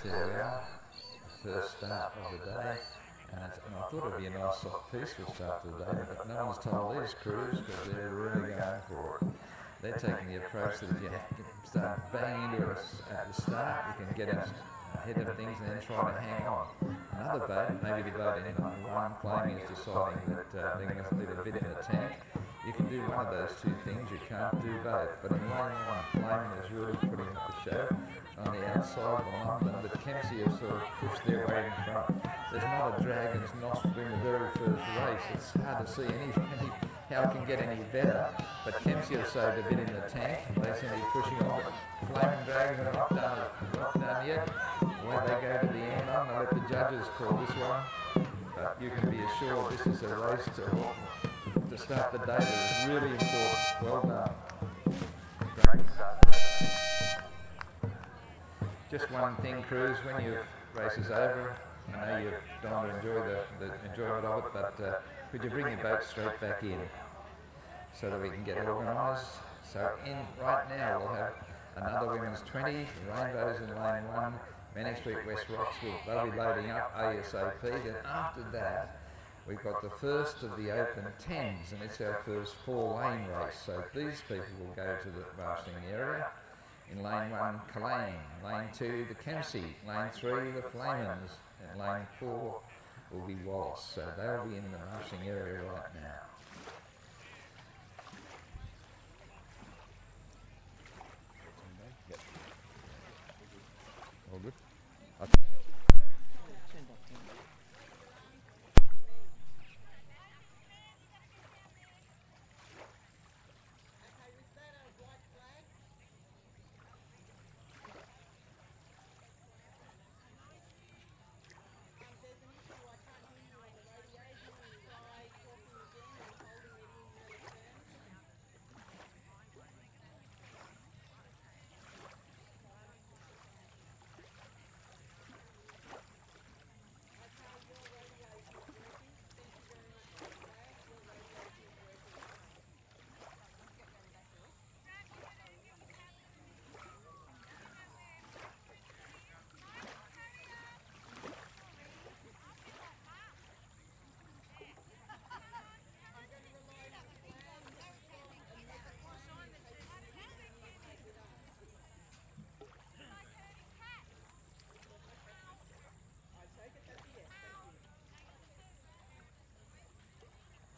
There we are, first start of the day, and I thought it'd be a nice soft peaceful start to the day, but no one's told these crews because they're really going for it. They're taking the approach that if you start banging into us at the start, you can get us ahead of things and then try to hang on. Another boat, maybe the boat in line one, claiming is deciding that they're going to leave a bit in the tank. You can do one of those two things, you can't do both. But in lane one, Flaming is really putting up the show. On the outside behind them, but Kempsey have sort of pushed their way in front. There's not a dragon's nostril in the very first race. It's hard to see how it can get any better. But Kempsey have saved a bit in the tank. They seem to be pushing on, but Flaming Dragon are not done yet. When they go to the end, I'm going to let the judges call this one. But you can be assured this is a race to start the day that is really important. Well done. Great start. Just one thing, crews, when your race is over, I know you're dying to enjoy the enjoyment of it, but could you bring your boat straight back in so that we can get organised? So right now we'll have another women's 20, Rainbows in lane 1, Manning Street West Rocks, they'll be loading up ASAP. Then after that, we've got the first of the Open 10s, and it's our first 4-lane race. So these people will go to the marshalling area. In lane 1, Kalane, lane 2, the Kempsey, lane 3, the Flamens, and lane 4 will be Wallace. So they'll be in the marshalling area right now. All good?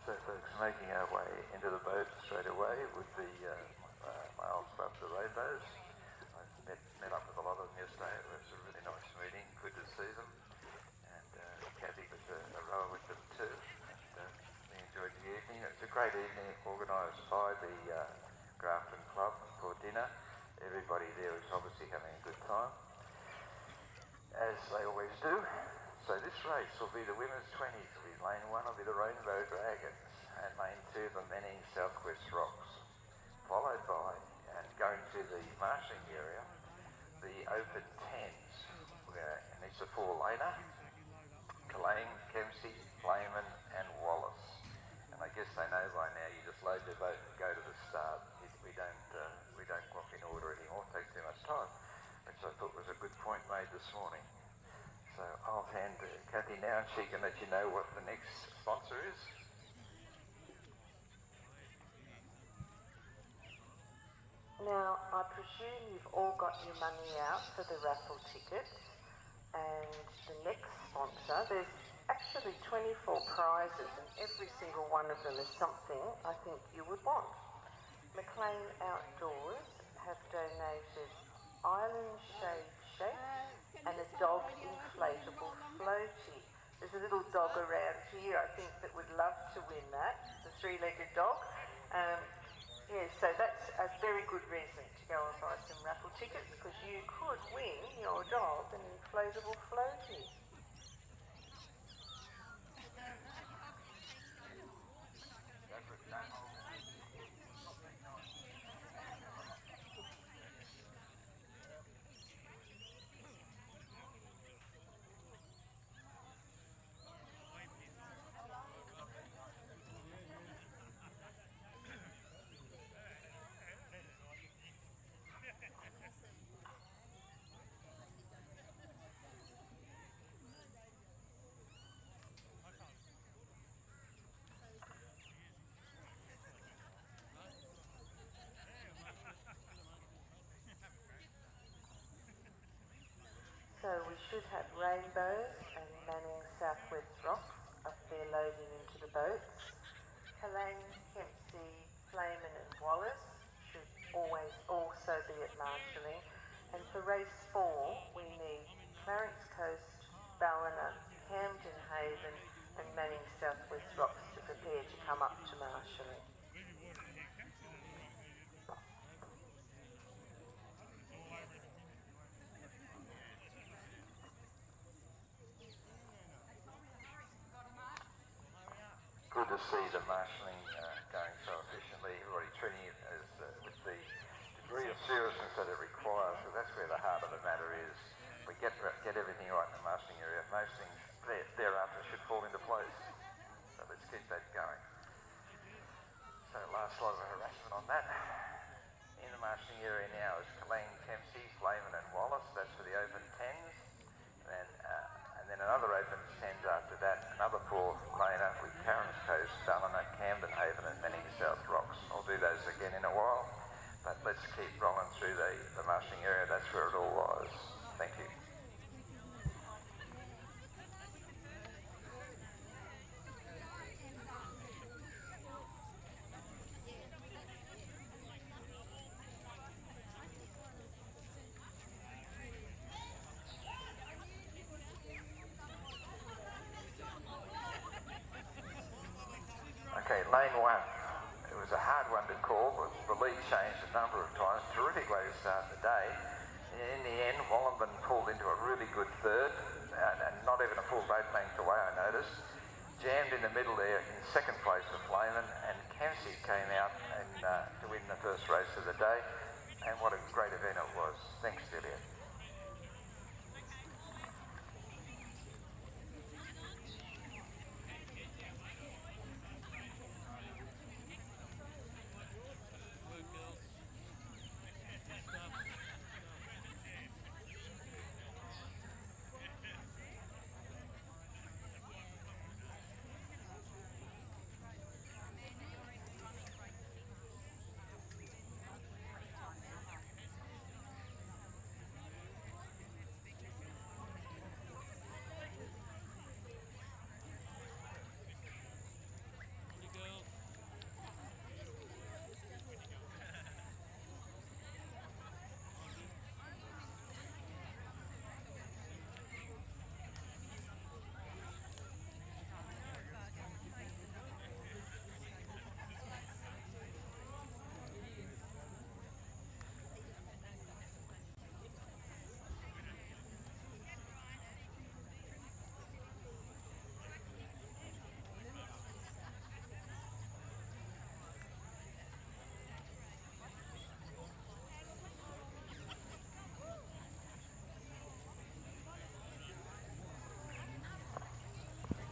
So folks, making our way into the boat straight away with the male club, the Rainbows. I met up with a lot of them yesterday. It was a really nice meeting, good to see them. And Kathy was a rower with them too. And we enjoyed the evening. It's a great evening organised by the Grafton Club for dinner. Everybody there is obviously having a good time, as they always do. So this race will be the women's 20s. Lane 1 will be the Rainbow Dragons, and lane 2 the Manning Southwest Rocks, followed by, and going to the marshalling area, the Open 10s, and it's a 4-laner, Kalane, Kempsey, Flamen and Wallace. And I guess they know by now you just load your boat and go to the start. We don't walk in order anymore, it takes too much time, which I thought was a good point made this morning. So I'll hand to Kathy now and she can let you know what the next sponsor is. Now, I presume you've all got your money out for the raffle tickets, and the next sponsor, there's actually 24 prizes and every single one of them is something I think you would want. McLean Outdoors have donated Island Shade Shakes and a dog inflatable floaty. There's a little dog around here, I think, that would love to win that, the 3-legged dog. So that's a very good reason to go and buy some raffle tickets, because you could win your dog an inflatable floaty. we should have Rainbows and Manning Southwest Rocks up there loading into the boats. Kalang, Kempsey, Flayman and Wallace should always also be at marshalling. And for race 4, we need Clarence Coast, Ballina, Camden Haven and Manning Southwest Rocks to prepare to come up to marshalling. Good to see the marshalling going so efficiently. Everybody treating it as with the degree of seriousness that it requires. So that's where the heart of the matter is. We get everything right in the marshalling area. Most things thereafter should fall into place. So let's keep that going. So last lot of harassment on that. In the marshalling area now is Kalang, Kempsey, Flayman and Wallace. That's for the open 10s. And then another open 10s after that. Another 4-laner with Clarence Coast, Ballina, Camden Haven and Manning South Rocks. I'll do those again in a while. But let's keep rolling through the marshalling area. That's where it all lies. Thank you. Okay, lane 1. It was a hard one to call, but the lead changed a number of times. Terrific way to start the day. In the end, Wollongong pulled into a really good third, and not even a full boat length away, I noticed. Jammed in the middle there in second place for Flayman, and Kempsey came out and to win the first race of the day. And what a great event it was. Thanks, Juliet.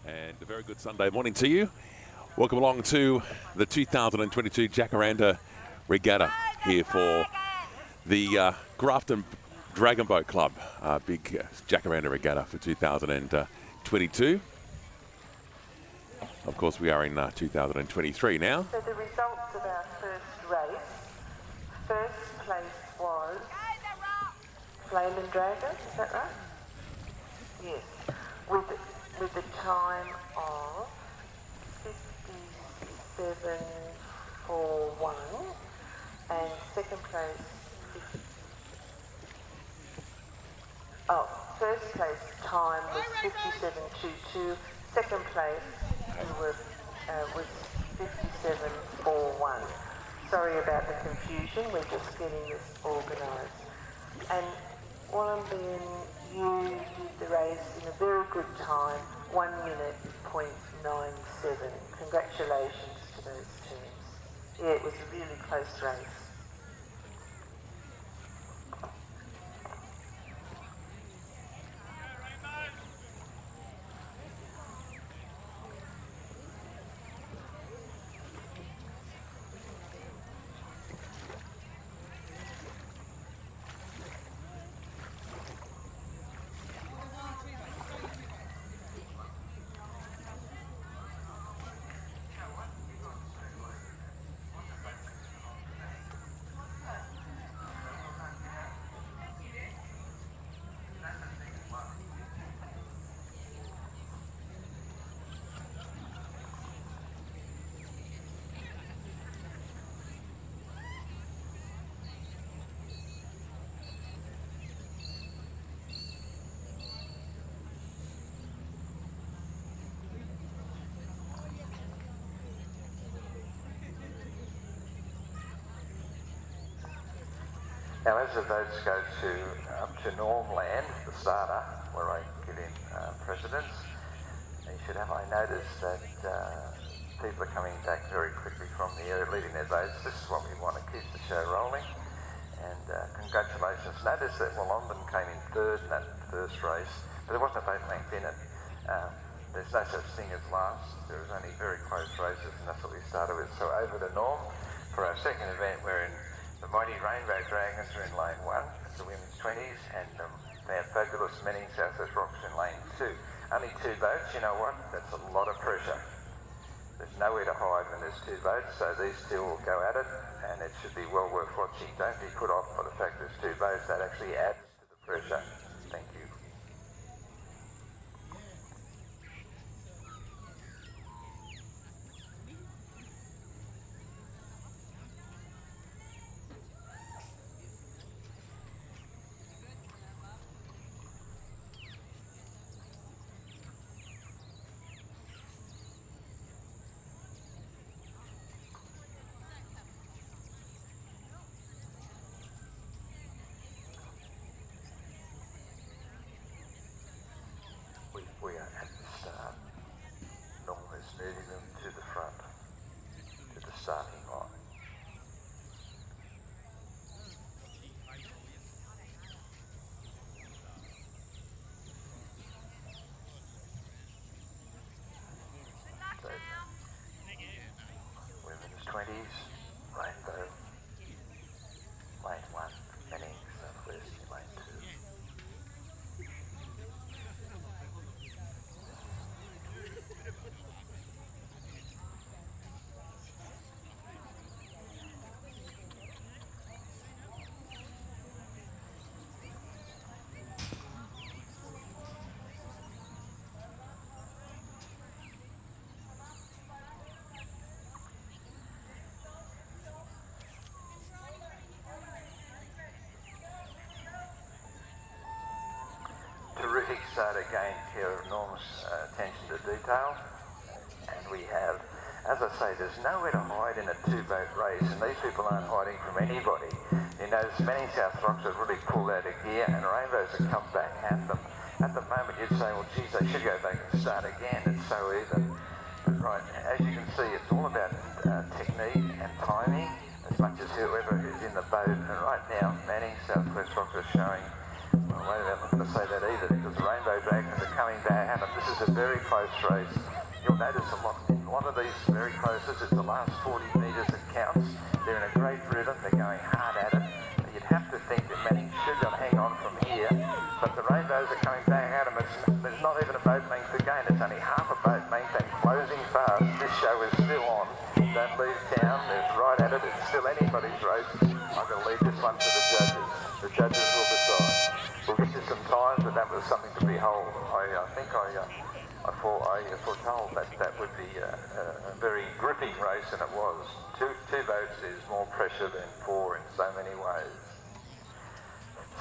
And a very good Sunday morning to you. Welcome along to the 2022 Jacaranda Regatta here for the Grafton Dragon Boat Club. Big Jacaranda Regatta for 2022. Of course, we are in 2023 now. So the results of our first race. First place was Flaming Dragon, is that right? Yes. With a time of 57.41 and second place, first place time was 57.22, second place was 57.41. Sorry about the confusion, we're just getting this organised. And Wollongong, you did the race in a very good time, 1 minute .97. Congratulations to those teams. Yeah, it was a really close race. Now, as the votes go up to Norm Land, the starter, where I give him precedence, you should have, I noticed that people are coming back very quickly from the area, leaving their votes. This is what we want to keep the show rolling. And congratulations. Notice that Wollongong came in third in that first race, but there wasn't a vote length in it. There's no such thing as last. There was only very close races, and that's what we started with. So over to Norm for our second event. We're in the Mighty Rainbow Dragons are in lane 1, it's the women's 20s, and they have Fabulous Menning South West Rocks in lane 2. Only 2 votes, you know what? That's a lot of pressure. There's nowhere to hide when there's 2 votes, so these 2 will go at it, and it should be well worth watching. Don't be put off by the fact there's 2 votes. That actually adds to the pressure. Thank you. We are at the start. Norm is moving them to the front, to the starting line. So, women's 20s, Rainbow, lane 1, Menning, Southwest, lane 2. Terrific start again here of Norm's attention to detail, and we have, as I say, there's nowhere to hide in a 2-vote race, and these people aren't hiding from anybody. You notice many South Rocks have really pulled out of gear, and Rainbows have come back at them. At the moment you'd say, well geez, they should go back and start again, it's so even. But right, as you can see, it's all about technique and timing, as much as whoever is in the boat, and right now, Manning, South West Rocks are showing, well, wait a minute, I'm not going to say that either, because the Rainbow Dragons are coming back at them. This is a very close race. You'll notice a lot of these very closes, it's the last 40 metres that counts. They're in a great rhythm, they're going hard at it. You'd have to think that Manning should hang on from here, but the Rainbows are coming back at them. There's not even a boat length to gain, it's only half a boat length and closing fast. This show is still on. Don't leave town, they're right at it, it's still anybody's race. I'm going to leave this one to the judges. The judges will decide. We'll get you some times, but that was something to behold. I think I foretold that that would be a very gripping race, and it was. Two votes is more pressure than 4 in so many ways.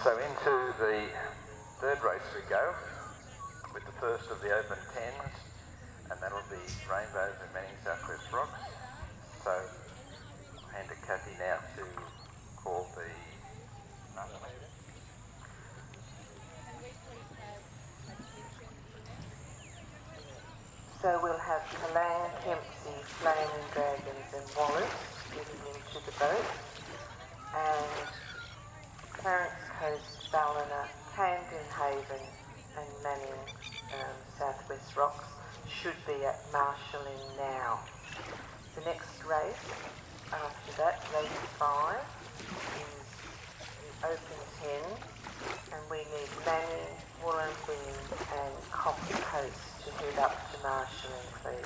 So into the third race we go, with the first of the Open 10s, and that'll be Rainbows and Manning South West Rocks. So I'll hand to Kathy now to call the So we'll have Kalang, Kempsey, Flaming Dragons and Wallace getting into the boat, and Clarence Coast, Ballina, Camden Haven and Manning South West Rocks should be at marshalling now. The next race after that, race 5, is the Open 10, and we need Manning, Wollongong and Coffee Coast to head up to marshalling, please.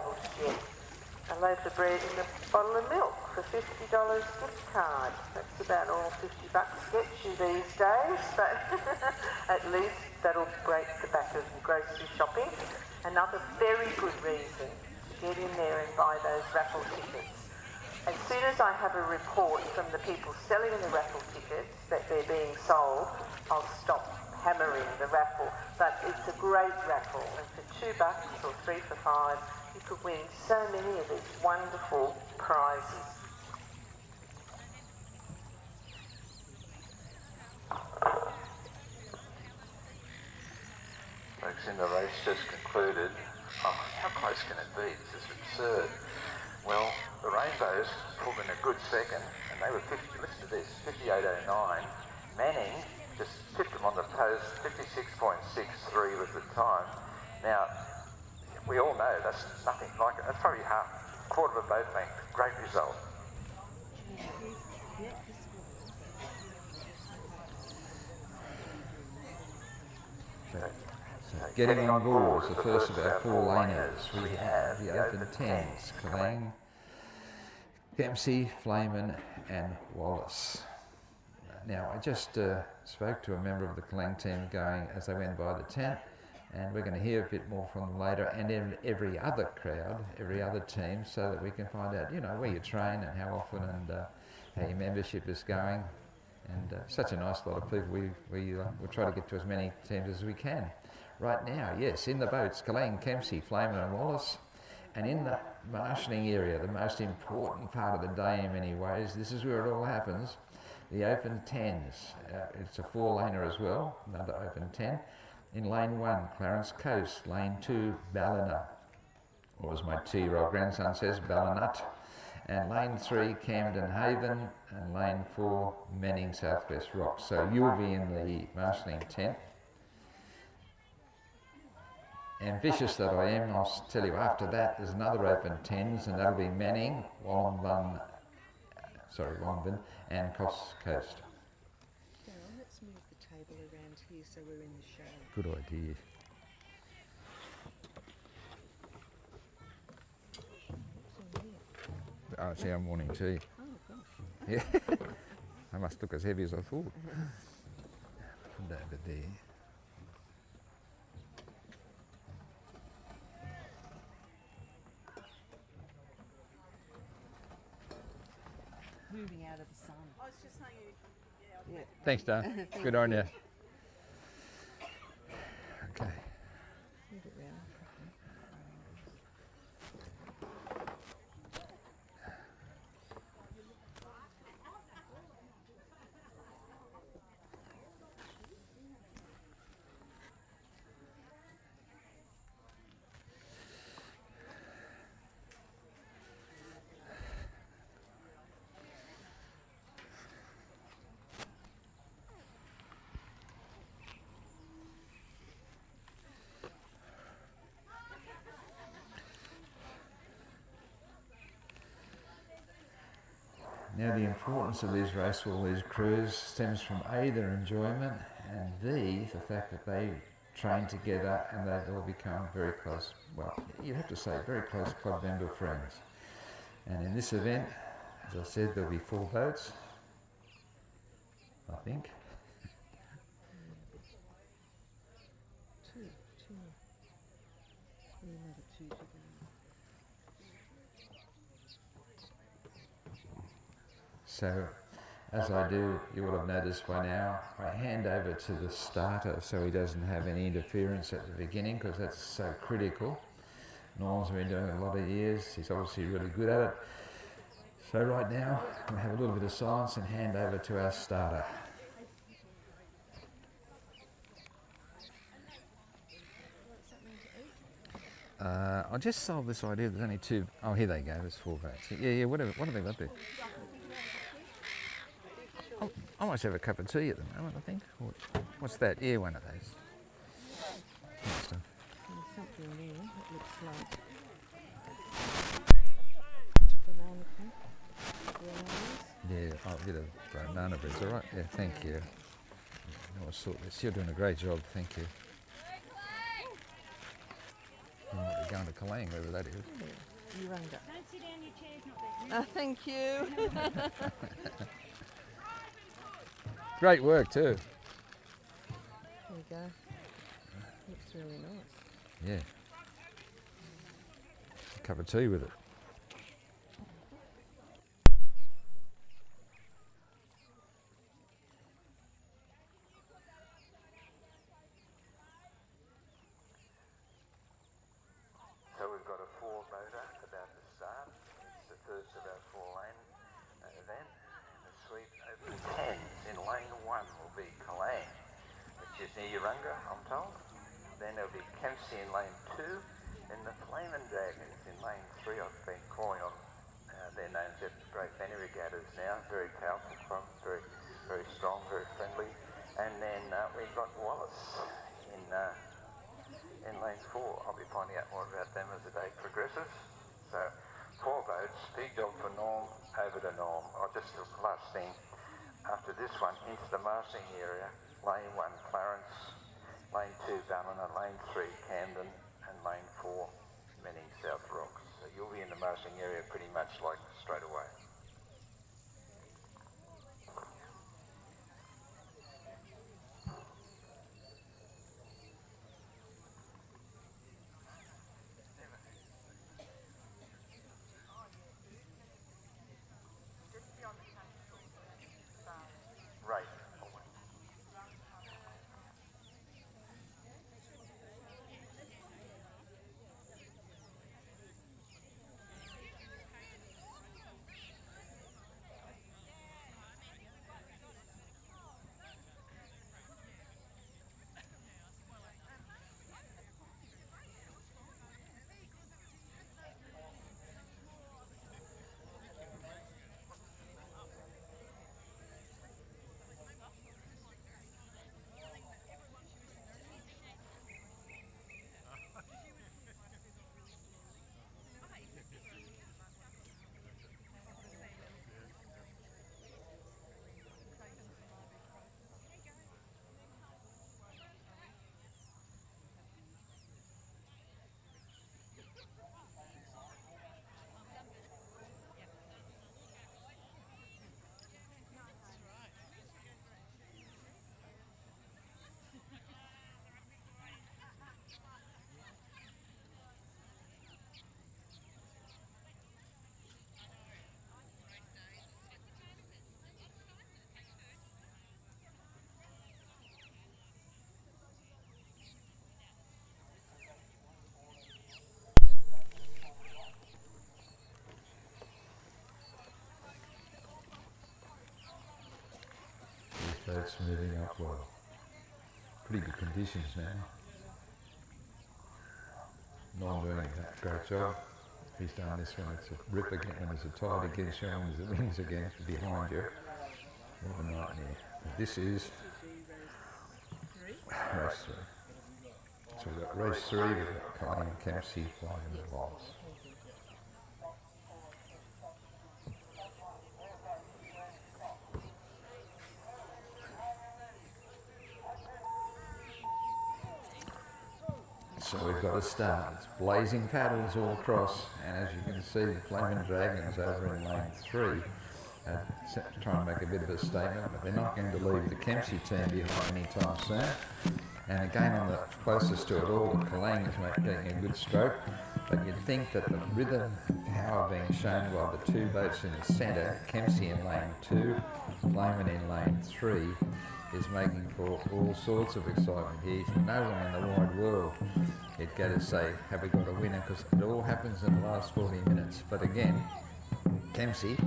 able to get a loaf of bread and a bottle of milk for $50 gift card. That's about all $50 gets you these days, but at least that'll break the back of your grocery shopping. Another very good reason to get in there and buy those raffle tickets. As soon as I have a report from the people selling the raffle tickets that they're being sold, I'll stop hammering the raffle. But it's a great raffle, and for $2 or 3 for 5, you could win so many of these wonderful prizes. Folks, in the race just concluded. Oh, how close can it be? This is absurd. Well, the Rainbows pulled in a good second, and they were 50, listen to this, 58.09. Manning just tipped them on the post, 56.63 was the time. Now, we all know that's nothing like it. That's probably quarter of a boat length. Great result. Getting on board is the first of our 4 laners. We have the Open 10s, Kalang, Dempsey, Flayman and Wallace. Now, I just spoke to a member of the Kalang team going as they went by the tent, and we're going to hear a bit more from them later, and in every other crowd, every other team, so that we can find out, where you train and how often and how your membership is going. And such a nice lot of people. We'll try to get to as many teams as we can. Right now, yes, in the boats, Kalang, Kempsey, Flayman and Wallace. And in the marshalling area, the most important part of the day in many ways, this is where it all happens, the Open 10s. It's a 4-laner as well, another Open 10. In lane 1, Clarence Coast. Lane 2, Ballina, or as my 2-year-old grandson says, Ballinut. And lane 3, Camden Haven. And lane 4, Manning Southwest Rocks. So you'll be in the marshalling tent. Ambitious that I am, I'll tell you after that there's another Open 10s, and that'll be Manning, Wollongban, and Coast Coast. Darryl, let's move the table around here so we're in the shade. Good idea. Oh, it's our morning tea. Oh gosh. Yeah. I must look as heavy as I thought. Put it over there. Moving out of the sun. I was just saying, yeah. Thanks, Don. Good on you. Okay. Move it round. Now the importance of these races, all these crews, stems from A, their enjoyment, and B, the fact that they train together and they've all become very close, well, you'd have to say very close club member friends. And in this event, as I said, there'll be 4 boats, I think. Two. Another 2 to go. So, as I do, you will have noticed by now, I hand over to the starter so he doesn't have any interference at the beginning, because that's so critical. Norm's been doing it a lot of years, he's obviously really good at it. So right now, we'll have a little bit of silence and hand over to our starter. I just solved this idea, there's only 2, oh here they go, there's 4 boats. Yeah, what have they got there? I might have a cup of tea at the moment, I think. What's that? Yeah, one of those. There's something there that looks like banana cake. Yeah, oh, a bit of banana bread's all right. Yeah, thank you. I'll sort this. You're doing a great job, thank you. And what we going to Kalang, wherever that is. You rang up. Don't sit down, your chair's not there. Thank you. Great work too. There you go. Looks really nice. Yeah. A cup of tea with it. So we've got a 4-motor about to start. It's the first of our 4-lane event. And the suite open 10s in lane 1 will be Kalang, which is near Urunga, I'm told. Then there'll be Kempsey in lane 2, and the Flamin' Dragons in lane 3. I've been calling on their names at Great Benny Regattas now. Very powerful club, very strong, very friendly. And then we've got Wallace in lane 4. I'll be finding out more about them as the day progresses. So 4 boats, Big Dog for Norm, over to Norm. I'll just look last thing after this one into the marshalling area. Lane 1 Clarence, lane 2 Ballina, lane 3 Camden, and lane 4 Menning South Rocks. So you'll be in the marshalling area pretty much like straight away. Right. Boats moving up well. Pretty good conditions now. Norm doing a great job. He's done this when it's a rip again, when there's a tide against you, and there's the winds against behind you. What a nightmare. But this is race 3. So we've got race 3, we've got Kalang, Kempsey, Flying and Wallace. So we've got a start. It's blazing paddles all across, and as you can see, the Flamin' Dragons over in lane 3 are trying to make a bit of a statement, but they're not going to leave the Kempsey team behind anytime soon. And again, on the closest to it all, the Kalang is getting a good stroke, but you'd think that the rhythm power being shown by the 2 boats in the centre, Kempsey in lane 2, Flamin' in lane 3, is making for all sorts of excitement here. No one in the wide world would go to say, have we got a winner, because it all happens in the last 40 minutes. But again, Kempsey,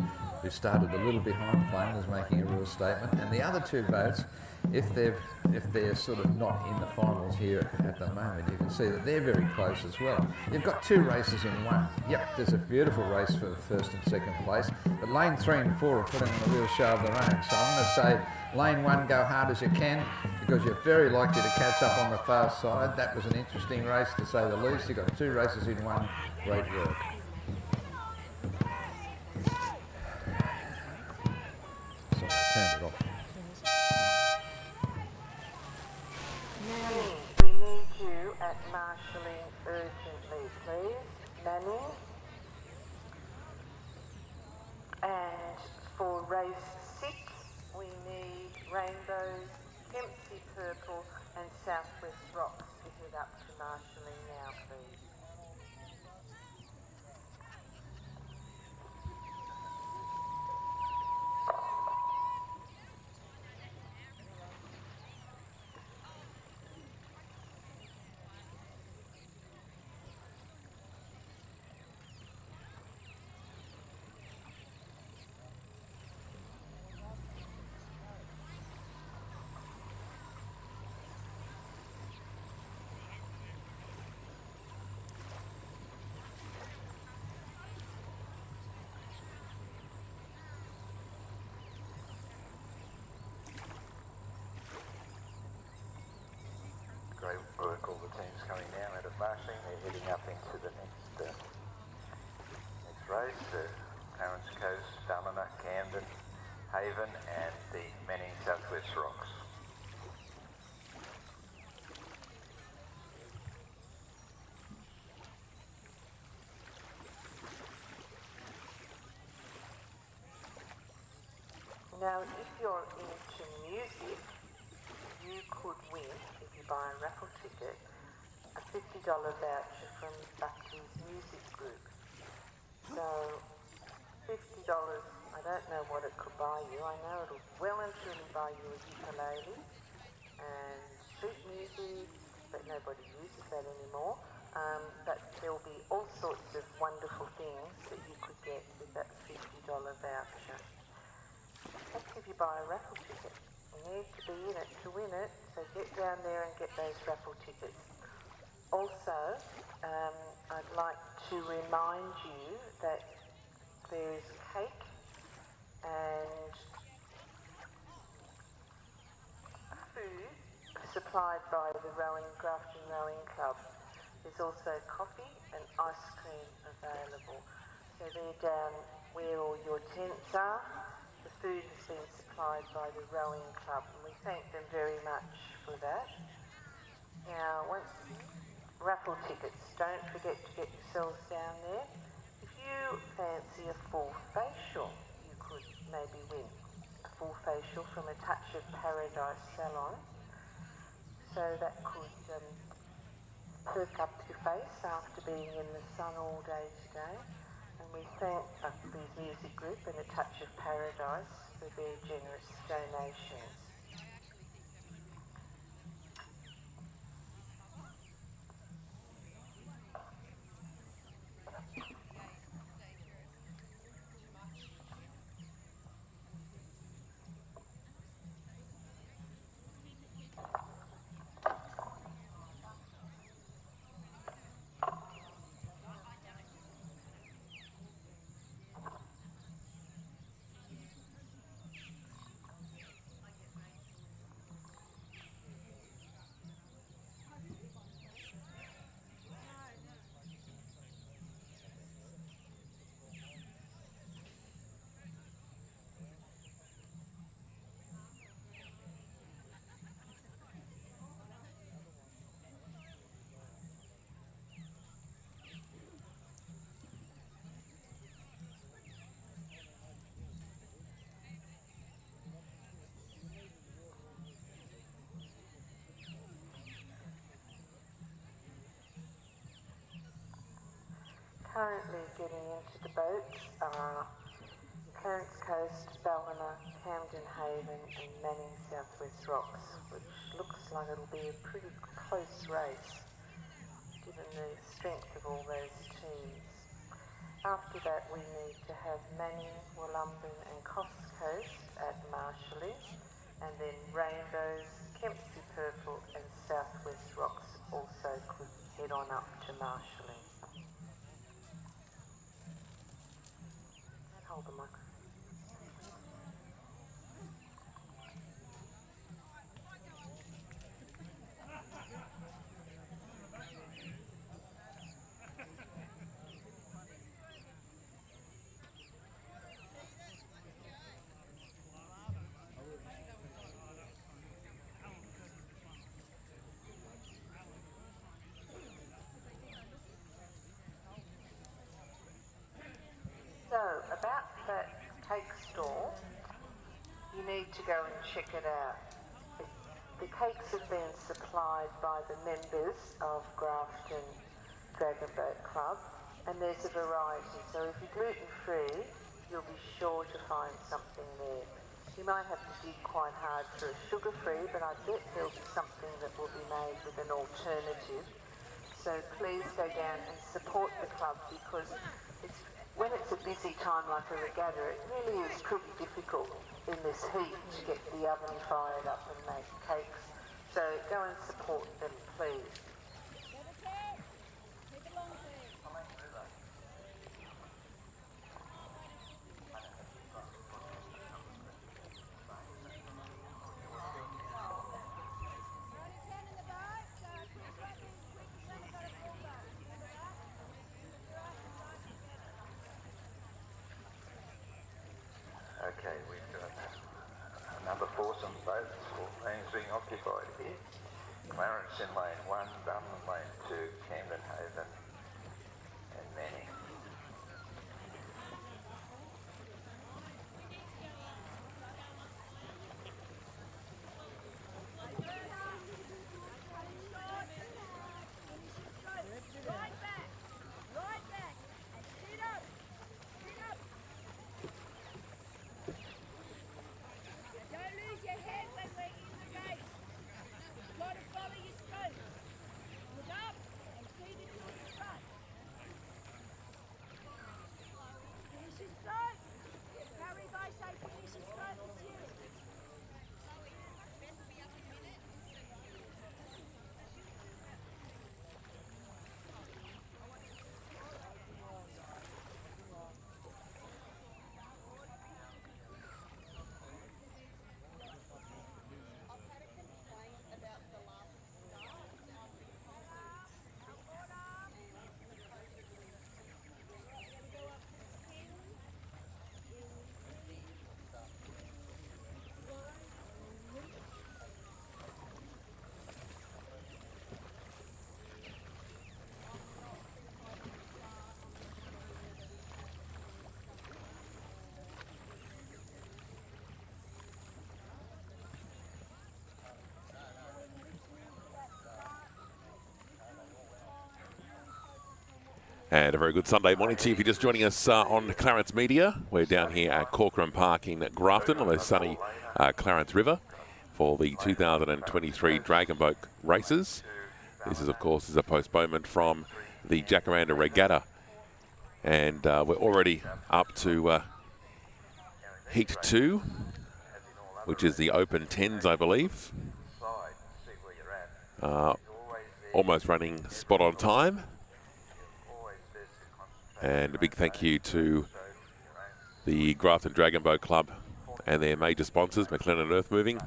who started a little behind Flame, is making a real statement. And the other 2 boats, if they're sort of not in the finals here at the moment, you can see that they're very close as well. You've got 2 races in one. Yep, there's a beautiful race for the first and second place, but lane 3 and 4 are putting on a real show of their own. So I'm going to say lane 1, go hard as you can, because you're very likely to catch up on the far side. That was an interesting race, to say the least. You've got 2 races in one. Great work. So I turned it off. We need you at marshalling urgently, please. race 6, we need Rainbows, Kempsey Purple and Southwest Rocks to head up to marshalling now, please. Great work, all the teams coming now out of marshalling. They're heading up into the next race. Clarence Coast, Ballina, Camden, Haven and the Manning Southwest Rocks. Now, if you're into music, you could win, if you buy a raffle ticket, a $50 voucher from Buckley's Music Group. So, $50, I don't know what it could buy you. I know it'll well and truly buy you a ukulele and street music, but nobody uses that anymore. But there'll be all sorts of wonderful things that you could get with that $50 voucher. That's if you buy a raffle ticket. You need to be in it to win it, so get down there and get those raffle tickets. Also, I'd like to remind you that there's cake and food supplied by the Grafton Rowing Club. There's also coffee and ice cream available. So they're down where all your tents are. The food has been supplied by the Rowing Club and we thank them very much for that. Now, raffle tickets, don't forget to get yourselves down there. If you fancy a full facial, you could maybe win a full facial from a Touch of Paradise salon. So that could perk up your face after being in the sun all day today. And we thank Buckley's Music Group and A Touch of Paradise for their generous donations. Currently getting into the boats are Clarence Coast, Ballina, Camden Haven and Manning Southwest Rocks, which looks like it'll be a pretty close race given the strength of all those teams. After that we need to have Manning, Wollumben and Coffs Coast at marshalling and then Rainbows, Kempsey Purple and Southwest Rocks also could head on up to marshalling. Hold the microphone. So, about that cake stall, need to go and check it out. The cakes have been supplied by the members of Grafton Dragon Boat Club, and there's a variety. So if you're gluten-free, you'll be sure to find something there. You might have to dig quite hard for a sugar-free, but I bet there'll be something that will be made with an alternative. So please go down and support the club, because when it's a busy time like a regatta, it really is pretty difficult in this heat to get the oven fired up and make cakes. So go and support them, please. Okay, we've got another foursome boat, 4 lanes being occupied here. Clarence in lane 1, Dunn in lane 2, Camden Haven and Manning. And a very good Sunday morning to you if you're just joining us on Clarence Media. We're down here at Corcoran Park in Grafton on the sunny Clarence River for the 2023 Dragon Boat races. This is, of course, a postponement from the Jacaranda Regatta. And we're already up to Heat 2, which is the Open 10s, I believe. Almost running spot on time. And a big thank you to the Grafton Dragon Boat Club and their major sponsors, McLennan Earthmoving,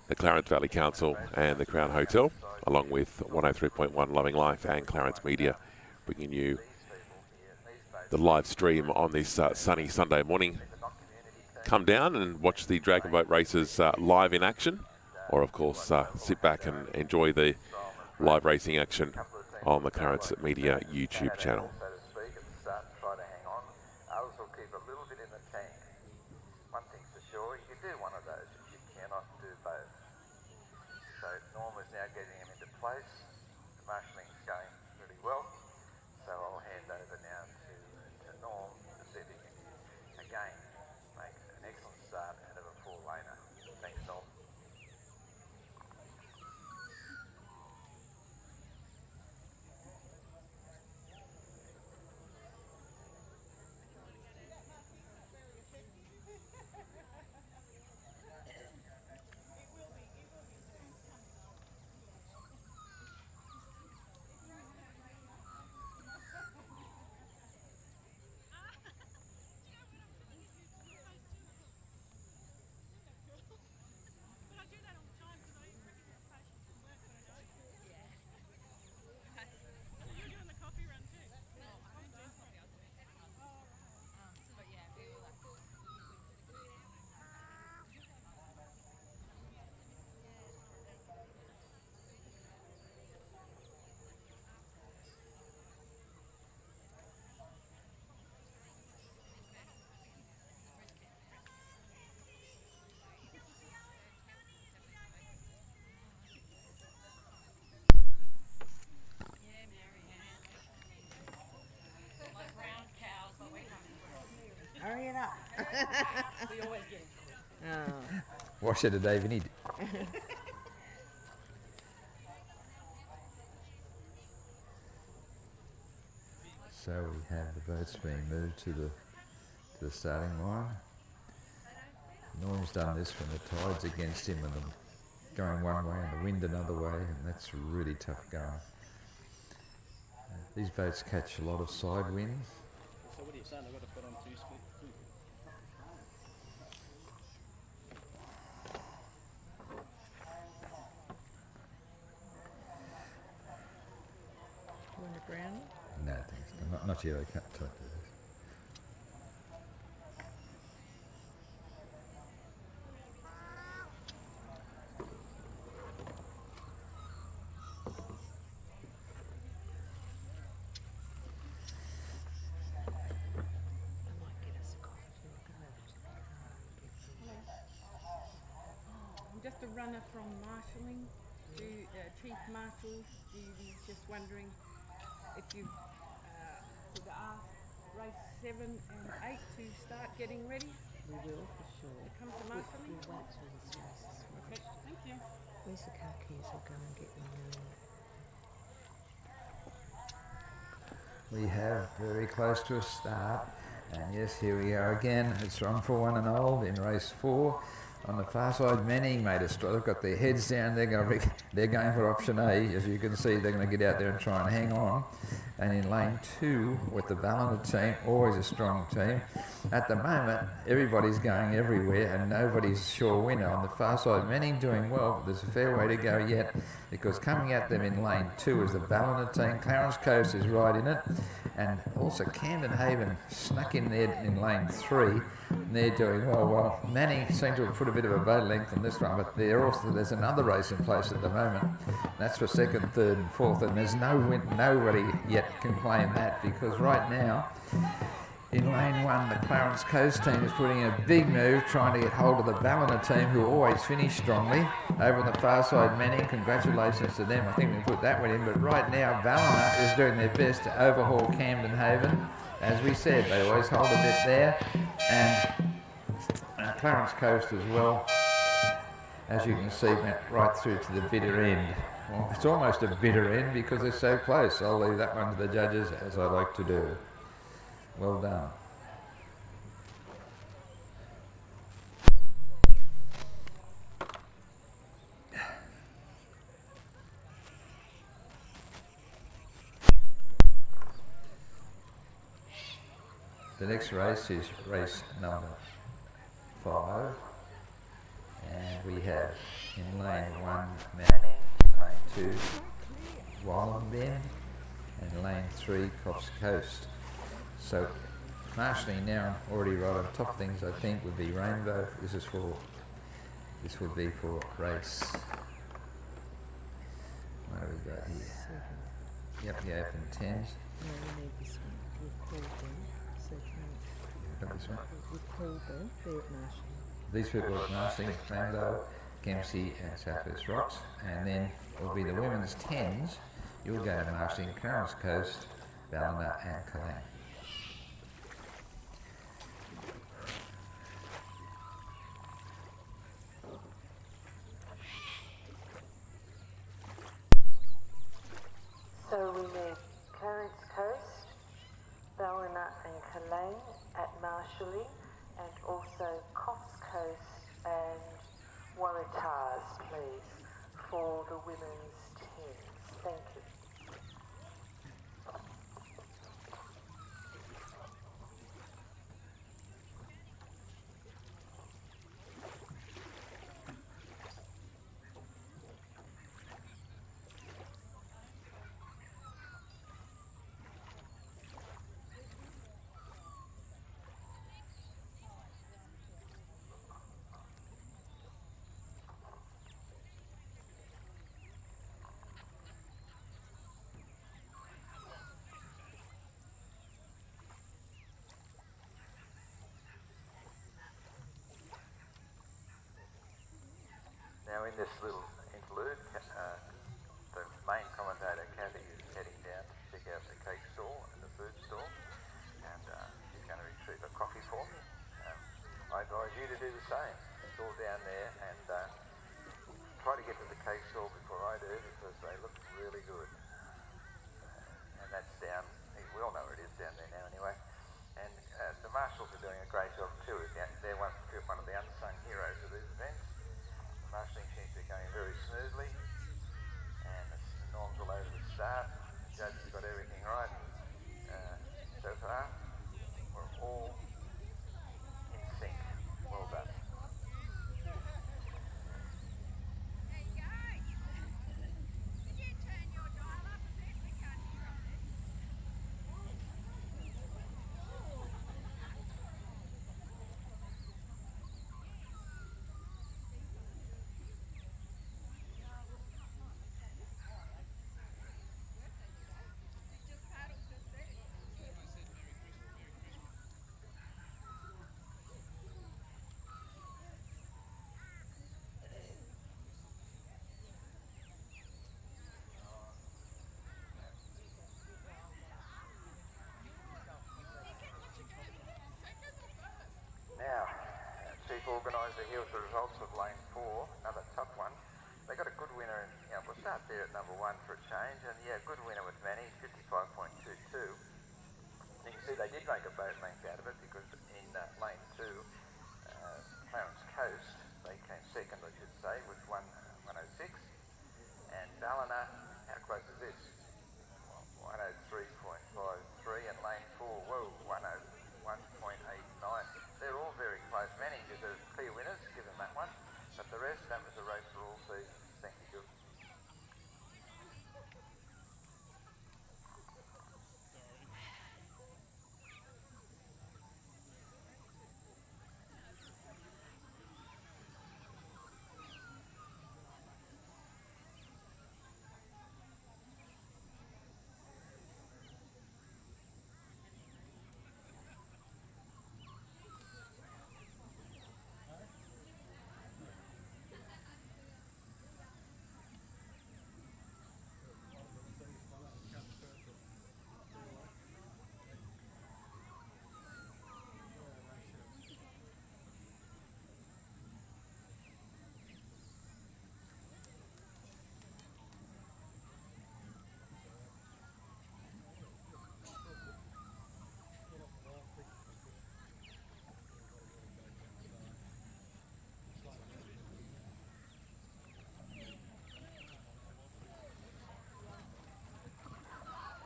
the Clarence Valley Council and the Crown Hotel, along with 103.1 Loving Life and Clarence Media, bringing you the live stream on this sunny Sunday morning. Come down and watch the Dragon Boat races live in action, or of course sit back and enjoy the live racing action on the Clarence Media YouTube channel. We always get it. Oh. Wash it a day, Vinny. So we have the boats being moved to the starting line. Norm's done this when the tide's against him and them going one way and the wind another way, and that's really tough going. These boats catch a lot of side winds. So what are you saying? I've got to put on 2 split? You want a brownie? No, thanks. Not yet. I can't talk to this. I might get us a coffee. We'll go over to the car and get I'm just a runner from marshalling, Chief Marshal duties. Just wondering if you've could ask race 7 and 8 to start getting ready We will for sure. to come to We'll marshalling. wait till this race is Okay, finished. thank you. Where's the car keys? I'll go and get them now. We have very close to a start, and yes, here we are again. It's run for one and old in race 4. On the far side, Manning made a struggle. They've got their heads down. They're going for option A. As you can see, they're going to get out there and try and hang on. And in lane 2, with the Ballina team, always a strong team. At the moment, everybody's going everywhere, and nobody's sure winner. On the far side, Manning doing well, but there's a fair way to go yet, because coming at them in lane 2 is the Ballina team. Clarence Coast is right in it, and also Camden Haven snuck in there in lane 3. And they're doing well. Well, Manning seemed to have put a bit of a boat length on this one, but there's another race in place at the moment. That's for 2nd, 3rd and 4th, and there's nobody yet can claim that, because right now in lane 1 the Clarence Coast team is putting in a big move trying to get hold of the Ballina team, who always finish strongly. Over on the far side, Manning, congratulations to them. I think we put that one in, but right now Ballina is doing their best to overhaul Camden Haven. As we said, they always hold a bit there, and Clarence Coast as well, as you can see, went right through to the bitter end. Well, it's almost a bitter end because they're so close. I'll leave that one to the judges, as I like to do. Well done. The next race is race number 5, and we have in lane 1 Manning, lane 2 Wallenben, and lane 3 Coffs Coast. So marshalling now already right on top of things, I think, would be Rainbow. This would be for race. What have we got here? Yep, the open 10s. No, we need this one. We've called them. So Got this one. we've called them. They're at marshalling. These people are marshalling Rainbow, Kempsey and Southwest Rocks, and then will be the women's 10s. You'll go to marshalling Clarence Coast, Ballina and Kalang. So we need Clarence Coast, Ballina and Kalane at marshalling, and also Coffs Coast and Waratahs, please, for the women's teams. Thank you. Now in this little interlude, the main commentator, Kathy, is heading down to check out the cake stall and the food stall, and she's going to retrieve a coffee for me. encourage you to do the same. It's all down there, and try to get to the cake stall before I do because they look really good. And that's down, we all know where it is down there now anyway. And the marshals are doing a great job too. They're one of the unsung heroes of these events. The marshalling seems to be going very smoothly, and the norms all over the start. The judges got everything right so far. We're all in sync. Well done. Now, Chief Organiser, here's the results of lane 4, another tough one. They got a good winner, we'll start there at number 1 for a change, and yeah, good winner with Manny, 55.22. You can see they did make a boat length out of it because in lane 2, Clarence Coast, they came second, I should say, with 106. And Ballina, how close is this? 103.53, and lane 4, whoa, 101.89. They're all very close. Manning deserves clear winners, give them that one. But the rest, that was a race for all seasons. Thank you, Gil.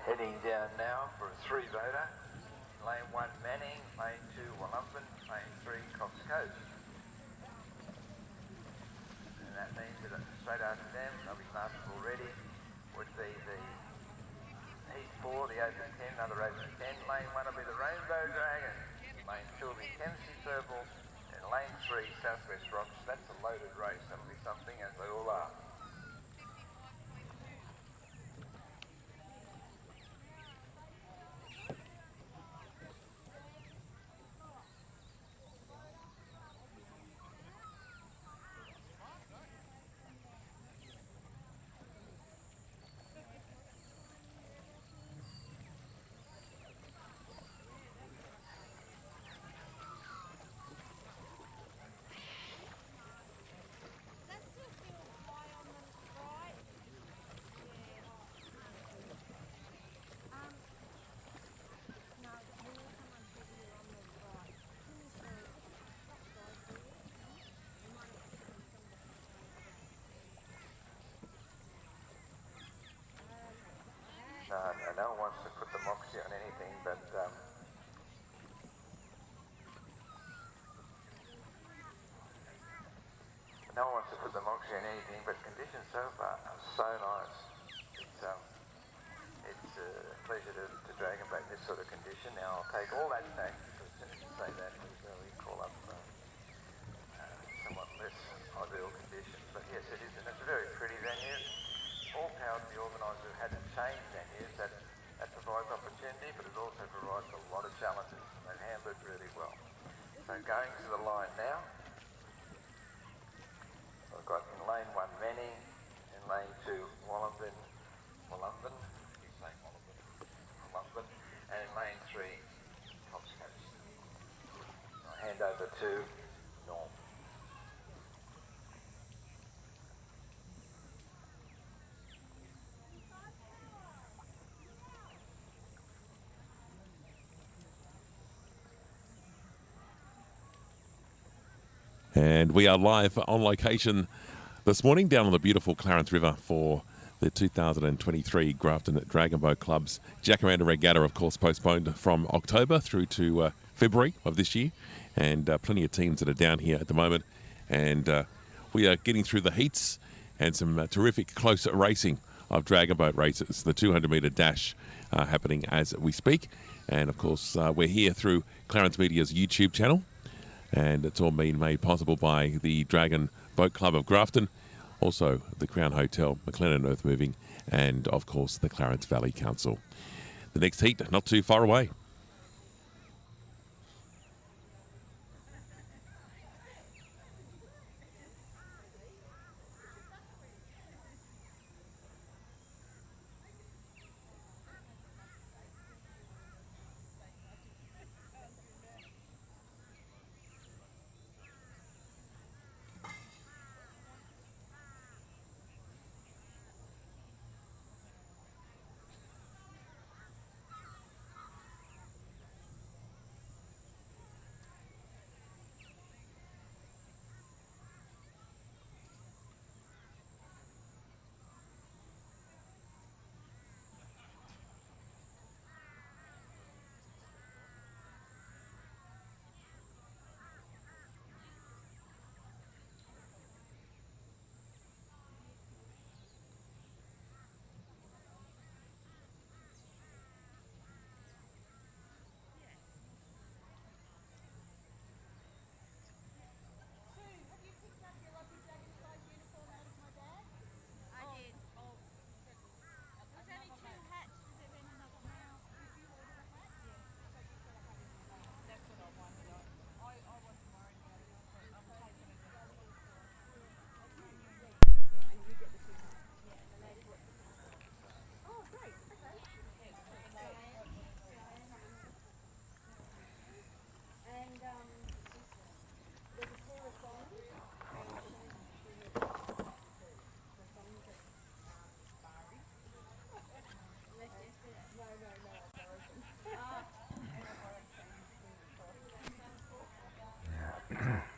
Heading down now for a 3-voter. Lane 1 Manning, lane 2 Wollumben, lane 3 Cox Coast. And that means that straight after them, they'll be marked already, would be the Heat 4, the Open 10, another Open 10. Lane 1 will be the Rainbow Dragon. Lane 2 will be Kempsey Purple, and lane 3 Southwest Rocks. That's a loaded race. That'll be something, as they all are. No one wants to put the moxie on anything, but conditions so far are so nice. It's a pleasure to drag them back in this sort of condition. Now I'll take all that back because as soon as you say that, we call up somewhat less ideal conditions. But yes, it is, and it's a very pretty venue. All power to the organisers who had to change venues. That provides opportunity, but it also provides a lot of challenges, and they've handled it really well. So going to the line now, I've got in lane 1 Manning, in lane 2 Wollumben, keep saying Wollumben, and in lane 3 Cox Coast. I'll hand over to And we are live on location this morning down on the beautiful Clarence River for the 2023 Grafton Dragon Boat Club's Jacaranda Regatta, of course, postponed from October through to February of this year. And plenty of teams that are down here at the moment. And we are getting through the heats and some terrific close racing of dragon boat races. The 200-metre dash happening as we speak. And, of course, we're here through Clarence Media's YouTube channel. And it's all been made possible by the Dragon Boat Club of Grafton, also the Crown Hotel, McLennan Earth Moving, and, of course, the Clarence Valley Council. The next heat, not too far away.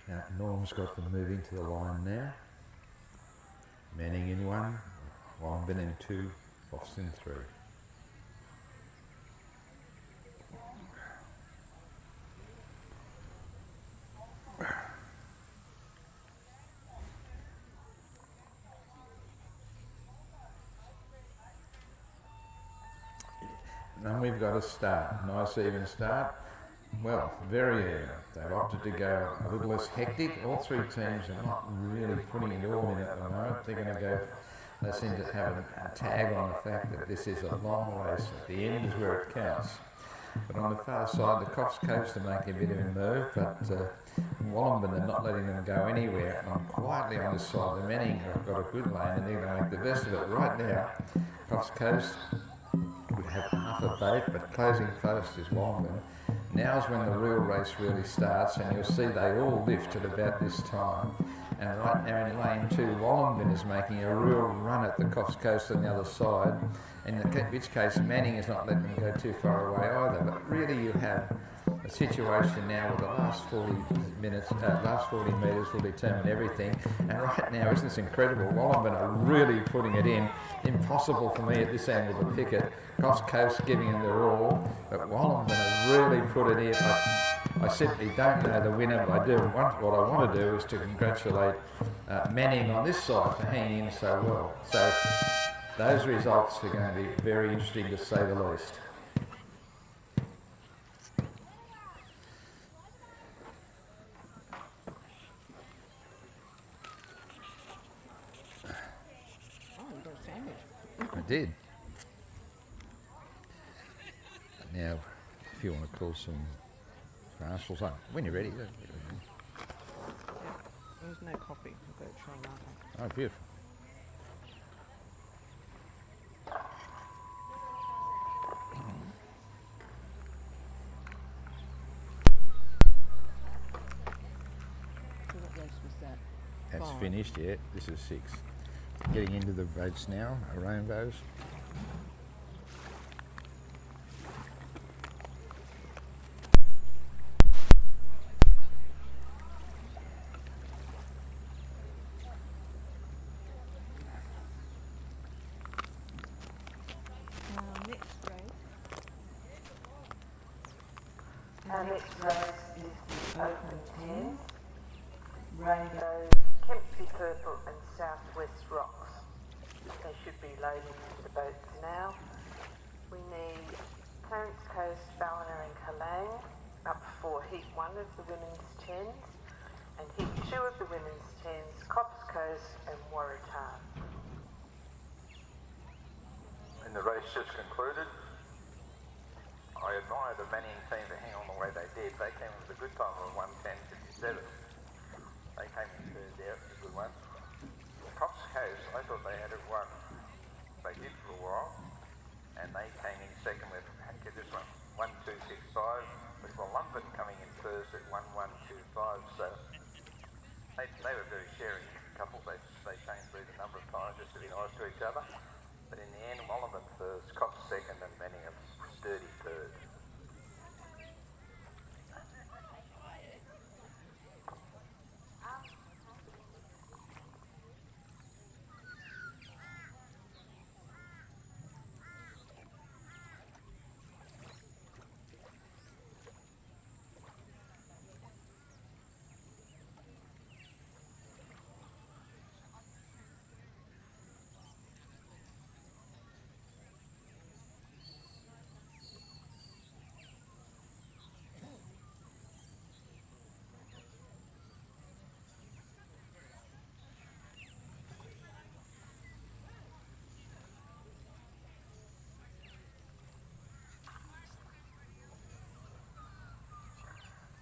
Now, Norm's got them moving to the line now. Manning in one, Wallington in two, Foss in three. And we've got a start, nice even start. Well, very even. They've opted to go a little less hectic. All three teams are not really putting it all in at the moment. They're going to go, they seem to have a tag on the fact that this is a long race. At the end is where it counts. But on the far side, the Coffs Coast are making a bit of a move, but Wollongong are not letting them go anywhere. And quietly on this side, the Manning have got a good lane and they're going to make the best of it right now. Coffs Coast would have half a boat, but closing first is Wollongong. Now's when the real race really starts, and you'll see they all lift at about this time. And right now in lane 2, Wollongong is making a real run at the Coffs Coast on the other side, in which case Manning is not letting them go too far away either. But really you have a situation now where the last 40 metres will determine everything. And right now, isn't this incredible? Wollongong are really putting it in. Impossible for me at this angle to pick it. Coffs Coast giving them their all, but Wollongong have really put it in. I simply don't know the winner, but what I want to do is to congratulate Manning on this side for hanging in so well. So those results are going to be very interesting to say the least. Oh, you got a sandwich. I did. Now, if you want to call some marshals on, when you're ready. There's no coffee. I've got a try latte. Oh, beautiful. So what race was that? That's 5. finished yet. This is 6. Getting into the boats now, rainbows. Our next race is the Open 10, Rainbow, Kempsey Purple and Southwest Rocks. They should be loading into the boats now. We need Clarence Coast, Ballina and Kalang up for Heat 1 of the Women's 10s and Heat 2 of the Women's 10s, Cops Coast and Waratah. And the race just concluded. I admire the Manning team for hanging on the way they did. They came with a good time of 1:10.57. They came in third there, it was a good one. Cops Coast, I thought they had it won. They did for a while, and they came in second with, get this one, 1:2.65, with London coming in first at 1:1.25, so they were very sharing couple. They changed through a number of times just to be nice to each other. But in the end, Mulliman first, Cox second, and Manningham sturdy third.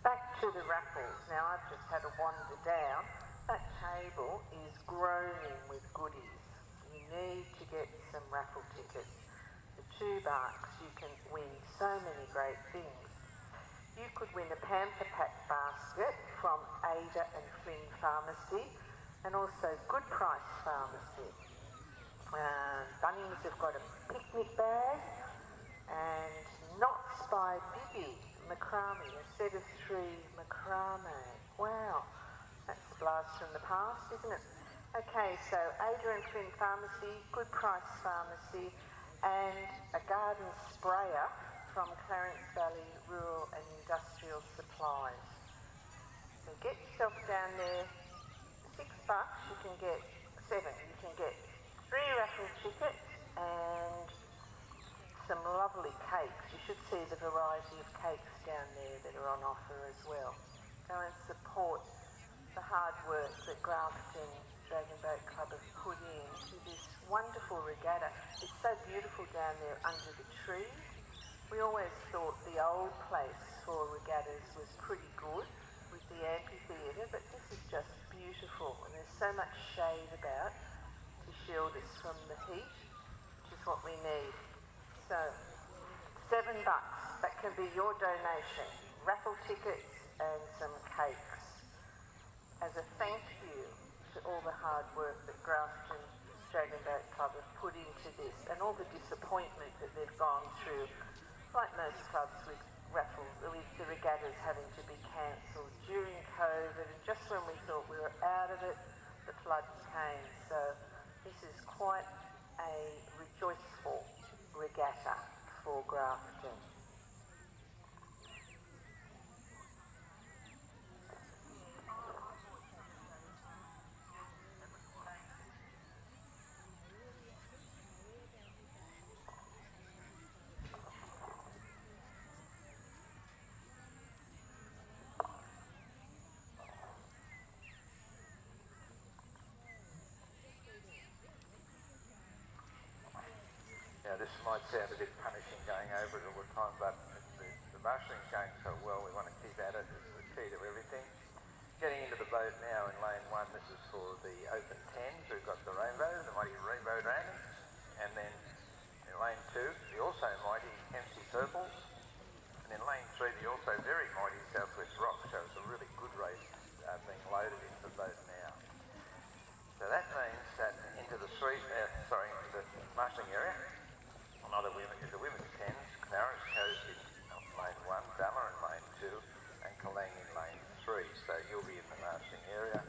Back to the raffles. Now I've just had a wander down. That table is groaning with goodies. You need to get some raffle tickets. For $2 you can win so many great things. You could win a Pamper Pack basket from Ada and Flynn Pharmacy and also Good Price Pharmacy. Bunnings have got a picnic bag and Knots by Bibi macrame, a set of 3 macrame. Wow, that's a blast from the past, isn't it? Okay, so Ada and Flynn Pharmacy, Good Price Pharmacy, and a garden sprayer from Clarence Valley Rural and Industrial Supplies. So get yourself down there. $6, you can get 7. You can get 3 raffle tickets and some lovely cakes. You should see the variety of cakes down there that are on offer as well. Go and support the hard work that Grafton Dragon Boat Club have put into this wonderful regatta. It's so beautiful down there under the trees. We always thought the old place for regattas was pretty good with the amphitheatre, but this is just beautiful and there's so much shade about to shield us from the heat, which is what we need. So, $7, that can be your donation. Raffle tickets and some cakes. As a thank you to all the hard work that Grafton Dragon Boat Club have put into this and all the disappointment that they've gone through, like most clubs with raffles, with the regattas having to be cancelled during COVID, and just when we thought we were out of it, the floods came. So this is quite a rejoiceful regatta for Grafton. Now this might sound a bit punishing going over it all the time, but the marshalling's going so well, we want to keep at it. It's the key to everything. Getting into the boat now in lane 1, this is for the Open 10s. We've got the Rainbow, the mighty Rainbow Dragons, and then in lane 2, the also mighty Kempsey Purples, and in lane 3, the also very mighty Southwest Rocks. So it's a really good race being loaded into the boat now. So that means that into the into the marshalling area, another the women's 10s, Clarence Coast in lane 1, Ballina in lane 2, and Kalang in lane 3. So you'll be in the marshalling area.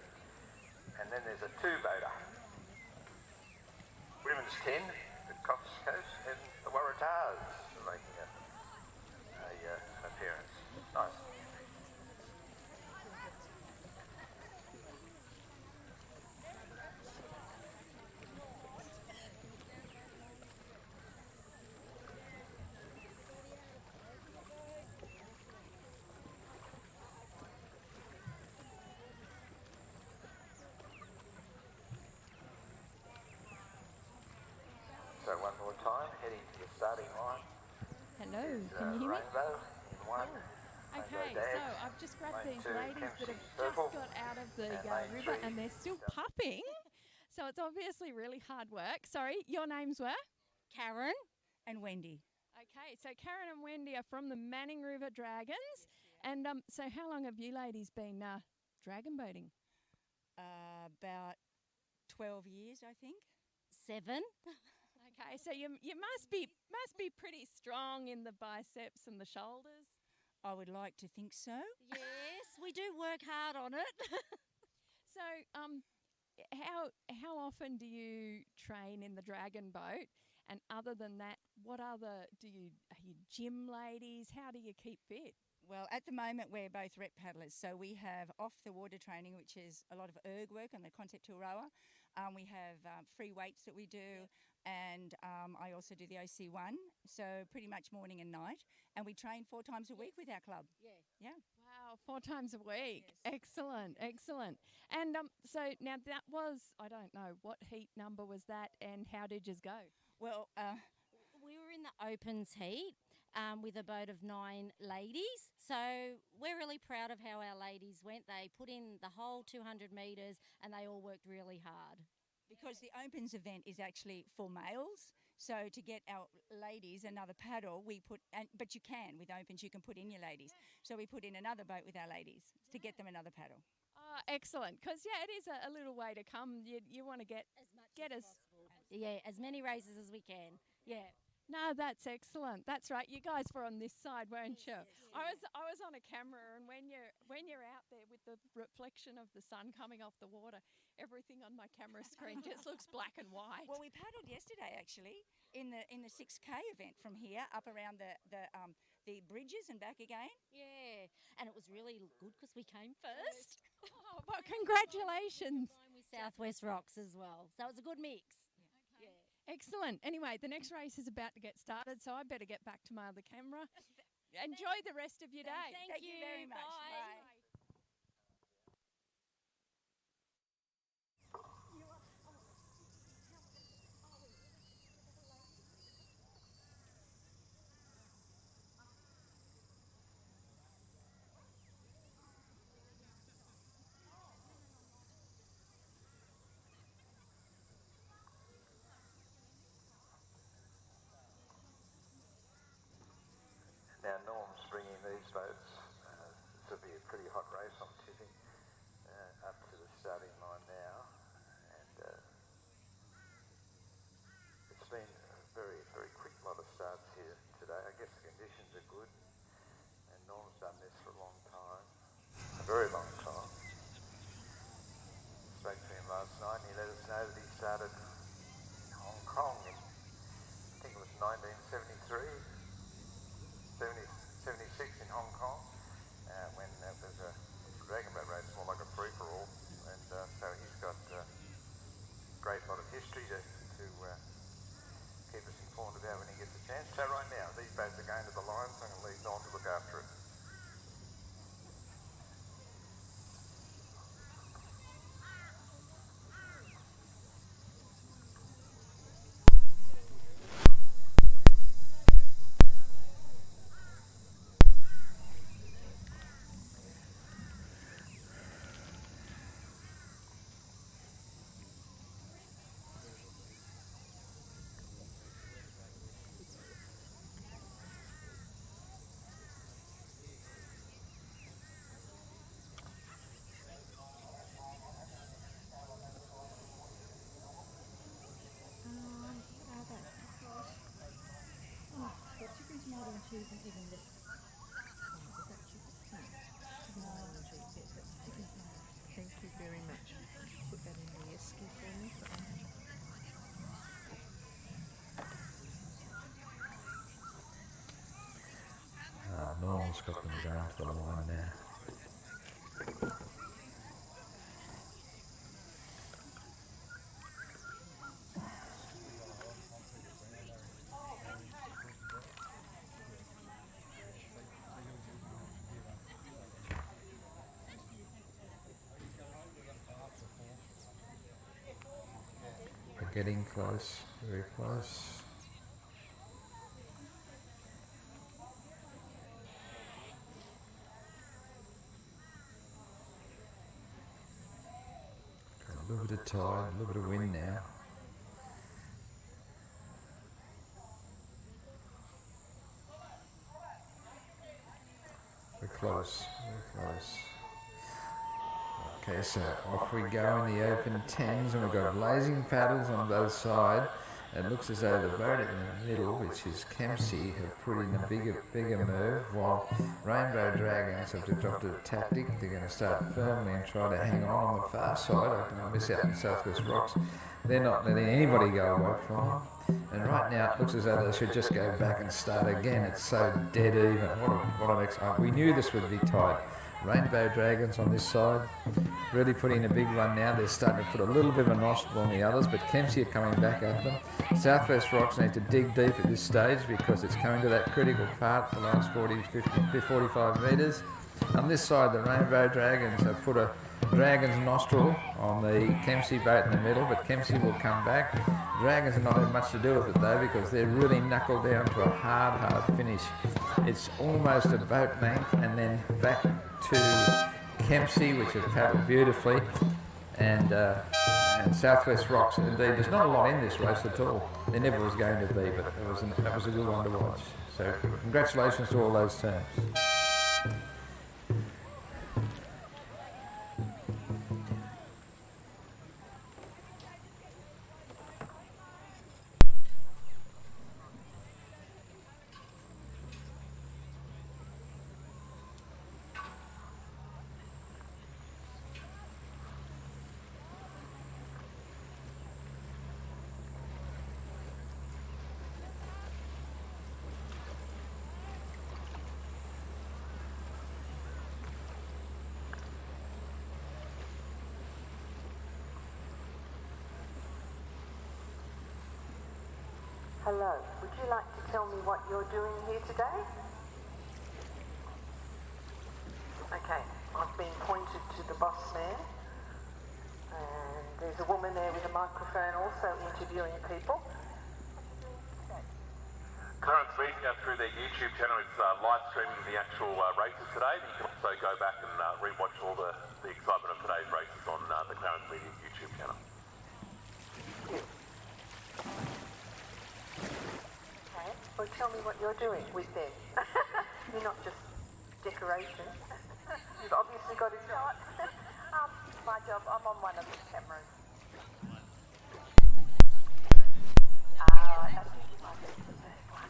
And then there's a 2-boater. Women's 10, the Cox Coast, and the Waratahs making an appearance. Nice. So one more time, heading to the starting line. Hello, is, can you hear me? Rainbow in one. Okay, Rainbow so dash. I've just grabbed Lane these two, ladies that have Kempsey just Circle. got out of the And lane river three, and they're still Dun- puffing. So it's obviously really hard work. Sorry, your names were? Karen and Wendy. Okay, so Karen and Wendy are from the Manning River Dragons. And so how long have you ladies been dragon boating? About 12 years, I think. 7. Okay, so you must be pretty strong in the biceps and the shoulders. I would like to think so. Yes, we do work hard on it. So how often do you train in the dragon boat? And other than that, are you gym ladies? How do you keep fit? Well, at the moment, we're both rep paddlers. So we have off the water training, which is a lot of erg work on the concept tool rower. We have free weights that we do. And I also do the OC1. So pretty much morning and night. And we train 4 times a week with our club. Yeah. Wow, 4 times a week. Yes. Excellent. And so now that was, I don't know, what heat number was that and how did you go? Well, We were in the opens heat with a boat of 9 ladies. So we're really proud of how our ladies went. They put in the whole 200 metres and they all worked really hard. because the opens event is actually for males. So to get our ladies another paddle, but you can, with opens, you can put in your ladies. So we put in another boat with our ladies to get them another paddle. Oh, excellent. Because, it is a little way to come. You want to get as Possible. Yeah, as many races as we can. Yeah. No, that's excellent. That's right. You guys were on this side, weren't you? I was on a camera, and when you're out there with the reflection of the sun coming off the water, everything on my camera screen just looks black and white. Well, we paddled yesterday actually in the 6K event from here up around the bridges and back again. Yeah. And it was really good because we came first. Oh, well, congratulations. With Southwest Rocks as well. So it was a good mix. Yeah. Excellent. Anyway, the next race is about to get started, so I better get back to my other camera. Enjoy the rest of your day. Thank you very much. Bye. Bye. Now Norm's bringing these boats. This will be a pretty hot race, I'm tipping, up to the starting line now. And it's been a very, very quick lot of starts here today. I guess the conditions are good. And Norm's done this for a long time, a very long time. Spoke to him last night and he let us know that he started in Hong Kong in, I think it was 1973. 76 in Hong Kong, when it was a dragon boat race, more like a free-for-all, and so he's got a great lot of history to keep us informed about when he gets a chance. So right now, these boats are going to the line, so I'm going to leave Norm to look after it. Thank you very much. Put that in the esky for me. Norm's almost got them going to the line now. We're getting close, very close. Got a little bit of tide, a little bit of wind now. We're close, we're close. Okay, so off we go in the open 10s, and we've got blazing paddles on both sides. It looks as though the boat in the middle, which is Kempsey, have put in a bigger move, while Rainbow Dragons have adopted a tactic. They're going to start firmly and try to hang on the far side. I don't miss out in Southwest Rocks. They're not letting anybody go away from them. And right now it looks as though they should just go back and start again. It's so dead even. What an excitement. We knew this would be tight. Rainbow Dragons on this side, really putting a big run now. They're starting to put a little bit of a nostril on the others, but Kempsey are coming back at them. Southwest Rocks need to dig deep at this stage because it's coming to that critical part, the last 40, 50, 45 metres. On this side, the Rainbow Dragons have put a dragon's nostril on the Kempsey boat in the middle, but Kempsey will come back. Dragons are not having much to do with it though, because they're really knuckled down to a hard finish. It's almost a boat length, and then back to Kempsey, which have paddled beautifully, and Southwest Rocks. Indeed, there's not a lot in this race at all. There never was going to be, but that was a good one to watch. So congratulations to all those teams. Hello, would you like to tell me what you're doing here today? Okay, I've been pointed to the boss man, and there's a woman there with a microphone also interviewing people. Clarence Media through their YouTube channel is live streaming the actual races today. You can also go back and re-watch all the excitement of today's races on the Clarence Media YouTube channel. Okay, well tell me what you're doing with them. You're not just decoration. You've obviously got a job. My job, I'm on one of the cameras.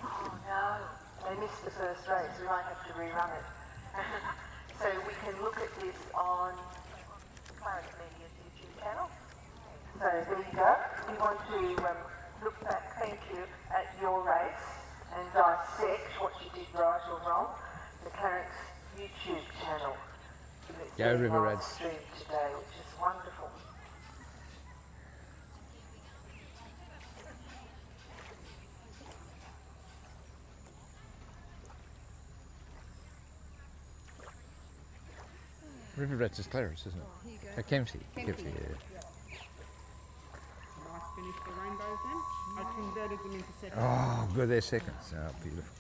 Oh no, they missed the first race. We might have to rerun it. So we can look at this on Clarence Media's YouTube channel. So there you go. We want to look back, thank you, at your race and dissect what you did right or wrong. The Clarence YouTube channel. Go River Reds. Stream today, which is wonderful. River Reds is Clarence, isn't it? Oh, here you go. Kempsey. Kempsey. Yeah. Nice finish for Rainbows then. I converted them into seconds. Oh, good, they're seconds. Oh, beautiful.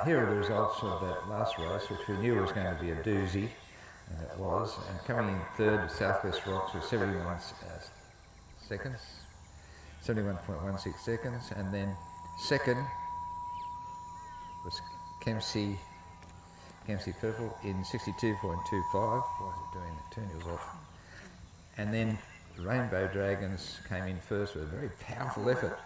Here are the results of that last race, which we knew was going to be a doozy, and it was. And coming in third with Southwest Rocks with 71 seconds, 71.16 seconds, and then second was Kempsey Purple in 62.25. Why is it doing that? Turn yours off. And then Rainbow Dragons came in first with a very powerful effort.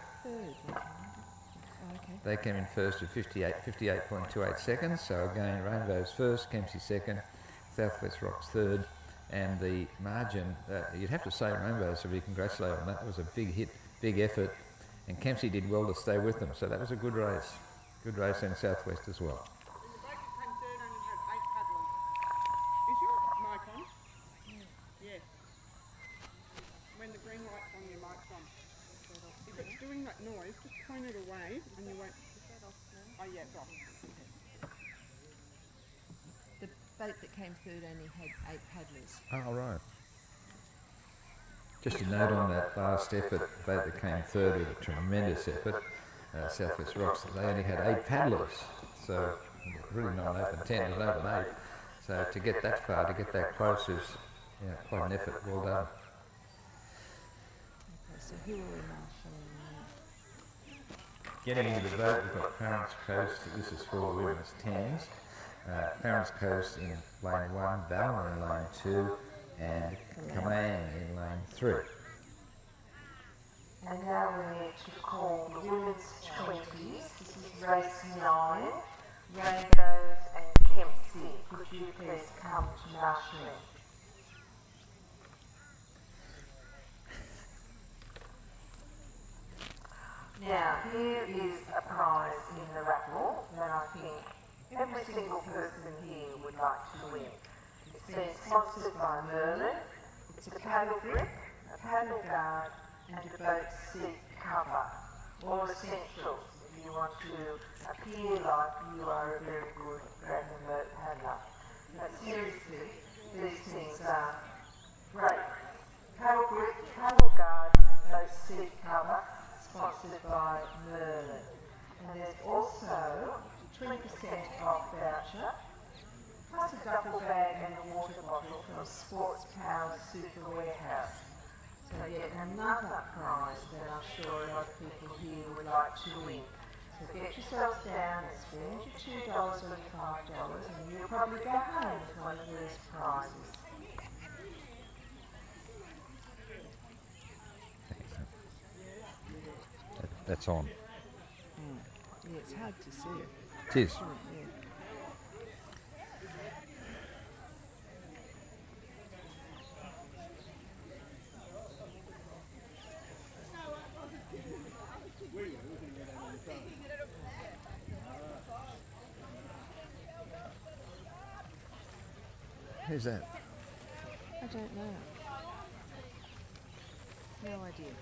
They came in first with 58.28 seconds. So again, Rainbow's first, Kempsey second, Southwest Rocks third, and the margin, you'd have to say Rainbows to be congratulated on that. It was a big hit, big effort, And Kempsey did well to stay with them, so that was a good race. Good race in Southwest as well. And the boat that came third only had 8 paddlers. Is your mic on? Yes. When the green light's on, your mic's on. If it's doing that noise, just point it away and you won't... Is that off now? Oh yeah, it's off. The boat that came third only had 8 paddlers. Oh, right. Just a note on that last effort, the boat that came third with a tremendous effort, Southwest Rocks, they only had 8 paddlers. So, really not an open 10, it was an open 8. So to get that far, to get that close is quite an effort. Well done. Okay, so who are we marshalling? Getting into the boat, we've got Clarence Coast. This is for the women's 10s. Clarence Coast in lane 1, Valor in lane 2, and Kalang in lane 3. And now we need to call the women's 20s. This is race 9, Rainbows and Kempsey. Could you please come to marshalling? Now, here is a prize in the raffle that I think every single person here would like to win. It's been sponsored by Merlin. It's a paddle grip, a paddle guard, and a boat seat cover. All essentials if you want to appear like you are a very good dragon boat paddler. But seriously, these things are great. Paddle grip, paddle guard, and boat seat cover, sponsored by Merlin. And there's also 20% off voucher, plus a duffel bag and a water bottle from Sports Power Super Warehouse. So yet another prize that I'm sure a lot of people here would like to win. So get yourselves down and spend your $2 or $5 and you'll probably go home with one of these prizes. That's on. Yeah, it's hard to see it. It is. Yeah. Who's that? I don't know. No idea.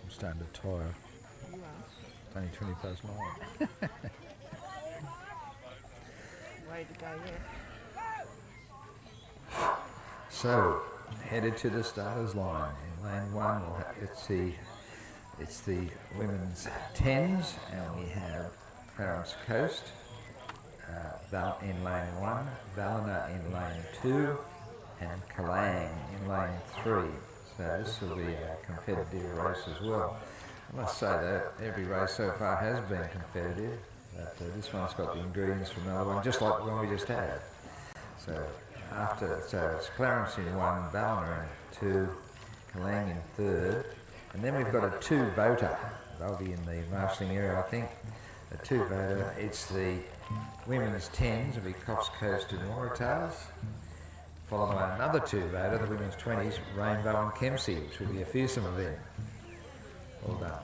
I'm starting to tire. You are. It's only 20 past 9. Way to go, yeah. So, headed to the starters line. In lane 1, it's the women's 10s, and we have Clarence Coast in lane 1, Valina in lane 2, and Kalang in lane 3. So this will be a competitive race as well. I must say that every race so far has been competitive, but this one's got the ingredients from another one, just like the one we just had. So it's Clarence in 1, Valina in 2, Kalang in 3rd, and then we've got a 2-boater. They'll be in the marshalling area, I think. A 2-boater. It's the women's 10s, it'll be Coffs Coast and Waratahs, followed by another 2-boater, the women's 20s, Rainbow and Kempsey, which will be a fearsome event. Well done.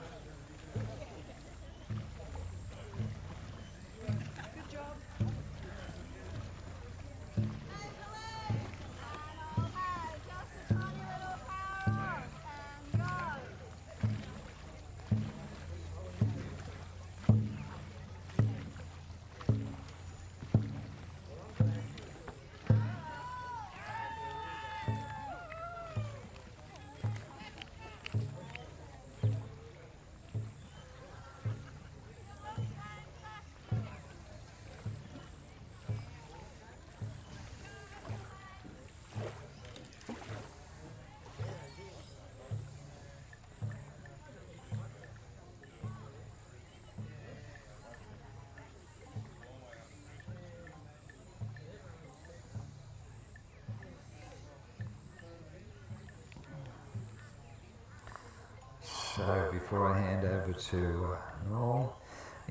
So before I hand over to Norm,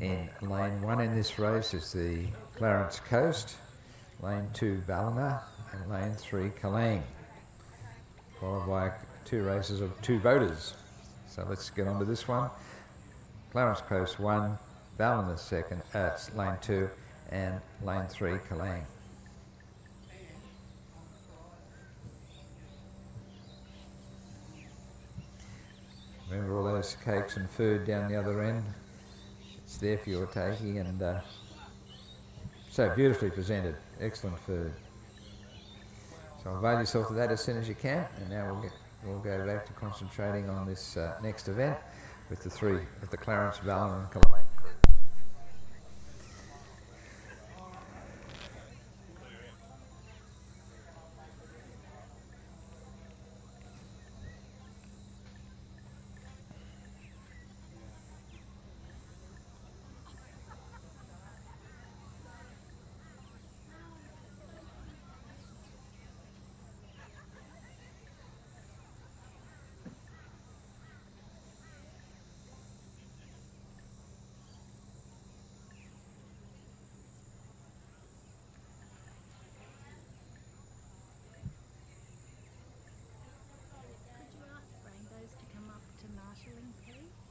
in lane 1 in this race is the Clarence Coast, lane 2 Ballina, and lane 3 Kalang, followed by 2 races of 2 voters. So let's get on to this one. Clarence Coast 1, Ballina 2nd, lane 2, and lane 3 Kalang. Remember all those cakes and food down the other end? It's there for your taking, and so beautifully presented. Excellent food. So avail yourself of that as soon as you can, and now we'll go back to concentrating on this next event with the Clarence, Ballina and Kalang.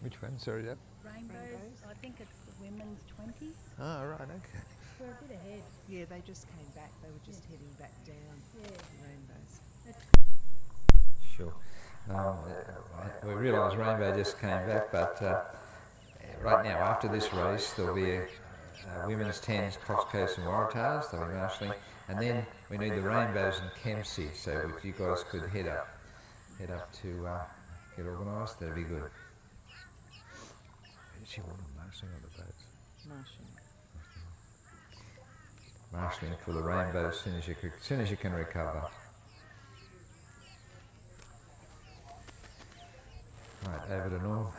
Which one? Sorry, Deb? Rainbows. I think it's the women's 20s. Oh, right, okay. We're a bit ahead. Yeah, they just came back. They were just heading back down. Yeah. The Rainbows. Sure. We realise Rainbow just came back, but right now, after this race, there'll be a women's 10s, Coffs Coast and Waratahs. They'll be marshalling. And then we need the Rainbows and Kempsey, so if you guys could head up to get organised, that'd be good. She wanted marshalling on the boats. Marshalling for the Rainbow as soon as you can recover. Right, over to Norm.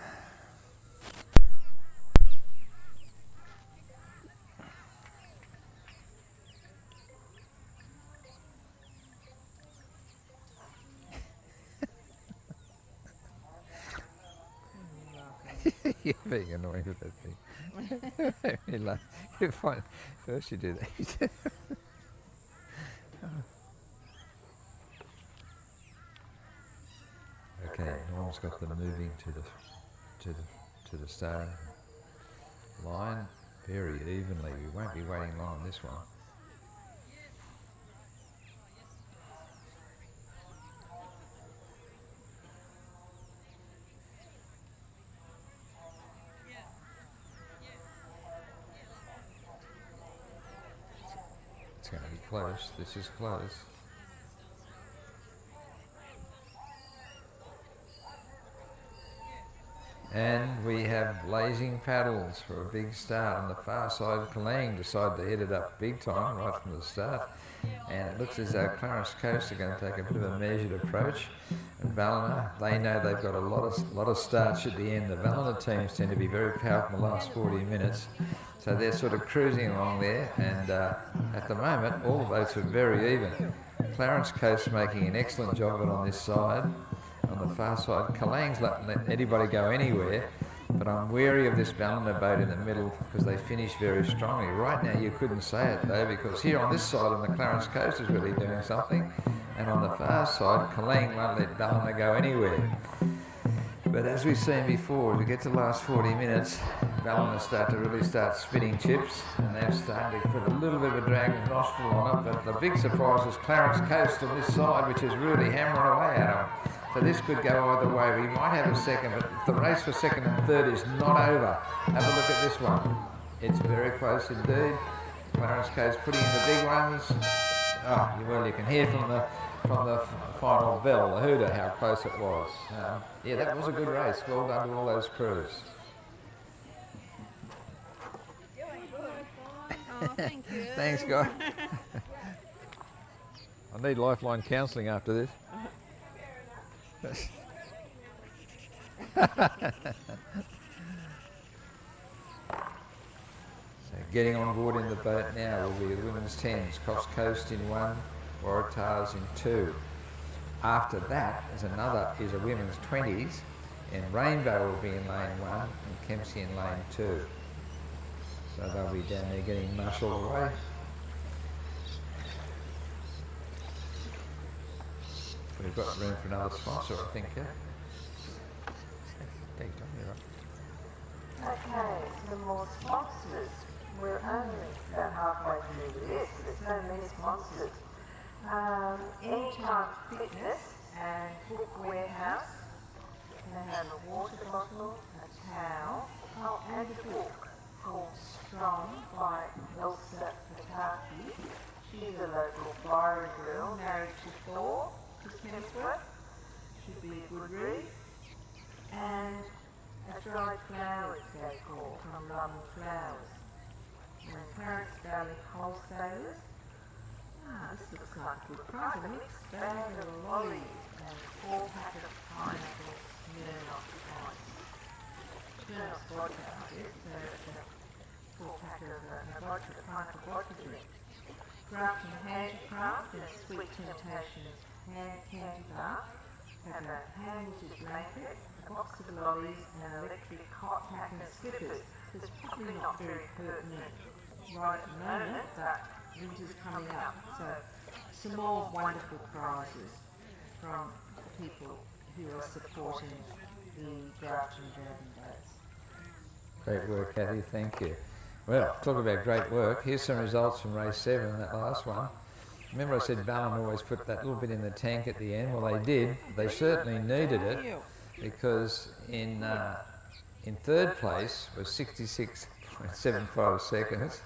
You're being annoying with that thing. You're fine. First you do that. Okay, Norm's got them moving to the start line very evenly. We won't be waiting long on this one. It's going to be close. This is close. And we have blazing paddles for a big start on the far side. Kalang decided to hit it up big time right from the start. And it looks as though Clarence Coast are going to take a bit of a measured approach. And Ballina, they know they've got a lot of starts at the end. The Ballina teams tend to be very powerful in the last 40 minutes. So they're sort of cruising along there. And at the moment, all the votes are very even. Clarence Coast making an excellent job of it on this side. On the far side, Kalang's letting anybody go anywhere, but I'm wary of this Ballina boat in the middle because they finish very strongly. Right now you couldn't say it though, because here on this side on the Clarence Coast is really doing something, and on the far side, Kalang won't let Ballina go anywhere. But as we've seen before, as we get to the last 40 minutes, Ballina really start spitting chips, and they're starting to put a little bit of a drag and nostril on it, but the big surprise is Clarence Coast on this side, which is really hammering away at them. So this could go either way. We might have a second, but the race for second and third is not over. Have a look at this one. It's very close indeed. Clarence Coast putting in the big ones. Oh, well, you can hear from the final bell, the hooter, how close it was. Yeah, that was a good race. Well done to all those crews. Oh, thank you. Thanks, guys. I need lifeline counselling after this. So getting on board in the boat now will be the women's 10s, Coffs Coast in 1, Waratahs in 2. After that is a women's 20s, and Rainbow will be in lane 1 and Kempsey in lane 2. So they'll be down there getting muscled away. We've got room for another sponsor, I think, yeah? Take it on, you're right. Okay, some more sponsors. We're only about halfway through this. There's so many sponsors. Anytime Fitness and Book Warehouse. They have a water bottle, a towel, and a book called Strong by Elsa Pataki. She's a local fiery girl married to Thor, Chris Hemsworth. Should be a good read. And a dried flowers they call from Love and Flowers. And Clarence Valley Wholesalers. This looks like a good price. A mixed bag of lollies and 4 packets of pineapple Smirnoff Ice. Smirnoff vodka, I guess, so it's a 4 pack of vodka, pineapple vodka drink. Grafton Handicraft and Sweet Temptations hand candy bar. Have a hand-knitted blanket, a box of lollies and an electric hot pack and slippers. It's probably not very pertinent right at the moment, but winter's coming up. So some more wonderful prizes from people who are supporting the Grafton Dragon Boats. Great work, Kathy, thank you. Well, talk about great work. Here's some results from race 7, that last one. Remember I said Ballon always put that little bit in the tank at the end? Well, they did. They certainly needed it because in third place was 66.75 seconds.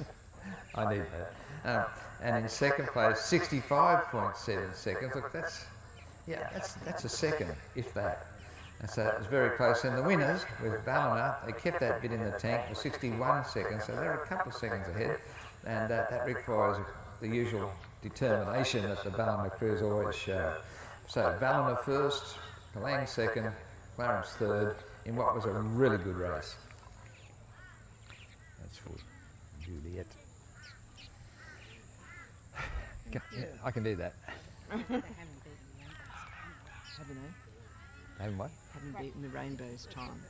I need that. And in second place, 65.7 seconds. Look, that's a second, if that. And so it was very close. And the winners, with Ballina, they kept that bit in the tank for 61 seconds, so they're a couple of seconds ahead. And that requires the usual determination that the Ballina crews always show. So Ballina first, Kalang second, Clarence third, in what was a really good race. That's for Juliet. I can do that. Haven't they? Haven't what? Haven't beaten the Rainbow's time.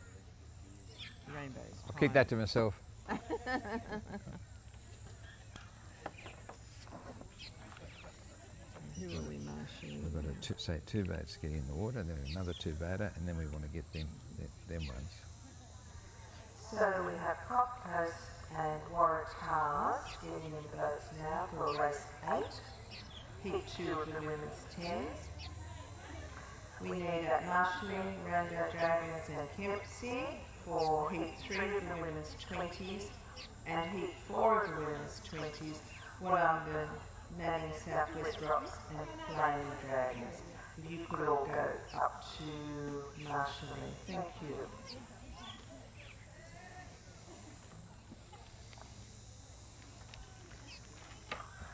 The Rainbow's I'll keep that to myself. Who are we marshalling? We've got two boats get in the water, then another 2 boater, and then we want to get them ones. So we have Cock Coast and Waratahs getting in the boats now for race 8. Heat 2 of the women's 10s. We need marshalling, Rainbow Dragons and Kempsey for Heat 3 of the women's 20s and Heat 4 of the women's 20s, Wollongong, Manning Southwest Rocks and Flame Dragons. If you could all go up to marshalling. Thank you.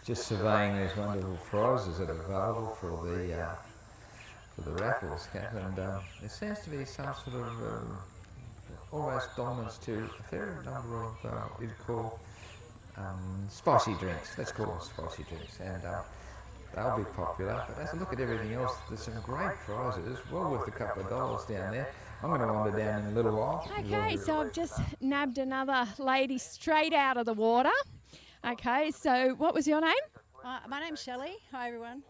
Just surveying these wonderful prizes that are available for the raffles, Kath, and there seems to be some sort of almost dominance to a fair number of what we'd call spicy drinks. Let's call them spicy drinks, and they'll be popular. But as I look at everything else, there's some great prizes, well worth a couple of dollars down there. I'm going to wander down in a little while. Okay, so I've just nabbed another lady straight out of the water. Okay, so what was your name? My name's Shelley. Hi, everyone.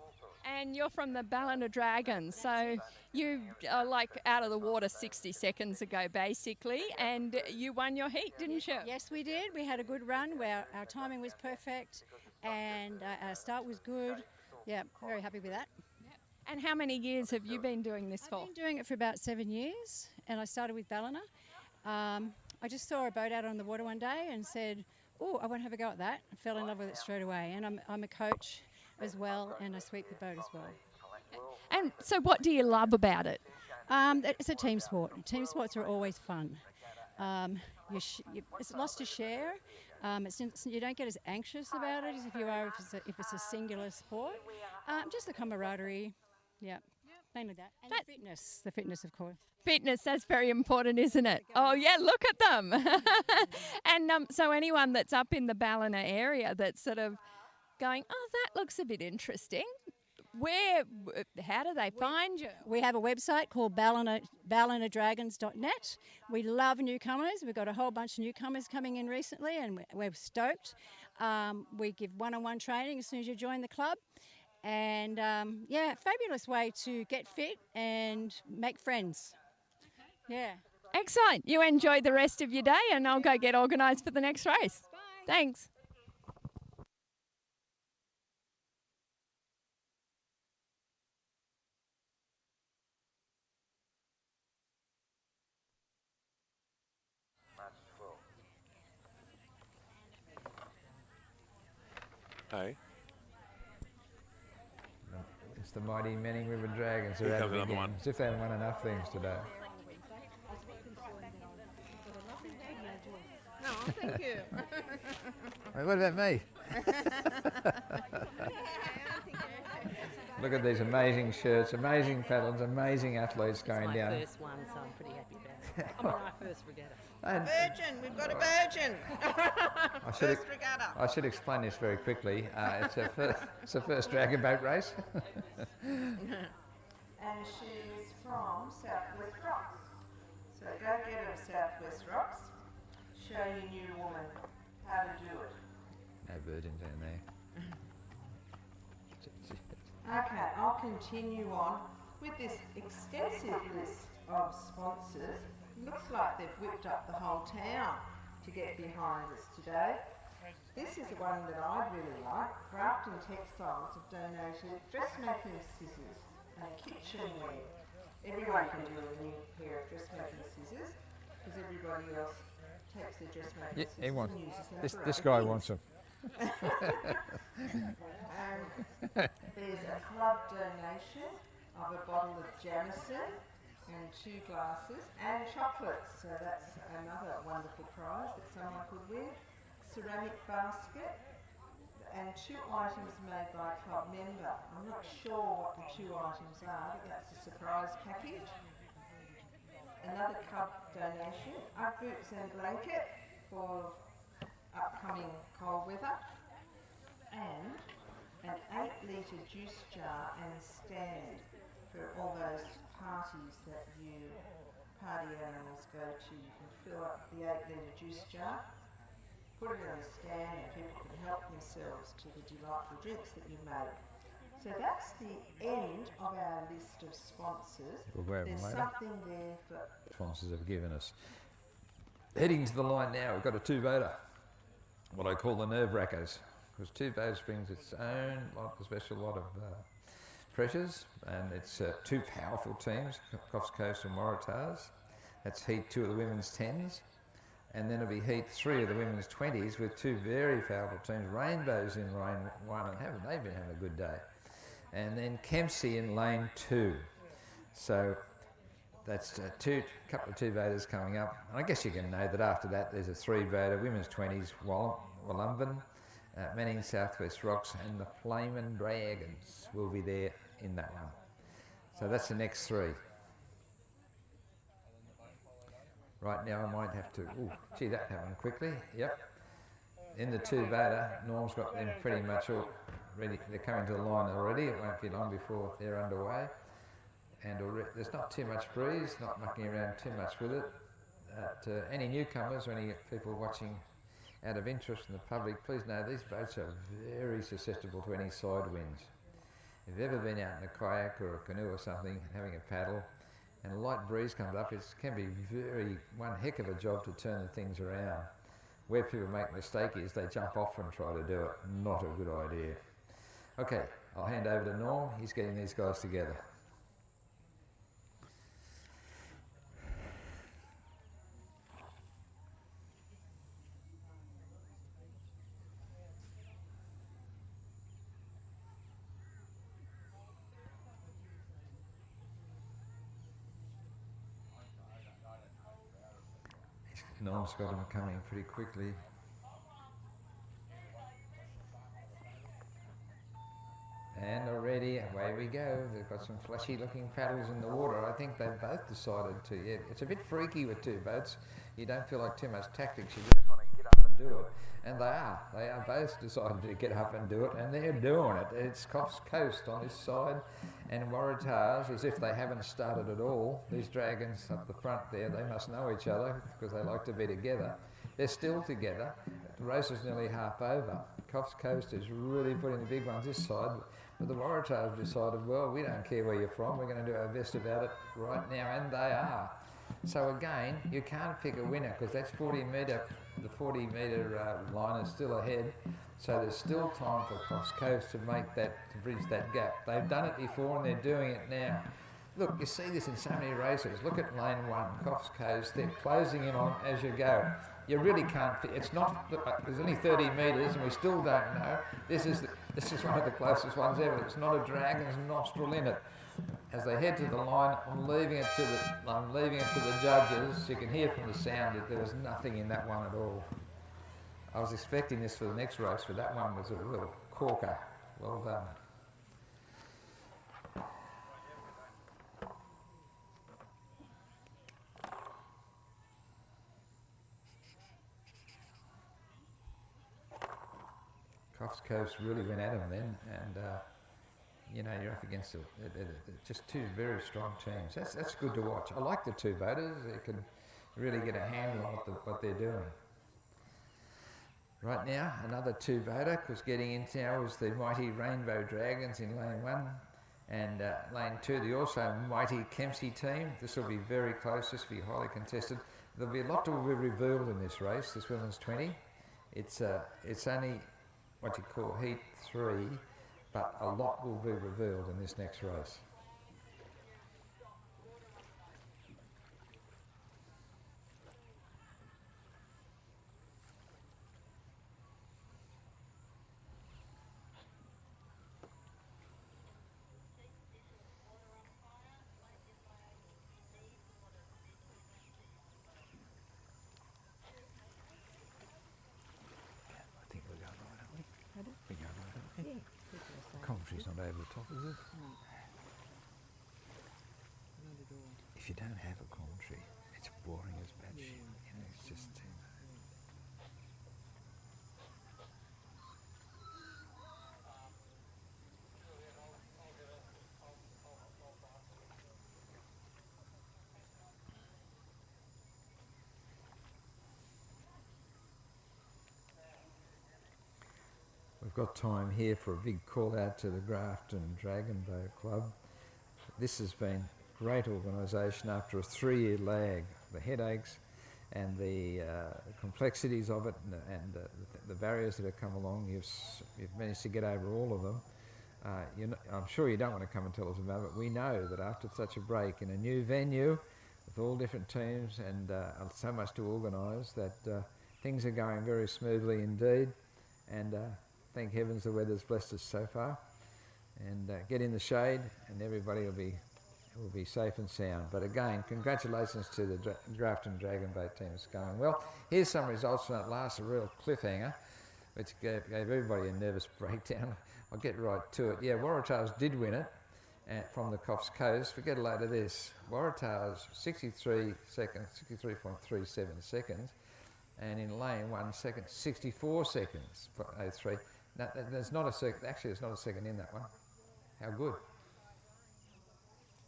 And you're from the Ballina Dragons, so you are like out of the water 60 seconds ago, basically, and you won your heat, didn't you? Yes, we did. We had a good run where our timing was perfect and our start was good. Yeah, very happy with that. And how many years have you been doing this for? I've been doing it for about 7 years, and I started with Ballina. I just saw a boat out on the water one day and said, oh, I want to have a go at that. I fell in love with it straight away, and I'm a coach as well, and I sweep the boat as well. And so what do you love about it? It's a team sport. Team sports are always fun. It's lots to share. You don't get as anxious about it as if you are if it's a singular sport. Just the camaraderie, yeah, mainly that. And the fitness, of course. Fitness, that's very important, isn't it? Oh, yeah, look at them. And so anyone that's up in the Ballina area that's sort of going, oh, that looks a bit interesting, How do they find you? We have a website called ballinadragons.net. We love newcomers. We've got a whole bunch of newcomers coming in recently, and we're stoked. We give one-on-one training as soon as you join the club. And fabulous way to get fit and make friends. Yeah. Excellent. You enjoy the rest of your day, and I'll go get organised for the next race. Bye. Thanks. March 12th. Hey. It's the mighty Manning River Dragons. Here Are comes at it another again. one. As if they haven't won enough things today. No, thank you. Hey, what about me? Look at these amazing shirts, amazing paddles, amazing athletes going down. It's my first one, so I'm pretty happy about it. I mean, our first regatta. Virgin, we've got a virgin. First regatta. I should explain this very quickly. It's a first dragon boat race. And she's from Southwest Rocks. So go get her Southwest Rocks. Show your new woman how to do it. No virgins down there. Okay, I'll continue on with this extensive list of sponsors. Looks like they've whipped up the whole town to get behind us today. This is the one that I really like. Grafton Textiles have donated dressmaking scissors and kitchenware. Everyone can do a new pair of dressmaking scissors because everybody else takes their dressmaking scissors and uses them. This guy wants them. There's a club donation of a bottle of Jamison and 2 glasses and chocolates. So that's another wonderful prize that someone could win. Ceramic basket and 2 items made by a club member. I'm not sure what the 2 items are, but that's a surprise package. Another club donation, Ugg boots and blanket for upcoming cold weather, and an 8-litre juice jar and stand for all those parties that you party animals go to. You can fill up the 8-litre juice jar, put it on a stand, and people can help themselves to the delightful drinks that you make. So that's the end of our list of sponsors. There's something there for Sponsors have given us. Heading to the line now, we've got a 2-voter. What I call the nerve wrackers, because 2 votes brings its own special lot of pressures, and it's 2 powerful teams, Coffs Coast and Waratahs. That's heat 2 of the women's 10s, and then it'll be heat 3 of the women's 20s with 2 very powerful teams, Rainbows in lane 1, and haven't they been having a good day? And then Kempsey in lane 2. So that's a couple of 2 voters coming up. And I guess you can know that after that there's a 3-voter, women's 20s, Wollumban, Manning Southwest Rocks, and the Flamin' Dragons will be there in that one. So that's the next 3. Right now I might have to, gee, that happened quickly. Yep. In the 2-voter, Norm's got them pretty much all ready. They're coming to the line already. It won't be long before they're underway. And there's not too much breeze, not mucking around too much with it. Any newcomers or any people watching out of interest in the public, please know these boats are very susceptible to any side winds. If you've ever been out in a kayak or a canoe or something, having a paddle, and a light breeze comes up, it can be one heck of a job to turn the things around. Where people make a mistake is they jump off and try to do it. Not a good idea. Okay, I'll hand over to Norm. He's getting these guys together. Norm's got them coming pretty quickly. And already, away we go. They've got some flashy looking paddles in the water. I think they've both decided to, it's a bit freaky with 2 boats. You don't feel like too much tactics. You just want to get up and and do it. And they are. They are both decided to get up and do it, and they're doing it. It's Coffs Coast on this side, and Waratahs, as if they haven't started at all. These dragons up the front there, they must know each other because they like to be together. They're still together. The race is nearly half over. Coffs Coast is really putting the big ones this side, but the Waratahs have decided, well, we don't care where you're from, we're going to do our best about it right now, and they are. So again, you can't pick a winner because that's 40 metre, the 40 metre line is still ahead. So there's still time for Coffs Coast to make that, to bridge that gap. They've done it before and they're doing it now. Look, you see this in so many races. Look at lane 1, Coffs Coast. They're closing in on as you go. You really can't. It's not. There's only 30 metres, and we still don't know. This is one of the closest ones ever. It's not a dragon's nostril in it. As they head to the line, I'm leaving it to the judges. You can hear from the sound that there was nothing in that one at all. I was expecting this for the next race, but that one was a real corker. Well done. Coffs Coast really went at them then, and you know, you're up against just two very strong teams. That's good to watch. I like the two voters. They can really get a handle on what they're doing. Right now, another two voter, because getting into now is the mighty Rainbow Dragons in lane 1, and lane 2, the also mighty Kempsey team. This will be very close. This will be highly contested. There'll be a lot to be revealed in this race, this women's 20. It's only what you call heat 3, but a lot will be revealed in this next race. I think we're going right, aren't we? We're going right, aren't we? Yeah. Commentary's not over the top, is it? No. Not at all. If you don't have a commentary, it's boring as batshit. Yeah. You know, it's just. We've got time here for a big call out to the Grafton Dragon Boat Club. This has been great organisation after a 3-year lag. The headaches and the complexities of it and the barriers that have come along, you've managed to get over all of them. I'm sure you don't want to come and tell us about it, but we know that after such a break in a new venue with all different teams and so much to organise that things are going very smoothly indeed, and thank heavens the weather's blessed us so far, and get in the shade and everybody will be safe and sound. But again, congratulations to the Grafton Dragon Boat team. It's going well. Here's some results from that last real cliffhanger, which gave everybody a nervous breakdown. I'll get right to it. Yeah, Waratahs did win it from the Coffs Coast. Forget a load of this. Waratahs 63.37 seconds, and in lane 1 second 64 seconds for 03. No, there's not a second. Actually, there's not a second in that one. How good.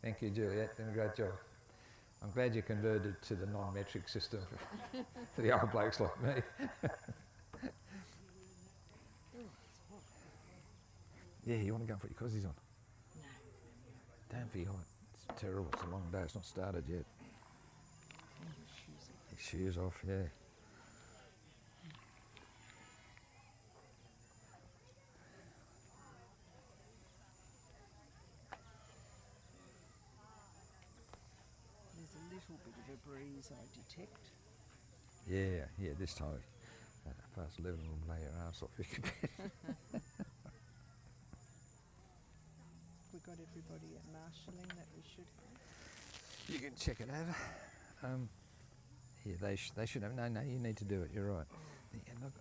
Thank you, Juliet. Done a great job. I'm glad you converted to the non-metric system for the old blokes like me. Yeah, you want to go and put your cozies on? No. Don't be hot. It's terrible. It's a long day. It's not started yet. Your shoes off, yeah. There's a little bit of a breeze I detect. Yeah, this time. Past 11 will lay your arse off. We got everybody at marshalling that we should have. You can check it over. Yeah, they should have. No, you need to do it. You're right. Yeah, look,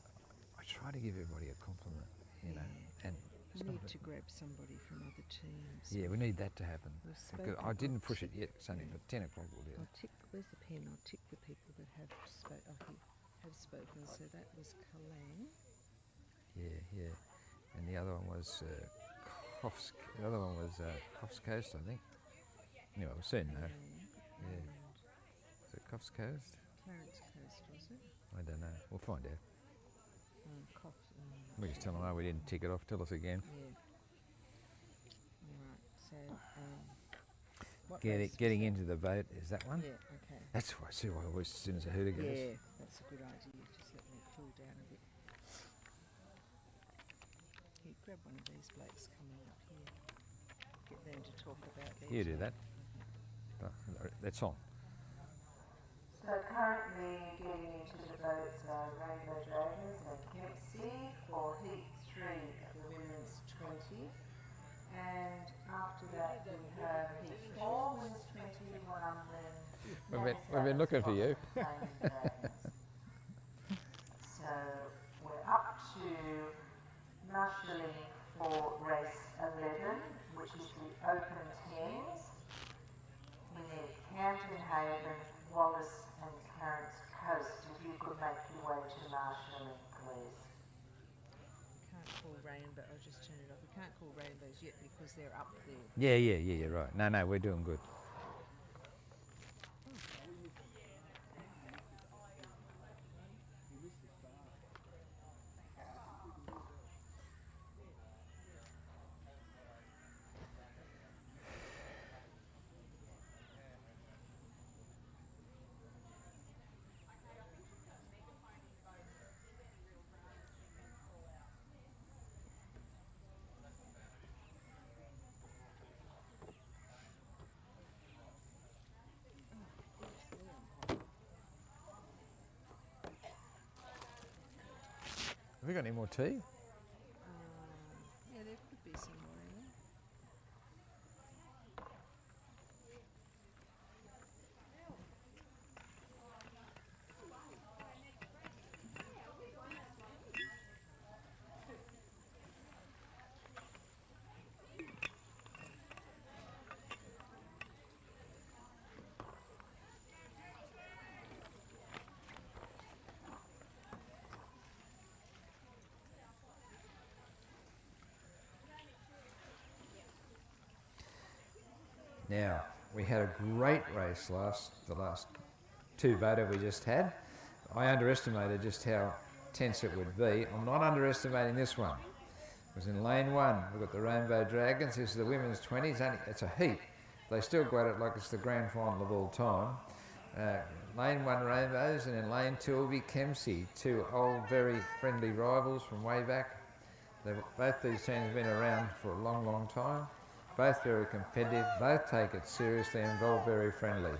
I try to give everybody a compliment, you know, and we need to grab somebody from other teams. Yeah, we need that to happen. I didn't push it yet. It's only for 10 o'clock. We'll do it. Where's the pen? I'll tick the people that have have spoken. So that was Kalang. Yeah. And the other one was Coffs Coast, I think. Anyway, we'll soon know. Yeah. Is it Coffs Coast? Clarence Coast, was it? I don't know. We'll find out. Coffs. We just tell them, oh, we didn't tick it off. Tell us again. Yeah. Right. So. What Getting into the boat is that one? Yeah. Okay. That's why. See why always as soon as a hooter goes. Yeah, that's a good idea. Just let me cool down a bit. You grab one of these blokes coming up here. Get them to talk about their. You do that. That's on. So currently getting into the boats are Rainbow Dragons and Kempsey for Heat 3 of the Women's 20. And after that we have Heat 4 Women's 20, We've been looking for you. So we're up to marshalling for race 11, which is the open 10s. We need Camden Haven, Wallace and Clarence Coast. If you could make your way to marshalling, please. Can't call rainbow. I'll just turn it off. We can't call rainbows yet because they're up there. Yeah, right. No, we're doing good. Have you got any more tea? Yeah, there could be some more in there. Now, we had a great race the last two Vada we just had. I underestimated just how tense it would be. I'm not underestimating this one. It was in lane 1. We've got the Rainbow Dragons. This is the women's 20s. It's a heat. They still got it like it's the grand final of all time. Lane 1 Rainbows, and in lane 2 will be Kempsey, two old, very friendly rivals from way back. Both these teams have been around for a long, long time. Both very competitive, both take it seriously and both very friendly.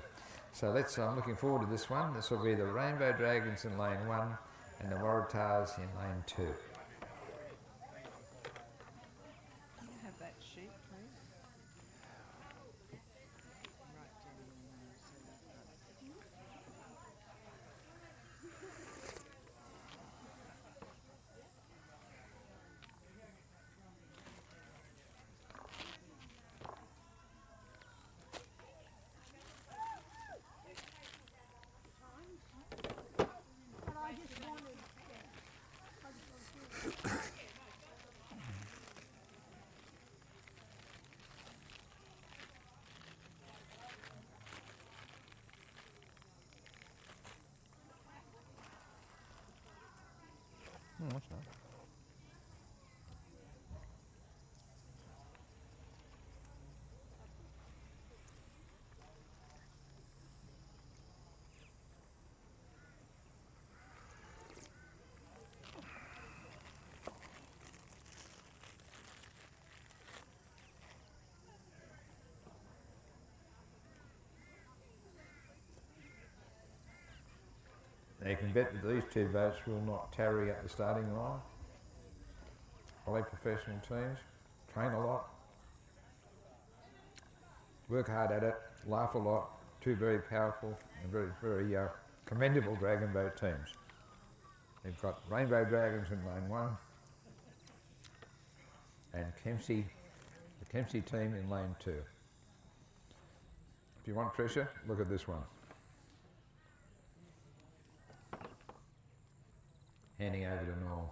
So I'm looking forward to this one. This will be the Rainbow Dragons in lane 1 and the Waratahs in lane 2. Can you have that sheet, please? Right down your nose so you've got it. That's nice. Now you can bet that these two boats will not tarry at the starting line. Highly professional teams, train a lot, work hard at it, laugh a lot. Two very powerful and very, very commendable dragon boat teams. They've got Rainbow Dragons in lane 1 and the Kempsey team in lane 2. If you want pressure, look at this one. Handing over to Norm.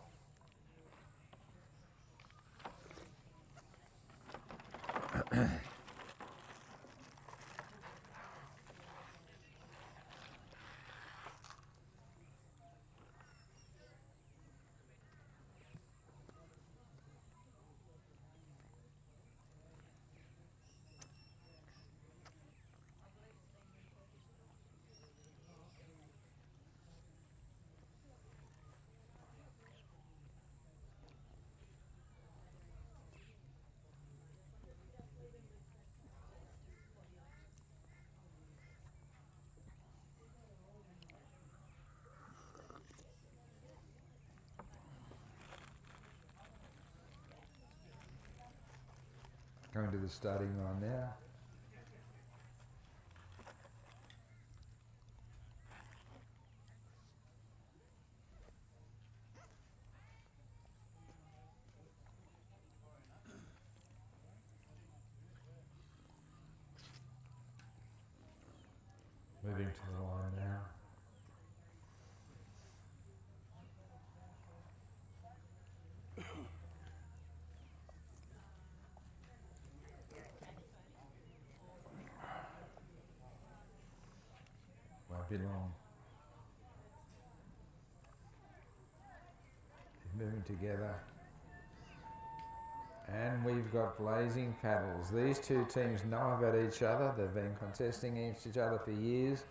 Going to the starting line now. Moving to the line now. Won't be long. Moving together. And we've got blazing paddles. These two teams know about each other. They've been contesting against each other for years.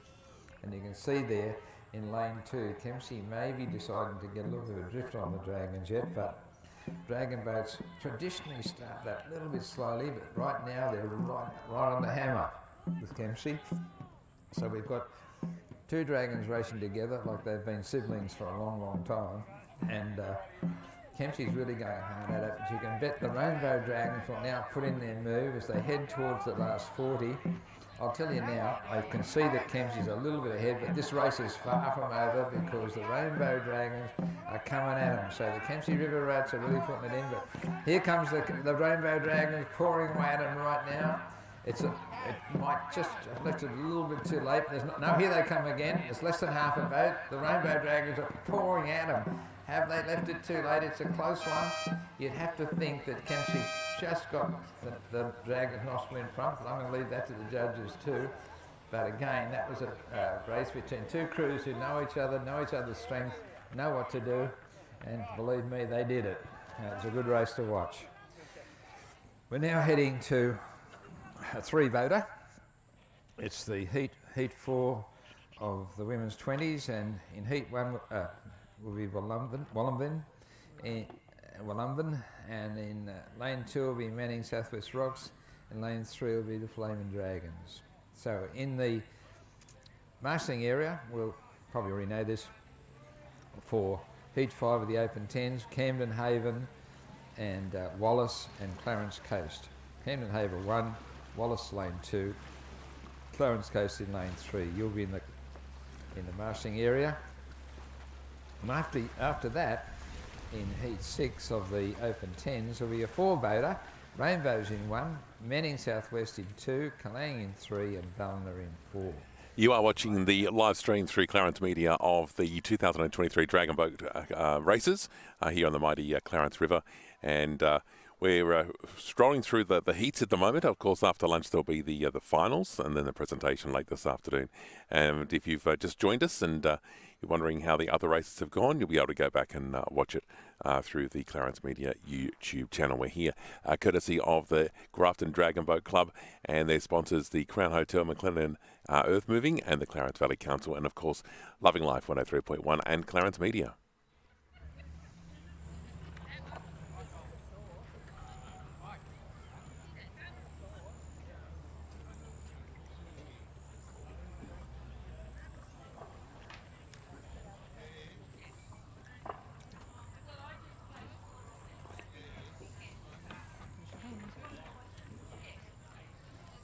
And you can see there in lane 2, Kempsey may be deciding to get a little bit of drift on the Dragons yet, but dragon boats traditionally start that little bit slowly, but right now they're right on the hammer with Kempsey. So we've got two dragons racing together like they've been siblings for a long, long time. And Kempsey's really going hard at it, but you can bet the Rainbow Dragons will now put in their move as they head towards the last 40. I'll tell you now, I can see that Kempsey's a little bit ahead, but this race is far from over because the Rainbow Dragons are coming at them. So the Kempsey River Rats are really putting it in, but here comes the Rainbow Dragons pouring away at them right now. It might just have left it a little bit too late. No, here they come again. It's less than half a boat. The Rainbow Dragons are pouring at them. Have they left it too late? It's a close one. You'd have to think that Kempsey just got the Dragons nostril in front, but I'm going to leave that to the judges too. But again, that was a race between two crews who know each other's strength, know what to do, and believe me, they did it. It was a good race to watch. We're now heading to a 3-voter. It's the heat 4 of the women's 20s, and in heat 1 will be Wollumvin, and in lane 2 will be Manning Southwest Rocks, and lane 3 will be the Flaming Dragons. So in the marshalling area, we'll probably already know this, for heat 5 of the Open 10s, Camden Haven and Wallace and Clarence Coast. Camden Haven 1, Wallace lane 2, Clarence Coast in lane 3. You'll be in the marshalling area. And after that, in heat 6 of the Open 10s, will be a 4-voter, Rainbows in 1, Manning Southwest in 2, Kalang in 3, and Ballina in 4. You are watching the live stream through Clarence Media of the 2023 Dragon Boat races here on the mighty Clarence River. And we're strolling through the heats at the moment. Of course, after lunch there'll be the finals and then the presentation late this afternoon. And if you've just joined us and you're wondering how the other races have gone, you'll be able to go back and watch it through the Clarence Media YouTube channel. We're here courtesy of the Grafton Dragon Boat Club and their sponsors, the Crown Hotel, McLennan Earth Moving, and the Clarence Valley Council, and of course, Loving Life 103.1 and Clarence Media.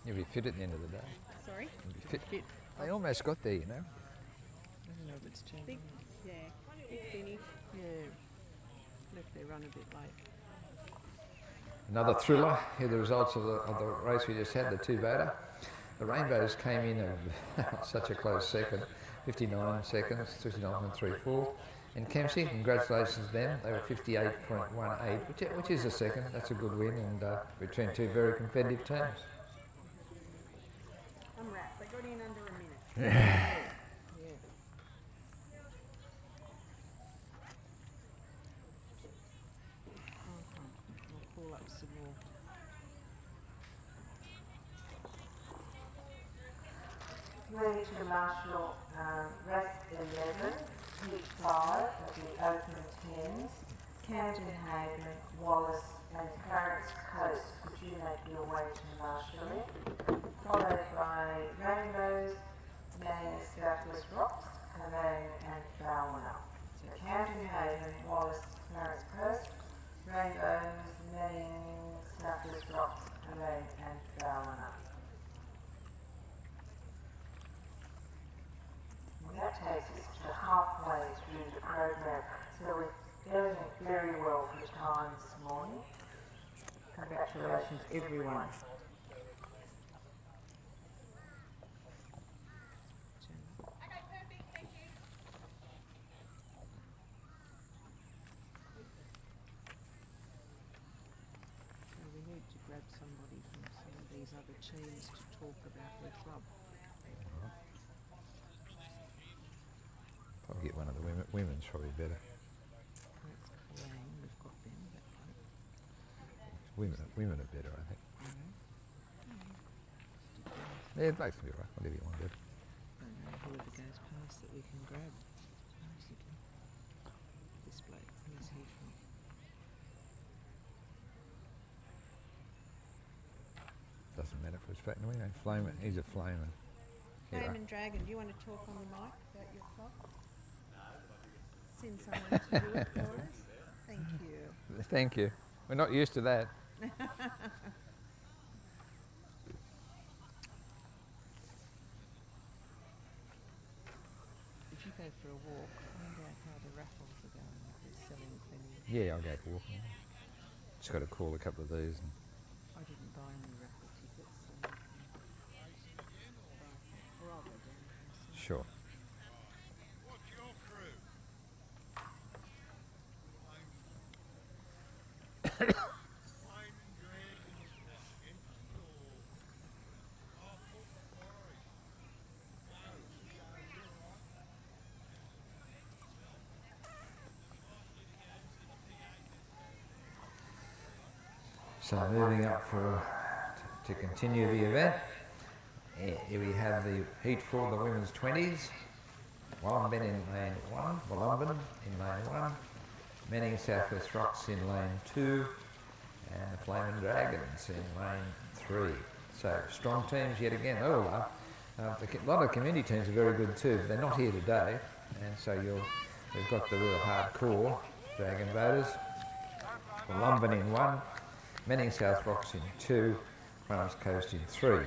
You'll be fit at the end of the day. Sorry? You'll be fit. They almost got there, you know. I don't know if it's changed. Big finish. Yeah. Left their run a bit late. Another thriller. Here are the results of the race we just had, the 2-voter. The Rainbows came in at such a close second, 59 seconds, 59.34. And Kempsey, congratulations to them. They were 58.18, which is a second. That's a good win, and between two very competitive teams. I'm wrapped. They got in under a minute. Yeah. Yeah. I'll call up some more. Ready to marshal race 11, heat 5 of the Open 10s, Camden Haven, Wallace and Clarence Coast. Would you make your way to marshalling? Followed by Rainbows, Manning, Southwest Rocks, Cologne and Falmouth. So Camden Haven, Wallace, Clarence Coast, Rainbows, Manning, Southwest Rocks, Cologne and Falmouth. That takes us to halfway through the program, so we're going very well for time this morning. Congratulations everyone. So we need to grab somebody from some of these other teams to talk about their club. I'll get one of the women's probably better. That's Cologne, we've got them, that club. Women are better, I think. Yeah, both will be right, whatever you want to do. Don't know whoever goes past that we can grab, basically. This bloke, where's he from? Doesn't matter for his fact, no, Flamer, he's a flamer. Flamin' Dragon, do you want to talk on the mic about your club? Send someone to do it for us? Thank you. Thank you. We're not used to that. Did you go for a walk? Find out how the raffles are going, if they're selling plenty. Yeah, I'll go for walking. Just got to call a couple of these. And I didn't buy any raffle tickets, so or I'll go down myself. sure. So moving up to continue the event, here we have the heat for the women's 20s. Wallumbin in lane 1, Wallumbin in lane 1, Manning Southwest Rocks in lane 2, and the Flaming Dragons in lane 3. So strong teams yet again. A lot of community teams are very good too, but they're not here today, and so we've got the real hardcore Dragon voters. Wallumbin in 1, Manning South Rocks in 2, Clarence Coast in 3.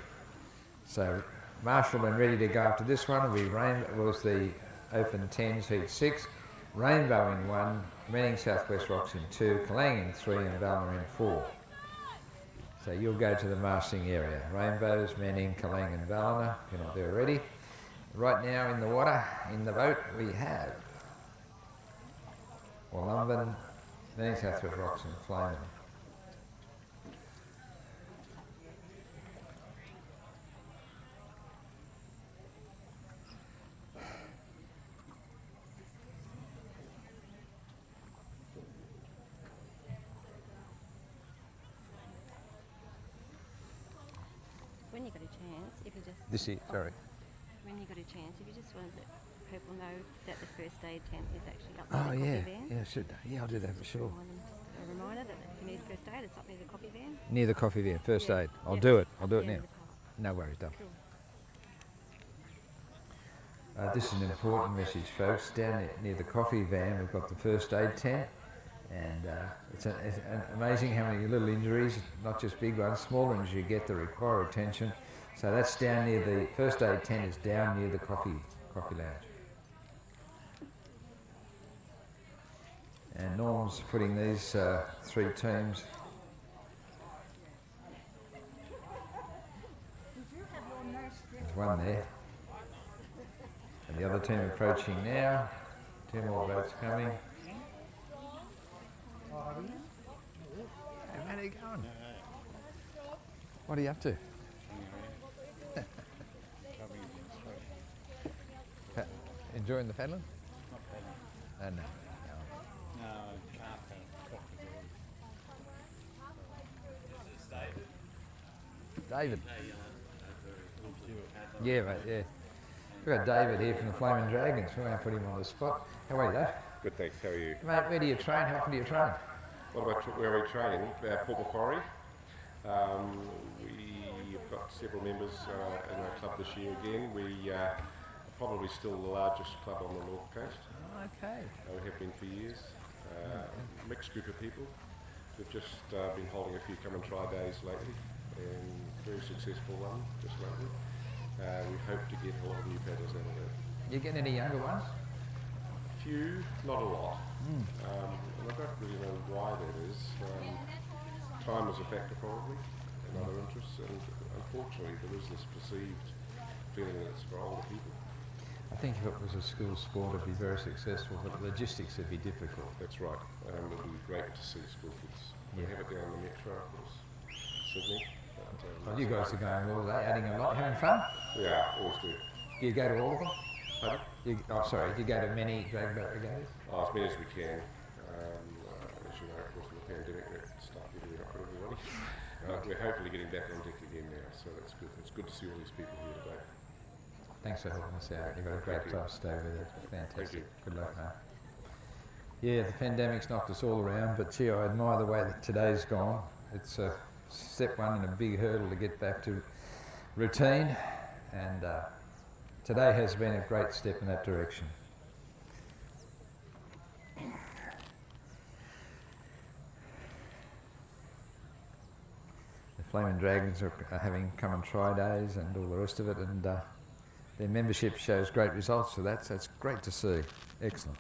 So Marshall and ready to go after this one was the Open 10s Heat 6, Rainbow in 1, Manning Southwest Rocks in 2, Kalang in 3 and Valor in 4. So you'll go to the marshalling area. Rainbows, Manning, Kalang and Valor, if you're not there already. Right now in the water, in the boat, we have Wallumbin, Manning Southwest Rocks and Flaming. When you got a chance, if you just... When you got a chance, if you just wanted to let people know that the first aid tent is actually up near the coffee van. Yeah, should. Yeah, I'll do that for sure. Just a reminder that if you need first aid, it's up near the coffee van. Near the coffee van, first aid. I'll do it now. No worries, done. This is an important message, folks. Down near the coffee van, we've got the first aid tent. And it's amazing how many little injuries, not just big ones, small injuries you get that require attention. So that's down near the first aid tent is down near the coffee lounge. And Norm's putting these 3 teams. There's one there. And the other team approaching now 2 more boats coming. Hey, man, how you going? What are you up to? Enjoying the paddling? Not paddling. No. No, I can't talk to This is David. David. Yeah, mate, yeah. We've got David here from the Flaming Dragons. We won't put him on the spot. How are you, Dave? Good, thanks. How are you? Mate, where do you train? How often do you train? What about where are we training? Port Macquarie. We've got several members in our club this year again. We are probably still the largest club on the North Coast. Okay. We have been for years. Mixed group of people. We've just been holding a few come and try days lately, and very successful one just lately. We hope to get a lot of new paddlers out of that. You getting any younger ones? Few, not a lot. And I don't really know why that is. Time is a factor probably, and other interests, and unfortunately there is this perceived feeling that it's for older people. I think if it was a school sport it'd be very successful, but logistics would be difficult. That's right. It would be great to see school kids. We have it down the metro, of course, Sydney. Well, you guys are going all day, adding a lot, having fun? Yeah, always do. Do you go to all of them? Pardon? Do you go to many drag boat regattas? As many as we can. As you know, of course, with the pandemic, that stuff we do not for everybody. We're hopefully getting back on deck again now, so that's good. It's good to see all these people here today. Thanks for helping us out. You've got a great club to stay with. It's fantastic. Good luck, mate. Yeah, the pandemic's knocked us all around, but gee, I admire the way that today's gone. It's step one in a big hurdle to get back to routine, and today has been a great step in that direction. The Flaming Dragons are having come and try days and all the rest of it, and their membership shows great results for that, so it's great to see. Excellent.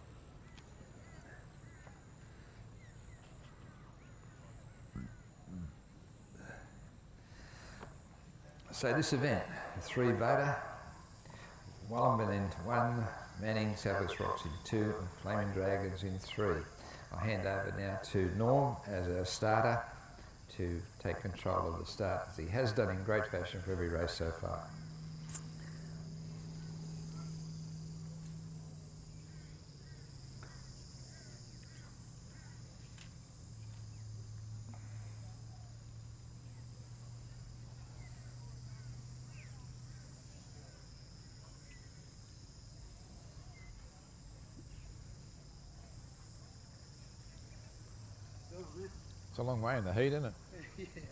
So this event, the 3-voter, Wallumbin in 1, Manning, South West Rocks in 2, and Flaming Dragons in 3. I'll hand over now to Norm as our starter to take control of the start, as he has done in great fashion for every race so far. It's a long way in the heat, isn't it?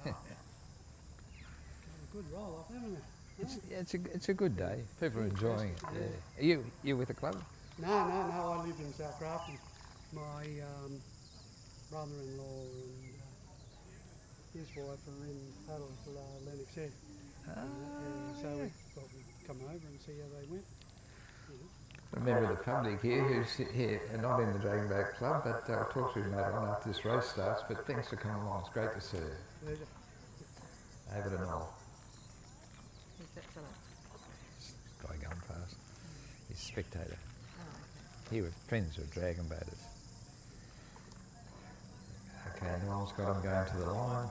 Yeah. Good roll off, haven't it? It's a good day. People are enjoying it. Yeah. Are you with the club? No. I live in South Grafton. My brother-in-law and his wife are in paddle for Lennox Head. So we thought we'd come over and see how they went. A member of the public here who's here, not in the Dragon Boat Club, but I'll talk to you later on after this race starts, but thanks for coming along. It's great to see you. Pleasure. Over to Noel. Who's that fellow? Guy going past. He's a spectator. Oh, okay. Here with friends who are dragon boaters. Okay, Noel's got him going to the line.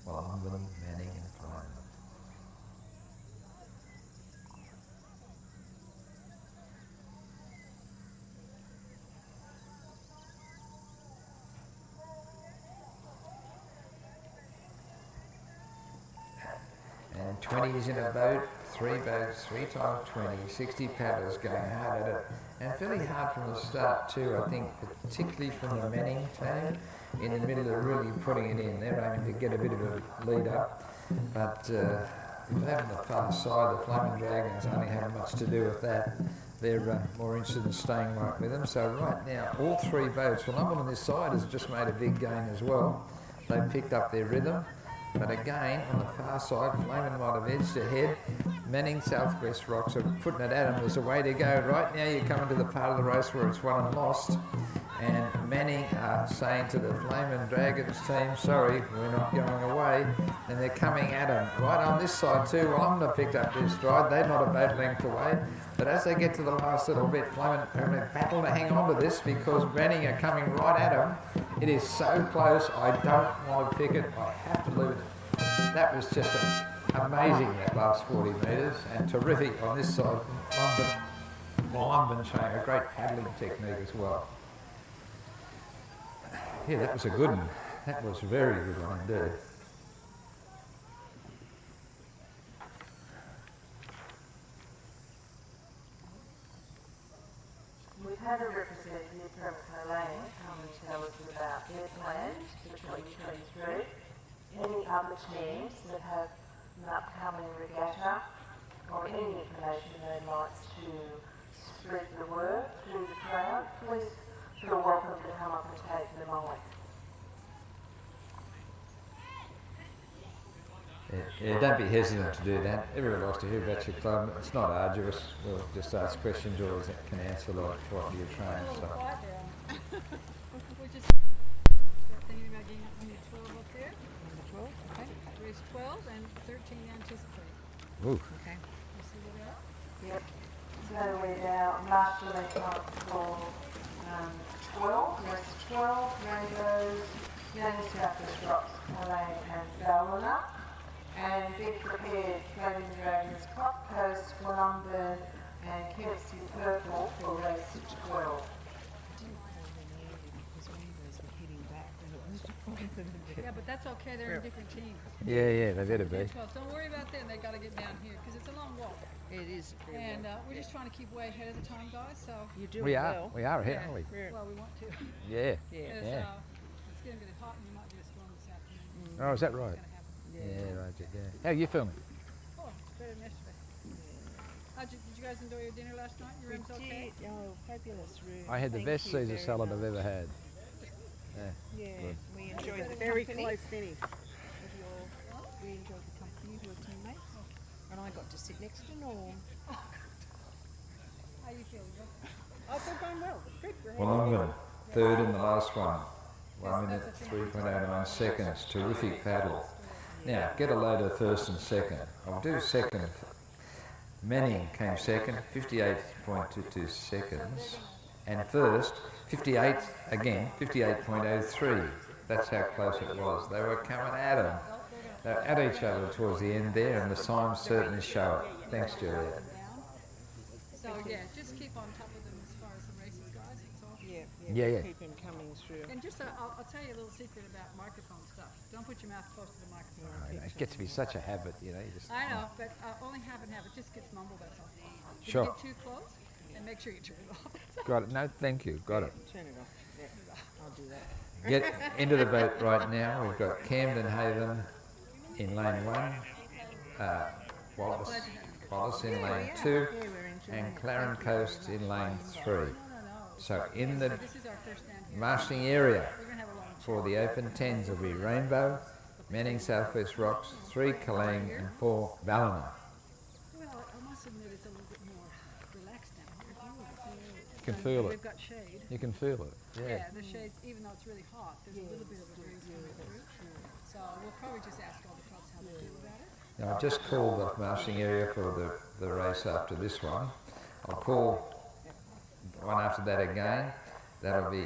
Wallumbin, Manning and Flying. And 20s in a boat, 3 boats, 3 times 20, 60 paddlers going hard at it. And fairly hard from the start too, I think, particularly from the Manning team, in the middle of really putting it in. They're aiming to get a bit of a lead up, but over on the far side, the Flaming Dragons only have much to do with that. They're more interested in staying right with them. So right now, all 3 boats, well, number on this side has just made a big gain as well. They've picked up their rhythm. But again, on the far side, Flaming might have edged ahead. Manning, South West Rocks are putting it at them. There's a way to go. Right now you're coming to the part of the race where it's won and lost. and Manning are saying to the Flaming Dragons team, sorry, we're not going away, and they're coming at them. Right on this side too, Wellington have picked up their stride, they're not a boat length away, but as they get to the last little bit, Flaming are going to battle to hang on to this because Manning are coming right at them. It is so close, I don't want to pick it, I have to lose it. That was just amazing, that last 40 metres, and terrific on this side from London showing a great paddling technique as well. Yeah, that was a good one. That was a very good one indeed. We've had a representative from Colleen come and tell us about their plans for 2023. Any other teams that have an upcoming regatta or any information they'd like to spread the word through the crowd, please feel welcome to come up and take the mic. Yeah, don't be hesitant to do that. Everyone likes to hear about your club. It's not arduous. We'll just ask questions or can answer like what you're trained. So. We're just thinking about getting up on your 12 up there. On the 12, okay. Race 12 and 13 anticipate. Ooh. Okay. You see where they are? Yep. So we're now marshalling up for 12, race 12, Rainbows, Young Southwest Rocks, Colleen and Ballina. And be prepared, Flaming Dragons, Clock Coast, London and Kempsey Purple for race 12. Yeah, but that's okay, they're in different teams. Yeah, they better be. Don't worry about them, they got to get down here because it's a long walk. It is. And we're just trying to keep way ahead of the time, guys, so. You do We well. are ahead, aren't we? Well, we want to. Yeah. It's getting a bit hot and you might get a storm this afternoon. Oh, is that right? Yeah, right. Yeah. How are you feeling? Oh, it's better than yesterday. Did you guys enjoy your dinner last night? Your room's okay? Oh, fabulous room. I had the best Caesar salad I've ever had. Yeah, good. we enjoyed the very close finish. We enjoyed the company of your teammates, and I got to sit next to Norm. How you feeling, Bill? I feel going well. Good. Well, I'm going third in the last one. 1 minute 3.09 seconds. Terrific paddle. Now, get a load of first and second. I'll do second. Manning came second, 58.22 seconds. And first, 58 again, 58.03. That's how close it was. They were coming at them. They were at each other towards the end there, and the signs certainly show it. Thanks, Juliet. So yeah, just keep on top of them as far as the races, guys. That's all. Yeah. Keep him coming through. And just I'll tell you a little secret about microphone stuff. Don't put your mouth close to the microphone. It gets to be such a habit, you know. You just, I know, but only half and half. It just gets mumbled. That's all. If Sure. you get too close, and make sure you turn it off. Got it. No, thank you. Got it. Turn it off. Yeah, I'll do that. Get into the boat right now. We've got Camden Haven in lane 1, Wallace in lane 2, and Claren Coast in lane 3. So in the marshalling area for the open 10s will be Rainbow, Manning Southwest Rocks, 3 Colleen and 4 Ballina. Well, I must admit it's a little bit more relaxed down here. You can feel it. We've got shade. You can feel it. Yeah. The shade, even though it's really hot, there's a little bit of a breeze coming through. So we'll probably just ask all the clubs how they feel about it. Now I've just called the marshalling area for the race after this one. I'll call one after that again. That'll be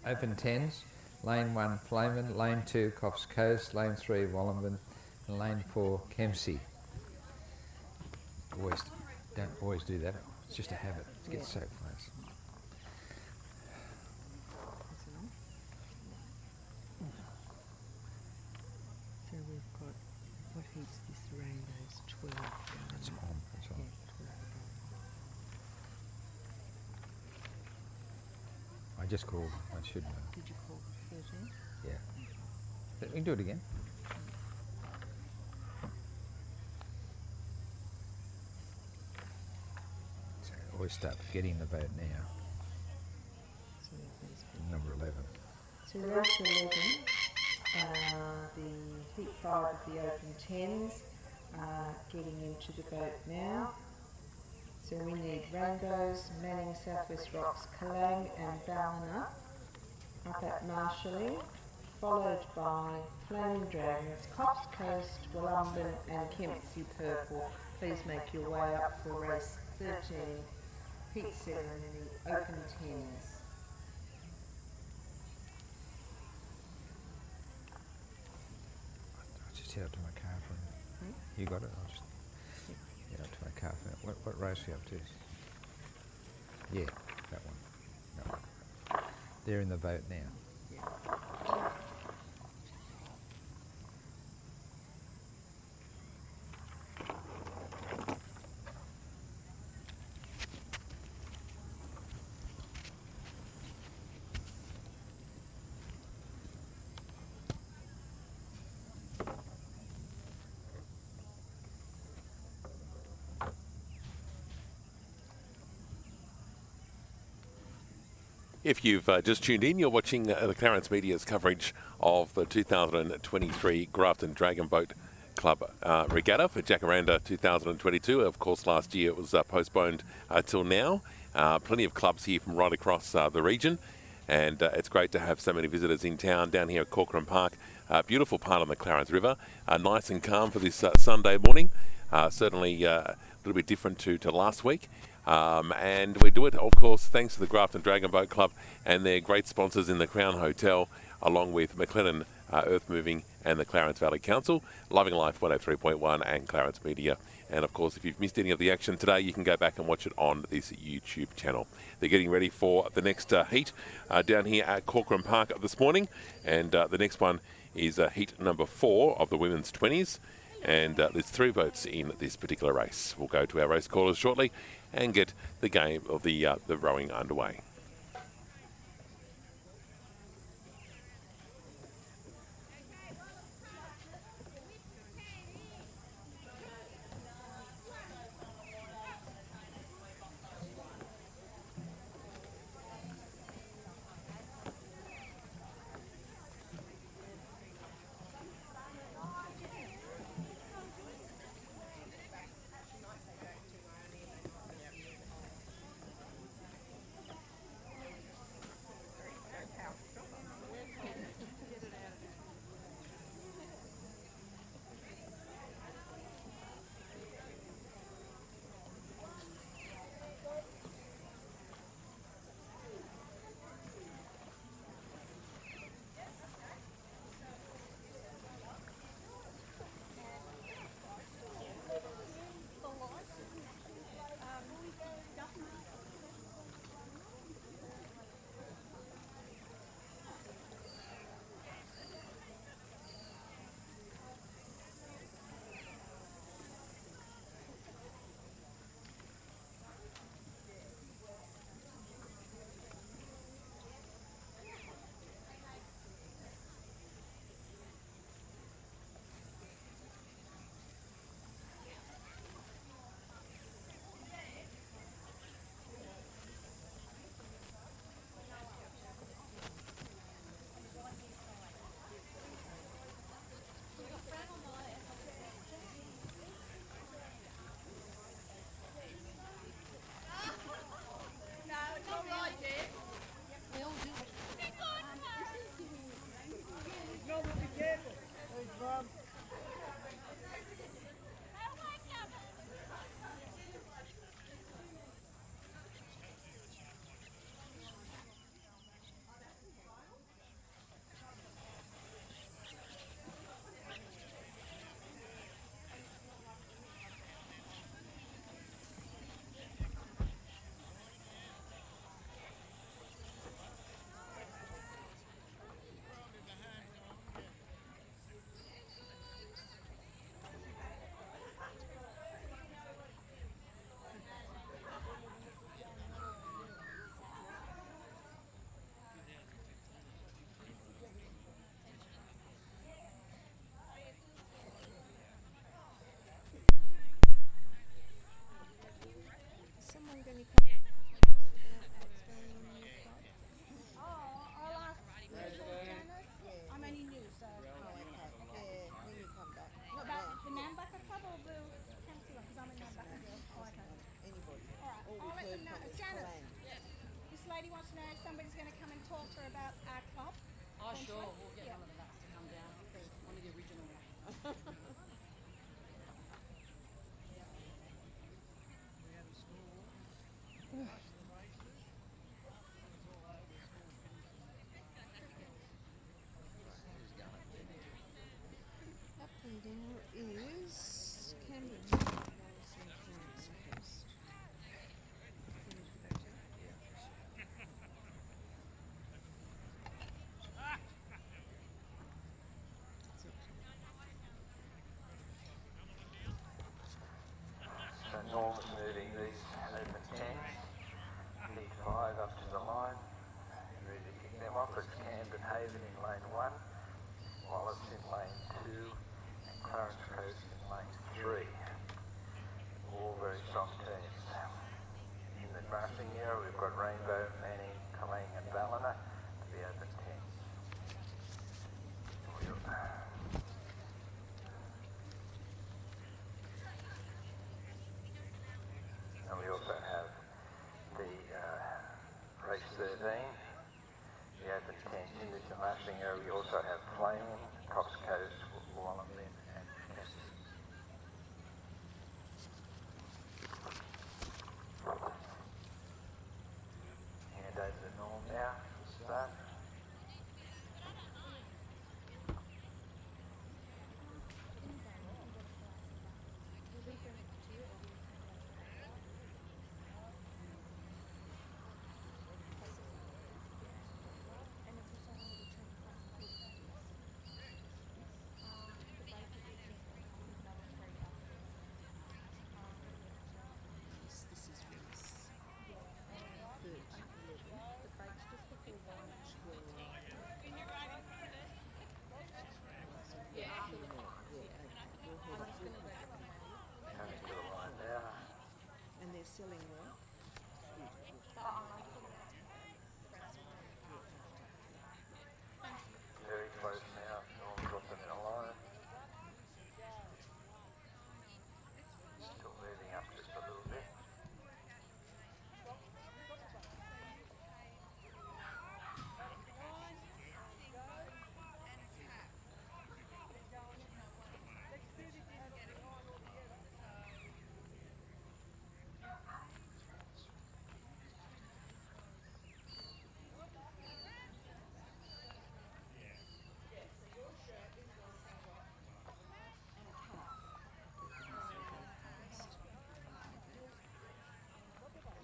open 10s, lane 1 Flamen, lane 2 Coffs Coast, lane 3 Wollongong, and lane 4 Kempsey. Don't always do that. It's just a habit. It gets so close. So we've got, what heat's this? Rainbows 12. It's on. It's on. I just called. I should know. Did you call 13? Yeah. But we can do it again. So always start getting the vote now. Number 11. So race 11, the heat 5 of the open 10s, getting into the boat now. So we need Rainbows, Manning, Southwest Rocks, Kalang and Ballina up at Marshalling, followed by Flaming Dragons, Cops Coast, Wollumben and Kempsey Purple. Please make your way up for race 13, Heat 7 in the Open 10s. I'll just head up to my car for a minute. You got it? I'll just head up to my car for a minute. What race are you up to? Yeah, that one. That one. They're in the vote now. If you've just tuned in, you're watching the Clarence Media's coverage of the 2023 Grafton Dragon Boat Club Regatta for Jacaranda 2022. Of course, last year it was postponed till now. Plenty of clubs here from right across the region, and it's great to have so many visitors in town down here at Corcoran Park. Beautiful part on the Clarence River, nice and calm for this Sunday morning. Certainly a little bit different to last week. And we do it, of course, thanks to the Grafton Dragon Boat Club and their great sponsors in the Crown Hotel, along with McLennan Earth Moving and the Clarence Valley Council, Loving Life 103.1 and Clarence Media. And of course, if you've missed any of the action today, you can go back and watch it on this YouTube channel. They're getting ready for the next heat down here at Corcoran Park this morning. And the next one is heat number 4 of the women's 20s. And there's 3 boats in this particular race. We'll go to our race callers shortly and get the game of the rowing underway. also have the race 13, the open 10 in the marshalling area. We also have Flaming, Cox Coast, Wollongong and Kempsey. Hand over to Norm now to start. Coming to the line now. And they're selling well. Very close now. Norm dropping in a line. Still moving up just a little bit.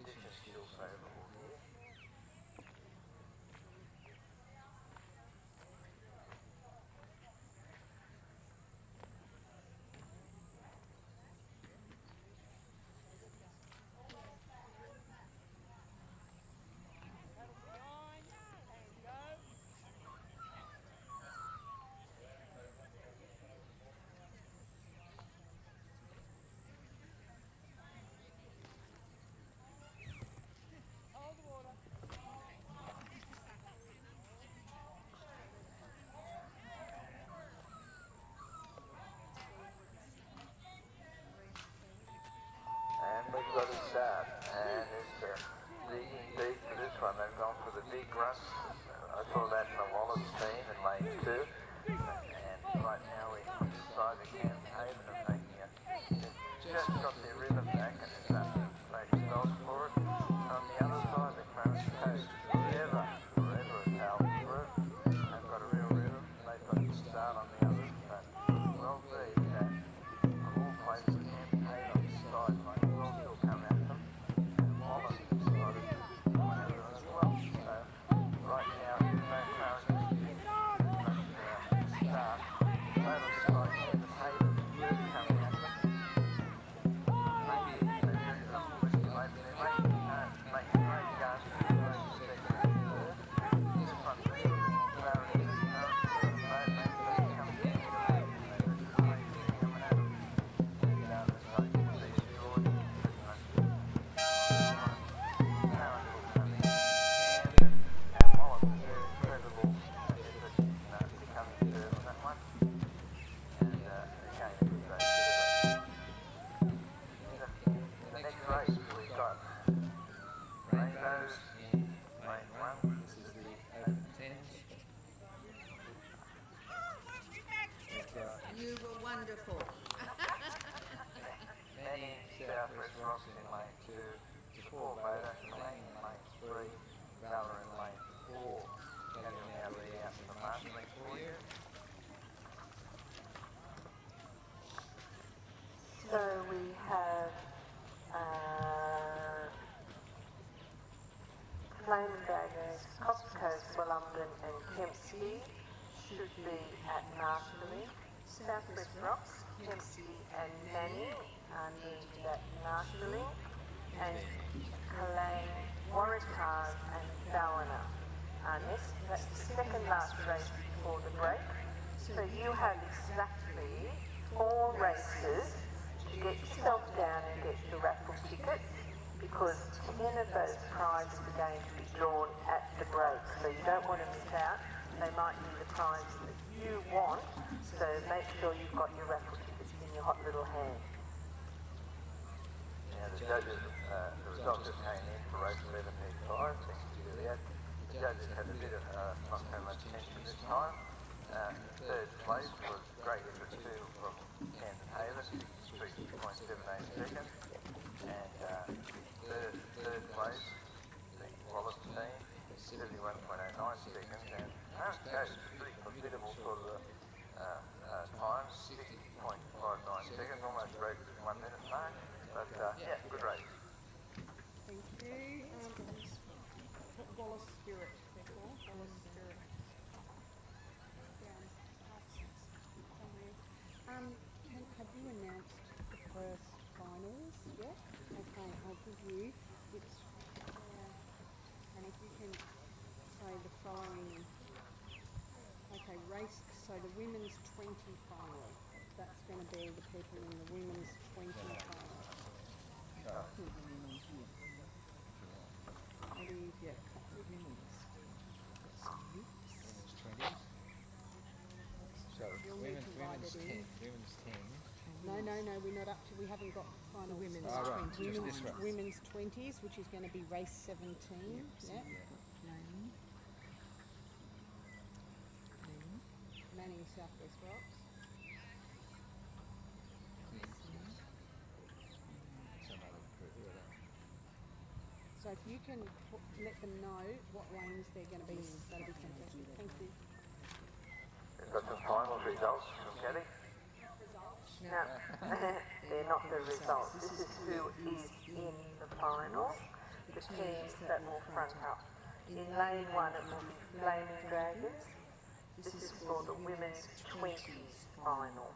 Conditions still favourable here. And we've got a start, and it's digging deep for this one. They've gone for the big runs. I saw that in the Wallace team in lane 2. And right now we're inside the Haven and making it. They've just got their rhythm back and they're starting to make spells for it. On the other side, the Clarence Coast, forever has held through. They've got a real rhythm. They've got to start on the others, but well be that all places can pay on the side, like will still come at them. And Wallace has decided to come at them as well. So right now, no Clarence is big, but start. Over the side, and the Haven really coming at them. Maybe they're very maybe they may make a great gun to the race second and third. This one's a little bit more clarity than Clarence at the moment. Maybe they come to the Haven and they reckon the race is coming at them. And as I can see, George is pretty much Clarence will come in. And Wallace is very credible effort in becoming third on that one. And again, it was a in the next race, we've got Rainbows in lane 1. This is the open 10s. You were wonderful. Manny Southwest Rocks in lane 2. Before Voda, Lang in lane 3. Valor in lane 4. Can you now read out the marshalling for you? So we have Flaming Dragons, Cox Coast, Wollongong and Kempsey should be at marshalling. Southwest Rocks, Kempsey and Manning are needed at marshalling. And Kalang, Waratahs and Ballina are next. That's the second last race before the break. So you have exactly 4 races to get yourself down and get your raffle tickets, because 10 of those prizes are going to be drawn at the break. So you don't want to miss out. They might be the prize that you want, so make sure you've got your raffle tickets in your hot little hand. Now the judges, the place was Great Effort 2 from Ken Haven, 3.78 seconds. And third place, the Wallace team, 71.09 seconds. And goes pretty formidable for the time, 60.59 seconds, almost broke the 1 minute mark. But yeah, good race. Thank you. Wallace Spirit, they're called. Wallace Spirit. Down somewhere. Have you announced the first finals yet? Okay, I'll give you. It's and if you can say the following. Okay, race. So the women's 20 final. That's going to be the people in the women's 20 final. What do you get? So women's 10. Women's 10. No, we're not up to. We haven't got final. Women's 20s. Women's 20s, which is going to be race 17. Yeah. Manning Southwest Rocks. So if you can let them know what lanes they're going to be in, that'll be fantastic. Thank you. We've got some final results from Kelly. No, they're not the results. This is who is in the final, the teams that will front up. In lane 1 it will be Flaming Dragons. This is for the women's 20s final.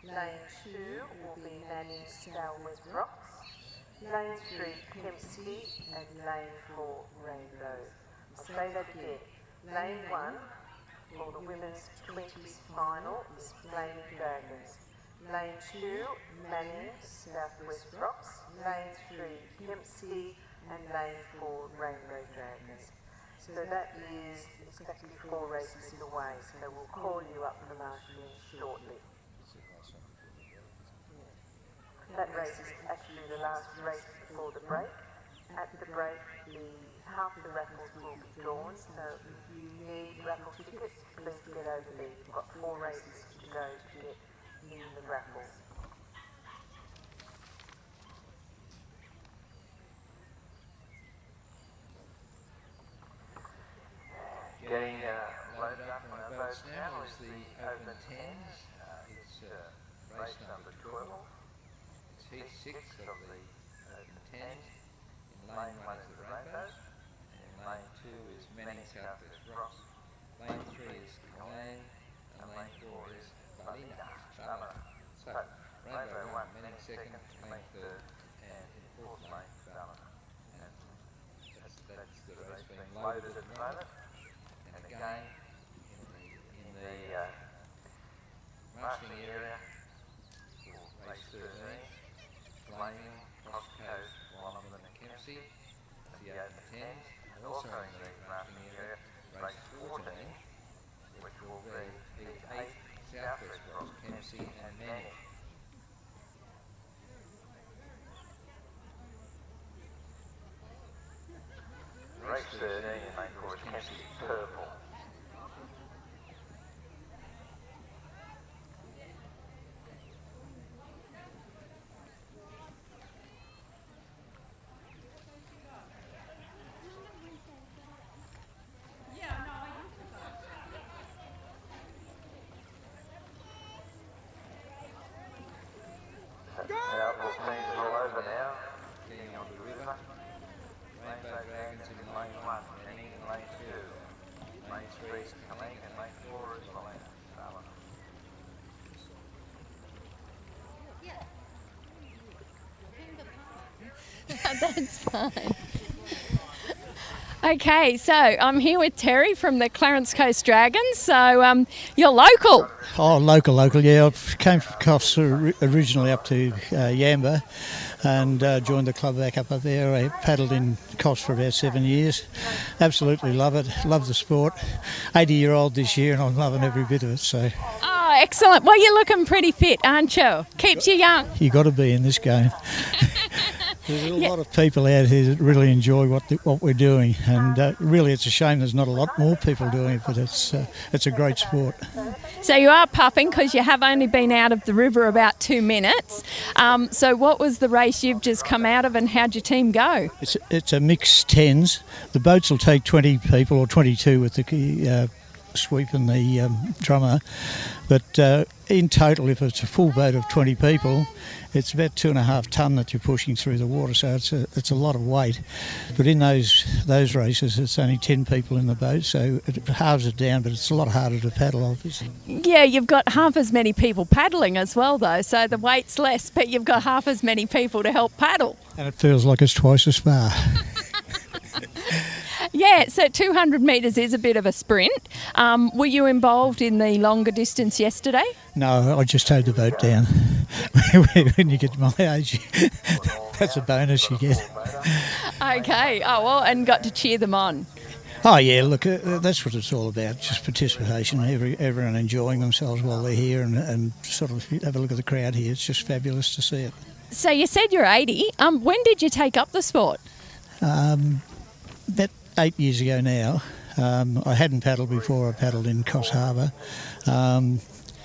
Lane 2 will be Manning Southwest Rocks. Lane 3 Kempsey and lane 4 Rainbow. I'll say that again. Lane 1 for the women's 20s final is Flaming Dragons. Lane 2 Manning Southwest Rocks. Lane 3 Kempsey and lane 4 Rainbow Dragons. So that is exactly 4 races away, so we'll call you up from Marshalling shortly. That race is actually the last race before the break. At the break, half the raffles will be drawn, so if you need raffle tickets, please get over there. You've got 4 races to go to get in the raffles. Getting loaded up on our boats now is the Open 10s. It's race number 12. It's heat 6 of the Open 10s. In lane 1 is the Rainbow. In lane 2 is Manning Southwest Rocks. Lane 3 is Kalang. And lane 4 is Balina. So, Rainbow 1, Manning 2nd, Kalang 3rd, and in 4th lane, Balina. And that's the race being loaded at the moment. And again, in the marshalling area, race 13, Flaming, Cross Coast, Wallumbin and Kempsey, the Open 10s, and also in the marshalling area, race 14, which will be the 8 Southwest Rocks, Kempsey and Manning. Race 13 in lane 4 is Kempsey Purple. Powerful teams all over now, getting on the river. Rainbow Dragons in lane 1, Manning in lane 2. Lane 3 is Kalang and lane 4 is Balina. That's fine. Okay, so I'm here with Terry from the Clarence Coast Dragons. So you're local. Oh, local, yeah. I came from Coffs originally up to Yamba and joined the club back up there. I paddled in Coffs for about 7 years. Absolutely love it. Love the sport. 80-year-old this year and I'm loving every bit of it. So. Oh, excellent. Well, you're looking pretty fit, aren't you? Keeps you young. You got to be in this game. There's a lot of people out here that really enjoy what we're doing, and really it's a shame there's not a lot more people doing it, but it's a great sport. So you are puffing because you have only been out of the river about 2 minutes. So what was the race you've just come out of, and how'd your team go? It's a mixed tens. The boats will take 20 people or 22 with the sweep and the drummer, but in total, if it's a full boat of 20 people, it's about 2.5 tonne that you're pushing through the water, so it's a lot of weight. But in those races, it's only 10 people in the boat, so it halves it down, but it's a lot harder to paddle, obviously. Yeah, you've got half as many people paddling as well, though, so the weight's less, but you've got half as many people to help paddle. And it feels like it's twice as far. Yeah, so 200 metres is a bit of a sprint. Were you involved in the longer distance yesterday? No, I just towed the boat down. When you get to my age, that's a bonus you get. Okay, oh well, and got to cheer them on. Oh yeah, look, that's what it's all about, just participation, everyone enjoying themselves while they're here, and sort of have a look at the crowd here. It's just fabulous to see it. So you said you're 80. When did you take up the sport? About 8 years ago now. I hadn't paddled before. I paddled in Coffs Harbour.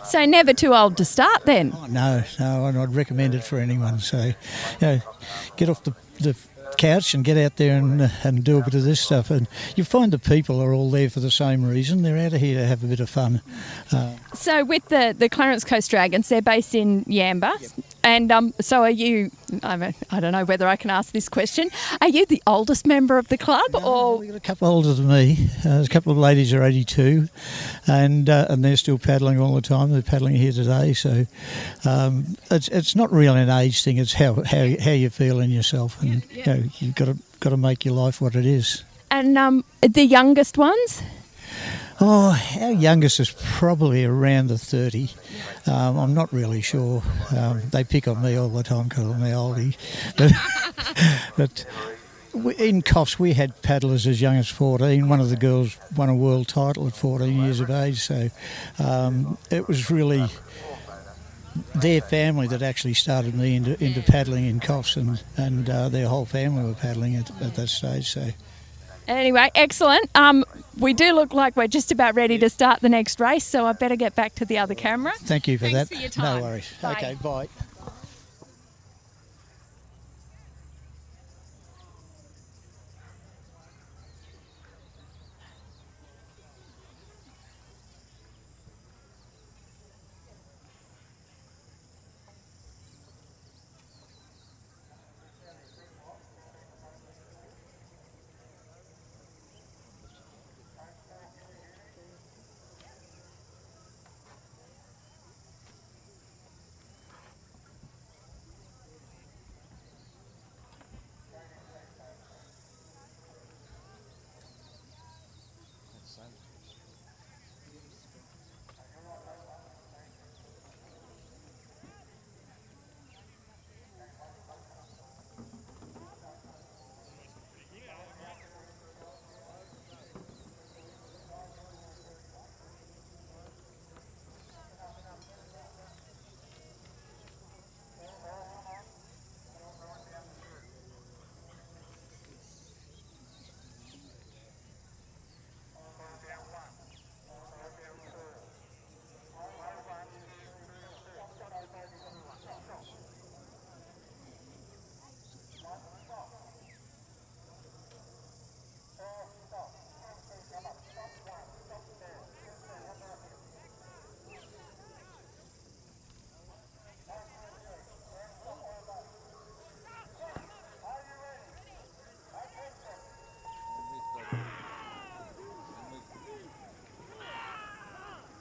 So never too old to start then? Oh, no, and I'd recommend it for anyone. So, get off the couch and get out there and do a bit of this stuff. And you find the people are all there for the same reason. They're out of here to have a bit of fun. So with the Clarence Coast Dragons, they're based in Yamba. Yep. And so are you, I don't know whether I can ask this question, are you the oldest member of the club? No, or we've got a couple older than me. There's a couple of ladies who are 82 and they're still paddling all the time. They're paddling here today. So it's not really an age thing. It's how you feel in yourself. And you've got to make your life what it is. And the youngest ones? Oh, our youngest is probably around the 30. I'm not really sure. They pick on me all the time because I'm the oldie. But in Coffs, we had paddlers as young as 14. One of the girls won a world title at 14 years of age. So it was really their family that actually started me into paddling in Coffs, and their whole family were paddling at that stage. So. Anyway, excellent. We do look like we're just about ready to start the next race, so I better get back to the other camera. Thank you for that. Thanks for your time. No worries. Bye. Okay, bye.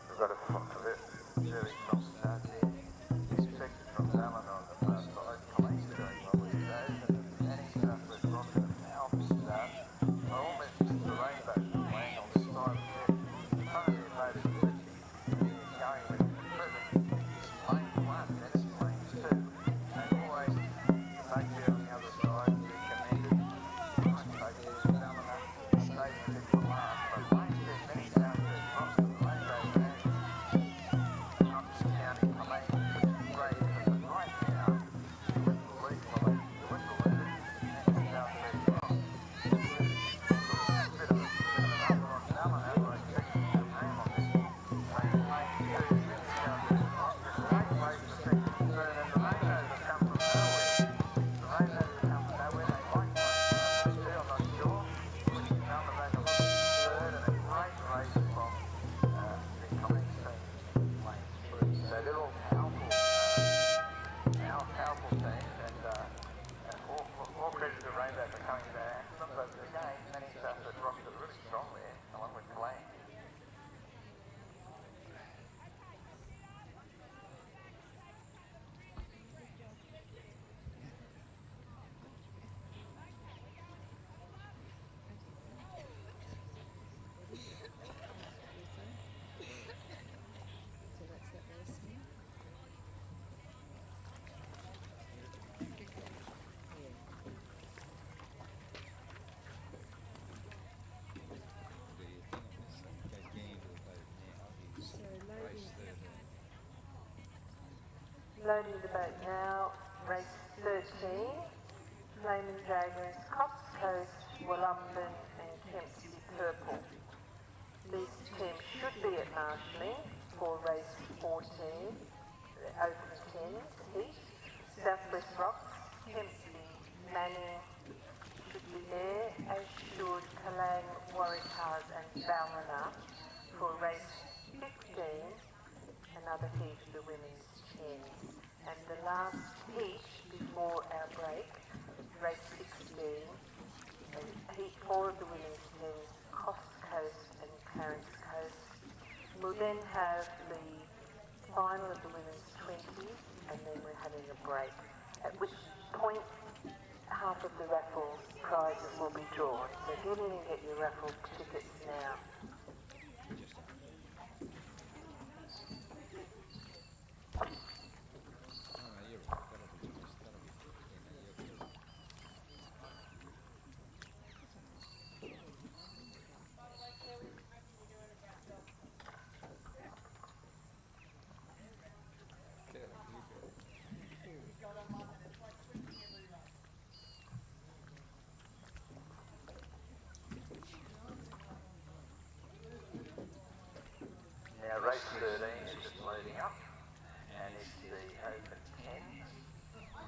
We've got a very from start here. Second from Salmon on the far side. Colleen's doing well with those. And Danny starts with Rocket and Alf start. I almost missed the rainbow playing on the side there. Finally, made it going with present lane 1, then it's lane 2. And always the take there on the other side, be commended. Take there, Salmon up, stay with it for last. But lane 2, many down to cross the rainbow. Down So that's that race now. Yeah. So loading. Loading the boat now, race 13, Flaming Dragons, Coast Coast, Wollumben and Kempsey Purple. These teams should be at marshalling for race 14, the Open 10s heat. Southwest Rocks, Kempsey, Manning should be there, as should Kalang, Waratahs and Ballina for race 15, another heat of the women's 10s. And the last heat before our break, race 16, and heat 4 of the women's 10s, Coast Coast and Clarence Coast. We'll then have the final of the women's 20s, and then we're having a break, at which point half of the raffle prizes will be drawn. So get in and get your raffle tickets now. Now race 13 is just loading up, and it's the Open 10s.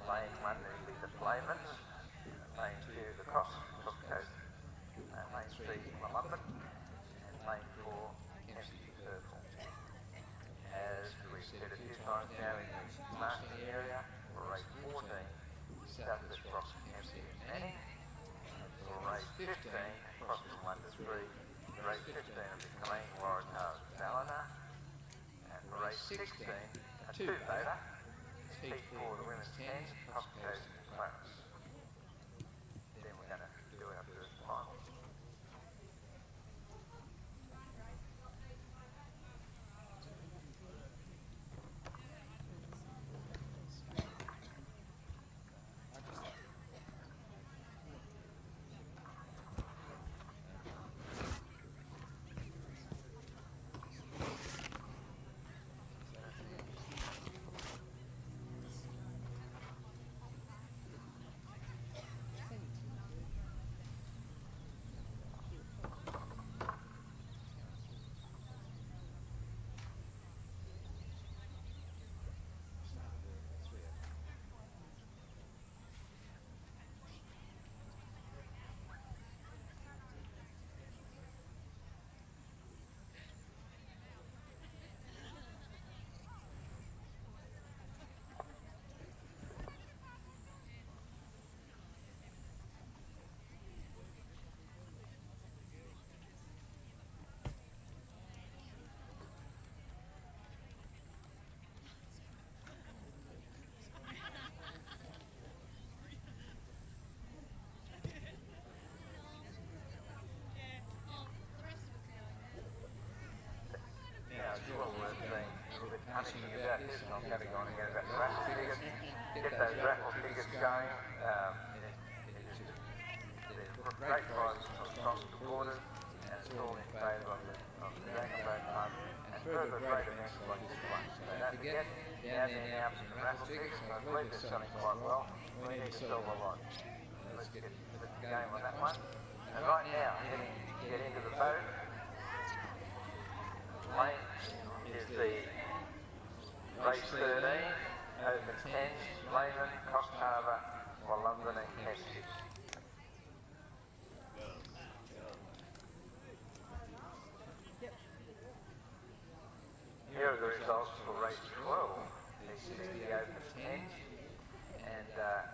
Lane 1 will be the Flamers, lane 2 the Coast Coast, lane 3 Wollumben, and lane 4 Kempsey Purple. As we've said a few times now in the marketing area, for race 14, Southwest Rocks, Kempsey and Manning, and for race 15, across from 1 to 3, race 15 will be Kalang, Waratahs, Ballina, and for race 16, a two-voter, heat 4 the women's 10s, Coast Coast and Clarence. Then we're going to do our first final. Punishing about this, and I'm going to go on again about the raffle tickets. Get those raffle tickets going. There's great prizes from strong supporters, and it's all in favour of the Dragon Boat Club and further great events like this one. So don't forget, down there now for some raffle tickets, and I believe they're selling quite well. We need to sell a lot. Let's get the game on that one. And right now, get into the boat. Lane is the Race 13, Open 10s, Lehman, Cox Harbour, Wollongong and Kempsey. Here are the results for race 12, the Open 10s, and a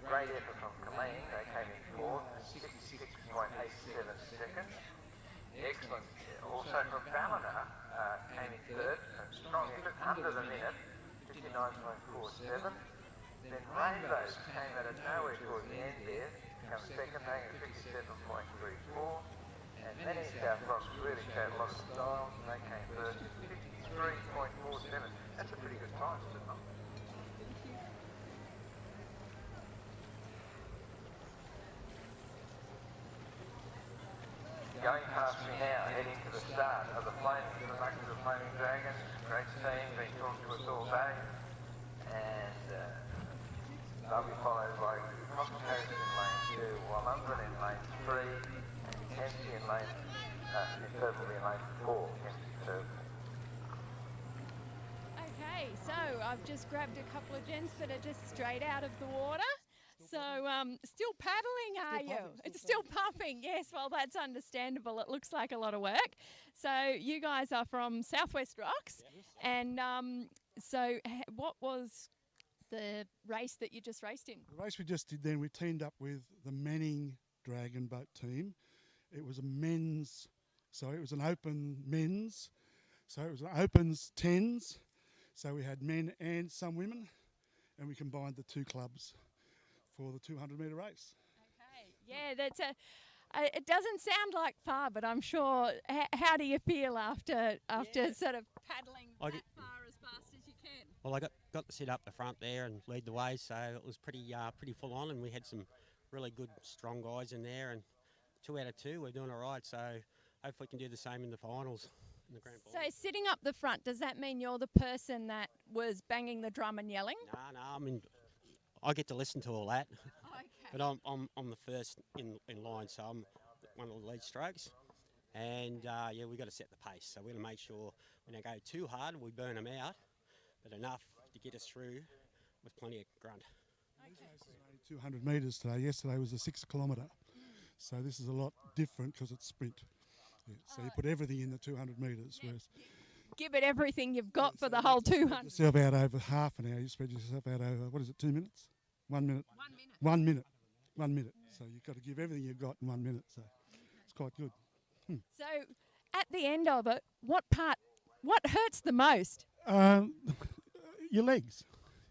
great effort from Kaleen. They came in fourth, 66.87 seconds. Excellent. Also from Ballina came in third, a strong effort, under the minute, 59.47. Then Rainbows came out of nowhere towards the end there, come second, they at 57.34. And Manning South Ross really showed a lot of style, and they came first, 53.47. That's a pretty good time, isn't it? Going past me now, heading to the start of the Flaming, the back of the Flaming Dragons. Great team, been talking to us all day. And they'll be followed by Cox Coast in lane 2, Wollongong in lane 3, and Kempsey in lane, Purple in lane 4, Kempsey Purple. Okay, so I've just grabbed a couple of gents that are just straight out of the water. So still paddling, are you? It's still puffing. Yes, well, that's understandable. It looks like a lot of work. So you guys are from Southwest Rocks. Yes. And so what was the race that you just raced in? The race we just did then, we teamed up with the Manning Dragon Boat team. It was a men's, so it was an open men's. So it was an opens 10s. So we had men and some women, and we combined the two clubs for the 200-metre race. Okay, yeah, that's it doesn't sound like far, but I'm sure. How do you feel after sort of paddling that far as fast as you can? Well, I got to sit up the front there and lead the way, so it was pretty full on, and we had some really good, strong guys in there, and 2 out of 2, we're doing all right. So hopefully we can do the same in the finals. In the grand final. So sitting up the front, does that mean you're the person that was banging the drum and yelling? No, I mean, I get to listen to all that. Okay. But I'm the first in line, so I'm one of the lead strokes. And yeah, we've got to set the pace. So we're going to make sure we don't go too hard, we burn them out, but enough to get us through with plenty of grunt. Okay. 200 metres today. Yesterday was a 6 kilometre. So this is a lot different because it's sprint. Yeah, so you put everything in the 200 metres. Yeah. Give it everything you've got for the whole 200. Yourself out over half an hour. You spread yourself out over, what is it, 2 minutes? 1 minute? 1 minute. 1 minute. 1 minute. So you've got to give everything you've got in 1 minute. So it's quite good. So at the end of it, what hurts the most? Your legs.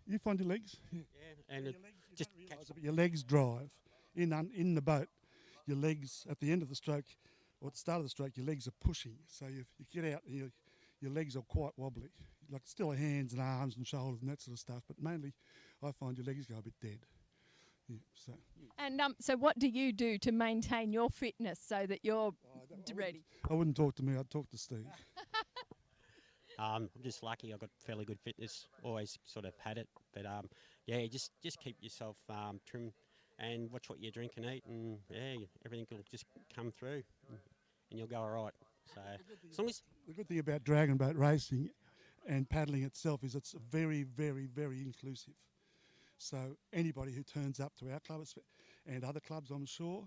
You find your legs? Yeah, and your legs, just catch it, but your legs drive. In the boat, your legs at the end of the stroke, or at the start of the stroke, your legs are pushing. So you get out and your legs are quite wobbly. Like still hands and arms and shoulders and that sort of stuff, but mainly I find your legs go a bit dead. Yeah, so. And so what do you do to maintain your fitness so that you're ready? I wouldn't talk to me, I'd talk to Steve. I'm just lucky. I've got fairly good fitness. Always sort of had it, but yeah, just keep yourself trim and watch what you drink and eat, and yeah, everything will just come through, and you'll go all right. So as long as the good thing about dragon boat racing and paddling itself is it's very, very, very inclusive. So anybody who turns up to our club and other clubs, I'm sure,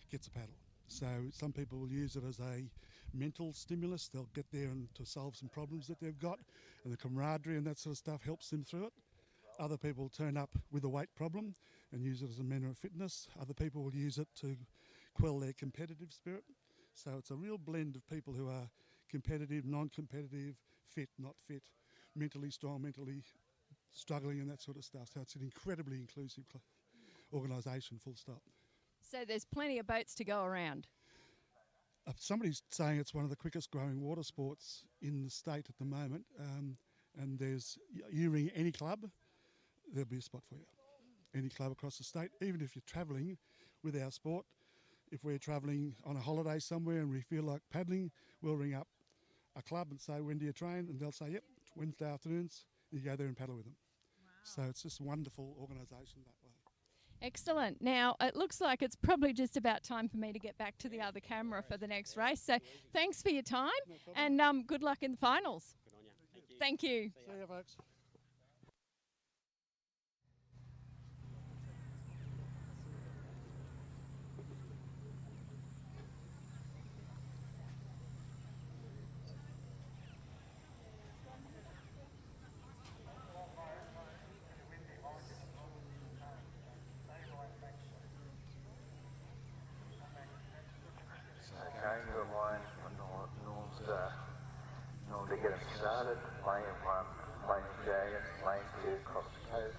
gets a paddle. So some people will use it as a mental stimulus. They'll get there and to solve some problems that they've got, and the camaraderie and that sort of stuff helps them through it. Other people turn up with a weight problem and use it as a manner of fitness. Other people will use it to quell their competitive spirit. So it's a real blend of people who are competitive, non-competitive, fit, not fit, mentally strong, mentally struggling and that sort of stuff. So it's an incredibly inclusive organisation, full stop. So there's plenty of boats to go around. Somebody's saying it's one of the quickest growing water sports in the state at the moment, and you ring any club, there'll be a spot for you. Any club across the state, even if you're travelling with our sport. If we're travelling on a holiday somewhere and we feel like paddling, we'll ring up a club and say, when do you train? And they'll say, yep, Wednesday afternoons. And you go there and paddle with them. Wow. So it's just a wonderful organisation that way. Excellent. Now, it looks like it's probably just about time for me to get back to the other camera for the next race. So thanks for your time, and good luck in the finals. Good on you. Thank you. See you, folks. Flaming Dragons, Lane 2, Coast to Coast,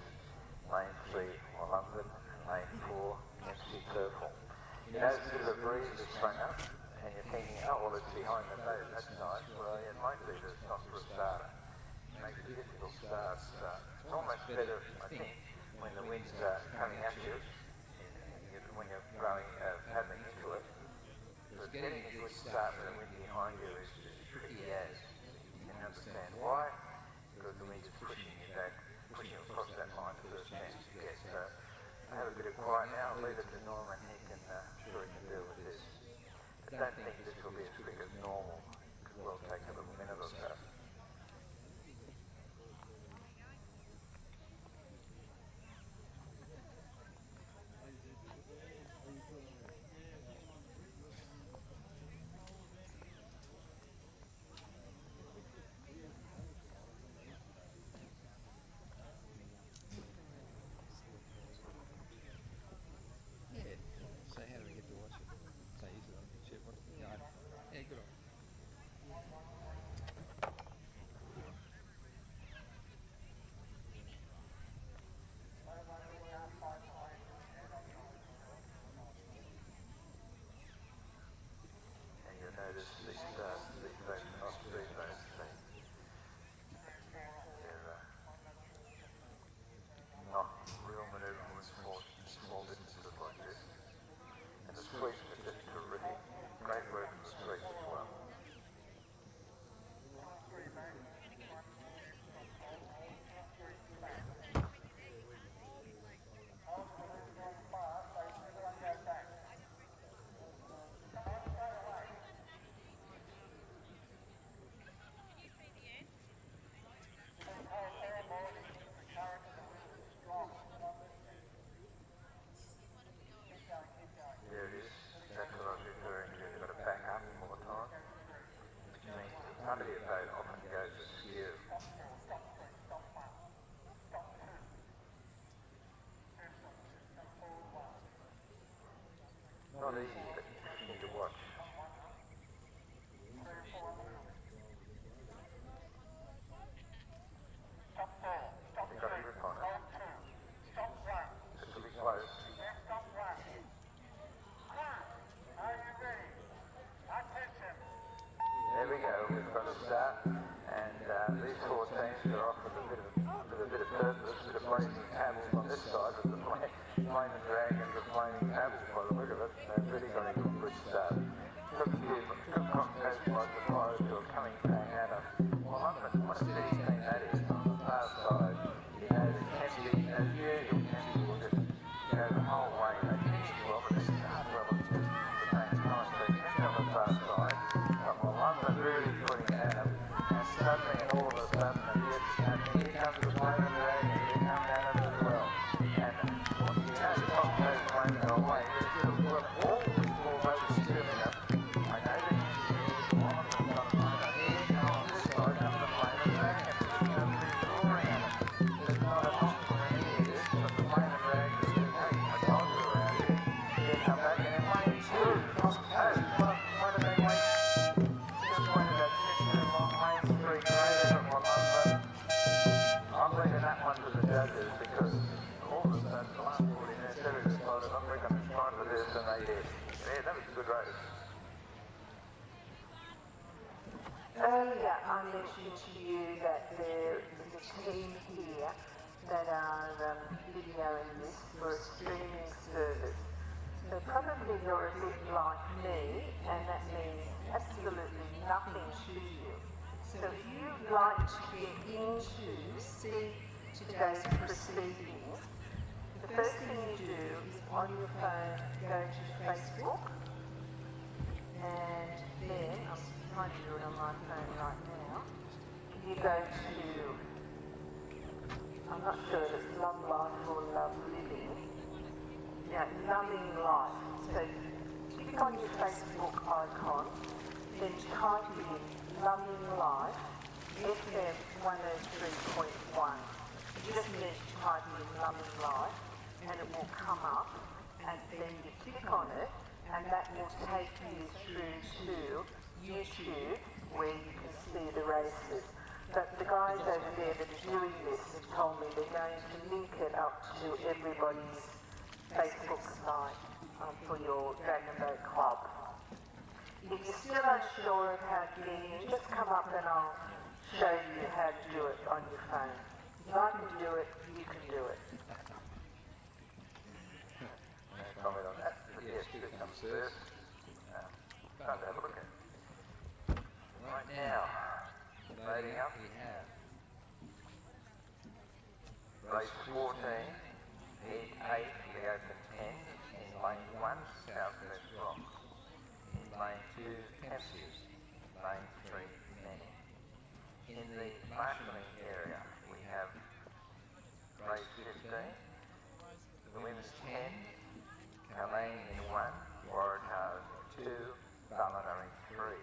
Lane 3, London, and Lane 4, MC Purple. You notice a bit of a breeze has sprung up, and you're thinking, oh, well, it's behind the boat, that's nice. Well, it might be, but it's not for a starter. It makes it difficult to start. It's almost better, I think, when the wind's coming at you, when you're paddling into it. But getting a good start with the wind behind you is tricky as. You can understand why, because the wind is pushing you back, pushing you across that line the first chance you get. So have a bit of quiet now, leave it to Norman, he can, I'm sure he can deal with this. I don't think this will be as quick as normal. It could well take a little minute or so. Yeah. So how do we get to watch it? So easily. Shit, what? Yeah, yeah, good on. And you'll notice these boats are not speedboats. They're not real manoeuvrable in small distances like this. And the sweeps are just terrific. Great work from the sweeps as well. There it is. That's what I was referring to. You've got to back up all the time, which means the front of your boat often goes askew. Not easy, but interesting to watch. You've got a grip on it. This will be close. There we go, we've got a start, and these four teams are off with a bit of purpose, a bit of blazing paddles on this side, but the Flaming Dragons are flaming paddles by the look of it. They've really got a good start. Took a few cocktails by surprise who are coming back at them. Well, what a steady team that is on the far side. You know, Kempsey, as usual, Kempsey will just go the whole way. They finish well, but they start well at the same time. So Kempsey on the far side. London really putting it at them, and suddenly, and all of a sudden, here comes the Flaming Dragons, they come at them as well. And you know, the cocktails flaming away, they're still all the four boats are still in it. I know that one of them's on the line, here come on this side, comes the Flaming Dragons. It's going to be roaring at them. There's not a lot for any of this, but the Flaming Dragons are saying, hey, my dogs are around here. They come back and they're playing two cocktails. Why do they wait? I'm leaving that one to the judges because all of a sudden the last 40 minutes they decided we're going to try for this and they did. Yeah, that was a good race. Earlier I mentioned to you that there is a team here that are videoing this for a streaming service. So probably you're a bit like me, and that means absolutely nothing to you. So if you'd like to get into today's proceedings, the first thing you do is on your phone go to Facebook, and then, I'm trying to do it on my phone right now, you go to, I'm not sure if it's Love Life or Love Living, Loving Life. So click on your Facebook icon, then type in Loving Life FM 103.1. You just need to type in Loving Life and it will come up, and then you click on it and that will take you through to YouTube where you can see the races. But the guys over there that are doing this have told me they're going to link it up to everybody's Facebook site for your Dragon Boat Club. If you're still unsure of how to get in, just come up and I'll show you how to do it on your phone. If I can do it, you can do it. No comment on that, but yes, who comes first? Time to have a look at it. Right now, loading up, we have race 14, heat 8, the open 10, in lane 1, Southwest Rocks. In lane 2, Cassius. Lane 3, Manning. In the marshalling area, we have race 15, the women's 10, Kalane in 1, Waratahs in 2, Ballina in 3.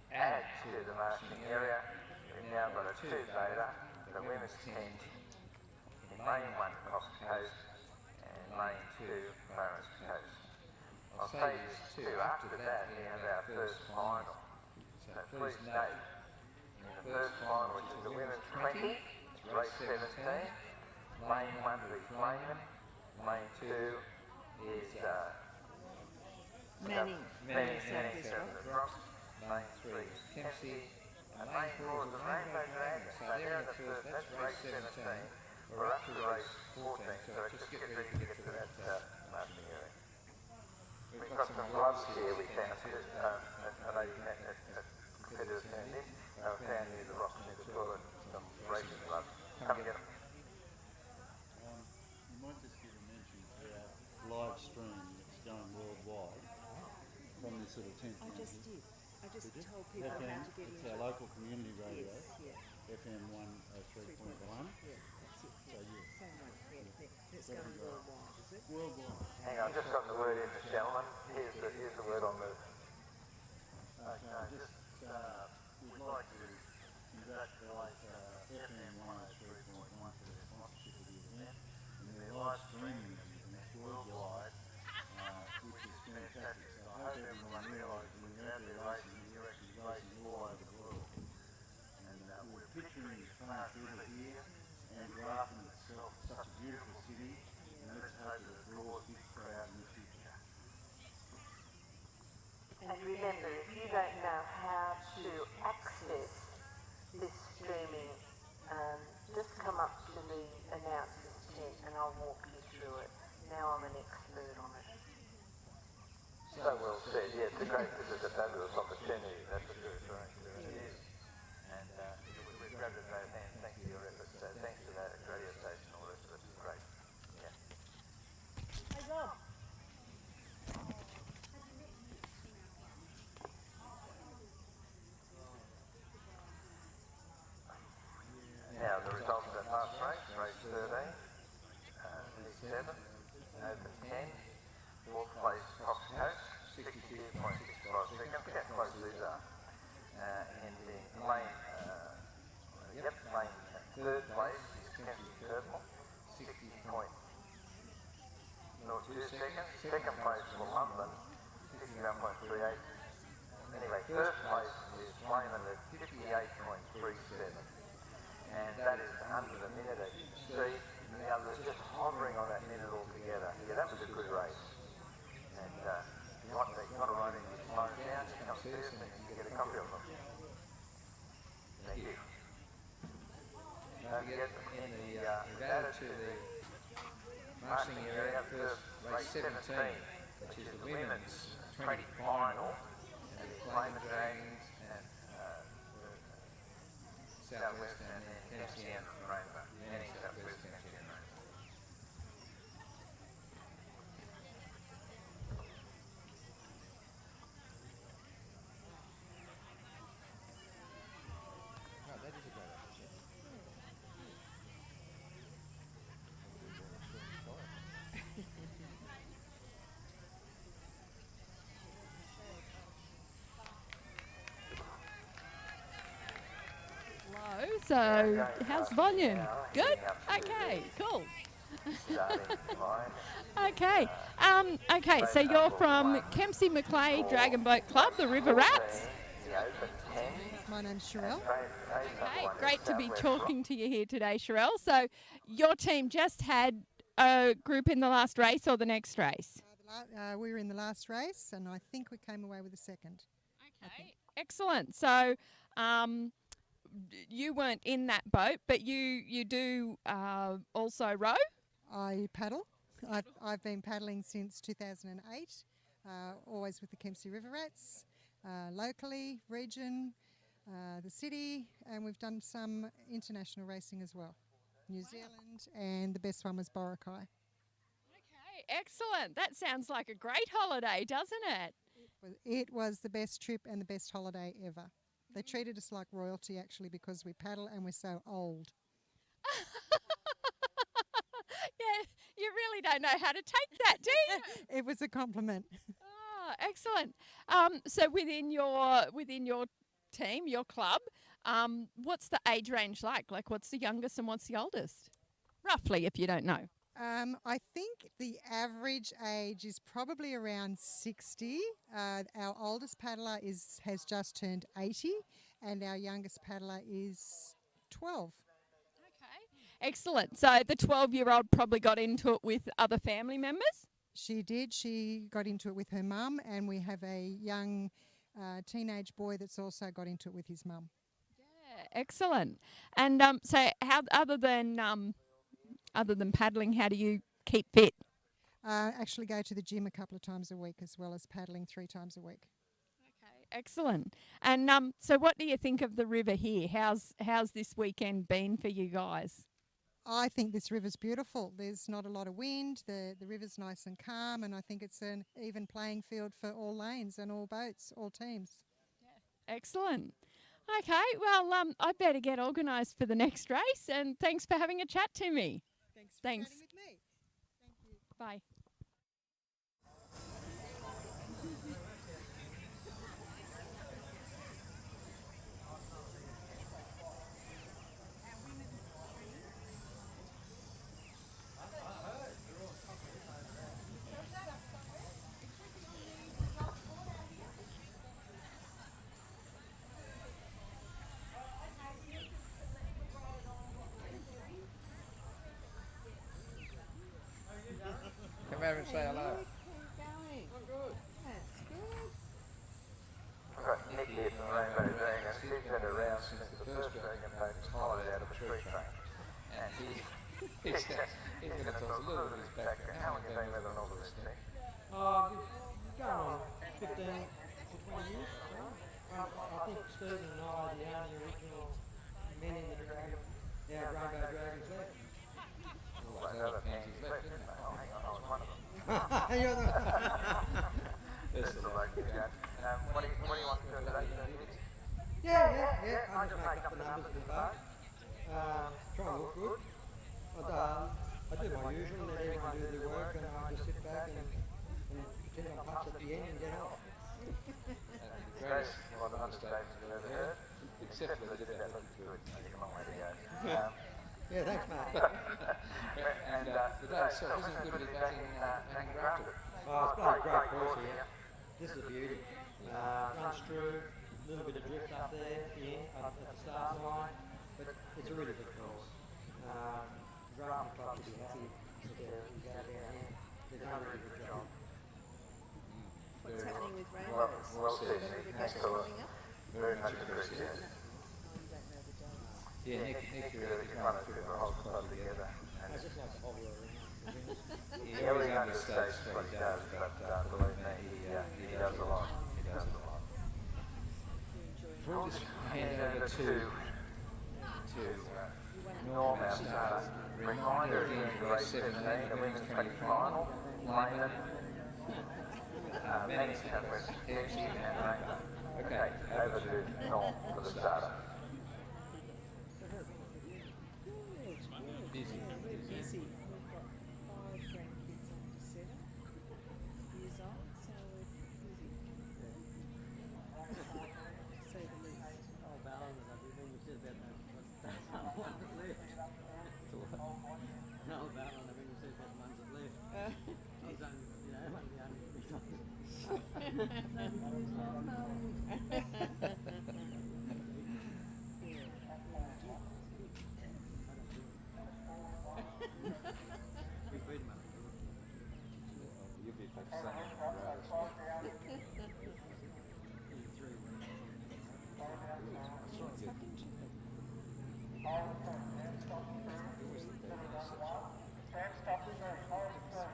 Add to the marshalling area, we've now got a 2 beta, the women's 10, in lane 1, Cox Coast, and lane 2, Clarence Coast. I'll say this too, after that we have our first final. So please note, in the first final, which is the women's 20, it's race 17, lane 1 will be Flamen, lane 2 is Manning, Southwest Rocks, lane 3 is Kempsey, and lane 4 is the Rainbow Dragon. So they're in the first, that's race 17. We're up to race 14, so just get ready to get to that marshalling area. We've got some gloves here we found, a lady competitor turned in, they were found near the rocks near the toilet, some racing gloves. Come get them. You might just give a mention to our live stream that's going worldwide from this little tent. I just did. I just told people FM, how to get it's into our local community radio, Yes, yeah. FM 103.1. Yeah, that's it. So yeah. Same one. Yeah. It's going worldwide, is it? Worldwide. Hang on, I've just got the word in, gentlemen. Here's the word on the... Okay, we'd like to congratulate FM 103.1 for their sponsorship of the event and their live streaming of the event worldwide, which is fantastic. So I hope everyone realises when you're out there racing, you're actually racing all over the world. And we're picturing Clarence River here and Grafton itself, such a beautiful city, and let's hope that it draws big crowds in the future. And remember, if you don't know how to access this streaming, just come up to the announcers tent and I'll walk you through it. Now I'm an expert on it. So well said, yeah, it's a great, it's a fabulous opportunity, that's for sure, right? It is. And we've grabbed it both hands, thanks for your efforts, so thanks to that radio station and all the rest of it, it's great. Yeah. Hey Rob. Now, the results of that last race, race 13, League 7, Open 10, 4th place Cox Coast, 62.65 seconds, look how close these are. And in lane, lane 3rd place is Kempsey Purple, 60.02 seconds, 2nd place for London, 61.38. Anyway, 1st place is Flamen at 58.37. And that is under the minute, as you can see, and the others just hovering on that minute altogether. Yeah, that was a good race. And you want to ride in your slow down, you come see us and you can get a copy of them. Thank you. Don't forget, in the, we've added to the marshalling area first race 17, which is the women's 20 final, and the Flamin' Dragons and Southwest and then Kempsey and Rainbow. Manning, Southwest, Kempsey and Rainbow. Oh, that is a great opportunity. Low, so how's the volume? Good? Okay, cool. Okay. Okay, so you're from Kempsey Macleay Dragon Boat Club, the River Rats. The Open 10, My name's Sherelle. Okay, great to be talking to you here today, Sherelle. So your team just had a group in the last race or the next race? We were in the last race, and I think we came away with the second. Okay, excellent. So you weren't in that boat, but you do also row? I paddle. I've been paddling since 2008, always with the Kempsey River Rats, locally, region, the city, and we've done some international racing as well. New Zealand, and the best one was Boracay. Okay, excellent. That sounds like a great holiday, doesn't it? It was the best trip and the best holiday ever. They treated us like royalty, actually, because we paddle and we're so old. Yeah, you really don't know how to take that, do you? It was a compliment. Oh, excellent. So within your team, your club, what's the age range like? Like, what's the youngest and what's the oldest? Roughly, if you don't know. I think the average age is probably around 60. Our oldest paddler has just turned 80, and our youngest paddler is 12. Excellent. So the 12-year-old probably got into it with other family members? She did. She got into it with her mum, and we have a young teenage boy that's also got into it with his mum. Yeah, excellent. And so how other than paddling, how do you keep fit? Actually go to the gym a couple of times a week, as well as paddling 3 times a week. Excellent. And so what do you think of the river here? How's this weekend been for you guys? I think this river's beautiful. There's not a lot of wind. The river's nice and calm, and I think it's an even playing field for all lanes and all boats, all teams. Excellent. Okay, well, I better get organised for the next race, and thanks for having a chat to me. Thanks. Chatting with me. Thank you. Bye. Come over and say hello. That's good. I've got Nick here from Rainbow Dragon. He's been around since the first dragon boat was hollowed out of a tree trunk. And he's going to tell us a little bit of his background. How long have you been living all this thing? Going on 15 to 20 years. I think Stephen and I are the only original men in the dragon, our Rainbow Dragons left. Well, those other pansies left, didn't they? Oh, hang on, I was one of them. You're the This is the bloke you got. What do you want to do today? Yeah. I just make up the numbers in the boat. Try and look good. I do my usual, let everyone do their work, and I just sit back and pretend I'm pups at the end and get off. The greatest one of the understatements you've ever heard, except for the bit about looking good. You've got a long way to go. Yeah, thanks, mate. And the day itself isn't good to be back in Grafton. Oh, it's been a great course here. This is a beauty. Runs through, a little bit of drift up there at the end, at the start line, but it's a really good course. Grafton Club should be happy with their go down here. They've done a really good job. What's happening with rainbows? Well said. Rainbow Thanks Dragon a lot. coming up? Very much appreciated. You don't know the dates. Yeah, Nick He's run a bit of a whole club together. I just like to hover around. He always understates what he does, but believe me, he does a lot. He does a lot. Before we just hand over to Norm, our starter. Reminder again for race 17, the women's 20 final, Layman, men's Southwest Kempsey and Rainbow. Okay, over to Norm for the starter. Busy. We've got 5 grandkids under 7 years old, so we're busy. To say the least. Oh, balance, I think we said that. One's that left. No, balance, I think we said that one's that left. He's only, one of the only three times. Who was the leader in this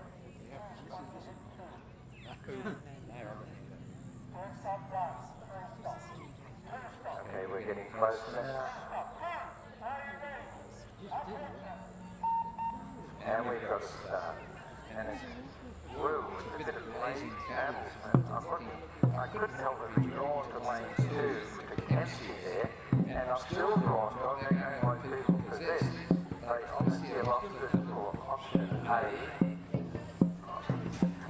section? Yeah, this is who? No, I don't know. Okay, we're getting close now. And we've got a start. And it's woo, it's a bit of lazy cattle. I'm looking, I couldn't help but be drawn to lane 2 to Kempsey there, and I'm still drawn to, I'm going by people possessed. They obviously have opted for option A.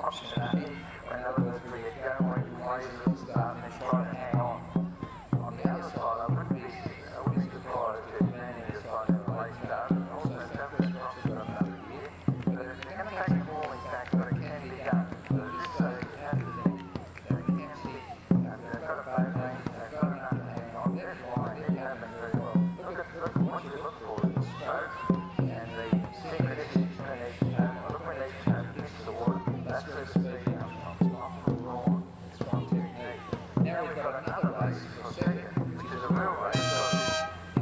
Option A, in other words, we get going ways at the start and then try to hang on. On the other side, I wouldn't be surprised if Manning decided to lay start. Also, Southwest Ross has got another year. But it's going to take a falling back, but it can be done. So at this stage, it has to be. So Kempsey, they've got a boat lane, they've got enough to hang on. They're flying, they're having very well. Look, what you look for is the stroke and the synchronicity when each hits the water. That's where the speed comes from. It's not from raw, it's from technique. Now we've got another race for second, which is a real race. So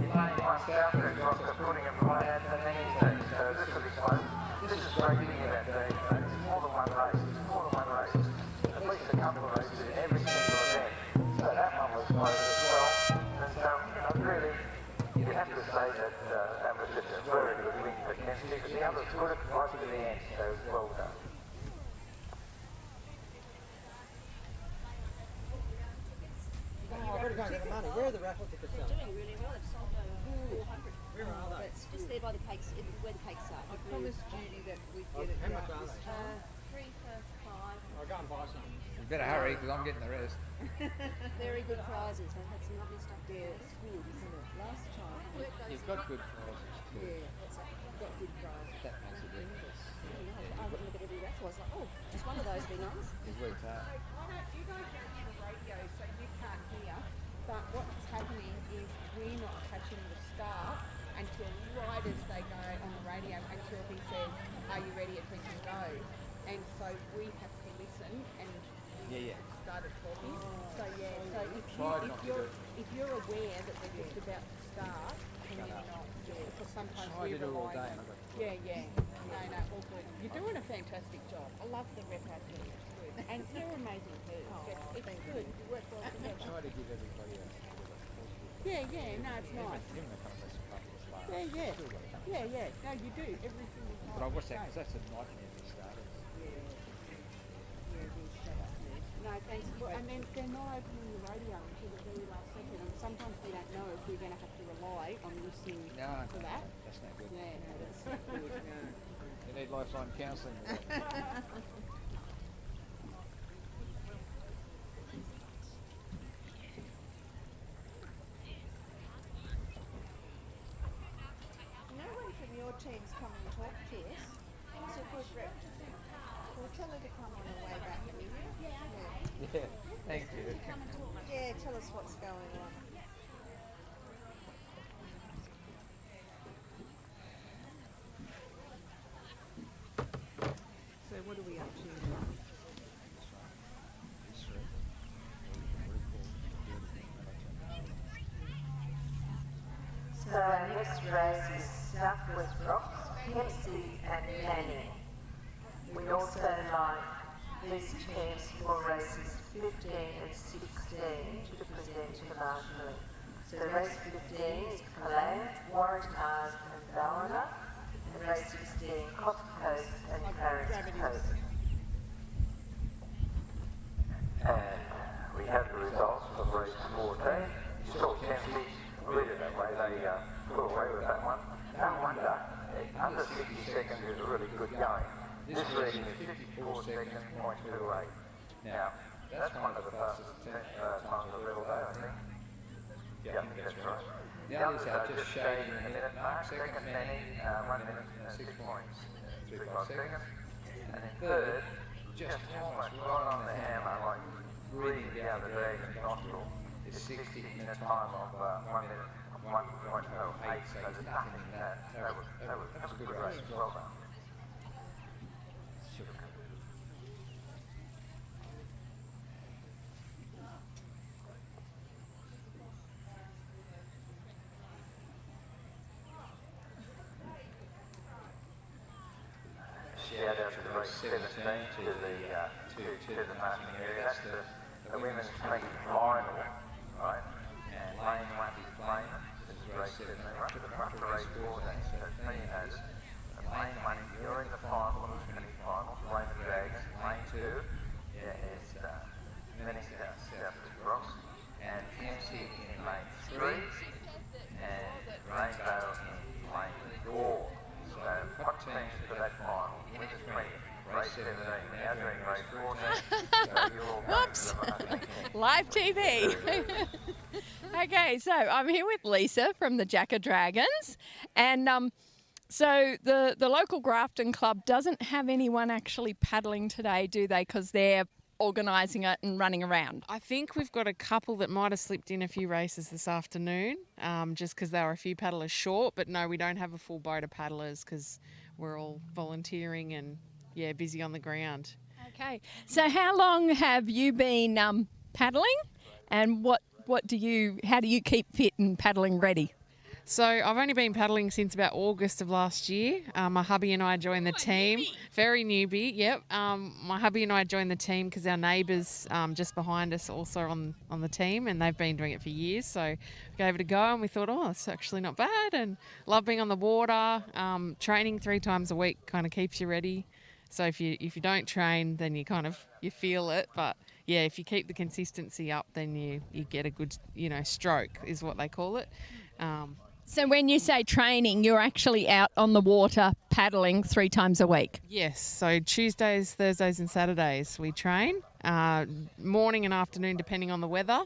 in lane 1, Southwest Ross are putting it right out to many teams. So this will be close. This is the great thing about being, it's more than one race. It's more than one race. It's at least a couple of races in every single event. So that one was close as well. And so, really, you have to say that that was just a very good win for Kempsey, but the others put it right to the end, so well done. Oh, I better go and get the money. Where are the raffle tickets? They're doing really well. They've sold over 400. Where are they? It's just there by the cakes, where the cakes are. I promised Judy that we'd get it. How much are they? 3 for 5. I'll go and buy some. You better hurry because I'm getting the rest. Very good prizes. They've had some lovely stuff. Yeah, it's good, isn't it? Last time. You've got good prizes too. Yeah, that's it. Got good prizes. That makes a difference. I wouldn't look at every raffle. I was like, oh, just one of those would be nice. You've worked hard. You guys don't have a radio, so you can't hear. But what's happening is we're not catching the start until right as they go on the radio, until he says, "Are you ready? Attention, go!" And so we have to listen and started talking. So if you're aware that they're just about to start, and you're not, because sometimes we rely on. No, all good. You're doing a fantastic job. I love the repartee. It's good, and they're amazing too. It's good. You work well together. Try to give everybody a No, it's nice. Yeah. No, you do every single time. But I watch that because that's a nightmare for starters. No, thanks. Well, and then they're not opening the radio until the very last second, and sometimes we don't know if we're going to have to rely on listening to that. That's not good. Yeah, no, that's not good. No. You need lifeline counselling. No one from your team's come and talk to us. It's a good rep. We'll tell her to come on her way back, will you? Yeah, thank you. Yeah, tell us what's going on. So what are we up to now? So our next race is Southwest Rocks, Kempsey and Manning. We also like these teams for races 15 and 16 to present to the marshalling. So race 15 is Calais, Waratahs and Ballina, and race 16 Coast Coast and Clarence Coast. And we have the results of race 14. You saw Kempsey lead it that way. They flew away with that one. No wonder. Under 60 seconds is a really good going. This reading is 54 seconds, .28. Now, that's one of the fastest times of the level day, I think. Yeah, I think that's right. The others are just shading the minute mark. Second, Manning, 1 minute and 6.35 seconds. And then third, just almost right on the hammer, like breathing down the dragon's nostril, is 60-minute time of 1 minute, 1.08. So there's nothing in that. That was a good race. Well done. shout out to race 17 to the marshalling area. That's the women's 20 final, right? And lane 1 be Flaming. This is race 17. Run to race 14. So Penny knows. And lane 1, you're in the final, the 20 final. Flaming Dragons. Lane 2, yeah, is Penny Southwest Cross. And MC in lane 3. And Rainbow in lane 4. So hot teams for that final. Women's 20, race 17, now doing race 14. So you're all going to the Live TV. Okay, so I'm here with Lisa from the Jacker Dragons, and so the local Grafton club doesn't have anyone actually paddling today, do they? Because they're organising it and running around. I think we've got a couple that might have slipped in a few races this afternoon, just because they were a few paddlers short. But no, we don't have a full boat of paddlers because we're all volunteering and busy on the ground. Okay, so how long have you been paddling, and how do you keep fit and paddling ready? So I've only been paddling since about August of last year. My hubby and I joined the team. Newbie. Very newbie, yep. My hubby and I joined the team because our neighbours just behind us also on the team, and they've been doing it for years. So we gave it a go, and we thought, it's actually not bad, and love being on the water. Training 3 times a week kind of keeps you ready. So if you don't train, then you feel it, but yeah, if you keep the consistency up, then you get a good stroke is what they call it. So when you say training, you're actually out on the water paddling 3 times a week? Yes, so Tuesdays, Thursdays and Saturdays we train, morning and afternoon depending on the weather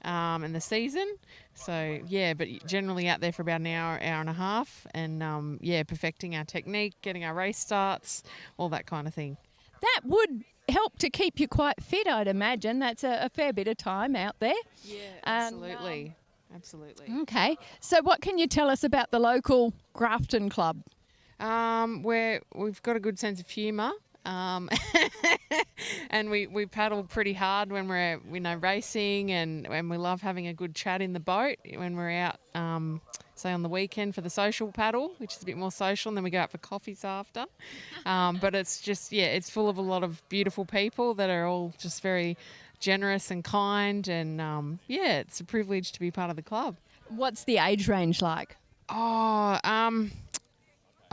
and the season. So yeah, but generally out there for about an hour and a half, and perfecting our technique, getting our race starts, all that kind of thing. That would help to keep you quite fit, I'd imagine. That's a fair bit of time out there. Yeah, absolutely. Absolutely. Okay, so what can you tell us about the local Grafton club? We've got a good sense of humour, and we paddle pretty hard when we're racing, and we love having a good chat in the boat when we're out, say on the weekend for the social paddle, which is a bit more social, and then we go out for coffees after. But it's just it's full of a lot of beautiful people that are all just very generous and kind, and it's a privilege to be part of the club. What's the age range like? I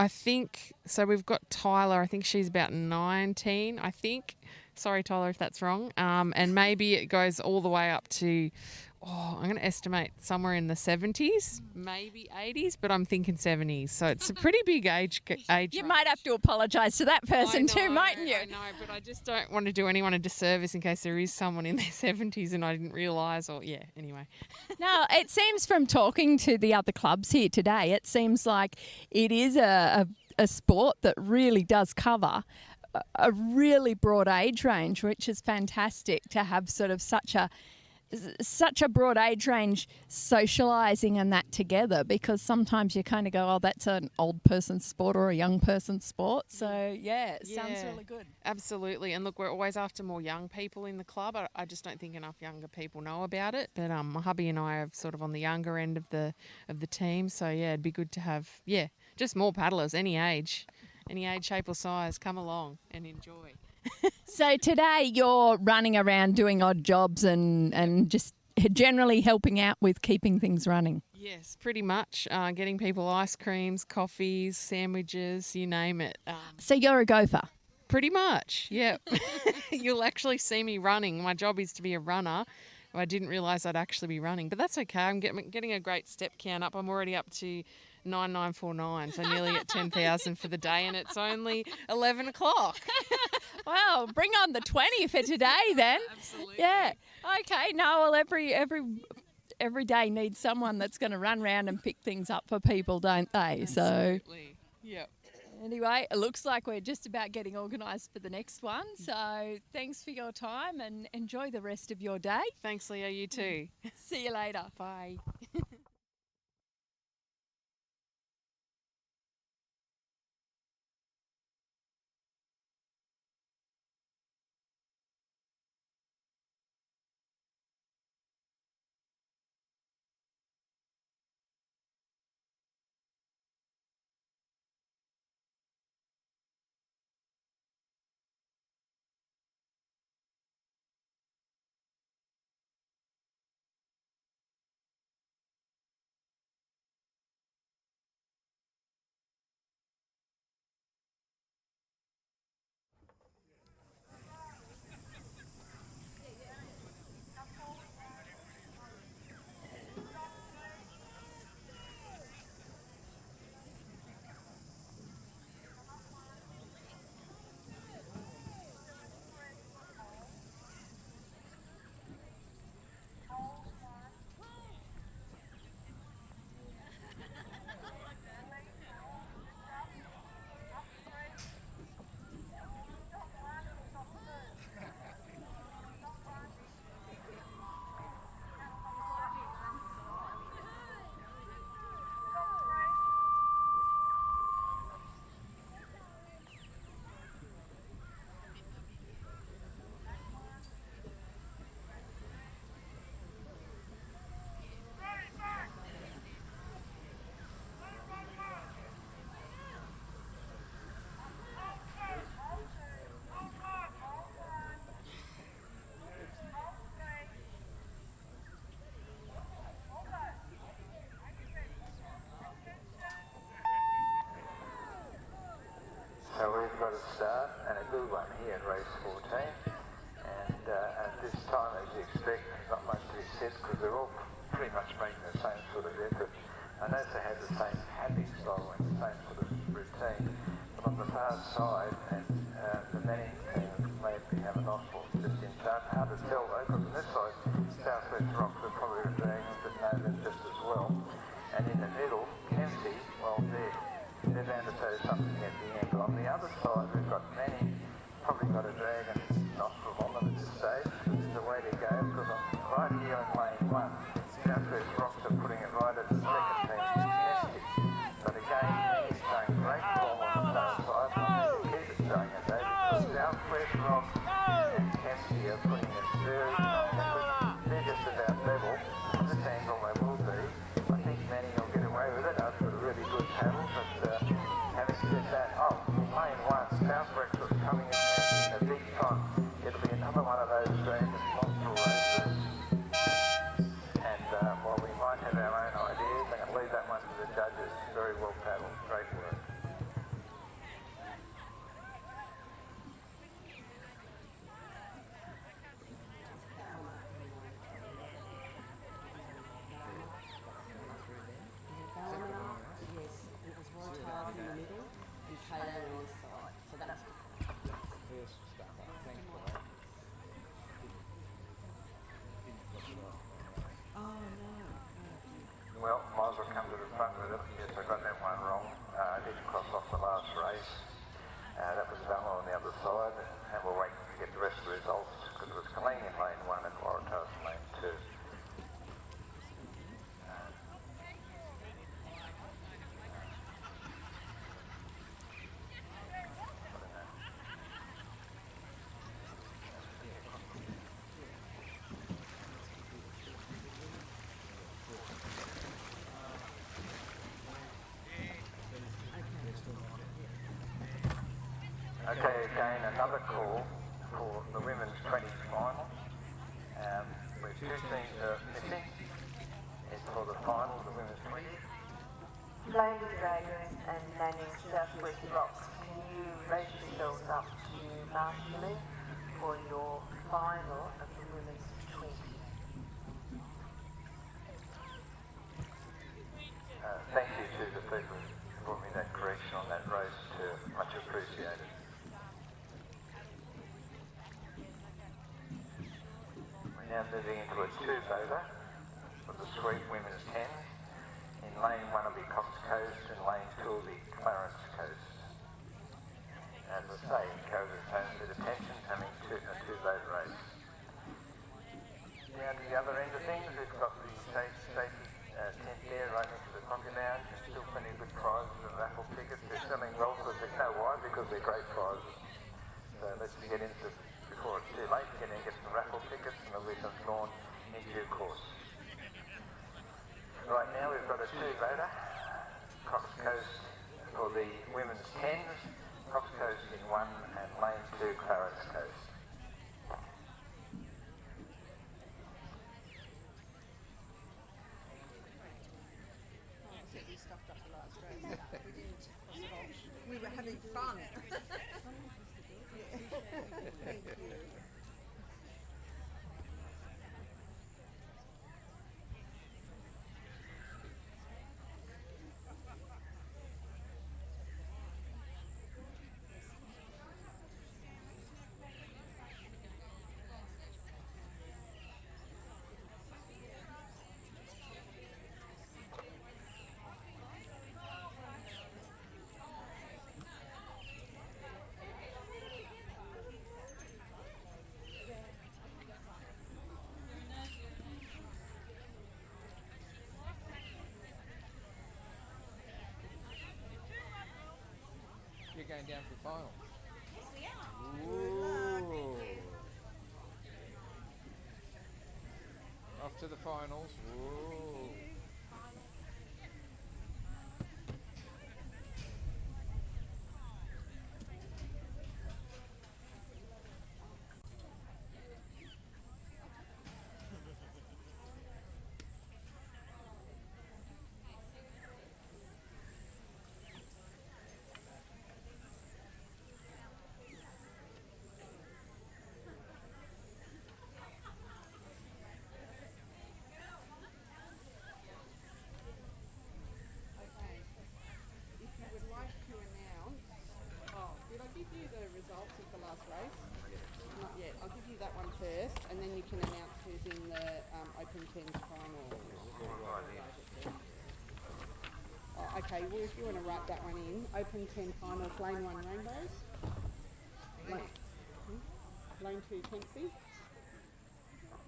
think so. We've got Tyler. I think she's about 19. I think. Sorry, Tyler, if that's wrong. And maybe it goes all the way up to, I'm going to estimate somewhere in the 70s, maybe 80s, but I'm thinking 70s. So it's a pretty big age. You might have to apologise to that person too, mightn't you? I know, but I just don't want to do anyone a disservice in case there is someone in their 70s and I didn't realise, anyway. No, it seems from talking to the other clubs here today, it seems like it is a sport that really does cover a really broad age range, which is fantastic to have sort of such a broad age range socialising and that together, because sometimes you kind of go, that's an old person's sport or a young person's sport. So, it sounds really good. Absolutely. And look, we're always after more young people in the club. I just don't think enough younger people know about it. But my hubby and I are sort of on the younger end of the team. So, it'd be good to have, just more paddlers, any age, shape or size, come along and enjoy. So today you're running around doing odd jobs and just generally helping out with keeping things running. Yes, pretty much. Getting people ice creams, coffees, sandwiches, you name it. So you're a gopher? Pretty much, yeah. You'll actually see me running. My job is to be a runner. I didn't realise I'd actually be running, but that's okay. I'm getting a great step count up. I'm already up to 9949, so nearly at 10,000 for the day, and it's only 11 o'clock. Well, bring on the 20 for today then. Absolutely. Yeah. Okay. No, well, every day needs someone that's going to run around and pick things up for people, don't they? Absolutely. Yep. Anyway, it looks like we're just about getting organised for the next one. So thanks for your time and enjoy the rest of your day. Thanks, Leo. You too. See you later. Bye. got a start, and a good one here in race 14. And at this time, as you expect, not much to be said because they're all pretty much making the same sort of effort. I noticed they had the same happy style and the same sort of routine. But on the far side, and the Manning team may have a nostril just in time. Hard to tell though, because on this side, Southwest Rocks are probably a dragon, but know them just as well. And in the middle, Kempsey, well, they're bound to say something at the end. But on the other side, we've got Manning, probably got a dragon nostril on them at this stage. This is the way to go, because I'm right here in lane 1. Southwest Rocks are putting it right at the second team, Kempsey. But again, he's showing great form on the far side. I need to keep it showing it though, because Southwest Rocks and Kempsey are putting it very strong effort. They're just about level. This angle they will be. I think Manning will get away with it after a really good paddle, but having said that, in lane 1, Southwest was coming in a big time. It'll be another one of those dragon nostril races. And while we might have our own ideas, I'm going to leave that one to the judges. Very well paddled, great work. Yes, it was right hard in the middle and Kato on this side. So that's First stuff up. Thanks, Brian. Didn't cross right. oh no. Well, might as well come to the front with it. Yes, I got that one wrong. I didn't cross off the last race. That was Bella on the other side, and we'll wait to get the rest of the results because it was Kalang in lane 1 and Waratahs in lane 2. Okay, again, another call for the women's 20 final, where 2 teams are missing. It's for the final, the women's 20. Flaming Dragons and Manning Southwest Rocks, can you raise yourselves up to marshalling for your final of the women's 20? Thank you to the people who brought me that correction on that race too. Much appreciated. We're now moving into a 2-voter for the Sweet Women's 10. In lane 1 will be Cox Coast and lane 2 will be Clarence Coast. As I say, encourages homes with attention, having a 2-vote race. Down to the other end of things, we've got the safety tent there right next to the coffee lounge. Still plenty of good prizes and raffle tickets. They're selling well because they know why, because they're great prizes. So let's get into, before it's too late, get in and get some raffle tickets and there'll be some drawn in due course. Right now we've got a 2-voter, Cox Coast for the women's 10s, Cox Coast in 1 and lane 2 Clarence Coast. We stuffed up the last race. We didn't cross it off. We were having fun. Thank you. You're going down for the final. Yes, we are. Ooh. Off to the finals. Ooh. Open 10s finals. Oh, okay, well if you want to write that one in, Open 10 finals, Lane 1 Rainbows. Lane 2 Kempsey.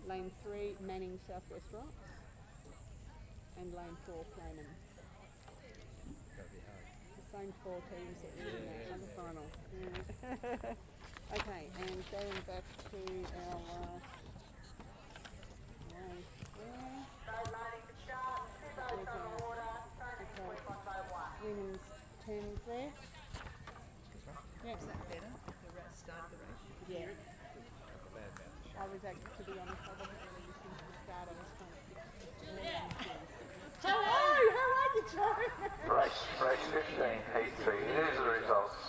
Lane 3 Manning Southwest Rocks. And Lane 4 Flamen. The same 4 teams that were in that other final. Yeah. Okay, and going back to our last race there. Women's 10s there. Yep. Is that better? The start of the race? Yeah. I was to be honest, I wasn't really listening to the start. I was trying to fix Hello, how are you, Joe? Race 15, heat 3. Here's the results.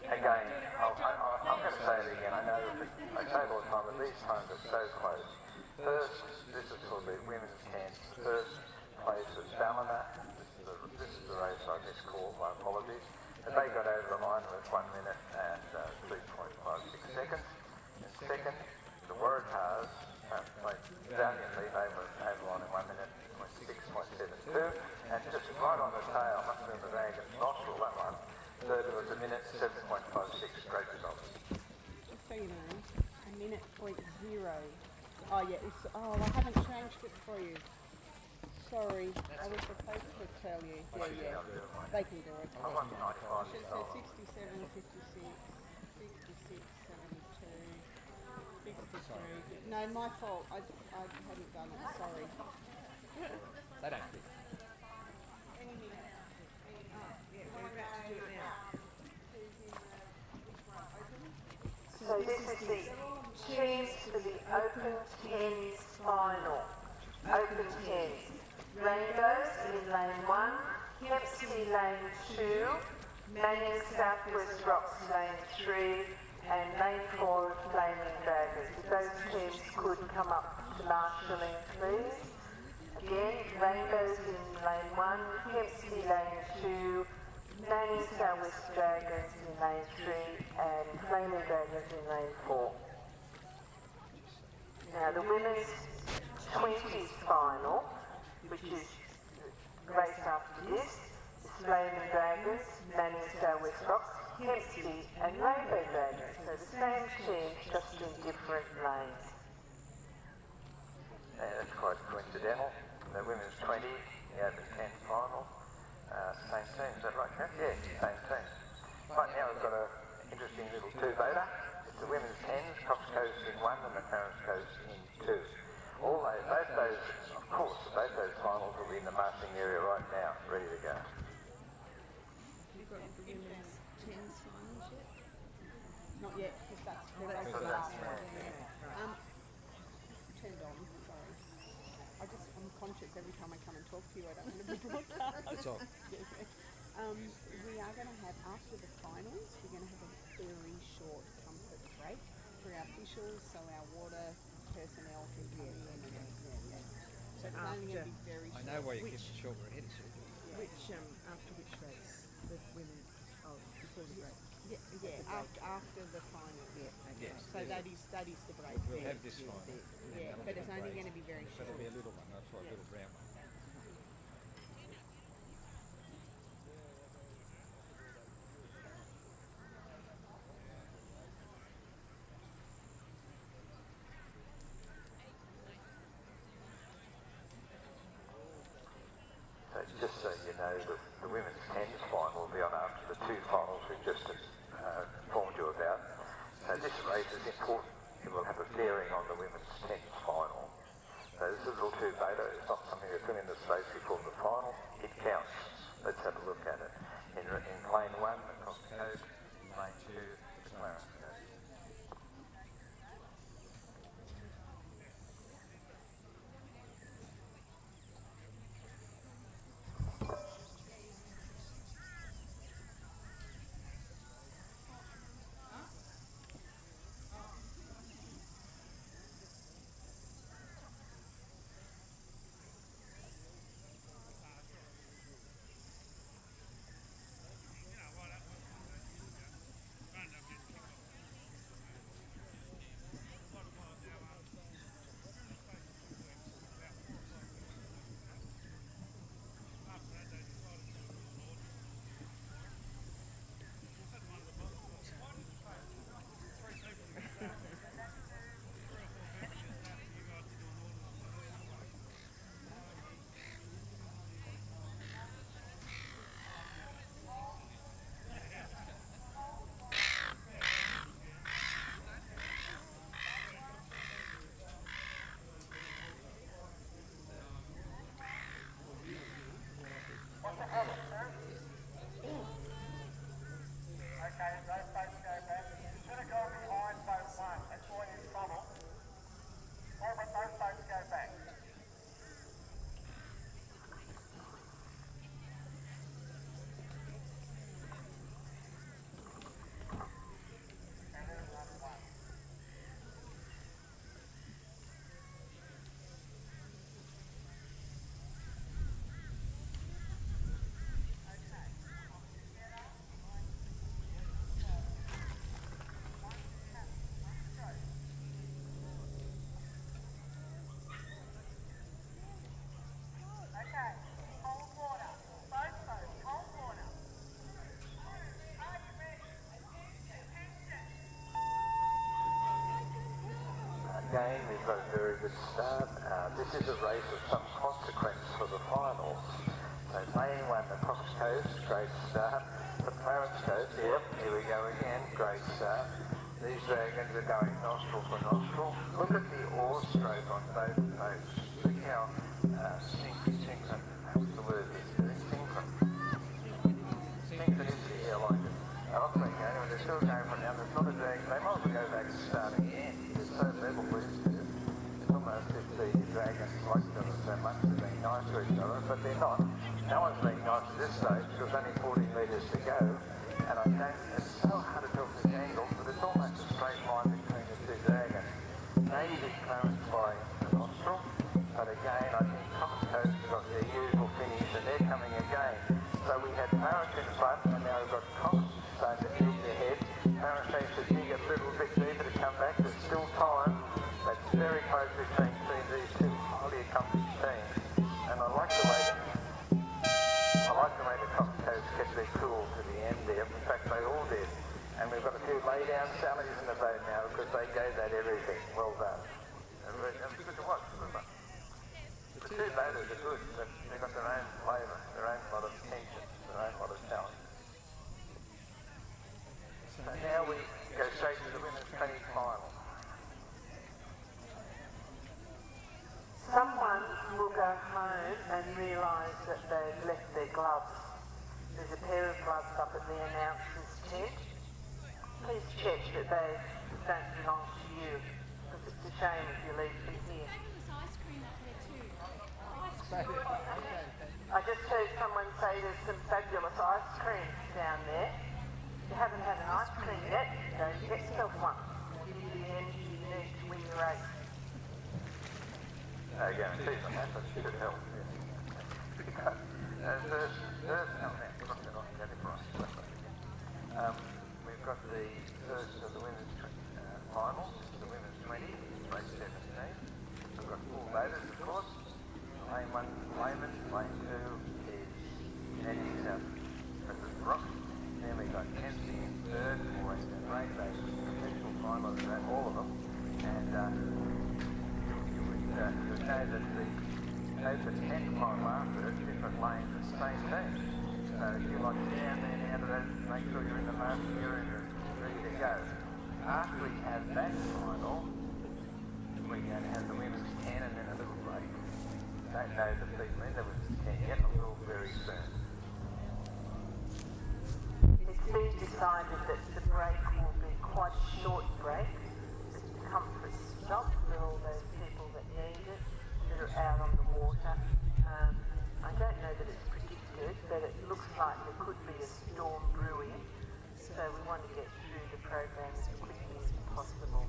Again, I'm going to say it again. I know I say it all the time, but these times are so close. First, this is for the women's 10s. First place was Ballina. This is the race I miscalled. My apologies. And they got over the line with 1 minute and 3.56 seconds. And second, the Waratahs played valiantly. They were over the line in 1 minute, 6.72. And just right on the tail, must have been the Dragon's nostril, that one. Third was a minute, 7.56. Great results. Just so you know, a minute 0.0. Oh yeah, I haven't changed it for you. Sorry, I was supposed to tell you. Yeah, they can do it. I should have said 67, 56, 66, 72, 63. No, my fault. I hadn't done it. Sorry. They don't fit. Any minute. Yeah, we're about to do it now. So this is the teams for the Open 10s final. Open 10s. Rainbows in lane 1, Kempsey lane 2, Manning Southwest Rocks lane 3, and lane 4 Flaming Dragons. If those teams could come up to marshalling, please. Again, Rainbows in lane 1, Kempsey lane 2, Manning Southwest Dragons in lane 3, and Flaming Dragons in lane 4. Now the women's 20s final, which is race after this, is Flaming Dragons, Manning Southwest Rocks, Kempsey and Rainbow Dragons. So the same team, just in different lanes. Yeah, that's quite coincidental. The women's 20, the Open 10 final. Same team, is that right, Kat? Yeah, same team. Right now we've got an interesting little two-voter. It's the women's 10s, Cox Coast in 1 and the Clarence Coast in 2. Both those, of course, both those finals will be in the marshalling area right now, ready to go. You've got the women's 10s finals yet? Not yet, because that's the last one. Turned on, sorry. I'm conscious every time I come and talk to you, I don't want to be broadcast. It's on. We are going to have, after the finals, we're going to have a very short comfort break for our officials, so our water personnel can come in and so it's only going to be very short. I know why you keep it short, we're ahead of schedule. After which race? The women, before the break? After the finals. Yes. So that is the break. We'll have this final. Yeah, but it's only going to be very short. It'll be a little one, that's right, a little brown one. So just so you know, the women's 10s final will be on after the 2 finals we've just informed you about. So this race is important. It will have a bearing on the women's 10s final. So this is a little two-voter. It's not something that's in the space before the final. It counts. Let's have a look at it. In lane 1, the Cox Coast. Lane 2, the Clarence Coast. got a very good start. This is a race of some consequence for the finals. So Main won the Cox Coast, great start. The Clarence Coast, yep, here we go again, great start. These dragons are going nostril for nostril. Look at the oar stroke on both boats. Look how synchron, what's the word this is? Synchronicity here, like it. Off they go, and they're still going from now. There's not a drag. They might as well go back and start again. It's so level with it. It's almost if the dragons like each other so much, they're being nice to each other, but they're not. No one's being nice at this stage. There's only 40 metres to go. And I don't, it's so hard to tell from this angle, but it's almost a straight line between the two dragons. Maybe this Clarence by the nostril, but again, I think Cox Coast has got their usual finish, and they're coming again. So we had Clarence in front, and now we've got Cox starting to edge ahead. Clarence needs to dig a little bit deeper to come back. There's still time. That's very close between these two highly accomplished teams. And I like the way the Cox Coast kept their cool to the end there. In fact, they all did. And we've got a few lay-down sallies in the boat now because they gave that everything. Well done. And it's good to watch, isn't it? The two boaters are good, but they've got their own flavour, their own lot of tension, their own lot of talent. So now we go straight to the women's 20 final. Someone will go home and realise that they've left their gloves. There's a pair of gloves up at the announcer's tent. Please check that they don't belong to you, because it's a shame if you leave them here. I just heard someone say there's some fabulous ice cream down there. If you haven't had an ice cream yet, go and get yourself one. It'll give you the energy you need to win the race. No guarantees on that, but it should help. We've got the first of the women's finals, the women's 20, race 17. We've got four boaters, of course. Lane 1, Layman. Lane 2 is Nancy South Princess Rock. Then we've got Kenzie in third, Western Rainbows, professional finalists, all of them. And you would know that the over 10 mile after it, different lanes of the same team. So if you like down there now to those, make sure you're in the mark, you're in ready to go. After we have that final, we're going to have the women's 10 and then a little break. Don't know the people in the women's 10 yet, but we'll very soon. It's been decided that the break will be quite a short break. It's a comfort stop for all those people that need it, that are out on the water. I don't know that it's predicted, but it looks like there could be a storm brewing, so we want to get through the program as quickly as possible.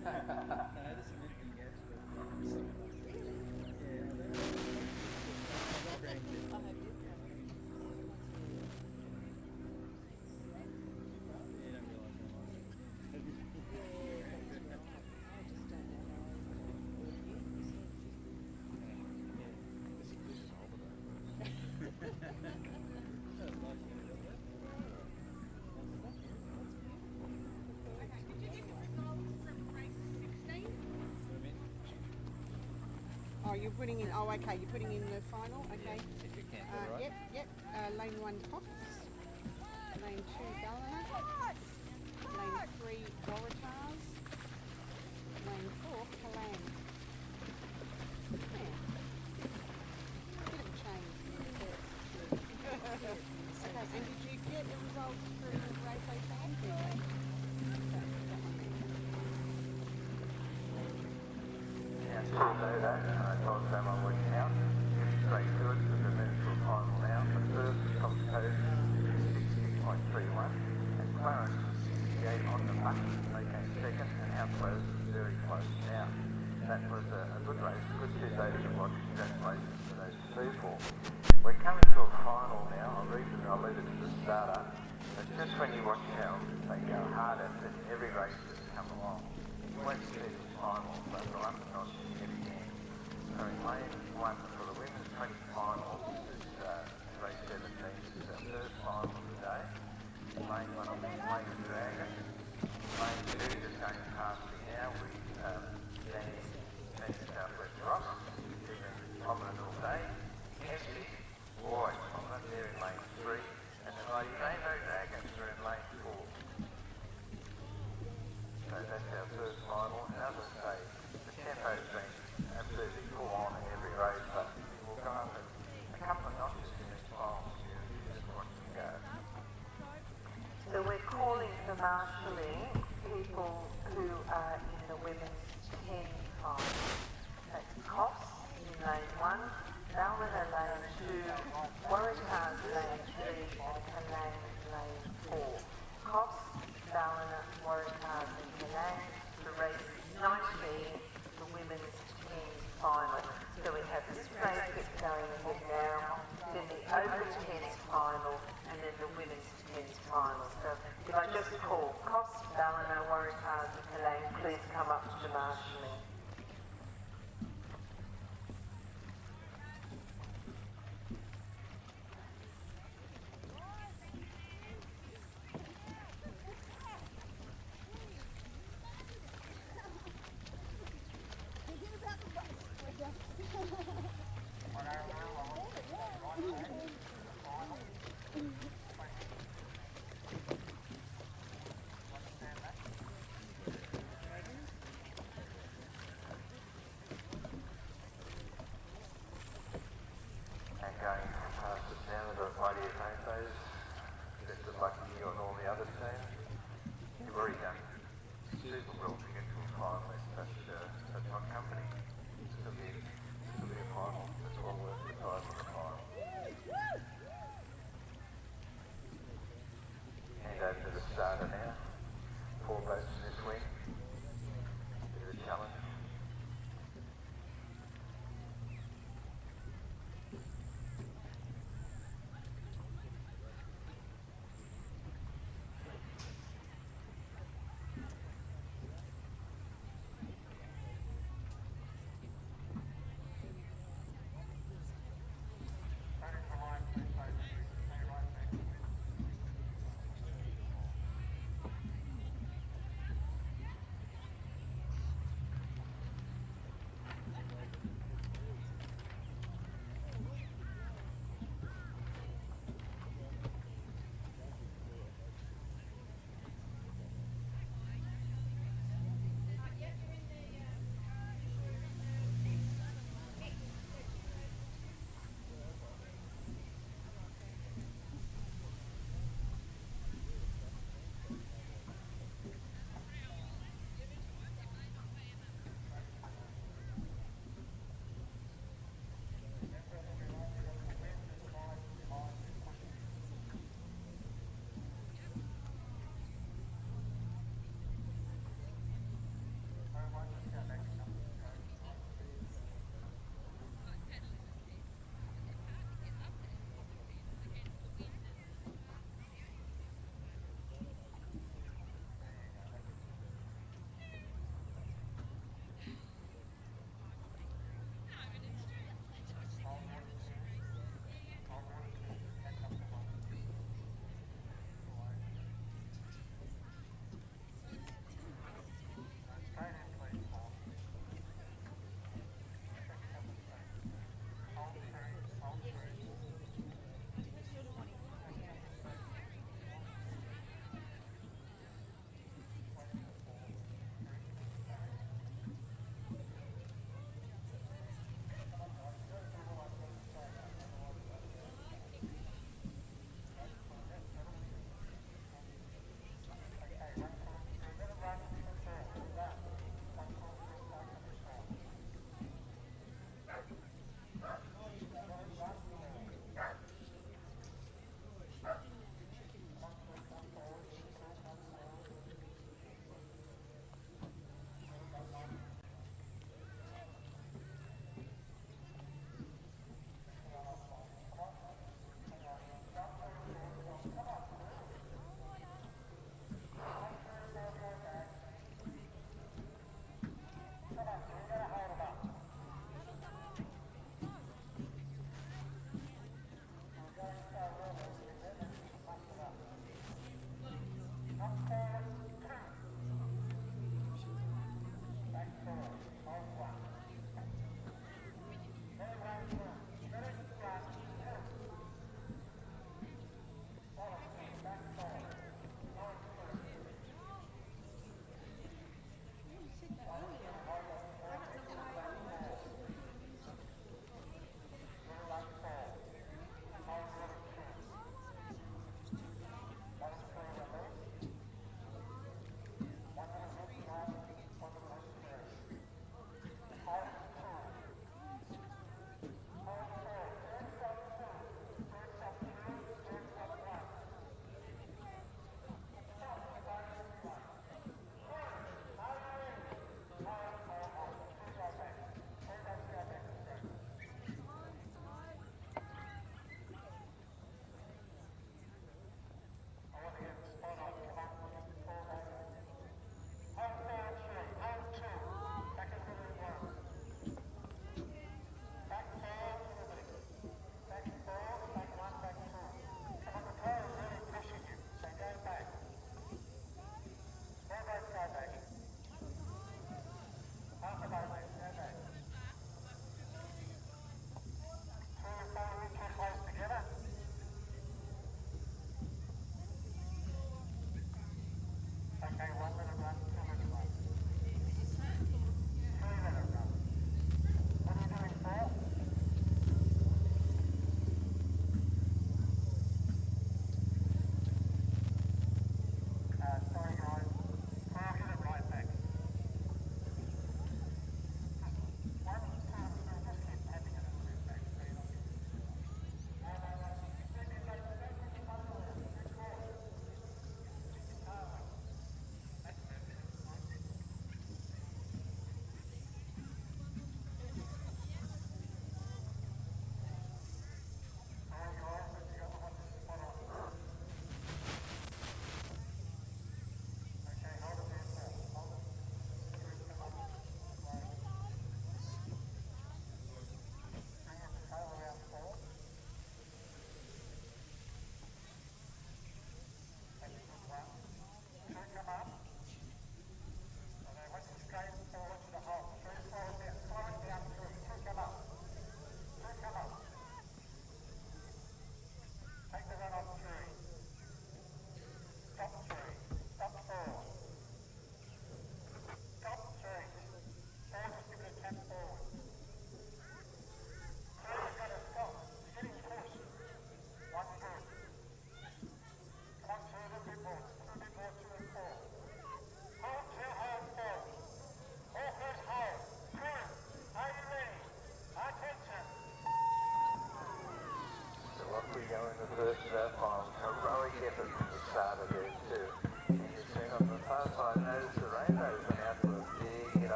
this is an empty nest, but Really? yeah, I don't know. I've got grandkids. I have you. Yeah, you don't realise how nice it is. Have you? Yeah, that's right. I just don't know how I bought you. You said Yeah. This is a holiday. That's nice, isn't it? That's beautiful. Perfect. Did you get the results from race 16? What I mean? Oh, you're putting in. Oh, okay. You're putting in the final. Okay. If you can, right? Yep, yep. Lane 1 Coffs. Lane 2 Ballina. Lane 3 Waratahs. Lane 4 Kalang. Yeah. Bit of a change from the first two. Okay, and did you get the results from race 18? Yeah, Tuesday that, and I told them I'm working out. Straight to it, because we're moving to a final now. The first top code is 60.31, and Clarence was 68 on the button. They came second, and our close was very close now. That was a good race, a good 2 days to watch. Congratulations to those people. We're coming to a final now. I'll leave it to the starter. But just when you watch how they go harder than every race that's come along, you won't see the final, but the London not every game. So in lane 1 for the women's 20 final, this is race 17, this is our first final of the day. Lane 1 is Lane Dragon. Lane 2 just going past me now with Danny Southwest Ross, who's been prominent all day. Kempsey, always prominent, they're in lane 3. And the Mighty Rainbow Dragons are in lane 4. So that's our first final. And as I say, the tempo's been absolutely full on in every race, but we'll go up a couple of notches in this final series. Just watch them go. So we're calling for marshalling people who are in the women's 10 final. That's Coffs in lane 1, Ballina lane 2, Waratahs lane 3 and Kalang lane 4. Coffs, Ballina, Waratahs and Kalang. The race is 19, the women's 10 final. So we have this race that's going ahead now, then the open 10s final, and then the women's 10s final. So if I just call Coffs, Ballina, Waratahs and Kalang, please come up to marshalling.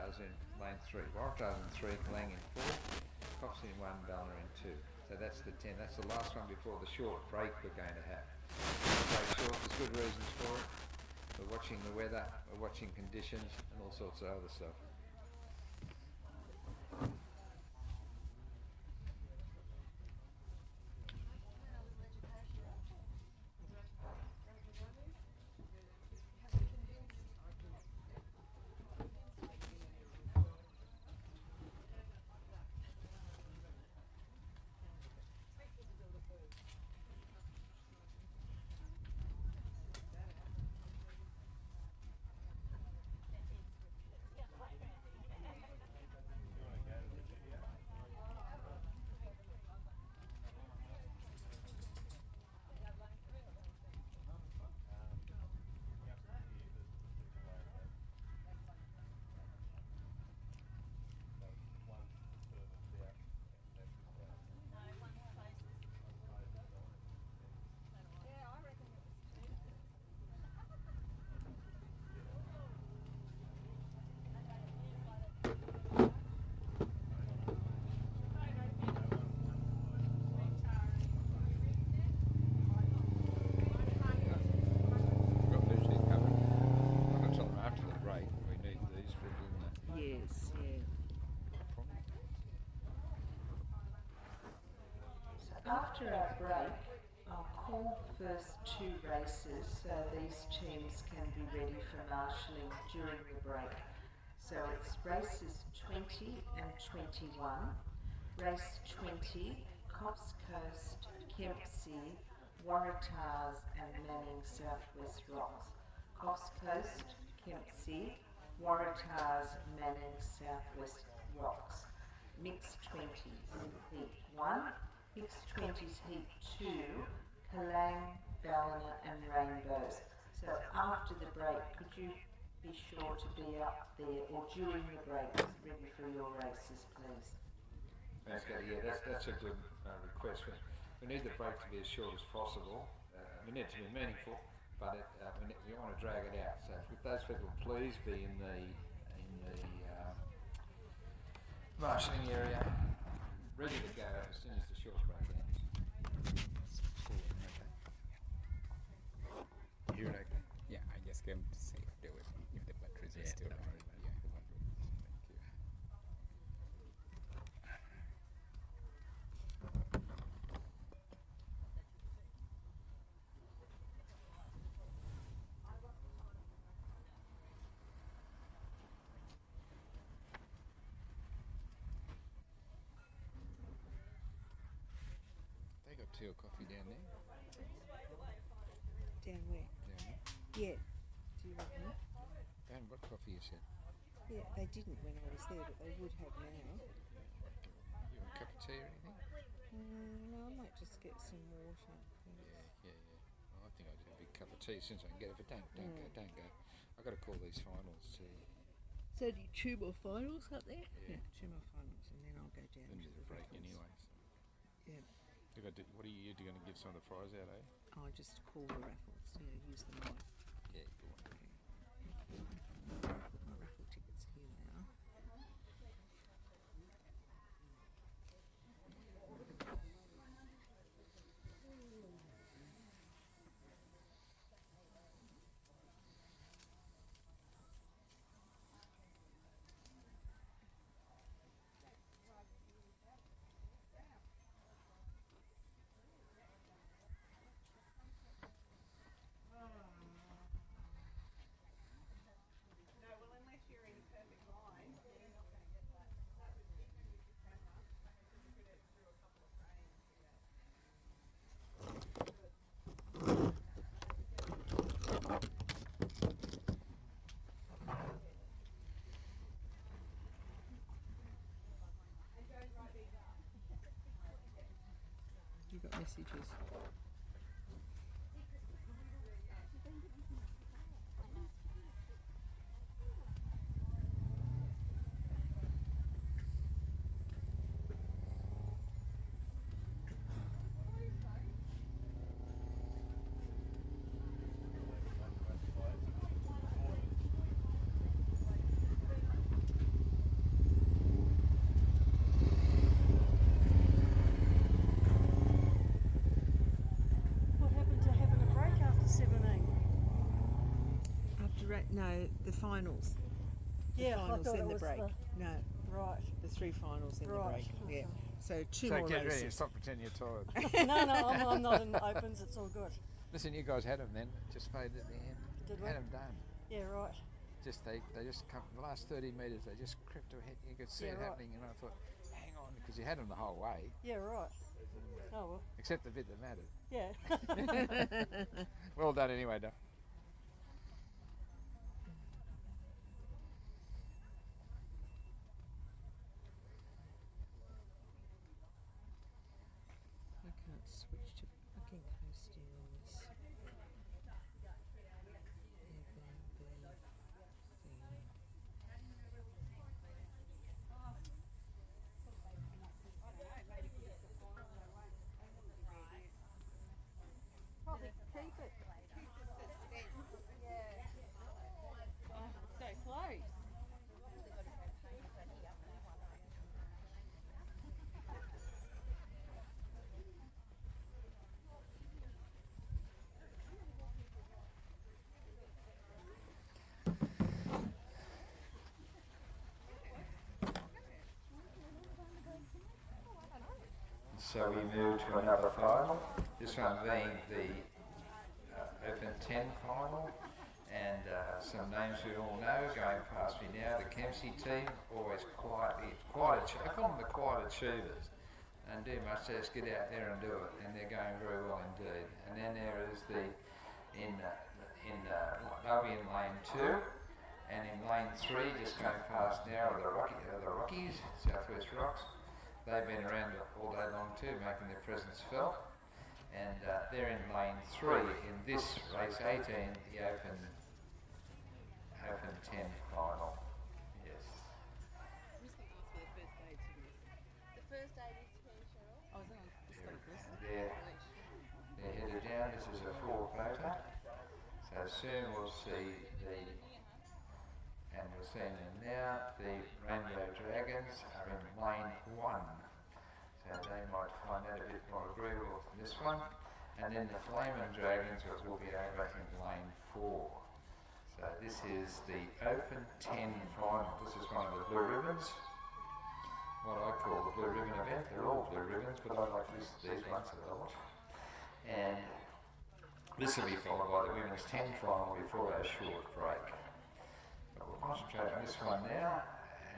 Waratahs in lane 3. Waratahs in 3, Kalang in 4, Coffs in 1, Ballina in 2. So that's the 10. That's the last one before the short break we're going to have. Break short, there's good reasons for it. We're watching the weather, we're watching conditions and all sorts of other stuff. Yes, yeah. So after our break, I'll call the first 2 races so these teams can be ready for marshalling during the break. So it's races 20 and 21. Race 20, Coffs Coast, Kempsey, Waratahs and Manning Southwest Rocks. Coffs Coast, Kempsey, Waratahs, Manning Southwest Rocks. Mixed 20s, Heat 1. Mixed 20s, Heat 2, Kalang, Ballina and Rainbows. So after the break, could you be sure to be up there, or during the break, ready for your races, please? Thanks, Katie. Yeah, that's a good request. We need the break to be as short as possible. We need it to be meaningful, but we don't want to drag it out. So if those people please be in the marshalling area, ready to go as soon as the short break ends. You hear okay? Yeah, I just came to see if the batteries are still running. Yeah. Thank you. They got tea or coffee down there? Down where? Down there? Yeah. Do you reckon? They haven't got coffee, you said? Yeah, they didn't when I was there, but they would have now. You want a cup of tea or anything? No, I might just get some water. Yeah. Well, I think I'll do a big cup of tea as soon as I can get it, but don't go. I've got to call these finals too. So do you 2 more finals up there? Yeah. 2 more finals, and then I'll go down Then to there's the a break raffles. anyway. So. Yeah. What are you going to give some of the fries out, eh? I'll just call the raffles. Yeah, use the mic. Yeah, good one. Put my raffle tickets here now. You got messages. No, the finals. The Yeah, I finals, thought then it the was break. the- No. Right. The 3 finals, then the Right. break. Yeah. So 2 So more get ready and races. stop pretending you're tired. No, I'm not in the opens. It's all good. Listen, you guys had them then. Just faded at the end. Did You we? had them done. Yeah, right. Just they just come the last 30 metres. They just crept ahead. You could see Yeah, it right. happening, and I thought, hang on, because you had them the whole way. Yeah, right. Oh well. Except the bit that mattered. Yeah. Well done anyway, Duff. I can't switch to fucking coasting on this. Probably keep it. So close. So we move to another final. This one being the Open 10 final, and some names we all know going past me now. The Kempsey team, always quiet. I call them the quiet achievers, and do much. They just get out there and do it, and they're going very well indeed. And then there is they'll be in lane 2, and in lane 3, just going past now, are the Rockies, Southwest Rocks. They've been around all day long too, making their presence felt. And they're in lane 3 in this race 18, the Open 10 final. Yes. The first aid is here, Cheryl. Oh, is it on? It's got a list. They're headed down. This is a 4-plater. So soon we'll see and we're seeing them now. The Rainbow Dragons are in lane 1. So they might find that a bit more agreeable than this one. And then the Flaming Dragons will be over in lane 4. So this is the Open 10 final. This is one of the blue ribbons. What I call the blue ribbon event. They're all blue ribbons, but I like these ones a lot. And this will be followed by the women's 10 final before a short break. So we'll concentrate on this one now.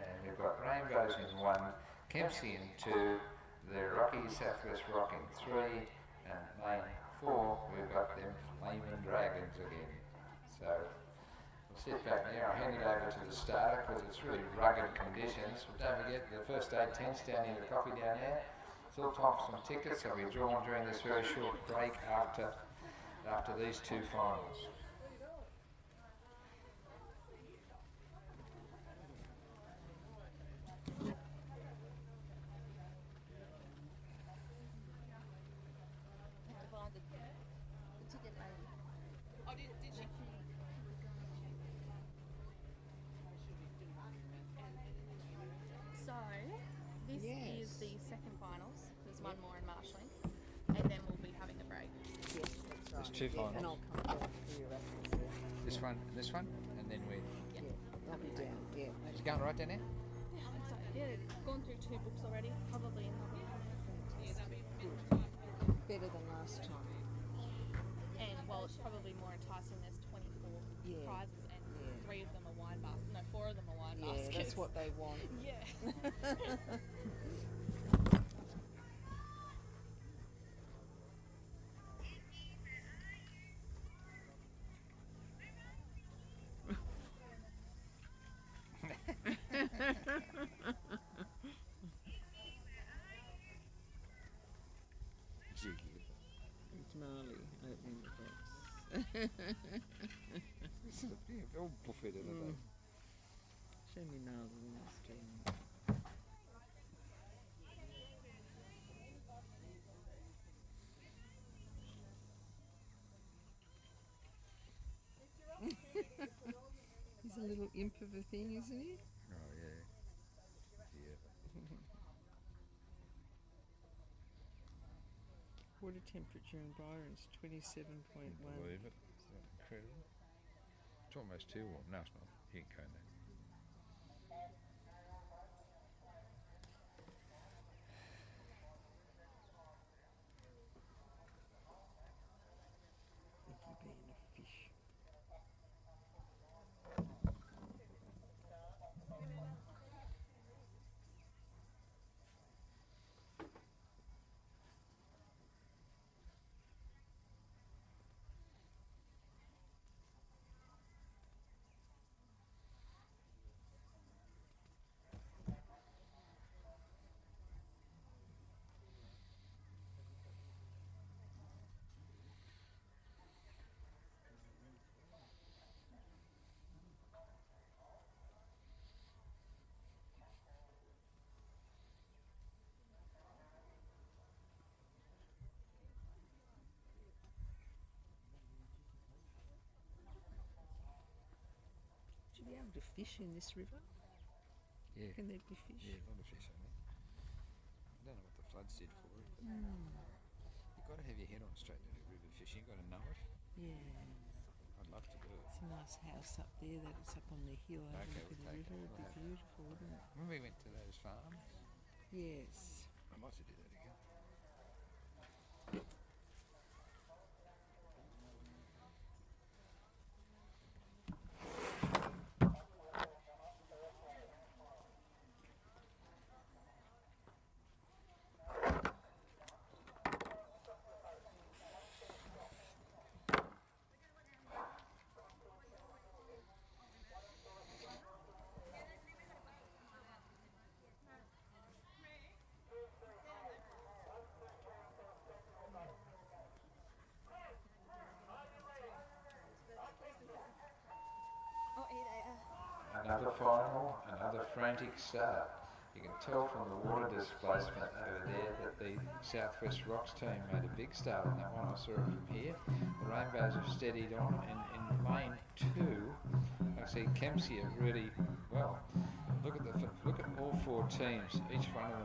And we've got Rainbows in 1, Kempsey in 2, the Rockies Southwest Rock in 3, and lane 4 we've got them Flaming Dragons again. So we'll sit back now. I'll hand it over to the starter because it's really rugged conditions. But don't forget the first aid tents down here, the coffee down there. Still time for some tickets. They'll be drawn during this very short break after these 2 finals. So, this is the second finals. There's one more in marshalling, and then we'll be having the break. Yes, that's right. There's 2 finals. And I'll come down for your reference there. This one, and then we. Yeah, I'll be down. Yeah. Is it going right down there? Yeah, I think so. Yeah, gone through 2 books already. Probably another one. Yeah, that'd be Better than last time. And well, it's probably more enticing. There's 24 prizes, and 3 of them are wine baskets. No, 4 of them are wine baskets. Yeah, that's what they want. Yeah. Jiggy. It's Marley opening the box. They're all buffeted, are they? Show me now the winners too. He's a little imp of a thing, isn't he? Oh, yeah. Water temperature in Byron's 27.1. Believe it. Is that incredible? It's almost too warm. No, it's not. You can cone that. Icky being a fish. Would you be able to fish in this river? Yeah. Can there be fish? Yeah, a lot of fish on there. I don't know what the floods did for it, but you've got to have your head on straight to do river fishing. You've got to know it. Yeah. I'd love to do it. It's a nice house up there that it's up on the hill Okay, overlooking we'll the take river. it. It'd be beautiful, wouldn't it? When we went to those farms, Yes. I'd like to do that again. Another final, another frantic start. You can tell from the water displacement over there that the Southwest Rocks team made a big start on that one. I saw it from here. The Rainbows have steadied on, and in lane 2, I see Kempsey have really, well, look at all four teams, each one of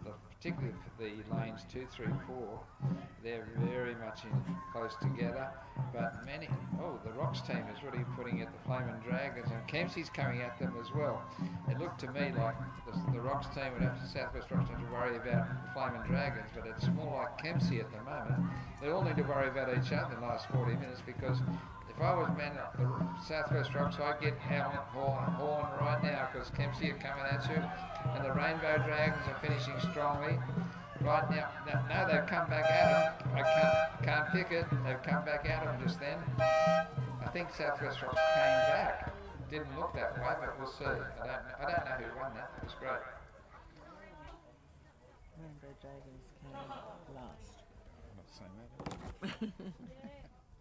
them, particularly the lanes 2, 3, 4, they're very much in close together, but the Rocks team is really putting at the Flaming Dragons, and Kempsey's coming at them as well. It looked to me like the Rocks team would have to, Southwest Rocks have to worry about the Flaming Dragons, but it's more like Kempsey at the moment. They all need to worry about each other in the last 40 minutes, because if I was man at the Southwest Rocks, I'd get horn right now, because Kempsey are coming at you, and the Rainbow Dragons are finishing strongly. Right now, no, they've come back at them. I can't pick it. They've come back at them just then. I think Southwest Rocks came back. Didn't look that way, but we'll see. I don't know who won that. It was great. Rainbow Dragons came last. I'm not saying that.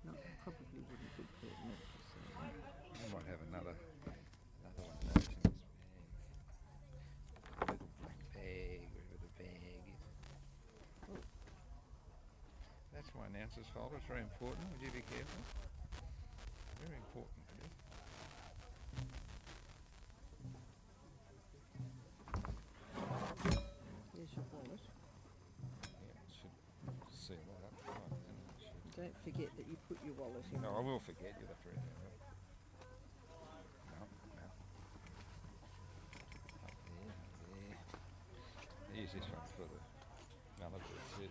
Not probably wouldn't be pertinent to say that. I might have another one of those in this bag. Little black bag, wherever the bag is. Oh. That's my announcer's folder. It's very important. Would you be careful? Very important it is. There's your wallet. Yeah, I should seal that up. Don't forget that you put your wallet in. No, I will forget. You'll have to read that. No. Up there. Use this one for the Malibu too.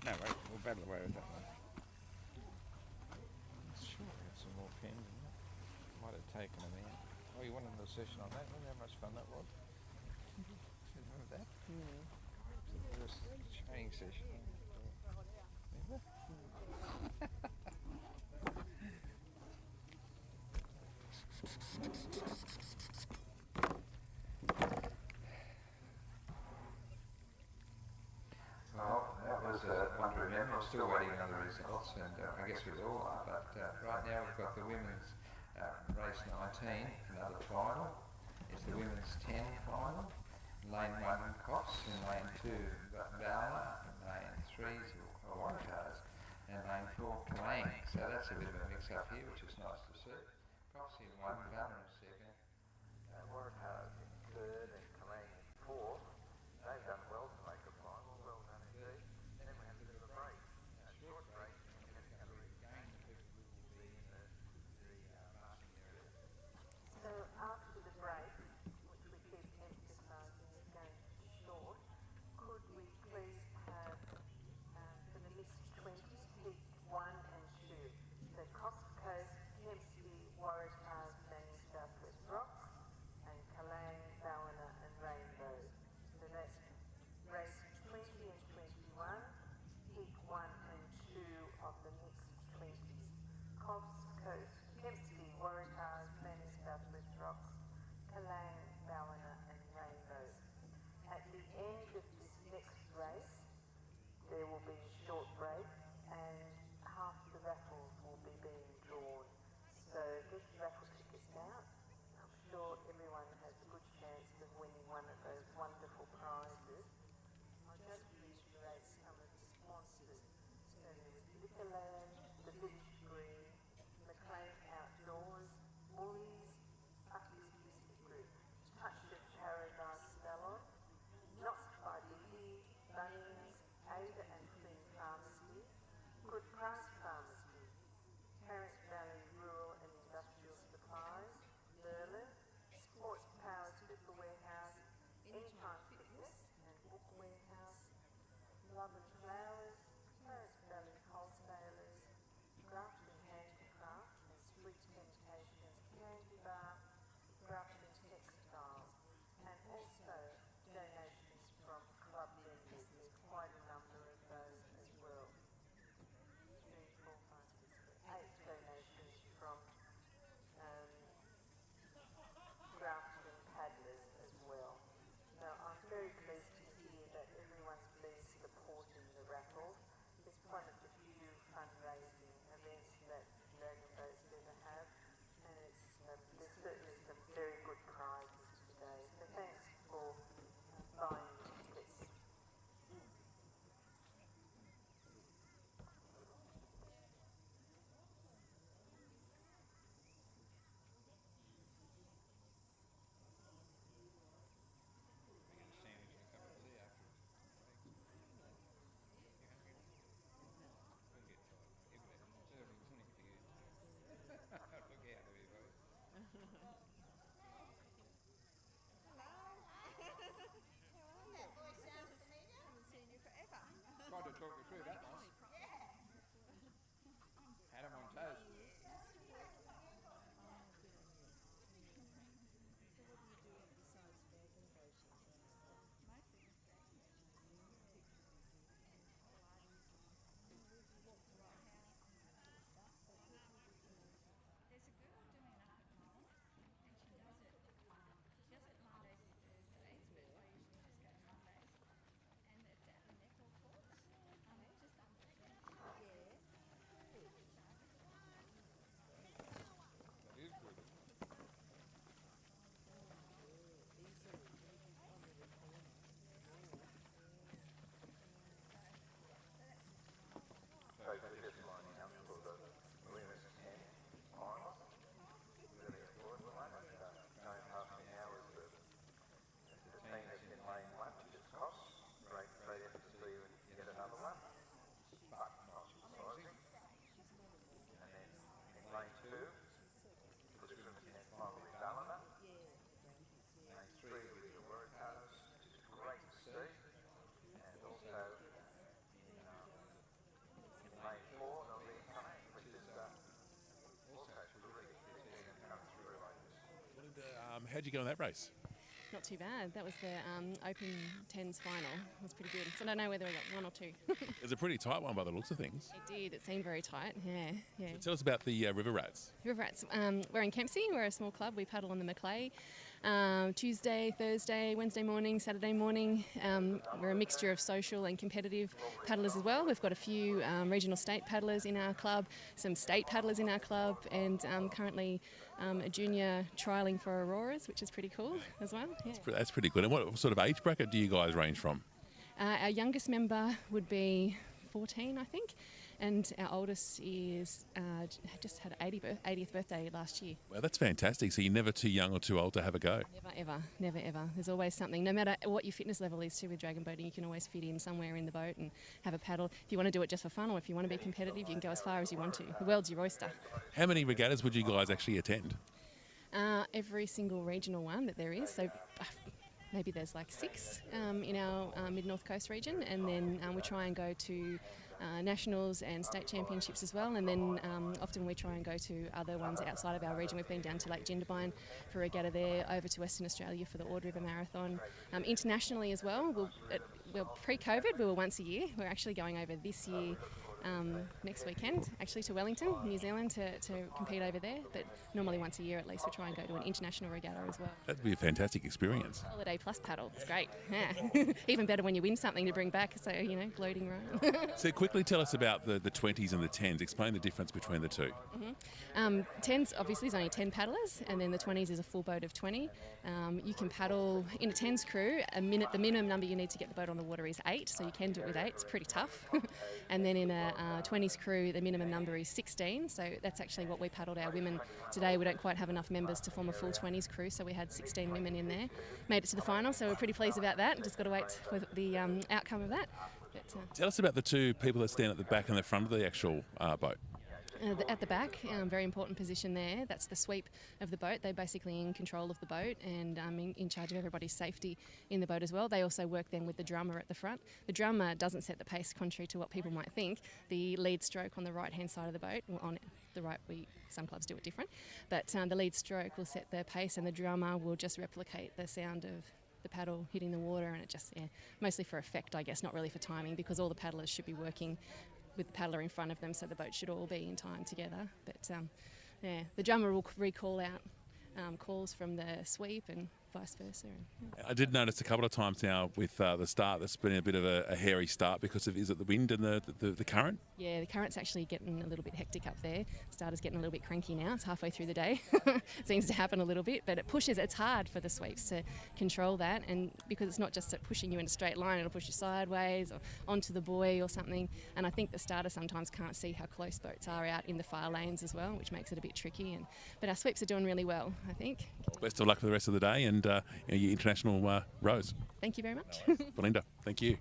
No, wait, we'll battle away with that one. I'm sure I had some more pens in it. Might have taken them out. Oh, you wanted another session on that? Remember how much fun that was? Remember that? Yeah. It was a training session. Remember? Well, that was one to remember. I'm still waiting on the results, and I guess we all are. But right now we've got the women's race 19, another final. It's the women's 10 final. Lane 1 Cops, in lane 2 Bowler, and lane 3 is Waratahs, and lane 4 Kalane. So that's a bit of a mix-up here, which is nice to see. Cops in 1, Bowler in 2nd. Waratahs in 3rd and Kalane in 4th. They've done well to make the final. Well done indeed. Then we have a bit of a break. A short break, and we're going to go to how'd you go in that race? Not too bad. That was the Open 10s final. It was pretty good. So I don't know whether we got one or two. It was a pretty tight one by the looks of things. It did. It seemed very tight. Yeah. So tell us about the River Rats. River Rats. We're in Kempsey. We're a small club. We paddle on the Macleay. Tuesday, Thursday, Wednesday morning, Saturday morning. We're a mixture of social and competitive paddlers as well. We've got a few regional state paddlers in our club, some state paddlers in our club, and currently a junior trialling for Auroras, which is pretty cool as well. Yeah. That's pretty good. And what sort of age bracket do you guys range from? Our youngest member would be 14, I think, and our oldest is just had 80th birthday last year. Well, that's fantastic. So you're never too young or too old to have a go. Never ever. There's always something. No matter what your fitness level is too with dragon boating, you can always fit in somewhere in the boat and have a paddle. If you want to do it just for fun or if you want to be competitive, you can go as far as you want to. The world's your oyster. How many regattas would you guys actually attend? Every single regional one that there is. So maybe there's like 6 in our mid-north coast region, and then we try and go to nationals and state championships as well, and then often we try and go to other ones outside of our region. We've been down to Lake Jindabyne for a regatta there, over to Western Australia for the Ord River Marathon. Internationally as well, pre-COVID we were once a year. We're actually going over this year next weekend actually to Wellington, New Zealand to compete over there, but normally once a year at least we try and go to an international regatta as well. That'd be a fantastic experience. Holiday plus paddle, it's great. Yeah. Even better when you win something to bring back, so gloating right. So quickly tell us about the 20s and the 10s. Explain the difference between the two. 10s obviously is only 10 paddlers, and then the 20s is a full boat of 20. You can paddle in a 10s crew. The minimum number you need to get the boat on the water is 8, so you can do it with 8. It's pretty tough. And then in a 20s crew, the minimum number is 16, so that's actually what we paddled our women today. We don't quite have enough members to form a full 20s crew, so we had 16 women in there. Made it to the final, so we're pretty pleased about that. Just got to wait for the outcome of that. But, tell us about the two people that stand at the back and the front of the actual boat. At the back, very important position there. That's the sweep of the boat. They're basically in control of the boat and in charge of everybody's safety in the boat as well. They also work then with the drummer at the front. The drummer doesn't set the pace, contrary to what people might think. The lead stroke on the right-hand side of the boat, on the right, some clubs do it different, but the lead stroke will set the pace and the drummer will just replicate the sound of the paddle hitting the water, and it just, mostly for effect, I guess, not really for timing, because all the paddlers should be working with the paddler in front of them, so the boat should all be in time together. But the drummer will recall out calls from the sweep and vice versa. I did notice a couple of times now with the start that's been a bit of a hairy start because of, is it the wind and the current? Yeah, the current's actually getting a little bit hectic up there. Starter's getting a little bit cranky now. It's halfway through the day. It seems to happen a little bit, but it's hard for the sweeps to control that, and because it's not just pushing you in a straight line, it'll push you sideways or onto the buoy or something. And I think the starter sometimes can't see how close boats are out in the far lanes as well, which makes it a bit tricky. But our sweeps are doing really well, I think. Best of luck for the rest of the day and your international rows. Thank you very much. Belinda, thank you.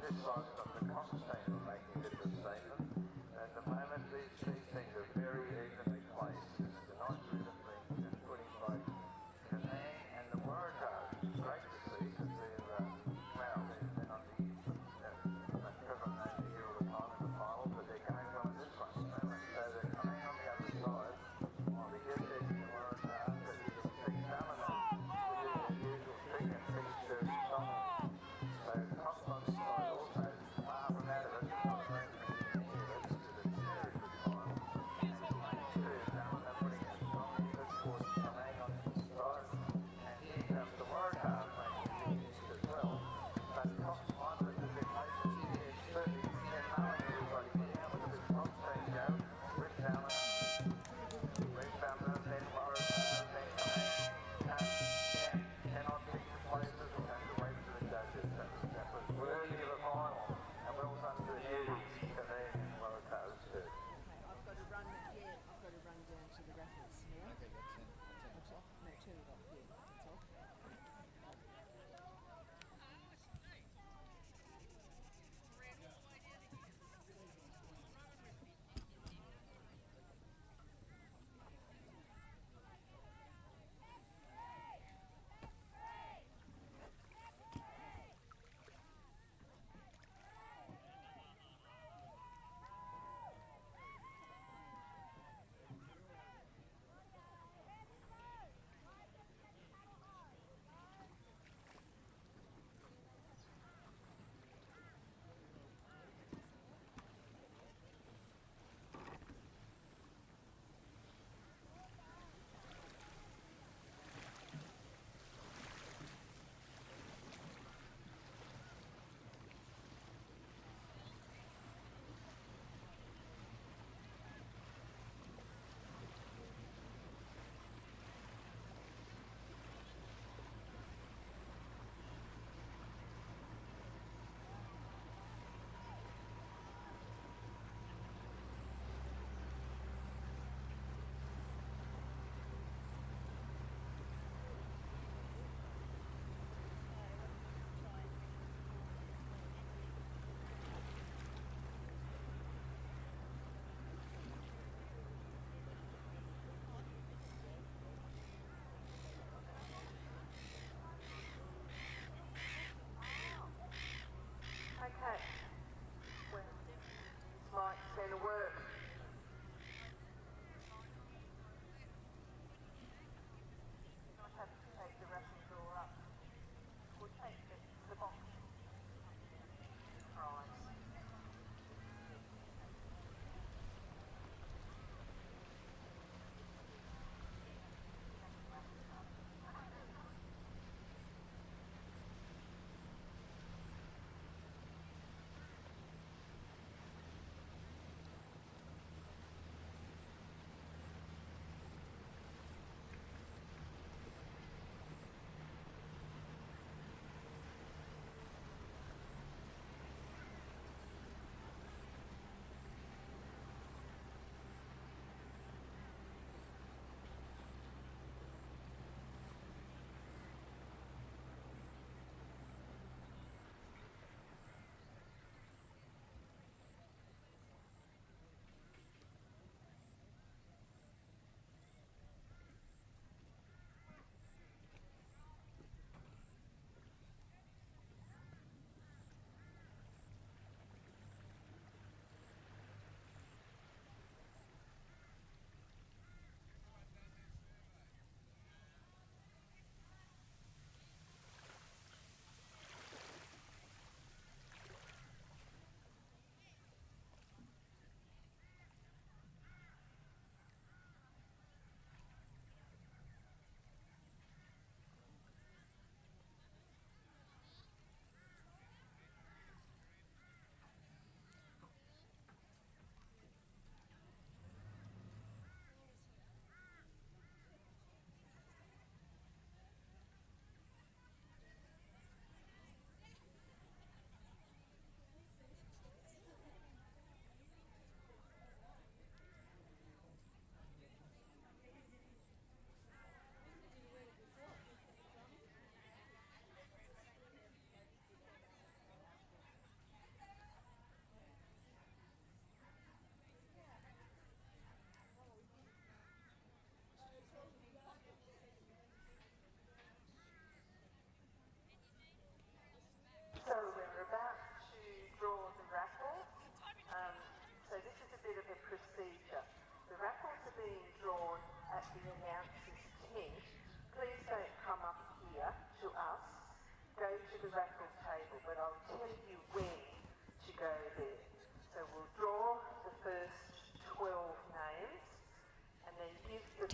this side we've got the Constantine making a bit of a statement. At the moment, these things are very evenly placed. There's a nice rhythm being put in by Kanang and the Waratahs, which is great to see because they're, well, they're not the equivalent name you hear all the time in the finals, but they're going well in this one. So they're coming on the other side. The guest edge in the Waratahs, but you can see Ballina within their usual trick and finish very strongly. So Cosmos side also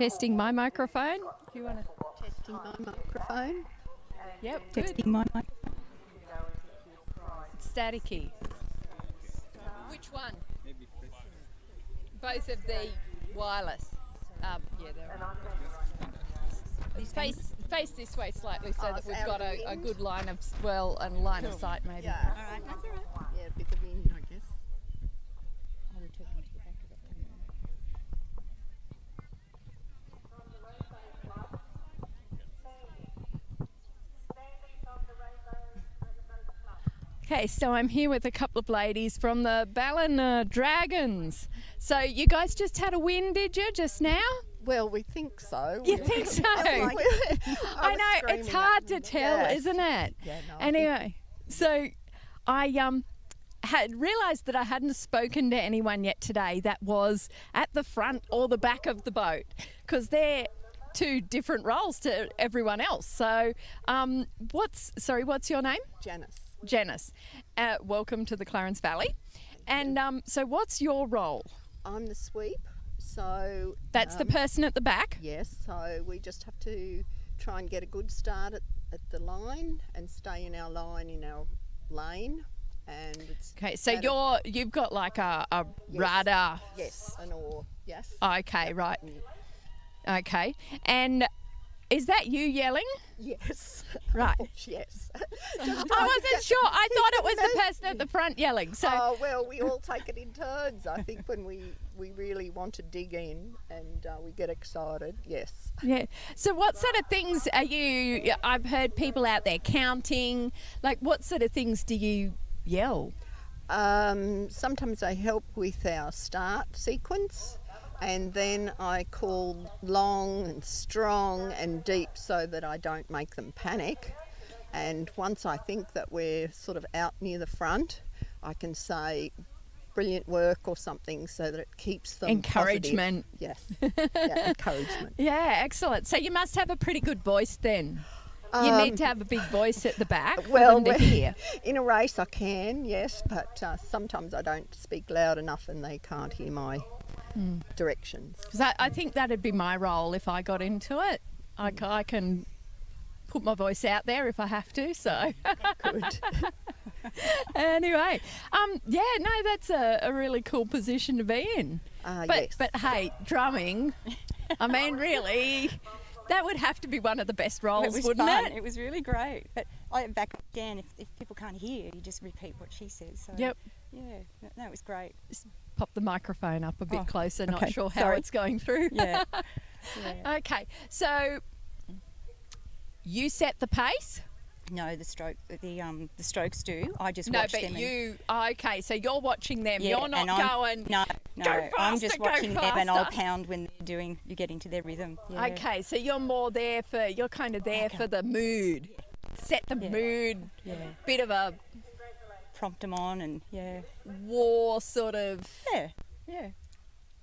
Testing my microphone. Do you want to? Testing my microphone. Yep, Testing good. my microphone. Staticky. Which one? Both of the wireless. Yeah, they're face this way slightly so that we've got a good line of line of sight maybe. Yeah. All right, that's all right. Yeah, a bit of wind, I guess. Oh, we're talking to the back of it. Okay, so I'm here with a couple of ladies from the Ballina Dragons. So you guys just had a win, did you, just now? Well, we think so. You think so? I know, it's hard to tell, isn't it? Yeah, no, anyway, so I had realised that I hadn't spoken to anyone yet today that was at the front or the back of the boat, because they're two different roles to everyone else. So what's your name? Janice. Welcome to the Clarence Valley. And so what's your role? I'm the sweep. So that's the person at the back? Yes, so we just have to try and get a good start at the line and stay in our line, in our lane. And it's okay, so you've got like a radar. Yes, an oar, yes. Okay, right. Okay, and is that you yelling? Yes. Right. Yes. I wasn't sure. I thought it was the person at the front yelling. So. Oh, well, we all take it in turns. I think when we really want to dig in and we get excited, yes. Yeah. So what sort of things are you, I've heard people out there counting, like what sort of things do you yell? Sometimes I help with our start sequence. And then I call long and strong and deep so that I don't make them panic. And once I think that we're sort of out near the front, I can say brilliant work or something so that it keeps them encouragement. Positive. Yes, yeah, encouragement. Yeah, excellent. So you must have a pretty good voice then. You need to have a big voice at the back for them to hear. In a race I can, yes, but sometimes I don't speak loud enough and they can't hear my directions. Because I think that'd be my role if I got into it. I can put my voice out there if I have to, so. Good. Anyway, that's a really cool position to be in. Yes. But hey, drumming, I mean, really, that would have to be one of the best roles, wouldn't it? It was really great. But back again, if people can't hear, you just repeat what she says. So, yep. Yeah, no, it was great. Just pop the microphone up a bit closer, okay. Not sure how Sorry. it's going through. Yeah. Okay, so you set the pace? No, the strokes do. I just no, watch but them. Okay, so you're watching them. Yeah, you're not and going. No, go faster, I'm just watching go them, and I'll faster. pound when you get into their rhythm. Yeah. Okay, so you're more there for. You're kind of there for the mood. Set the mood. Yeah. Bit of a prompt them on, and war sort of. Yeah.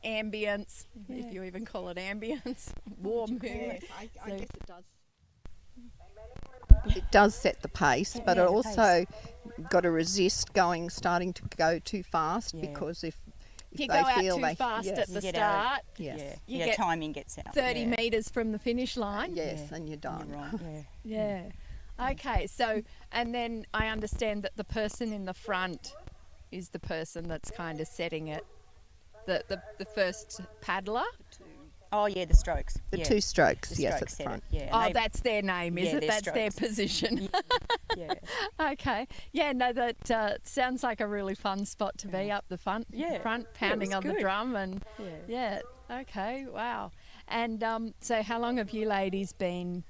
Ambience, if you even call it ambience. War mood. Yes, I So- guess it does. It does set the pace, but it also got to resist starting to go too fast because if you they go out feel too they fast at the get start, yes, you get timing gets out. 30 metres from the finish line. yes, and you're done. Yeah. Okay, so, and then I understand that the person in the front is the person that's kind of setting it, the first paddler. Oh yeah, the strokes. The two strokes, The yes, strokes at the set front. it, yeah. Oh, that's their name, is yeah, it? they're That's their strokes. position. Yeah. Okay. Yeah, no, that sounds like a really fun spot to be up the front, pounding on the good. drum and okay, wow. And so how long have you ladies been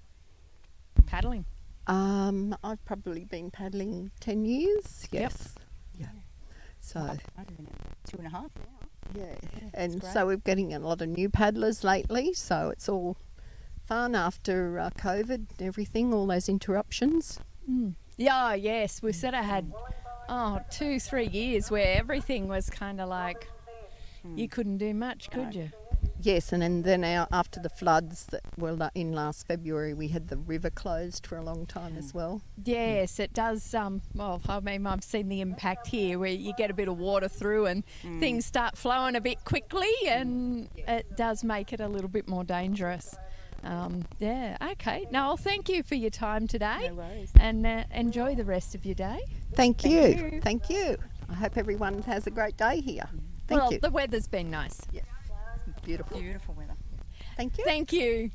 paddling? I've probably been paddling 10 years, yes. Yeah. So 2.5 now. Yeah, and so we're getting a lot of new paddlers lately, so it's all fun after COVID and everything, all those interruptions. Yeah, yes, we sort of had 2-3 years where everything was kind of like you couldn't do much, could you? Yes, and then after the floods that were in last February, we had the river closed for a long time as well. Yes, it does. Well, I mean, I've seen the impact here where you get a bit of water through and things start flowing a bit quickly, and it does make it a little bit more dangerous. Yeah, okay. Noel, thank you for your time today. No worries. And enjoy the rest of your day. Thank you. Thank you. I hope everyone has a great day here. Thank you. The weather's been nice. Yes. Beautiful. Beautiful weather. Thank you. Thank you.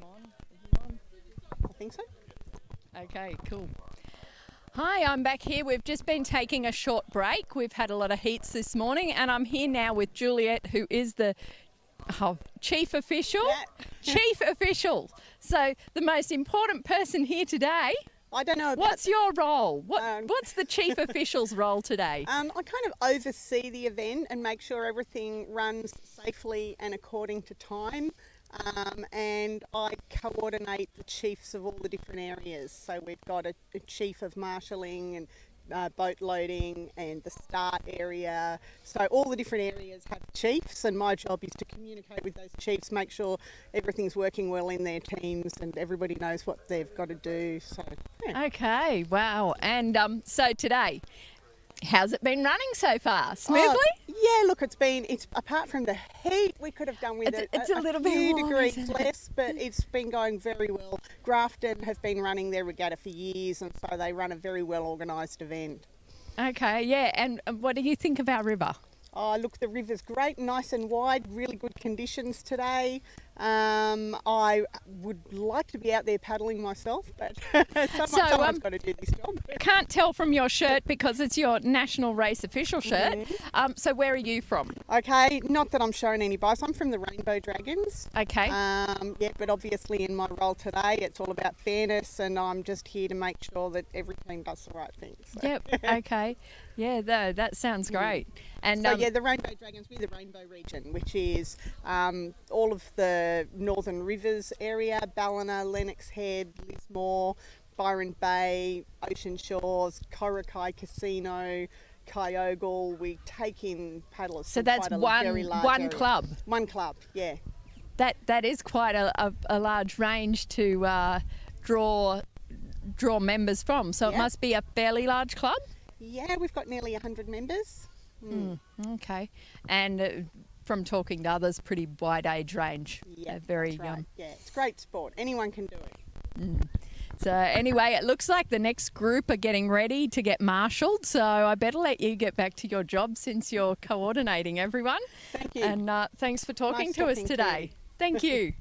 on? Are you on? I think so. Okay, cool. Hi, I'm back here. We've just been taking a short break. We've had a lot of heats this morning, and I'm here now with Juliet, who is the chief official. Chief official. So the most important person here today. I don't know. What's your role? What's the chief official's role today? I kind of oversee the event and make sure everything runs safely and according to time. And I coordinate the chiefs of all the different areas. So we've got a chief of marshalling and boat loading and the start area. So all the different areas have chiefs, and my job is to communicate with those chiefs, make sure everything's working well in their teams and everybody knows what they've got to do. So yeah. Okay, wow. And so today, how's it been running so far? Smoothly? Yeah, look, it's apart from the heat, we could have done with it's a little bit few warm, degrees isn't it? less, but it's been going very well. Grafton have been running their regatta for years, and so they run a very well organised event. Okay, yeah. And what do you think of our river? Oh, look, the river's great, nice and wide, really good conditions today. I would like to be out there paddling myself, but someone's got to do this job. Can't tell from your shirt because it's your national race official shirt. So where are you from? Okay, not that I'm showing any bias. I'm from the Rainbow Dragons. Okay. Yeah, but obviously in my role today, it's all about fairness, and I'm just here to make sure that every team does the right thing. So. Yep. Okay. Yeah, that sounds great. And so yeah, the Rainbow Dragons, we're the Rainbow region, which is all of the Northern Rivers area: Ballina, Lennox Head, Lismore, Byron Bay, Ocean Shores, Korakai Casino, Kyogle. We take in paddlers. So from that's quite a very large one area. club. One club, yeah. That is quite a large range to draw members from. So it must be a fairly large club. Yeah, we've got nearly 100 members. Okay, and from talking to others, pretty wide age range. Yeah, very that's right. Yeah, it's great sport. Anyone can do it. So anyway, it looks like the next group are getting ready to get marshalled. So I better let you get back to your job since you're coordinating everyone. Thank you. And thanks for talking Nice to us talking to today. you. Thank you.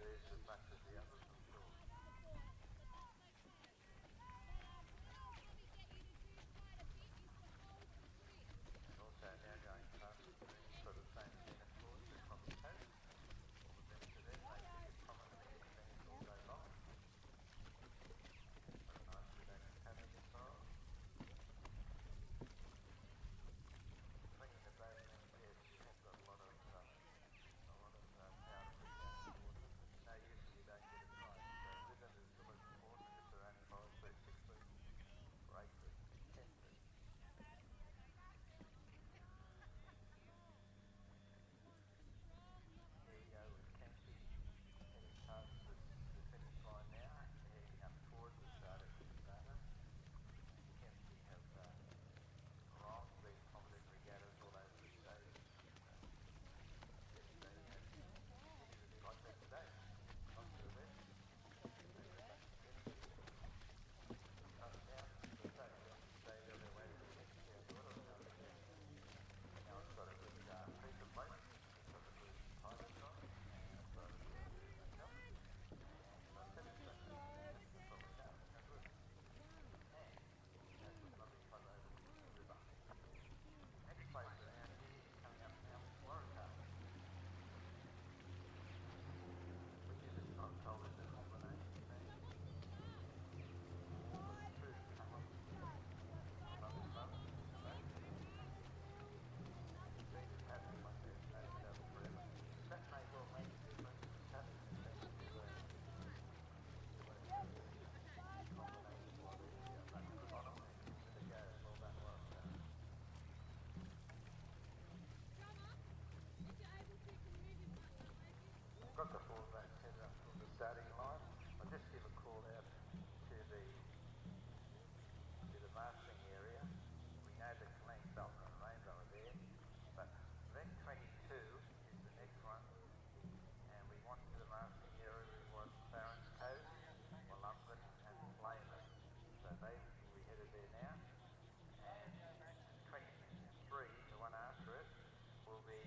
these as much as the others, I'm sure. And also now going past the sort of same tennis courts across the coast. All the benefit there, they ticket prominently for tennis all day long. Very nice, relaxed paddling style. Cleaning the boat means, yes, you have got a lot of powder put down in the water. It's no use if you don't get it right. So rhythm is the most important if they're only 5 feet, 6 feet, or 8 feet, 10 feet. Here we go with Kempsey heading past the finish line now, heading up towards the start at Cabana. Kempsey have long been prominent regattas all over the state. Yes, they city was like that today. Off to the west, there's a bunch of tennis up down the state. They go their way to Kempsey out the water, and over here. Now it's got a good pizza place. It's got the blue tiger sign outside of the hotel. And tennis structure. That's all we know. How good. And it has some lovely fun over the river. Next place around here is coming up Mount Waratah, which is, I'm told, is a combination team. With two comers, mother's mother in the boat. It's been paddling like they've known each other forever. That may well make a difference to paddling. It seems to complement a lot easier. But good on them and give it a go. Well done, Waratah. Got the 4 boats headed up to the starting line. I'll just give a call out to the marshalling area. We know that Clean Belton and Rainbow are there, but event 22 is the next one, and we want to the marshalling area, we want Clarence Coast, Wollumbin and Flayman. So they will be headed there now, and 23, the one after it, will be,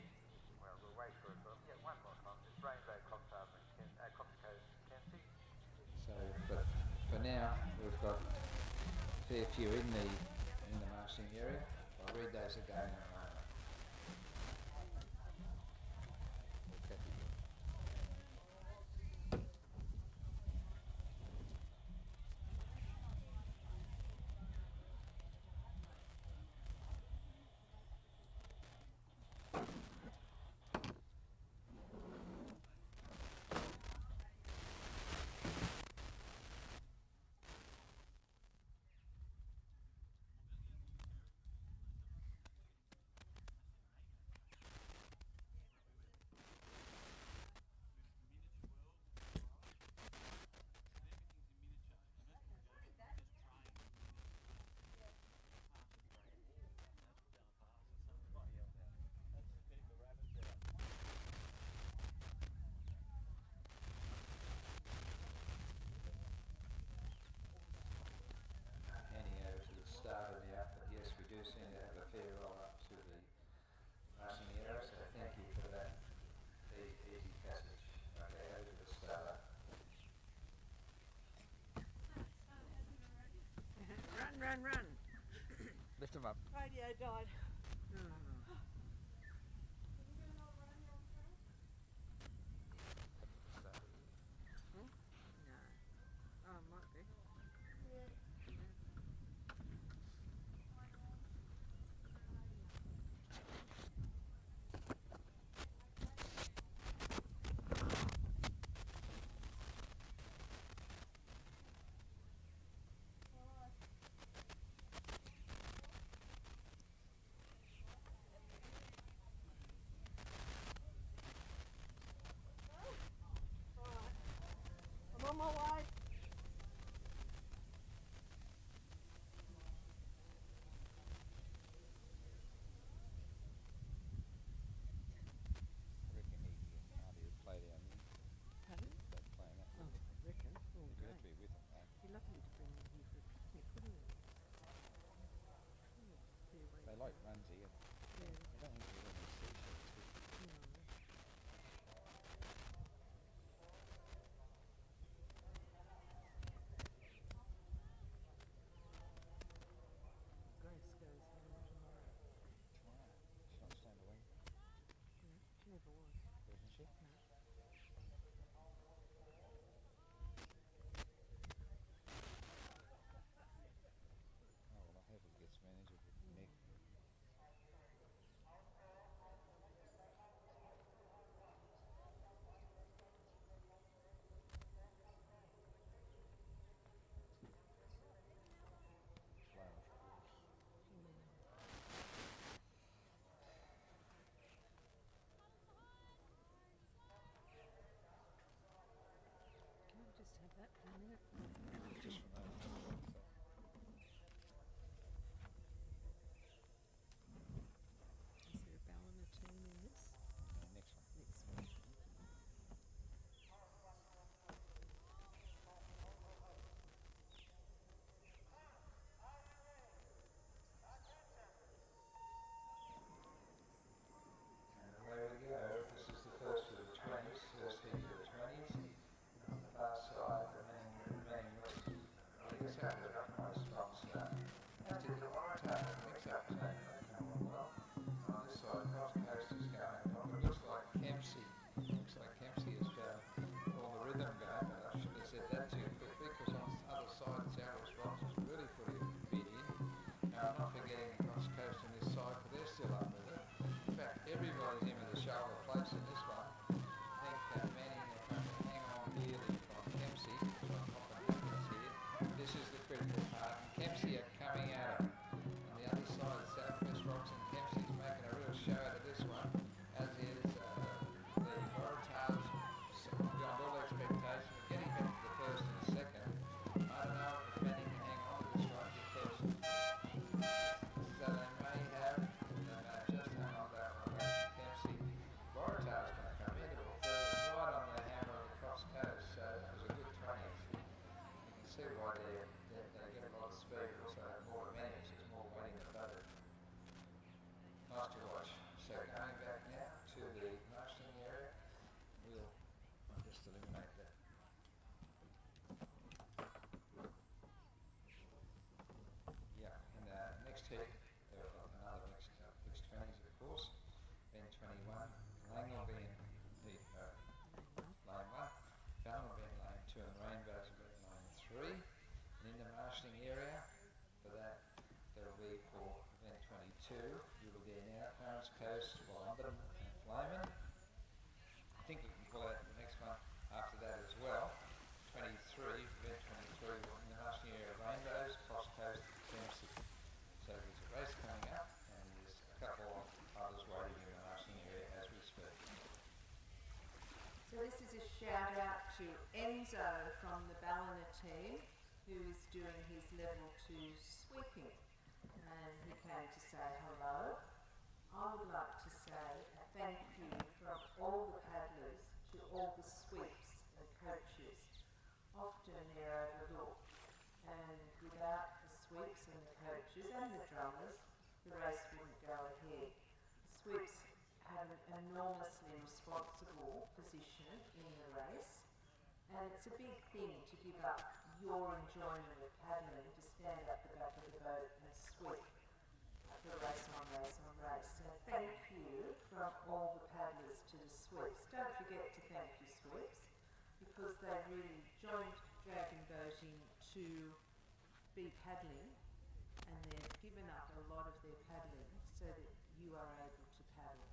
well, we'll wait for it, but yeah, one more time. It's Rainbow, Coffs Harbour and Coffs Coast and Kempsey. So, but for now, we've got a fair few in the marshalling area. I'll read those again in a moment. Okay. Start of the app, but yes, we do seem to have a fair roll up to the marshalling area, so thank you for that easy passage. Okay, over to the starter. Run. Lift them up. Radio died. No. Oh, might be. Just from that. Is there a ballina team in this? Next one. Next one. And away we go. This is the first of the 20s, first heat of the 20s. And on the far side, the remaining looks, well, I guess that was a quite a strong start. As did the Waratahs, the mix-up team, they've come on well. And on this side, Cross Coast is going well, but it looks like Kempsey has found all the rhythm going, but I shouldn't have said that too quickly, because on the other side, Southwest Rocks has really put a bit in. Now, I'm not forgetting Cross Coast on this side, but they're still up with it. In fact, everybody's in with a shoulder place in this one. I think Manning are trying to hang on nearly from Kempsey, which often happens here. This is the critical part, and Kempsey are coming at it. On the other side, Southwest Rocks and Kempsey's making a real show out of this one, as is the Waratahs, beyond all expectation, of getting back to the first and the second. I don't know if Manning can hang on to this one, because so they may have just hung on that one against Kempsey. Waratahs going to come in a little further, right on the hammer of the Cross Coast, so that was a good 20s. You can see why they get a lot of speed, but also have more advantage, there's more weight in the boat. Nice to watch. So going back now to the marshalling area, I'll just eliminate that. Yeah, and next heat, another mixed 20s of course, then 21, Lang will be in heat lane 1, Fallon will be in lane 2, and Rainbows will be in lane 3. And in the marshalling area, for that, there will be for event 22, you will be now Clarence Coast, Wollumben and Flamen. I think we can pull out the next one after that as well. 23, event 23, in the marshalling area, Rainbows, Cross Coast, Kempsey. So there's a race coming up, and there's a couple of others waiting in the marshalling area as we speak. So this is a shout out to Enzo from the Ballina team, who is doing his level 2 sweeping, and he came to say hello. I would like to say a thank you from all the paddlers to all the sweeps and coaches. Often they're overlooked, and without the sweeps and the coaches and the drummers, the race wouldn't go ahead. The sweeps have an enormously responsible position in the race, and it's a big thing to give up your enjoyment of paddling to stand at the back of the boat and sweep for race on race on race. So thank you from all the paddlers to the sweeps. Don't forget to thank your sweeps, because they really joined dragon boating to be paddling, and they've given up a lot of their paddling so that you are able to paddle.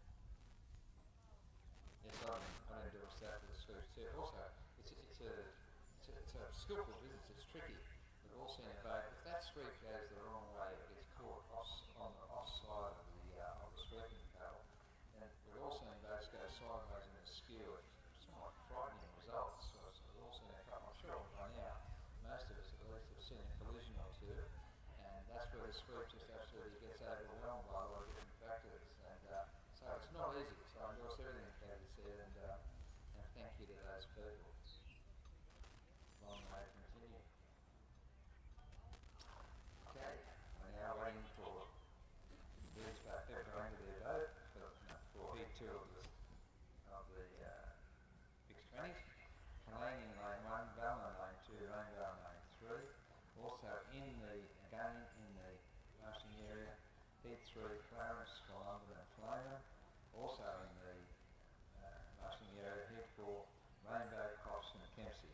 Yes, I endorse that for the sweeps too. Also, it's a skillful business, it's tricky. We've all seen a boat, if that sweep goes the wrong way, it gets caught on the offside of the sweeping paddle. And we've all seen boats go sideways in a skew at somewhat frightening results. So we've all seen a couple, I'm sure by now, most of us at least have seen a collision or two, and that's where the sweep just absolutely gets overwhelmed by a lot of different factors. And so it's not easy, so I endorse everything Katie said, and thank you to those people. Long may it continue. Okay, we're now waiting for these people going to their boat for heat 2 of the mixed 20s. Lang in lane 1, Ballon in lane 2, Rainbow in lane 3. Also in the marshalling area, heat 3, Clarence, Wollumben and Flamen. Also in the marshalling area, heat 4, Rainbow, Crofts and Kempsey.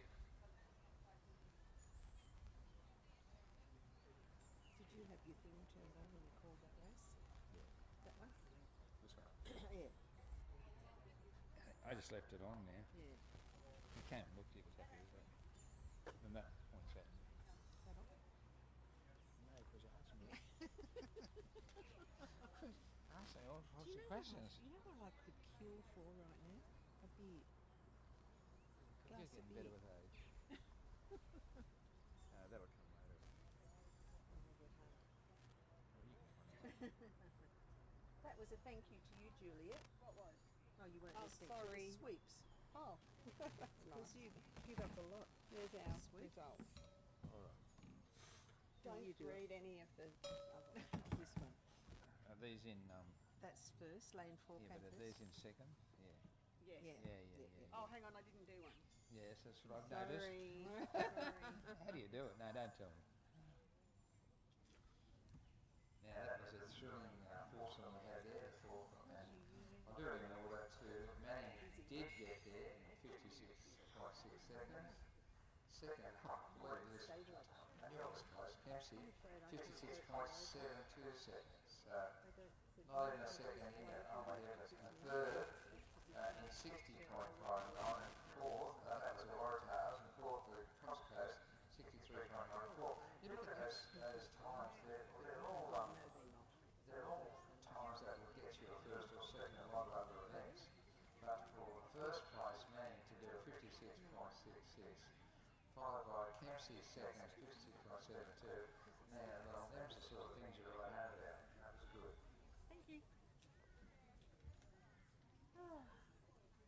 Did you have your thing turned on when you called that race? Yeah. That one? This one? Yeah. I just left it on there. Yeah. He came and looked, he was happy with that. And that points out. Is that on? No, because you asked me. Ask me all sorts of You questions. know what I could kill for right now? A beer. You're getting better with age. That was a thank you to you, Juliet. What was? Oh, you weren't Oh, listening. sorry. To the sweeps. Oh. Because you give up a lot. There's our Sweep. results. All right. Don't you do read it. any of the other This one. Are these in? That's first, lane 4 Yeah, but campus. are these in second? Yeah. Yes. Yeah. Oh, hang on, I didn't do one. Yes, that's what I've Sorry. noticed. Sorry. How do you do it? No, don't tell me. Now that was a thrilling foursome we had there, the fourth one, and I'll do it in order to Manning did get there in 56.6 seconds. Second, boy, this I knew it was close. Kempsey, 56.72 seconds. Not even a second here. Oh my goodness. And third, in 60.59, and fourth, that was the Waratahs, and fourth, the Cross Coast, 63.94. You look at those times, they're all times that will get you a first or second in a lot of other events. But for the first place, Manning to do a 56.66, followed by Kempsey second, 56.72. Now, well, them's the sort of things you really know about. That was good. Thank you.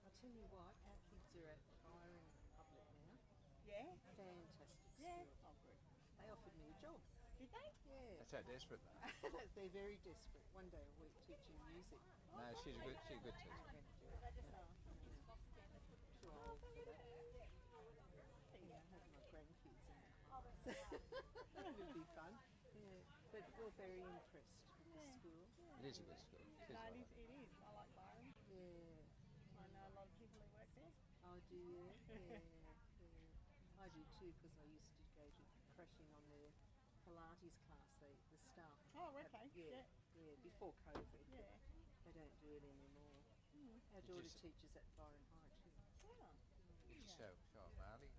I'll tell you what, our kids are at Byron Public now. Yeah? Fantastic Yeah. school. Oh, good. They offered me a job. Did they? Yeah. That's how desperate they are. They're very desperate. One day a week teaching music. No, she's a good teacher. Too old for that. Yeah, I have my grandkids in the class. That would be fun. Yeah, but we're very impressed with the school. It is a good school. It is No, like it is. I like Byron. Yeah. I know a lot of people who work there. Oh, do you? Yeah. I do too, because I used to go to crashing on their Pilates class, the staff. Oh, okay. Yeah, before COVID. Yeah. They don't do it anymore. Our Did you daughter s- teaches at Byron High too. Oh. Did you show Marley?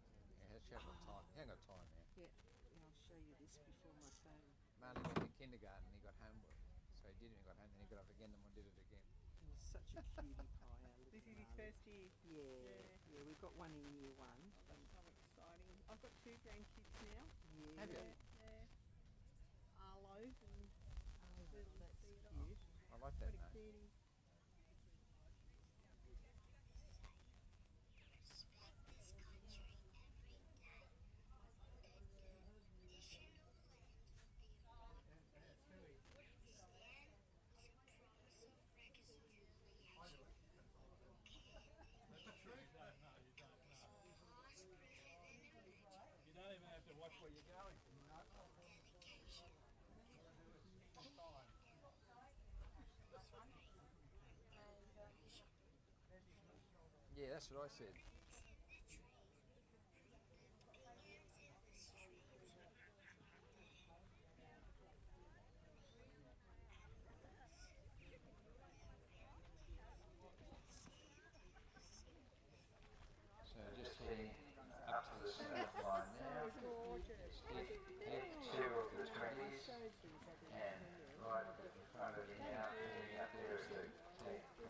She hasn't got time. He hasn't got time now. Yeah, I'll show you this before my phone. Marley went to kindergarten and he got homework. So he did it, he got home, then he got up again and did it again. He's such a cutie pie, our little This is his Marley. first year. Yeah, we've got one in year one. That's so exciting. I've got two grandkids now. Yeah. Have you? Yeah. Arlo and little that's Theodore. cute. I like that What a name. cutie. You don't even have to watch where you're going. Yeah, that's what I said. So just heading up to the start line now. Hit two of the 20s and right in front of you now, heading up there is the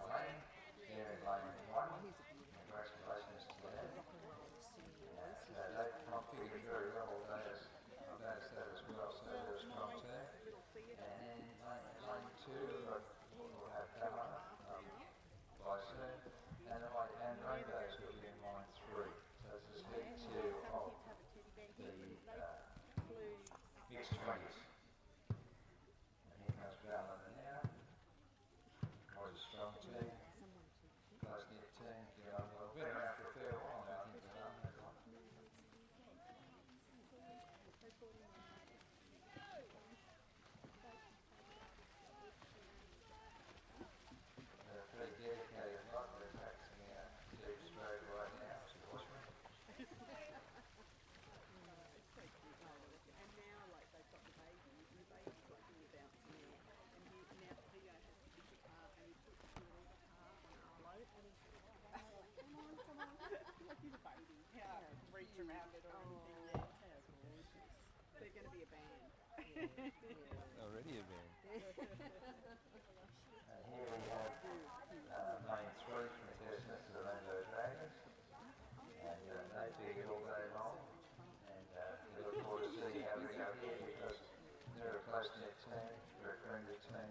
lane. They're in lane 1. Congratulations to them. They've configured very well all day. I've noticed that as well, so they're a strong team. And then lane 2, we'll have Pamela by soon. And Rainbows will be in line 3. So this is heat 2 of the mixed 20s. And here comes Valentine now. Quite a strong team. Close knit team. Well, been around for a fair while now, I think. They're a pretty dedicated lot. They're practicing out deep straight right now, to watch me. It's so cute. And now, like, they've got the baby, and the baby's like really bouncing now. And now Theo has the big guitar, and he puts the little guitar on Arlo, and he's like, come on. Like he's a baby. How reach around it or anything. Yeah. How gorgeous. They're going to be a band. Already a band. And here we have lane 3 contestants, the Rainbow Dragons. And they do it all day long. And we look forward to seeing how they go here because they're a close-knit team, very friendly team.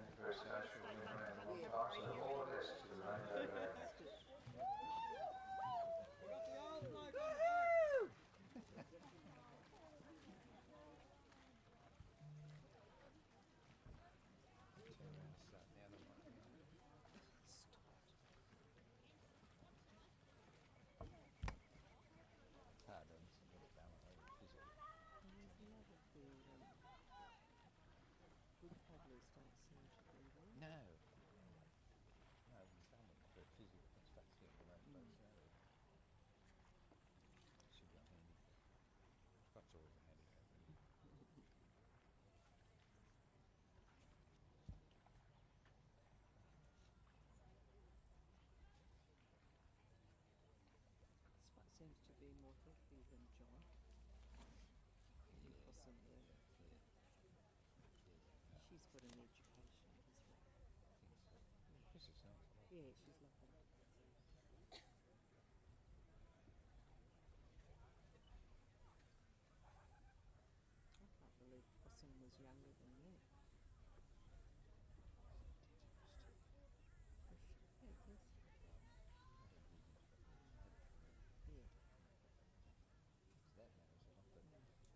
Susan there. She's got an education as well. This is sounds like. Yeah, she's lovely. I can't believe Possum was younger than that. Yeah, it is. Yeah. That matters a lot, but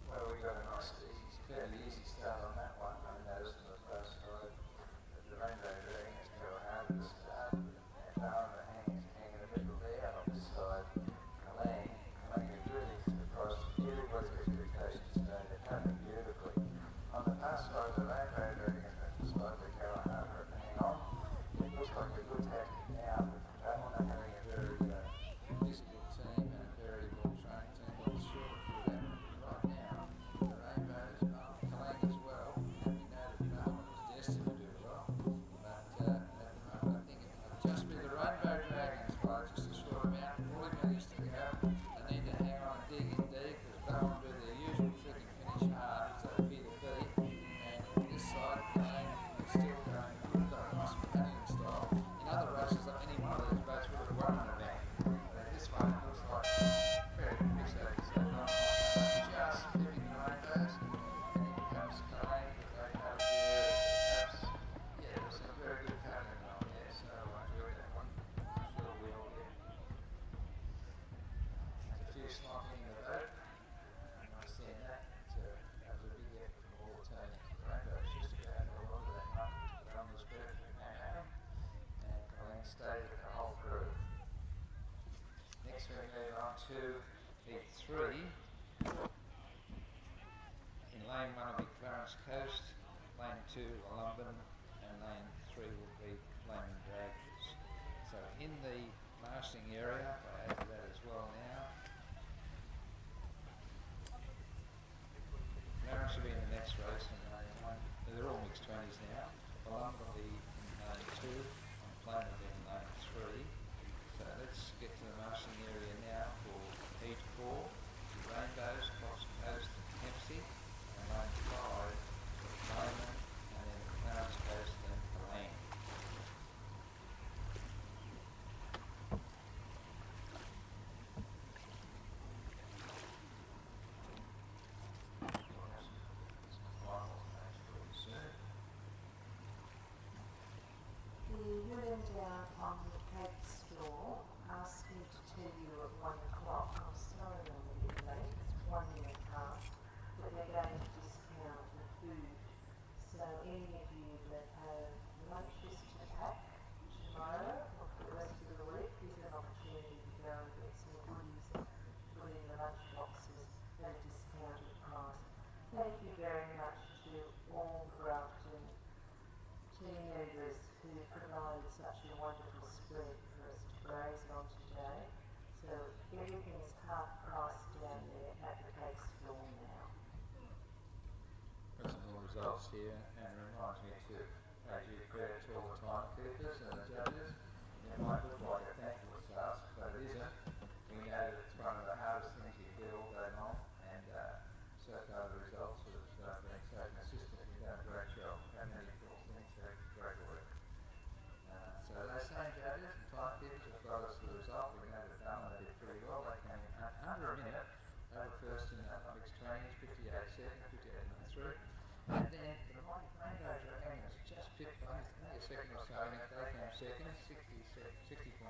Well, we got a nice, fairly easy start on that one. I noticed on the first ride that the Rainbow Dragons go hard at the start, and Barra hanging in the middle there on this side. Kalang has really surprised everybody's expectations today. They're coming beautifully. On the far side, the Rainbow Dragons have decided to go harder and hang on. It looks like a good tactic now, but Barra having a very physical team and a very well-trained team. Well, short of that. Right now, the Rainbows, Kalang as well, and we know that Barra was destined to do well. But at the moment, I think it might just be the Rainbow Dragons by just a short amount. 40 minutes to go. They need to hang on and dig in deep because Barra do their usual trick and finish hard, so P2P. And on this side, Kalang is still going good, got a nice paddling style. In other races, any one of these boats would have won an event. But this one looks like very quick, so not just picking the Rainbows. And here comes Kalang because they paddled the area. Perhaps, yeah, there was some very good paddling on there, so I enjoyed that one. I'm sure we all did. There's a few sliding in the boat. Nice seeing that. That was a big effort from all the teams. The Rainbows just about held on to that mark, but on the spread from Manhattan. And Kalang stayed with the whole crew. Next we move on to heat 3. In lane 1 will be Clarence Coast, lane 2 Wollumbin, and lane 3 will be Flaming Dragons. So in the marshalling area, if I add to that as well now, Clarence will be in the next race in lane 1. They're all mixed 20s now. Wollumbin will be in lane 2, and Flame will be in lane 3. So let's get to the marshalling area now for heat 4. Rainbows, Cox Coast and Kempsey. And lane 5, Flamen, and then Clarence Coast and Kalang. Thank you very much to all Grafton team members who provided such a wonderful spread for us to graze on today. So everything's half priced down there at the cake stall now. Got some more results here, and it reminds me to pay due credit to all the timekeepers and the judges. It might look like a thankless task, but it isn't. We know that it's one of the hardest things you do all day long, and so far the results have been so consistent. You've done a great job. And many people think so. Great work. So those same judges and timekeepers have got us the result. We know that Darwin did pretty well. They came in under a minute. They were first in athletics training, 58 seconds, 58.93. And then the mighty Rainbow Dragons just pipped only a second or so in it. They came second, 60.12.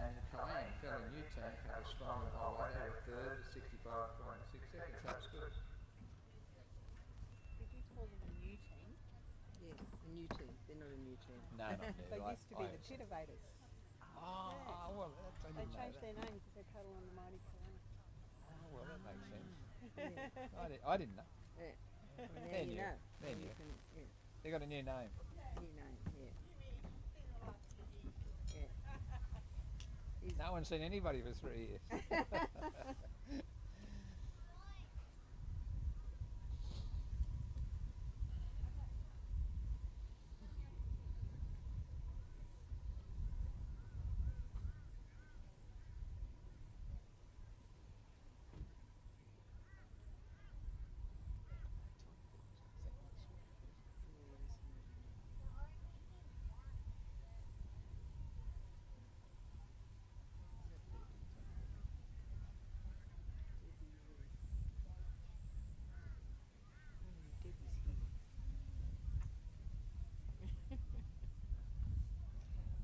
And Colleen, fairly new team, had a strong the whole way. They were third at 65.6 seconds. That was good. Did you call them a new team? Yeah, a new team. They're not a new team. No, not new. They used to be the Chittivators. Oh, well, that's, I They didn't know changed that. their name because they cuddle on the mighty Colleen. Oh, well, that makes sense. Yeah. I didn't know. Yeah. Well, now They're you new. know. They're You new. can, yeah. They got a new name. New name, yeah. Yeah. No one's seen anybody for 3 years.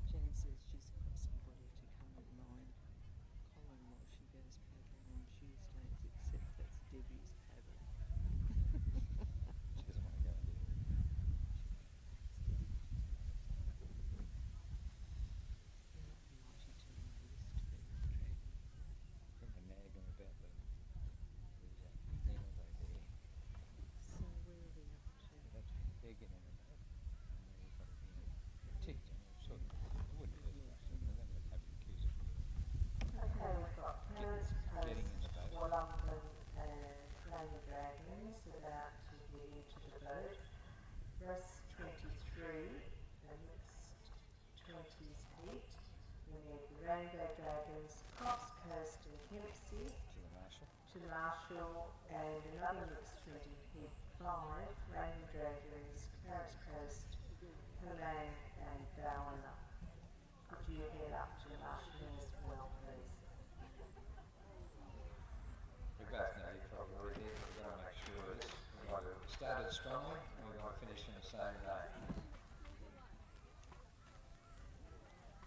Jan says she's got somebody to come and mind Colin while she goes paddling on Tuesdays, except that's Debbie's paddle. She doesn't want to go and do it. Mighty team they used to be dragging. Got to nag them about the meal they do. So where are we up to? That's, they're getting in the boat. And they've got to be ticked and sort of, it wouldn't hurt them, but then they'd have to accuse them. Okay, we've got Parents Getting in Coast, the boat. Wollongong and Flaming Dragons about to get into the boat. Race 23, the mixed 20s heat. We need Rainbow Dragons, Cops Coast and Kempsey To the marshal. to Marshall, and another mixed 20 heat 5, Rainbow Dragons, Parents Coast, Helene and Ballina. Could you head up to Marshall as well, please? We both know you're probably already there, but we've got to make sure this. We want to started strongly and we want to finish in the same vein.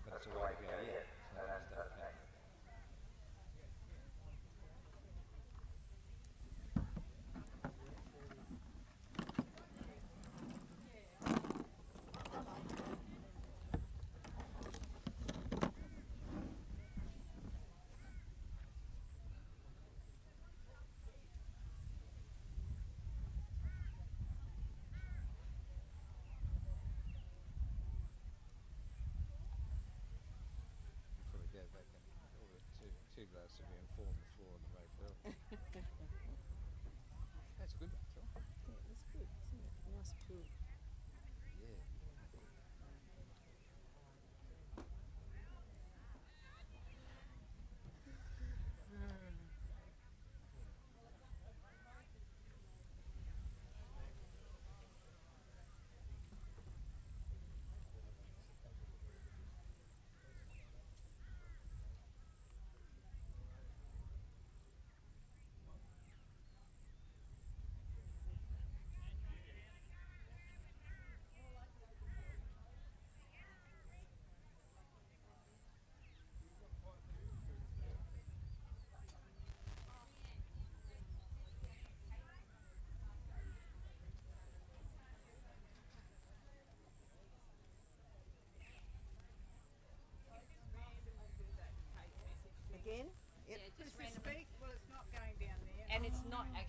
But it's a way to go yet, so don't start packing. Before we go back and all the two glass will be informed the floor and the road bill. That's a good one, Phil. Yeah, that's good, isn't it? Nice pool. Yeah.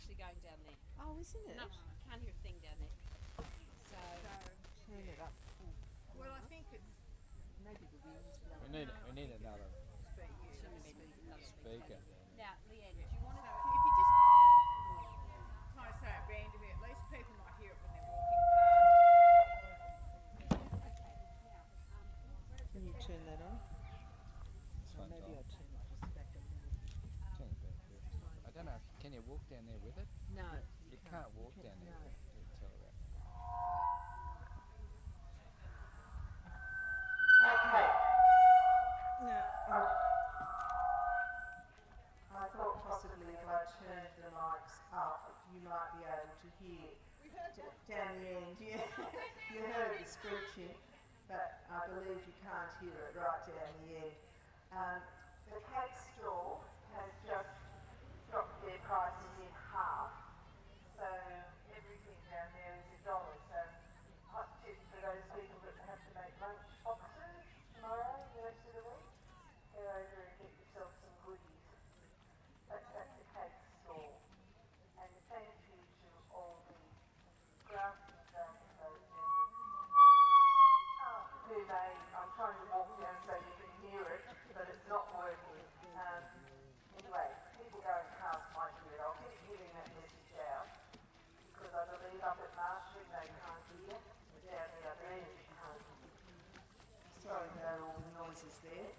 actually going down there. Oh, isn't it? No, can't hear a thing down there. So Turn it up. well, I think it's Maybe the wind's blowing. We need another shouldn't have been another speaker. Now, Leanne, do you want to? If you just kind of say it randomly, at least people might hear it when they're walking past. Can you turn that on? This Or one's maybe on. I'll turn it just back a little. Turn it back there. I don't know. Can you walk down there with it? No, You can't walk down there with it. Tell her that. Okay. No, I thought possibly if I turned the mics up, you might be able to hear down the end. Yeah, you heard the screeching, but I believe you can't hear it right down the end. The cake stall has just dropped their prices in half, so everything down there is $1. So hot tip for those people that have to make lunch boxes tomorrow and the rest of the week, go over and get yourself some goodies. That's at the cake stall. And thank you to all the Grafton Dragon Boat members who made, I'm trying to walk down so you can hear it, but it's not working. Anyway, people going past might hear it. I'll keep giving that message out because I believe up at Marshalling they can't hear, but down the other end you can't. Sorry about all the noises there.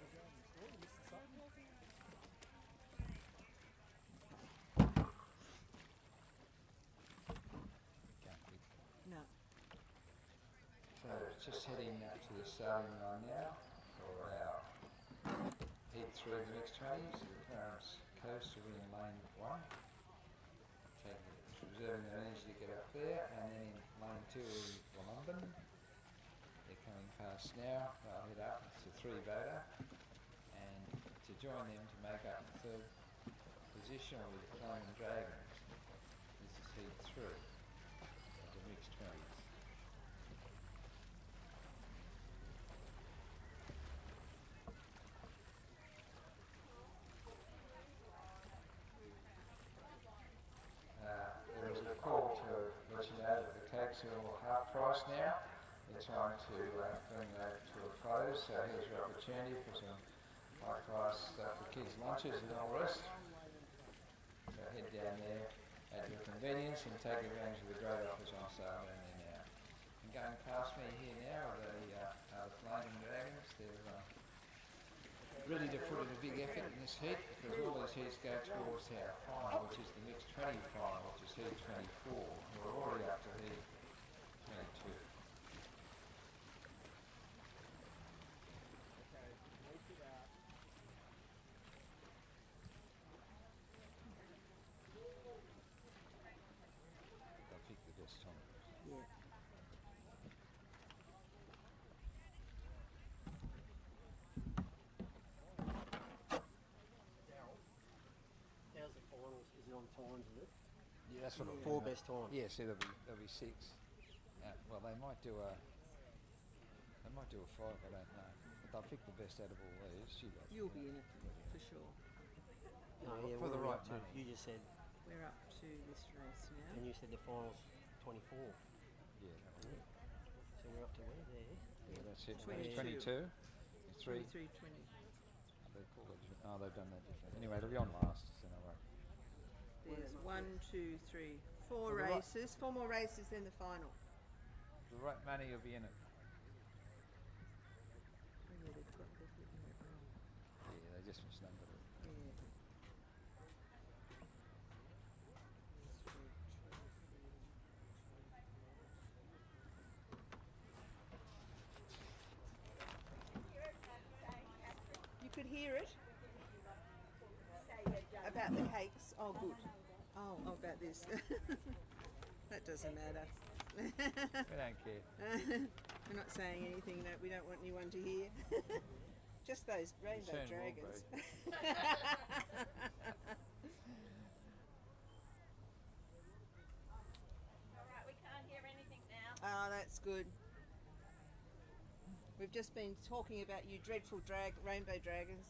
No. So it's just heading up to the starting line now for our heat 3 of the mixed 20s. The Clarence Coast will be in lane 1. Reserving their energy to get up there, and then in lane 2 in London. They're coming past now. They'll head up. It's a 3-voter, and to join them to make up the third position with Flame and Dragons. This is heat 3 of the mixed 20s. There is a call to let you know that the cakes are all half price now. They're trying to bring that to a close, so here's your opportunity for some high price stuff for kids' lunches and all the rest. So head down there at your convenience and take advantage of the great offers on sale down there now. And going past me here now are the Flaming Dragons. They're ready to put in a big effort in this heat because all these heats go towards our final, which is the mixed 20 final, which is heat 24. We're already up to heat 22. I think the best time. Yeah. How's the finals? Is it on times, is it? Yeah, that's what Four best times. Yeah, see, there'll be 6. Well, they might do a 5. I don't know. But they'll pick the best out of all these. You'll be in it for sure. No, yeah, for the we're right up to, money. you just said, We're up to this race now. and you said the finals 24. Yeah. So we're up to where there? Yeah, that's it. 22. 22. 3. 23, 20. They call it different. Oh, they've done that different. Anyway, it'll be on last, so no worry. There's 1, 2, 3, 4 For the right- races. 4 more races, then the final. The right money, you'll be in it. Oh yeah, they've written that wrong. Yeah, they just misnumbered it. Yeah. You could hear it? About the cakes? Oh, good. Oh, about this. That doesn't matter. We don't care. We're not saying anything that we don't want anyone to hear. Just those rainbow Soon will dragons. Alright, we can't hear anything now. Oh, that's good. We've just been talking about you dreadful rainbow dragons.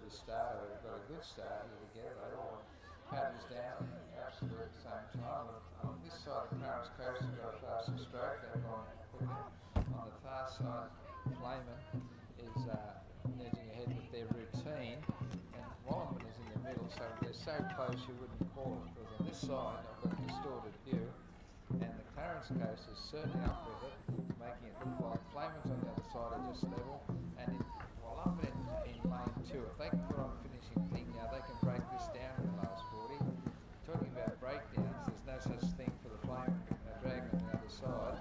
this starter, we've got a good start here together. They all paddles down at absolute same time. On this side of Clarence Coast, we've got a faster stroke. They've gone quicker. On the far side, Flayman is edging ahead with their routine, and Wollongong is in the middle, so they're so close you wouldn't call it, because on this side I've got a distorted view, and the Clarence Coast is certainly up with it, making it look like Flayman's on the other side are just level, and Wollongong in lane 2, if they can put on a finishing thing now, they can break this down in the last 40. Talking about breakdowns, there's no such thing for the Flame Dragon on the other side.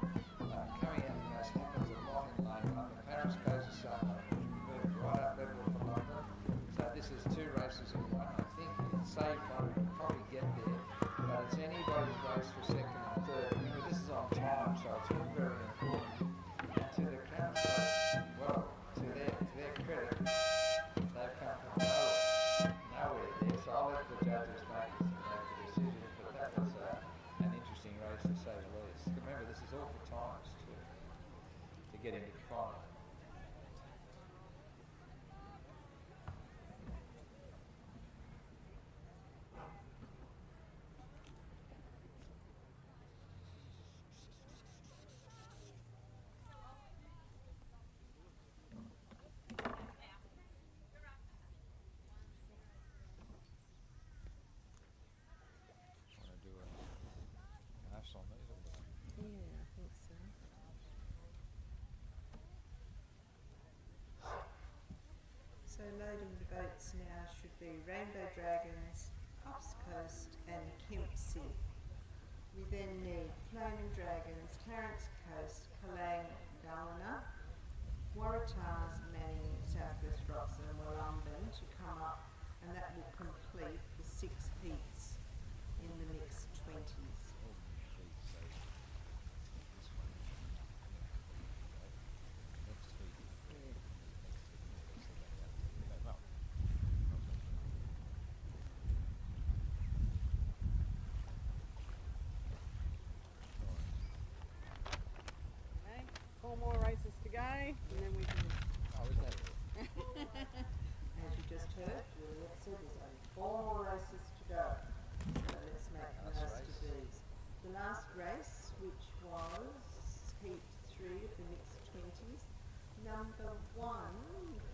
Coming out in those happens a lot in lane 1. The Clarence Coast is starting to move right up level for London. So this is 2 races in one. I think it's safe one will probably get there, but it's anybody's race for second and third. Remember, this is on time, so it's all very important. And to the Clarence Coast, well, to their credit, they've come from nowhere there. So I'll let the judges make the decision, but that was an interesting race to say the least. Remember, this is all for times to get into the final. Yeah, I think so. So loading the boats now should be Rainbow Dragons, Coffs Coast and Kempsey. We then need Flaming Dragons, Clarence Coast, Kalang, Ballina, Waratahs, Manning, Southwest Rocks and Wollongong to come up, and that will complete the 6 heats in the mixed 20s. Okay, 4 more races to go, and then we can. Oh, is that? As you just heard, Juliet said there's only 4 more races to go. So let's make the most of these. The last race, which was Heat 3 of the mixed 20s, number 1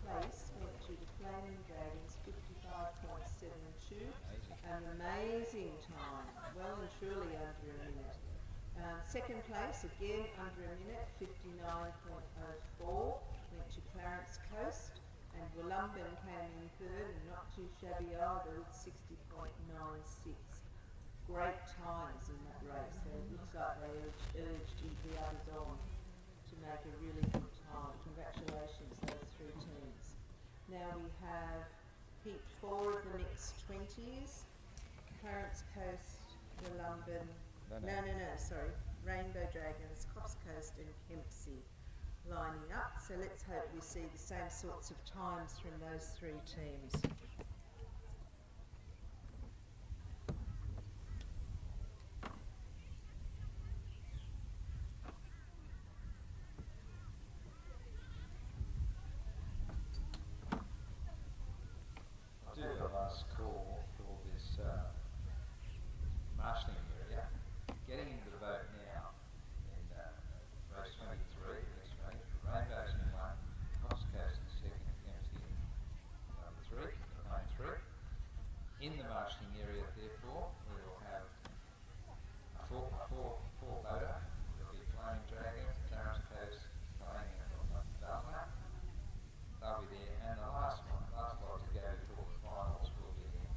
place went to the Flaming Dragons, 55.72. An amazing time, well and truly under a minute. Second place, again under a minute, 59.04, went to Clarence Coast, and Wollongong came in third and not too shabby either with 60.96. Great times in that race. It looks like they urged the others on to make a really good time. Congratulations, those 3 teams. Now we have Heat 4 of the mixed 20s, Clarence Coast, Wollongong, sorry, Rainbow Dragons, Coffs Coast and Kempsey lining up. So let's hope we see the same sorts of times from those 3 teams. I'll do the last call for this marshalling area. Getting into the boat now in race 23, next race, Rainbows in 1, Coffs Coast in 2nd, Kempsey number 3, lane 3. In the marshalling area, therefore, we will have a four boater. There'll be Flaming Dragons, Clarence Coast, Kalang and Ballina. They'll be there, and the last lot to go before the finals will be in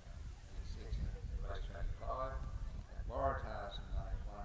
race 25, and Waratahs in lane 1,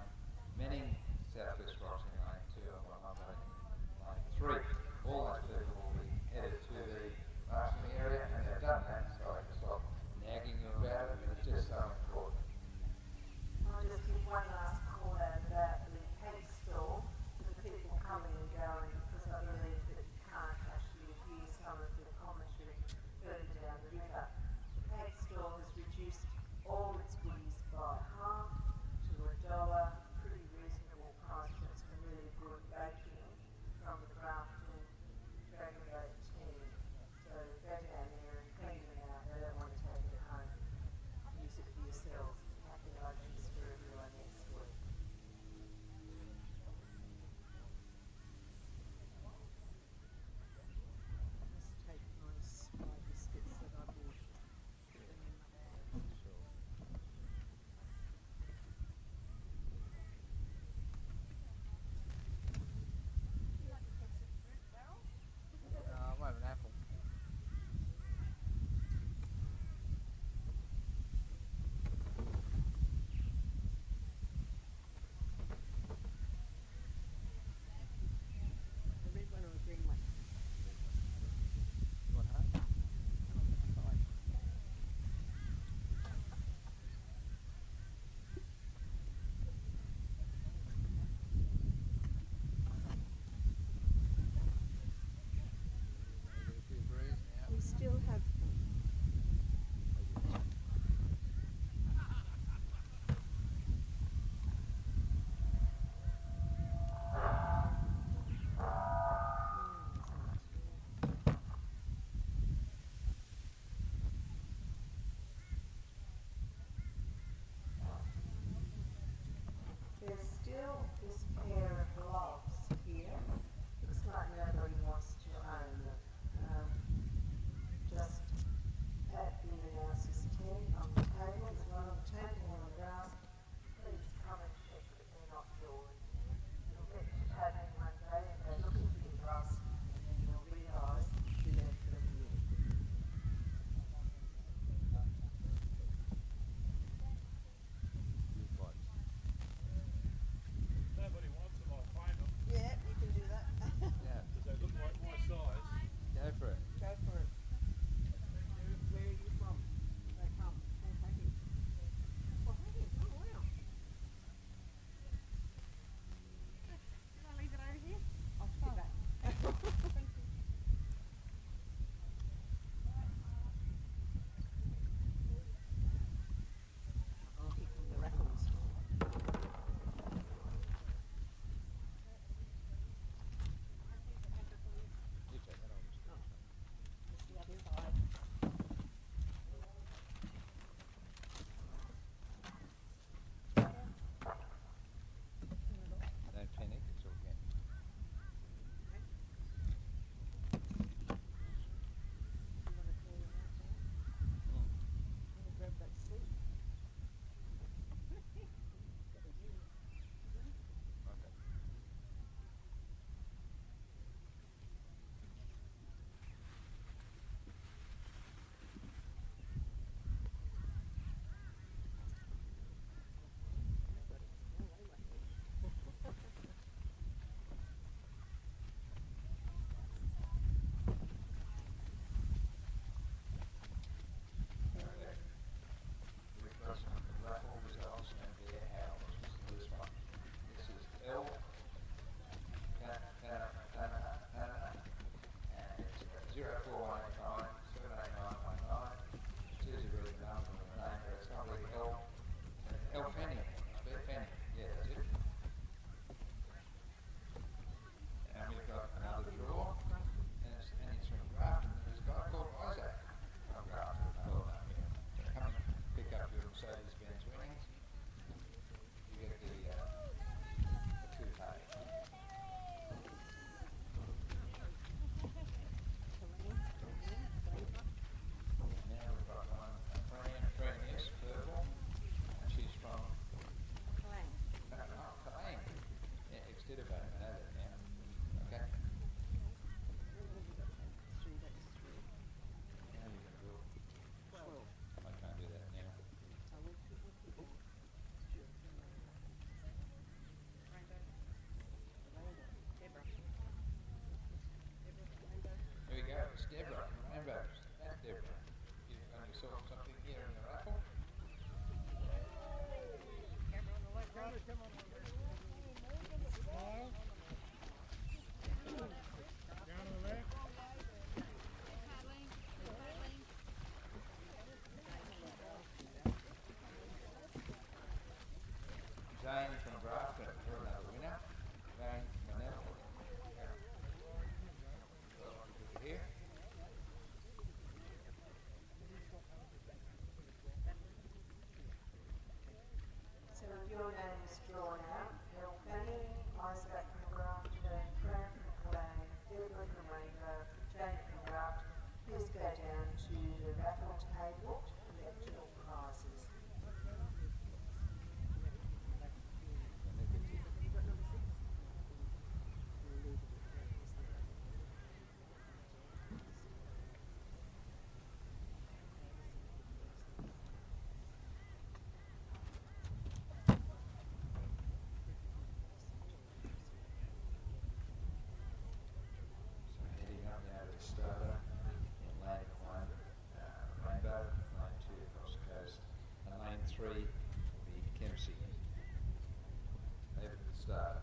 Jane from Grafton for another winner. Jane Manel. Yeah. Well, good to hear. So with your names drawn out, Mel Fanning, Isaac from Grafton, Fran from Clang, Deborah from Rainbow, Jane from Grafton, please go down to the raffle table to collect your prizes. Heading up now to the starter in lane 1, Rainbow, lane 2 Cross Coast, and lane 3 will be Kempsey. Over to the starter.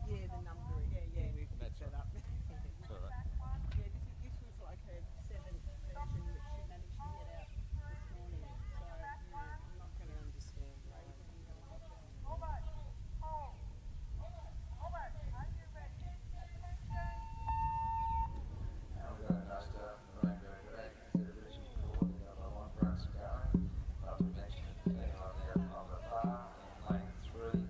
Yeah, the number. Yeah, we picked that up. Yeah, this was like her 7th version that she managed to get out this morning. So yeah, I'm not going to understand why. Now we've got a nice start from the Rainbow Dragons. They're reaching forward. They've got a long race going. Not to mention they are there on the far in lane 3,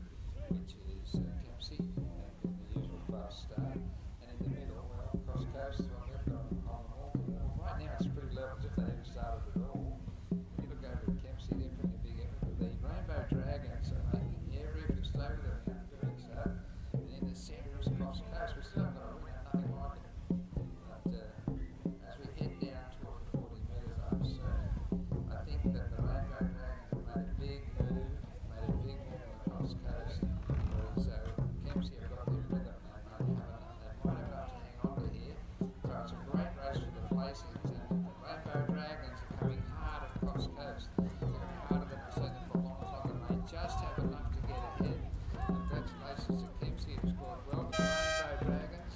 which is Kempsey, and getting the usual fast start. And in the middle, well, Cross Coast, well, they've got on the wall. Right now it's pretty level, as if they haven't started at all. When you look over at Kempsey, they're putting a big effort. The Rainbow Dragons are making every effort to stay with them now. Doing so. And in the centre is Cross Coast. We still haven't got a winner, nothing like it. But as we head down toward the 40 metres up soon, I think that the Rainbow Dragons have made a big move on the Cross Coast, whereas Kempsey have got their rhythm. They might have enough to hang on to here. So it's a great race for the placings, and the Rainbow Dragons are coming hard at Cross Coast. They're coming harder than I've seen them for a long time, and they just have enough to get ahead. Congratulations to Kempsey, who scored well, but the Rainbow Dragons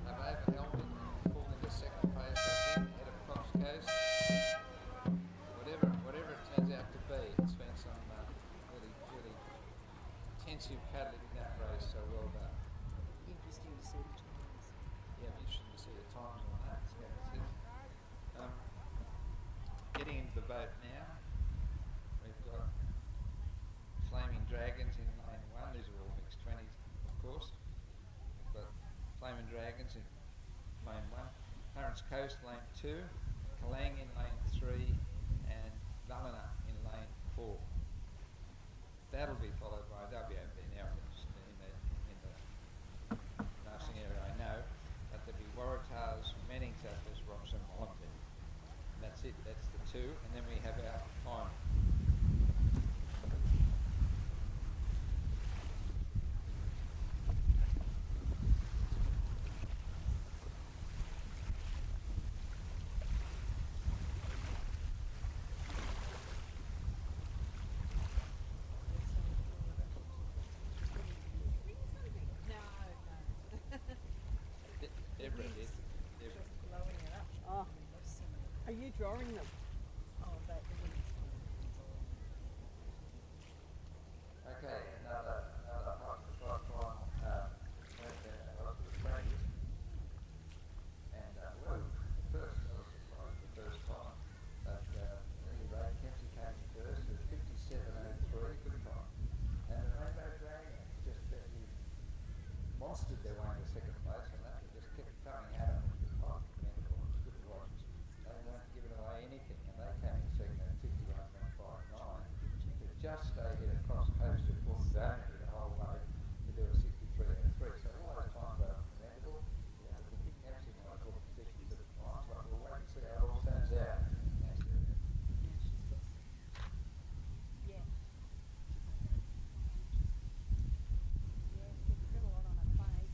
have overhelmed it and pulled into second place, I think, ahead of Cross Coast. Whatever it turns out to be, it's been some really intensive paddling in that race, so well done. Interesting to see the times. Yeah, it'll be interesting to see the times on that. So that's it. Getting into the boat now, we've got Flaming Dragons in lane 1. These are all mixed 20s, of course. We've got Flaming Dragons in lane 1, Clarence Coast lane 2, Kalang in lane 3, and Ballina in lane 4. That'll be followed by, they'll be over there now in the passing area, I know, but there'll be Waratahs, Manning, Southwest Rocks and Wollongong. And that's it, that's the 2, and then we have our final Deborah did. Deborah. Just blowing it up. Oh, are you drawing them? Oh, that Okay, another hot shot one. Went down that was the 20. And whoa, first, I was surprised the first time. But anyway, Kempsey came first with 57.03, good time. And the Rainbow Dragons just basically monstered their way into second place on that. They just kept coming at them, which was quite commendable. It was good to watch. They weren't giving away anything, and they came in second at 51.59 to just stay hit across coast to Port Darnley the whole way to do a 63.03. So all those times they were commendable. Yeah, we think Kempsey might have booked 60s at times, but we'll wait and see how it all turns out. Thanks, Debbie. Yeah. Yeah, she's got a lot on her plate.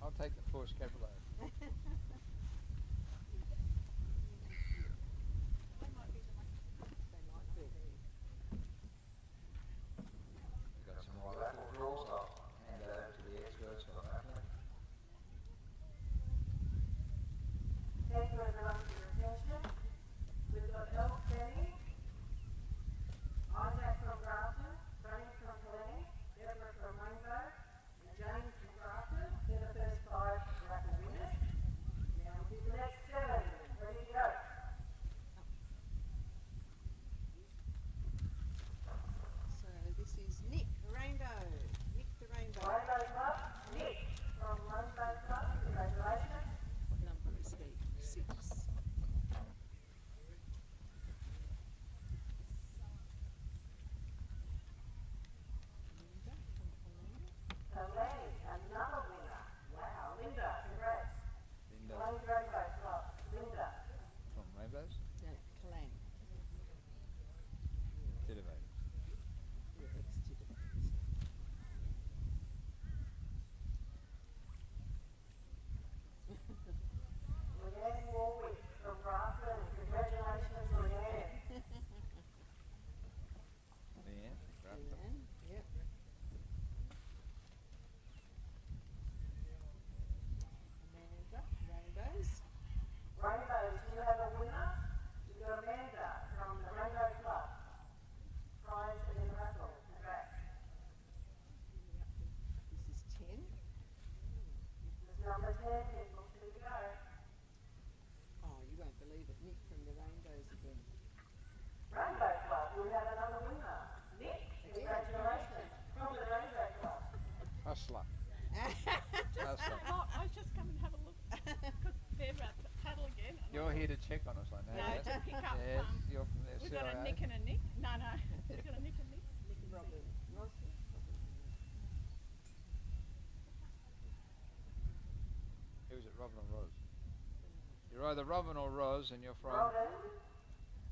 I'll take the force capital. We've got some more raffle draws. I'll hand over to the experts on raffling. Thank you everyone for your attention. We've got Elle Kenny, Isaac from Grafton, Franny from Killeen, Deborah from Rainbow, and Jane from Grafton. They're the first 5 raffle winners. Now we'll do the next 7. Ready to go? So this is Nick Rainbow. Nick the Rainbow. Rainbow Club, Nick from Rainbow Club. Congratulations. What number is he? 6. Killeen, another winner. Wow, Linda, congrats. Linda. Killeen Rainbow Club, Linda. From Rainbows? No, Clang. Titivate. Yeah, ex-Titivate. Leanne Warwick from Grafton. Congratulations, Leanne. Leanne, Grafton. Yep. Amanda, Rainbows. Rainbows, do you have a winner? We've got Amanda from the Rainbow Club. Prize in the raffle. Congrats. This is 10. This is number 10. People to go. Oh, you won't believe it. Nick from the Rainbows again. Rainbow Club, we have another winner. Nick, congratulations from the Rainbow Club. Hustler. Hustler. Oh, I was just come and have a look because they're about to paddle again. You're here to check on us, I know. No, yes? to pick up. Yes, you're from the We've got a CIA. Nick and a Nick. No, we've got a Nick and Nick. Nick and Robin. Ross. Who's it, Robin or Roz? You're either Robin or Roz, and you're from. Robin,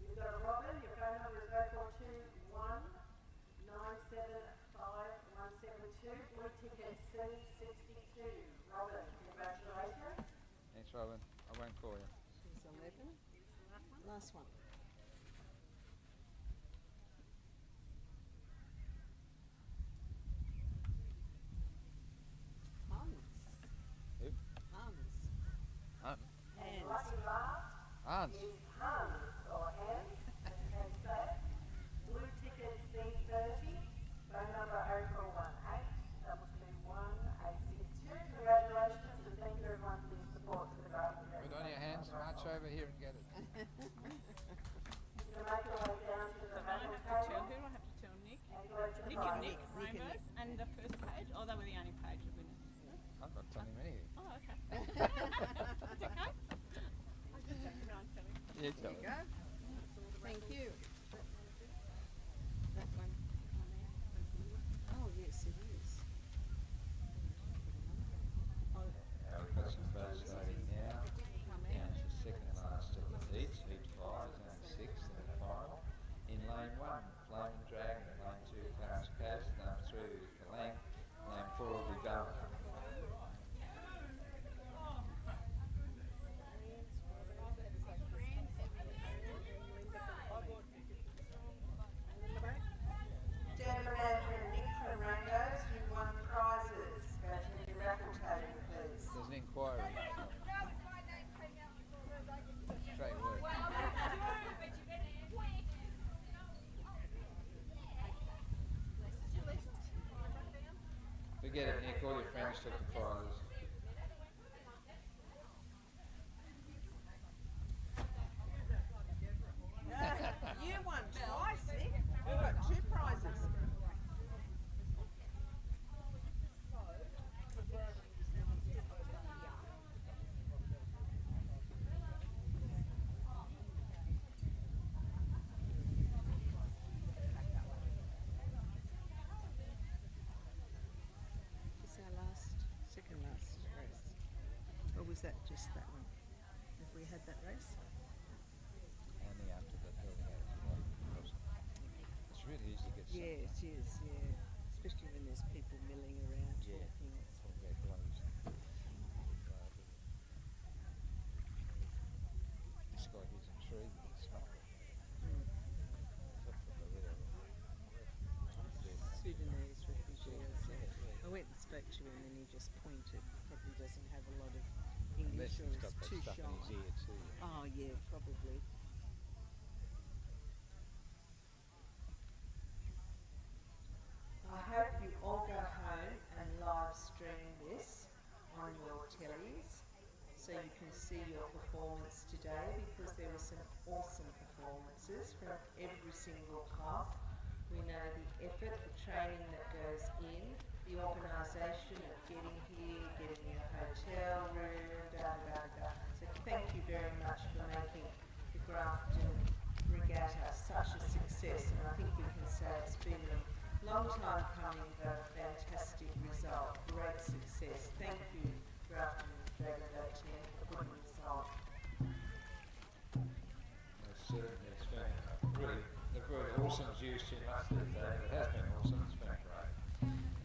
you've got a Robin. Your phone number is 0421 975 172. Blue ticket C62. Robin, congratulations. Thanks, Robin. I won't call you. This is 11. Last one. Hans. Who? Hans. Hunt. And lucky last Hans. is Hans or Hans, as you can say. Blue ticket C30. Phone number 0418 221 862. Congratulations and thank you everyone for your support for the Grafton. Put on your hands, march over here and get it. You can make your way down to the So I raffle have to tell, table. who do I have to tell? Nick? And go to the Nick prize. and Nick, Rainbows, and the first page? Oh, they were the only page of winners. I'm not telling him anything. Oh, okay. That's okay. I just have to go and tell him. Yeah, tell There you him. go. Thank you. That one. Oh, yes, it is. Oh, We've got some votes starting now. Yeah, it's the second last of the heats. Heat 5 is only 6th in the final. In lane 1, Flaming Dragon. Lane 2, Clarence Coast. Lane 3 is Killeen. Lane Forget it, Nick. All your friends took the prizes. You won twice, Nick. You got 2 prizes. It's our second last race. Or was that just that one? Have we had that race? Only after the building out. It's really easy to get Yeah, it is, yeah. Especially when there's people milling around talking. From their gloves. This guy he's intrigued with the smell. Sudanese refugees. I went and spoke to him and he just pointed. Probably doesn't have a lot of English or Unless he's got is that too stuff shy. in his ear too. Oh yeah, probably. I hope you all go home and live stream this on your tellies so you can see your performance today, because there were some awesome performances from every single club. We know the effort, the training that goes in, the organisation of getting here, getting your hotel room, So thank you very much for making the Grafton Regatta such a success, and I think we can say it's been a long time coming, but a fantastic result, great success. Thank you, Grafton Dragon Boat team, for good result. Certainly, it's been the word awesome's used too much these days, but it has been awesome, it's been great.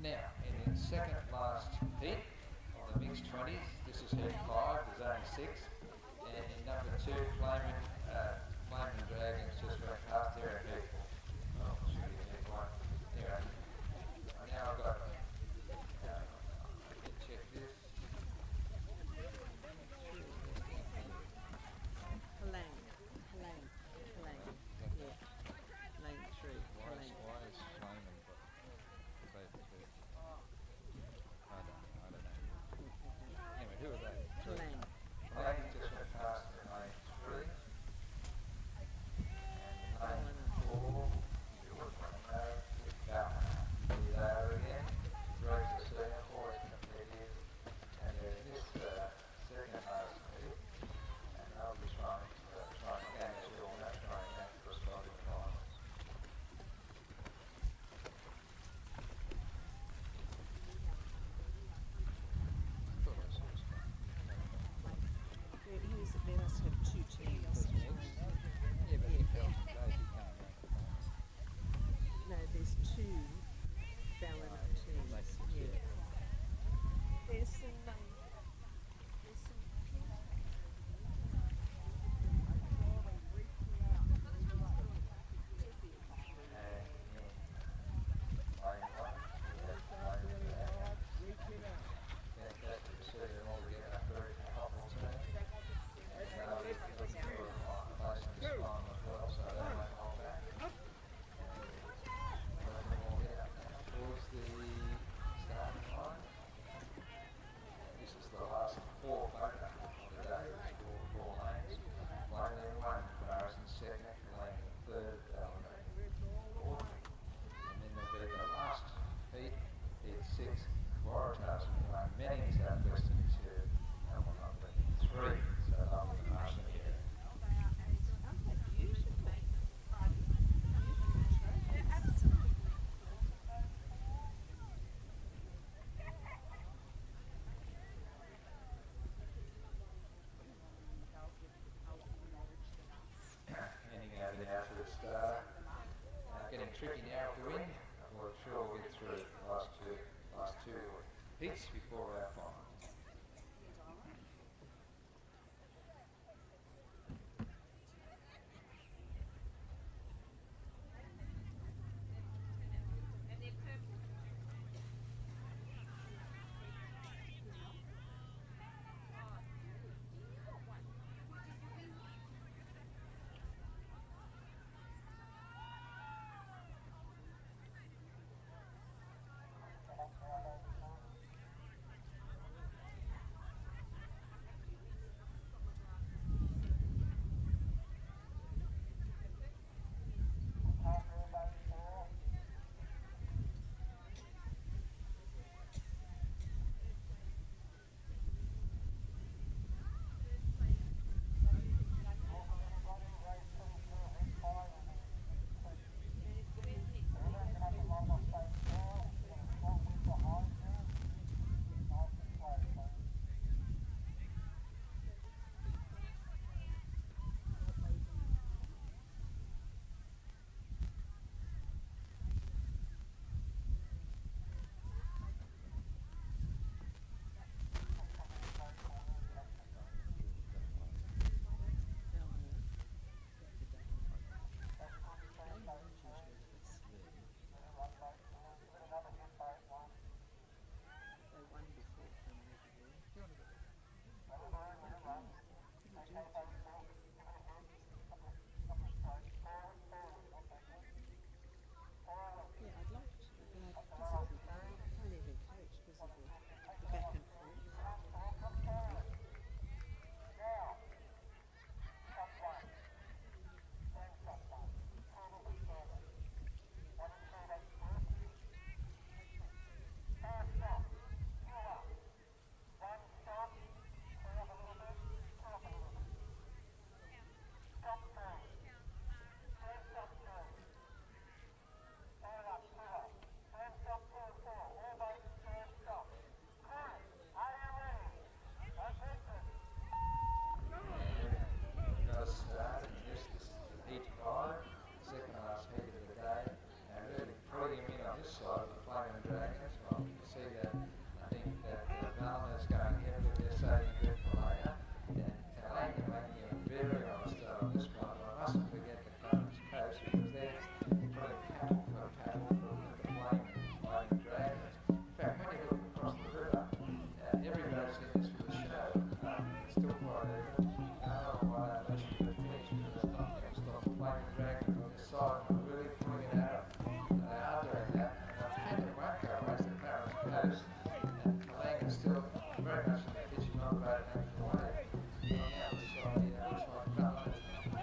Now, in the second last heat of the mixed 20s, this is heat 5, there's only 6, and in number 2, Flaming Dragons just went past there in heat 4. Oh, should be heat 1. Anyway, now I've got, check this. Halang. Yeah. Lane 3. Why is Flaming got both of it? I don't know. Anyway, who are they? Halang. Halang just went past in lane 3. And lane 4, you would want to know, Here they are again. Great to see them, always competitive. And there's this second last heat, and they'll be trying again, as we all know, trying again for a spot in the finals. They must have 2 teams. Yeah, but Nick Belton, they become No, there's 2 valid teams. Yeah. There's some getting tricky now to win. We're sure we'll get through the last two heats before our final.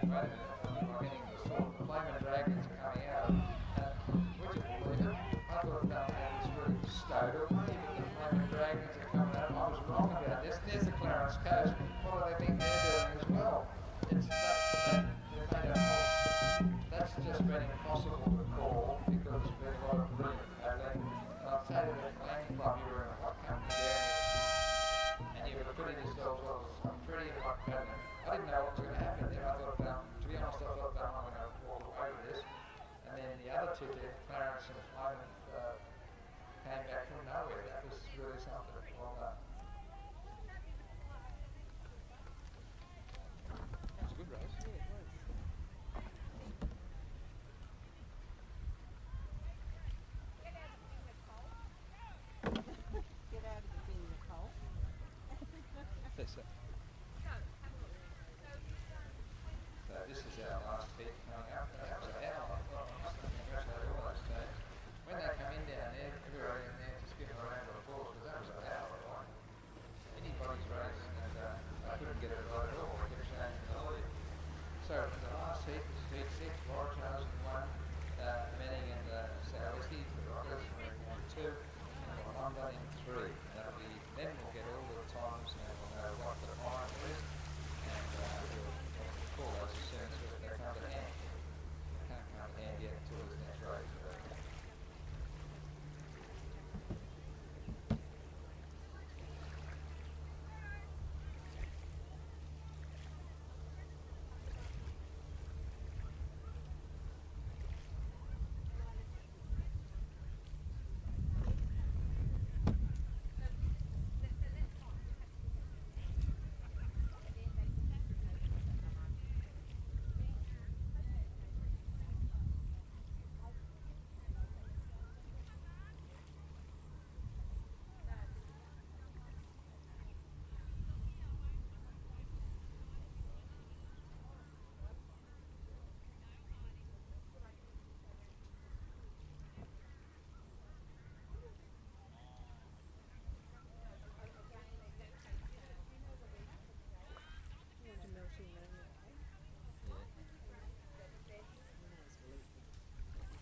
wait a minute, am I getting the sort? The flaming dragons are coming out. And would you believe it? I thought Ballina had this really stowed away, but the flaming dragons are coming out. I was wrong about this. There's the Clarence Coast. What do they think they're doing as well? They've made a whole. That's just been impossible to call because there's been a lot of brilliant paddling. And I'd say to the Calang Club, you were in a hot company there, and you've acquitted yourselves of some pretty hot paddling. I didn't know what was going to happen there. I thought, to be honest, I thought I'm going to walk away with this. And then the other two there, Clarence and Flyman, came back from nowhere. That was really something. Well done. That's a good race. Yeah, it was. Get out of the bin, Nicole. That's it. So this is our last heat coming up. That was an hour. I must congratulate all those teams. When they come in down there, everybody in there to give them a round of applause because that was an hour. Like anybody's race, and I couldn't get it right at all. I kept changing the lead. So in the last heat, this is heat 6, Waratahs in 1, Manning and Sowieski for the Rockers were in 2, and London in 3. That'll be, then we'll get all the times and we'll know what the final is, and we'll call those as soon as they come to hand. They can't come to hand yet until this next race.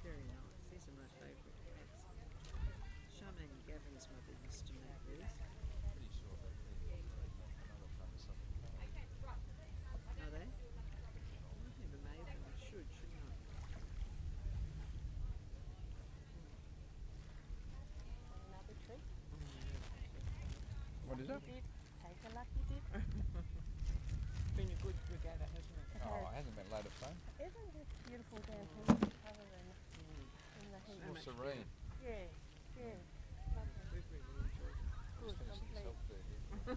Very nice. These are my favourite cakes. Charmaine and Gavin's mother used to make these. Pretty sure that they're another famous something. Are they? I've never made them. I should, shouldn't I? Another treat. What is that? Take a lucky dip. Been a good regatta, hasn't it? Oh, it hasn't been a load of fun. Isn't this beautiful down here? Other than in the heat. More serene. Yeah, yeah. We've really enjoyed it. Just finishing I'm self food here.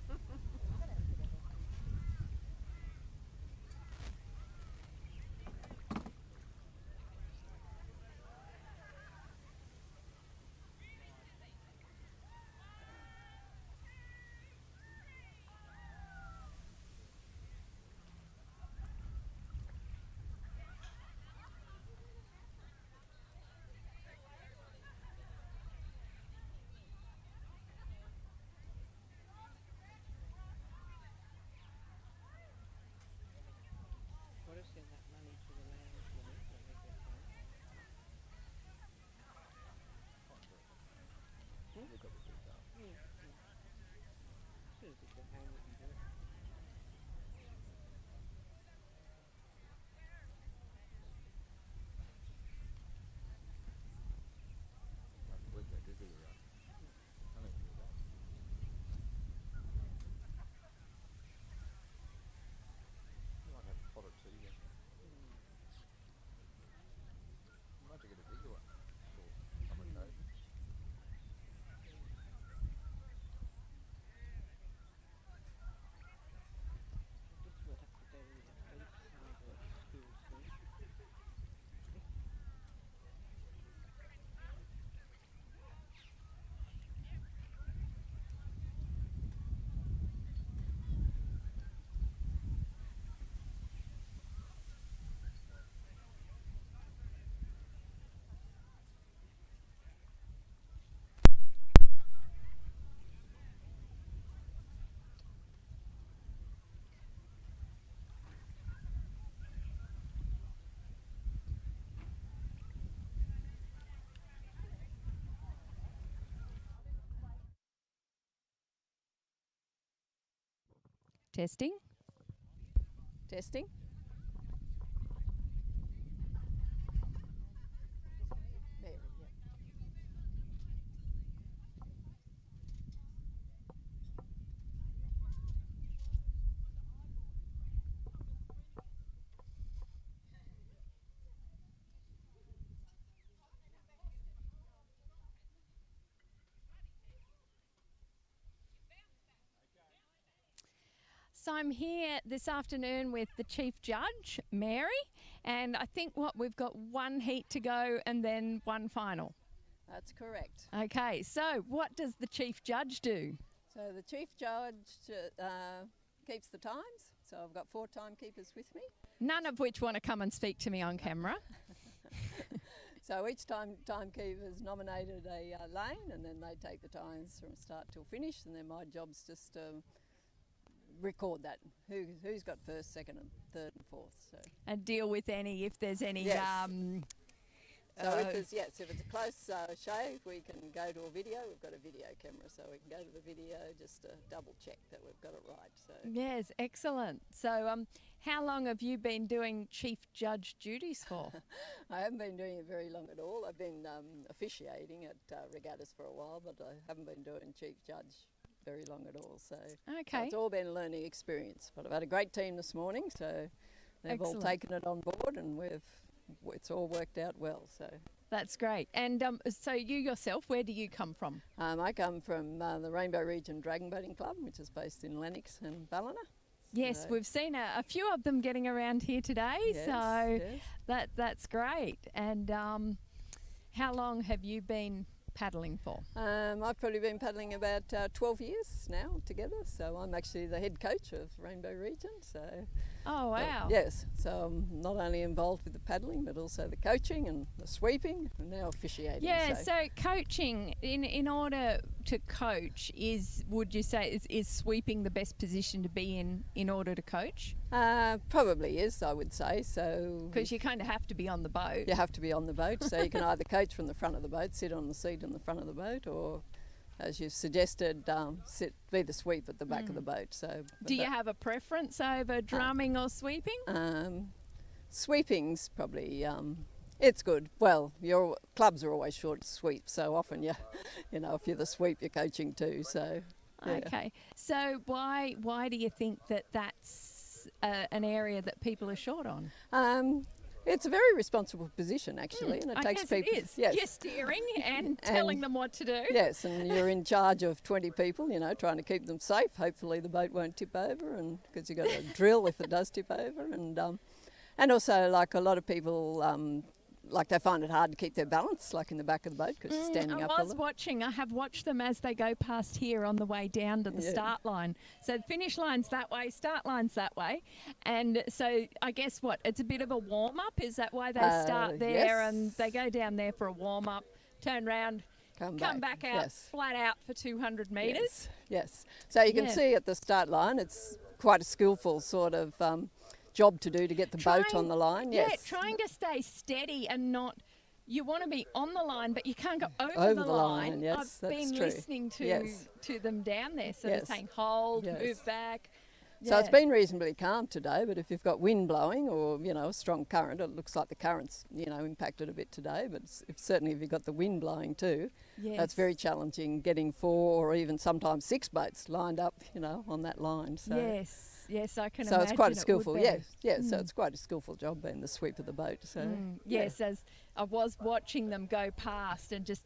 Testing. Testing. There, yeah. So I'm here this afternoon with the Chief Judge, Mary, and I think we've got one heat to go and then one final. That's correct. Okay, so what does the Chief Judge do? So the Chief Judge keeps the times. So I've got 4 timekeepers with me. None of which want to come and speak to me on camera. So each timekeeper's nominated a lane, and then they take the times from start till finish, and then my job's just record that, who's got first, second and third and fourth. So. And deal with if there's any... Yes. So if it's a close shave, we can go to a video. We've got a video camera, so we can go to the video just to double check that we've got it right. So. Yes, excellent. So how long have you been doing Chief Judge duties for? I haven't been doing it very long at all. I've been officiating at regattas for a while, but I haven't been doing Chief Judge very long at all. So okay. It's all been a learning experience. But I've had a great team this morning, so they've all taken it on board, and it's all worked out well. So that's great. And so you yourself, where do you come from? I come from the Rainbow Region Dragon Boating Club, which is based in Lennox and Ballina. Yes, we've seen a few of them getting around here today, so that's great. And how long have you been paddling for? I've probably been paddling about 12 years now together, so I'm actually the head coach of Rainbow Region. So. Oh wow! Yes, so I'm not only involved with the paddling, but also the coaching and the sweeping, and now officiating. Yeah, so coaching, in order to coach, would you say is sweeping the best position to be in order to coach? Probably is, I would say. So because you kind of have to be on the boat. You have to be on the boat, so you can either coach from the front of the boat, sit on the seat in the front of the boat, or, as you suggested, be the sweep at the back of the boat. So, do you have a preference over drumming or sweeping? Sweeping's probably it's good. Well, your clubs are always short to sweep, so often if you're the sweep, you're coaching too. So yeah. Okay, so why do you think that's an area that people are short on? It's a very responsible position, actually, and it takes people. It is. Yes. You're steering and telling them what to do. Yes, and you're in charge of 20 people, trying to keep them safe. Hopefully, the boat won't tip over, and because you've got to drill if it does tip over, and also like a lot of people. They find it hard to keep their balance, like in the back of the boat, because you're standing up. I have watched them as they go past here on the way down to the start line. So the finish line's that way, start line's that way. And so I guess it's a bit of a warm-up? Is that why they start there and they go down there for a warm-up, turn round, come back out, flat out for 200 metres? Yes. So you can see at the start line, it's quite a skillful sort of... job to do to get the boat on the line. Yeah, trying to stay steady and not. You want to be on the line, but you can't go over the line. Yes, I've been listening to them down there, so they're saying hold, move back. So it's been reasonably calm today, but if you've got wind blowing or a strong current, it looks like the current's impacted a bit today. But certainly if you've got the wind blowing too, that's very challenging getting 4 or even sometimes 6 boats lined up, on that line. So. Yes, I can imagine. So it's quite a skillful, so it's quite a skillful job being the sweep of the boat. So yes, as I was watching them go past and just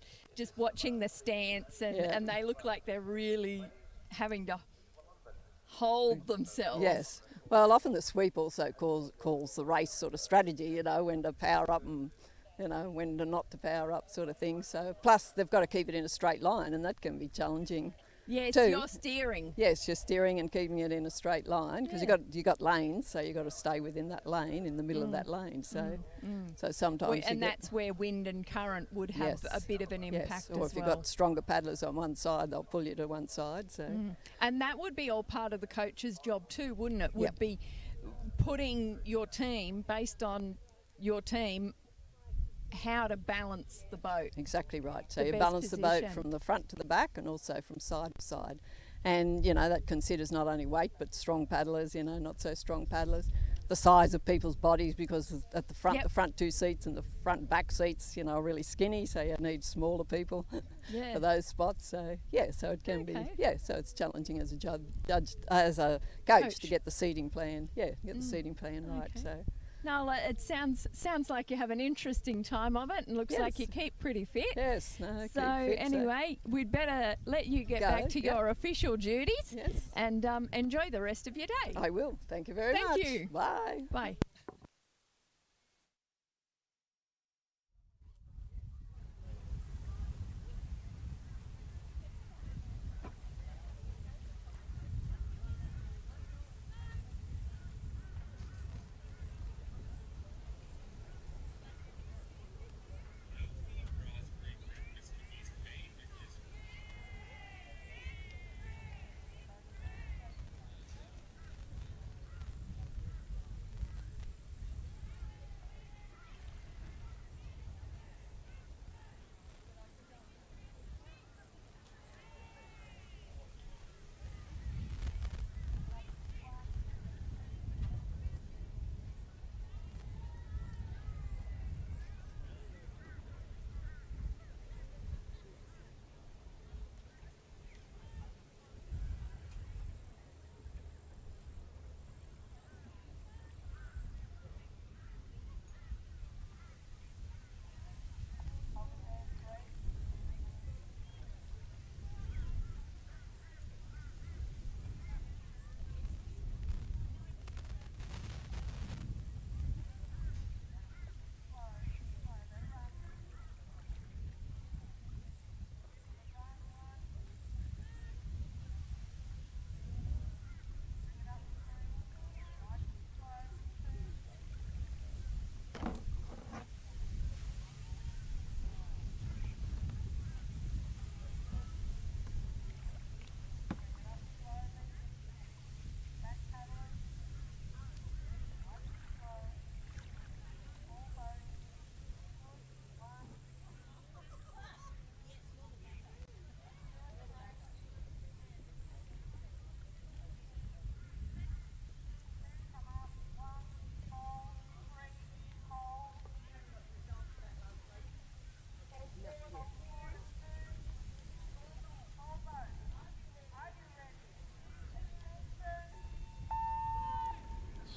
watching the stance, and they look like they're really having to hold themselves. Yes. Well, often the sweep also calls the race sort of strategy, when to power up and when to not to power up sort of thing. So plus they've got to keep it in a straight line, and that can be challenging. Yes, too. you're steering. Yes, you're steering and keeping it in a straight line because you got lanes, so you got to stay within that lane, in the middle of that lane. So, so sometimes that's where wind and current would have a bit of an impact as well. Or if you've got stronger paddlers on one side, they'll pull you to one side. So, and that would be all part of the coach's job too, wouldn't it? Would be putting your team based on your team. How to balance the boat. Exactly right. So you balance the boat from the front to the back and also from side to side. And, you know, that considers not only weight but strong paddlers, you know, not so strong paddlers. The size of people's bodies, because at the front, the front 2 seats and the front and back seats, you know, are really skinny, so you need smaller people for those spots. So yeah, so it can be, so it's challenging as a judge as a coach to get the seating plan, get the seating plan right. So. No, it sounds like you have an interesting time of it, and looks like you keep pretty fit. Yes. No, so keep fit, anyway, we'd better let you get back to your official duties and enjoy the rest of your day. I will. Thank you very much. Thank you. Bye. Bye.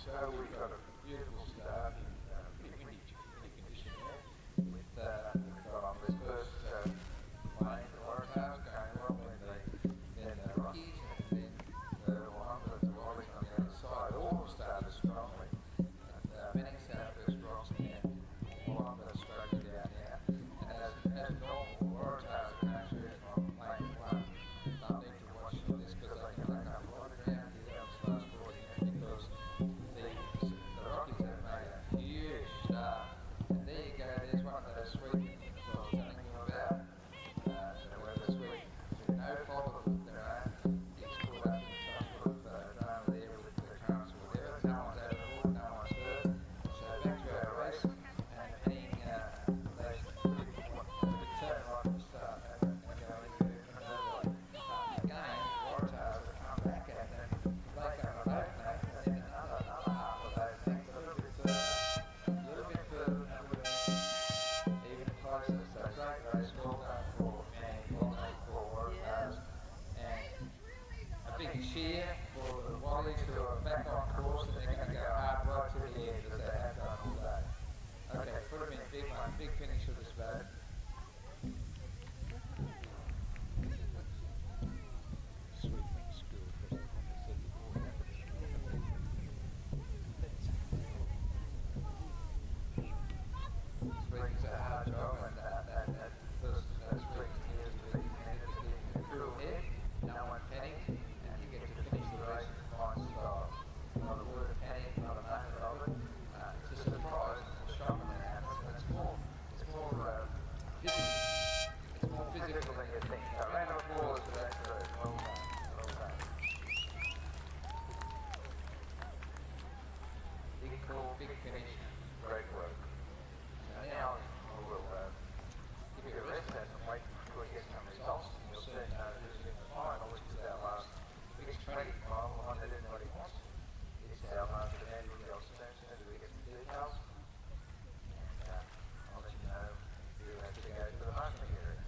So we've got a beautiful start in pretty windy condition there with we've got on this first lane the Waratahs going along then the Rockies and then the Wallamba, the Wallies on the other side. All started strongly. Benning Southwest Rocks and Wallamba straight down now. And as normal, Waratahs are coming through from lane 1. They'll need to watch for this because they can make up a lot of ground here on this last 40 because the Rockies have made a huge start. And there you go, there's one of those sweeping things I was telling you about. Where the sweep, through no fault of their own, gets caught up in some sort of drama there with the currents or whatever. No one's out of the water, no one's hurt. So back to our race and heading those pretty turn right at the start and go into an overlay. Again, Waratahs have come back at them. They come an opening and then another half of opening, a little bit further and that would have been even closer. So great race, well done for Annie, well done for Waratahs. And a big cheer for the Wallies who are back on course and they're going to go hard right to the end as they have done all day. Okay, put them in big one, big finish of this boat. Sweeping's a hard job and that sweeping here is really commended to keep a cool head, no one panic, and you get to finish the race in fine style. Not a word of panic, not a moment of it. It's a surprise, it's a shock when that happens, but it's more physical than you think. A round of applause for that crew. Well done, well done. Big call, big finish, great work. So now we'll give you a rest and wait until we get some results and you'll soon know who's in the final, which is our last 20 final, the one that everybody wants. It's our market and everybody else turns as we get the details. And I'll let you know if you have to go to the marketing area.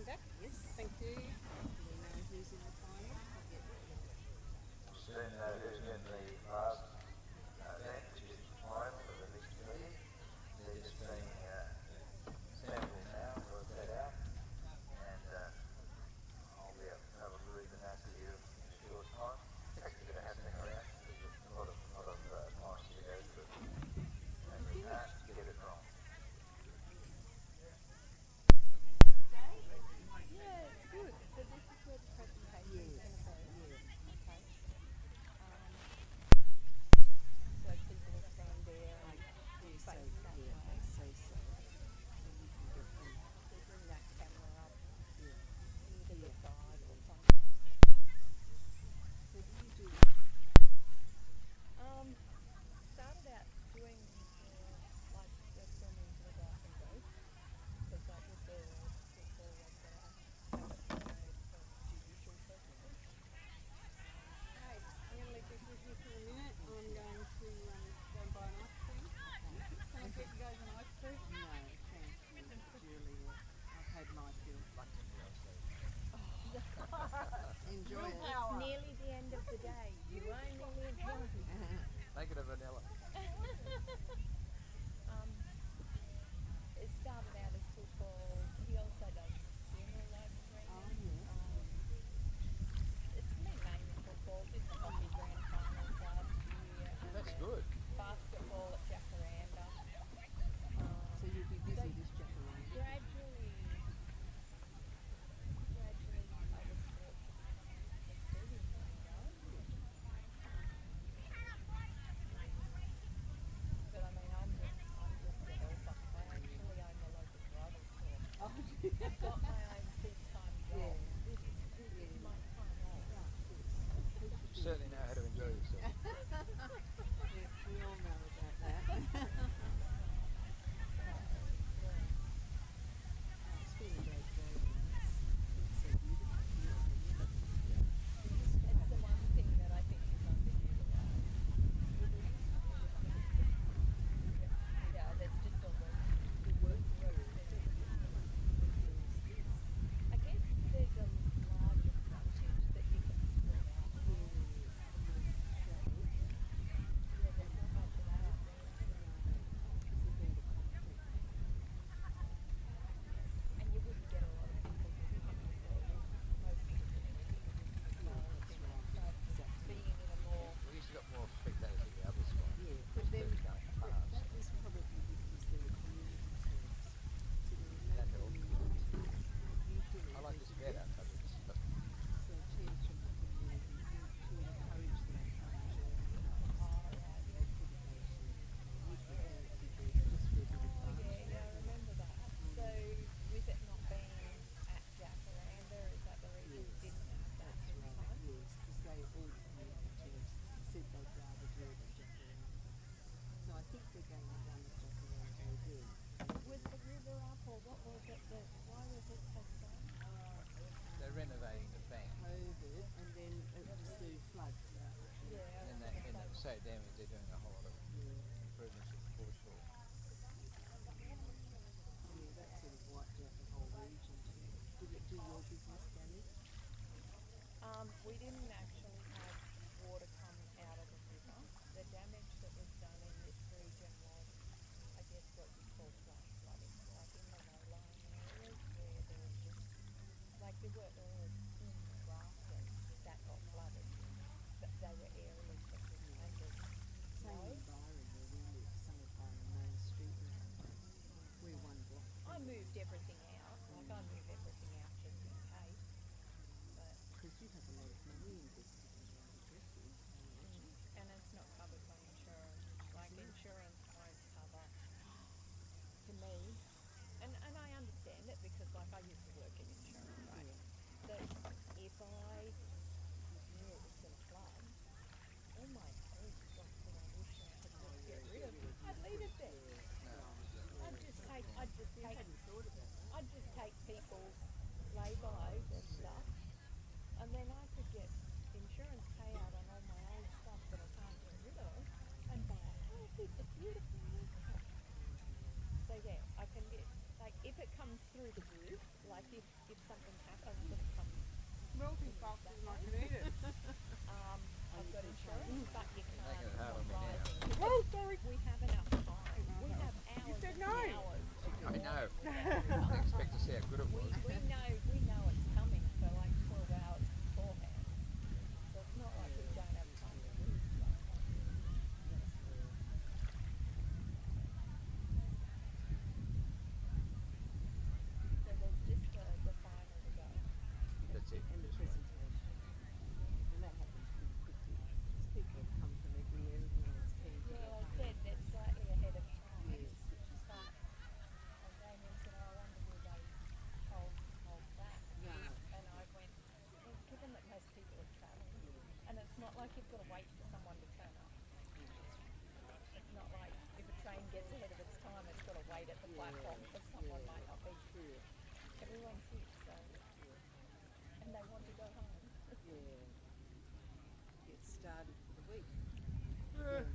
back? Yes, thank you. Do we know who's in the final? Soon know who's in the last event, which is the final for the mixed meeting. They're just being sampled now, work that out, and I'll be able to read them out to you in a short time. It's actually going to happen around. There's a lot of times to go through. they're renovating the bank. COVID, and then it was the floods. And then that end up so damaged, they're doing a whole lot of improvements at the foreshore. Yeah, that sort of wiped out the whole region too. Did it do your business damage? We didn't actually have water come out of the river. The damage that was done in this region was, I guess, what you call flash flooding, like in the low-lying areas where there was just, like there were areas in Grafton that got flooded, but they were areas that were kind of Same low. in Byron where we live, same in Byron Main Street. We're one block from I moved everything out, like I move everything out just in case, but because you have a lot of money invested in your addresses, I imagine. and it's not covered by insurance. Like Isn't it? insurance won't cover to me, and I understand it because like I used to work in insurance, right? So if I knew it was going to flood, all my herbs stock that I wish I could just get rid of, I'd leave it there. I'd just take people's lay-bys and stuff, and then I could get insurance payout on all my old stuff that I can't get rid of, and buy a healthy, a beautiful new stuff. So yeah, I can get, like if it comes through the roof, like if something happens and it comes Melting fast and I can eat it. I've got insurance, but you can't Making it hard on me now. Oh, sorry. We have enough time. We have hours. You said and no. hours. I know. I didn't expect to see how good it was. We know it's coming for like 12 hours beforehand. So it's not like we don't have time to do stuff. So there's just the final to go. That's it. And the presentation. And that happens pretty quickly. Because people have come from everywhere, everyone's keen to get Well, I home. said they're slightly ahead of time. Yes, which is But good. Damien said, oh, I wonder will they hold back? No. And I went, well, given that most people have travelled, and it's not like you've got to wait for someone to turn up. It's not like if a train gets ahead of its time, it's got to wait at the platform because someone might not be. Everyone's here, so, and they want to go home. Yeah. Get started for the week. Yeah.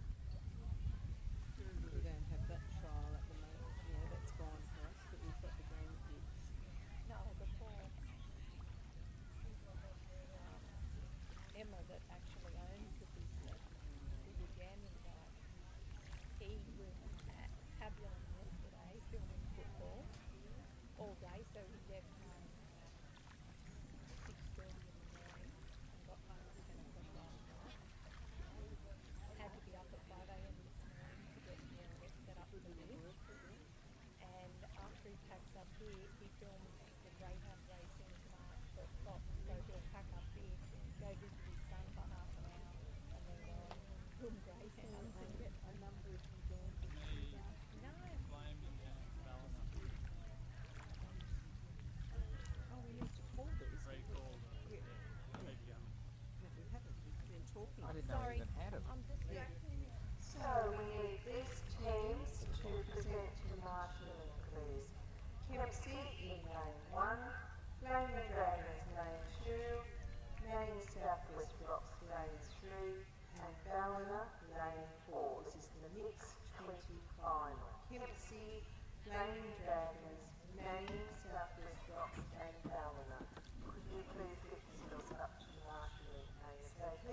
We don't have that trial at the moment. Yeah, that's gone for us, but we've got the grandkids. No, the poor Emma that actually owns the business, the Ugandan guy, he was at Pabulum yesterday filming football all day, so he left home at 6:30 in the morning and got home at 10 o'clock last night. Had to be up at 5 a.m. this morning to get set up for this. And after he packs up here, he films the greyhound racing tonight for Fox, so he'll pack up here, go visit his son for half an hour, and then go and film greyhounds and get A number of Ugandans. No. Oh, we need to call these. Very cold. Yeah. Maybe, No, we haven't. We've been talking. I didn't know we even had them. I'm distracting you. So we need these teams to present to marshalling, please. Kempsey in lane 1, Flaming Dragons lane 2, Manning Southwest Rocks lane 3, and Ballina lane 4. This is the mixed 20 final. Kempsey, Flaming Dragons, Manning Southwest Rocks, and Ballina. Could you please get yourselves up to marshalling ASAP?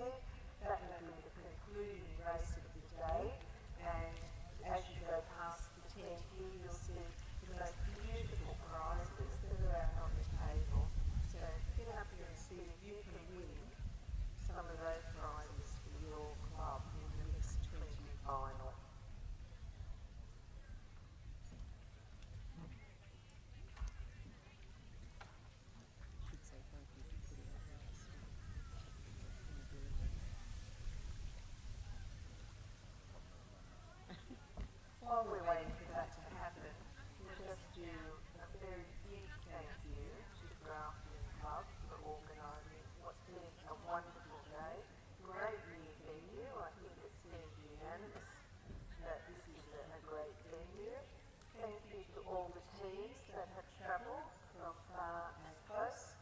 That will be the concluding race of the day, and as you go past the tent here, you'll see the most beautiful prizes that are out on the table. So get up here and see if you can win some of those prizes for your club in the mixed 20 final. Should say thank you for putting up with us. While we're waiting for that to happen, we'll just do a very big thank you to Grafton Club for organising what's been a wonderful day. Great new venue. I think it seems unanimous that this is a great venue. Thank you to all the teams that have travelled from far and close.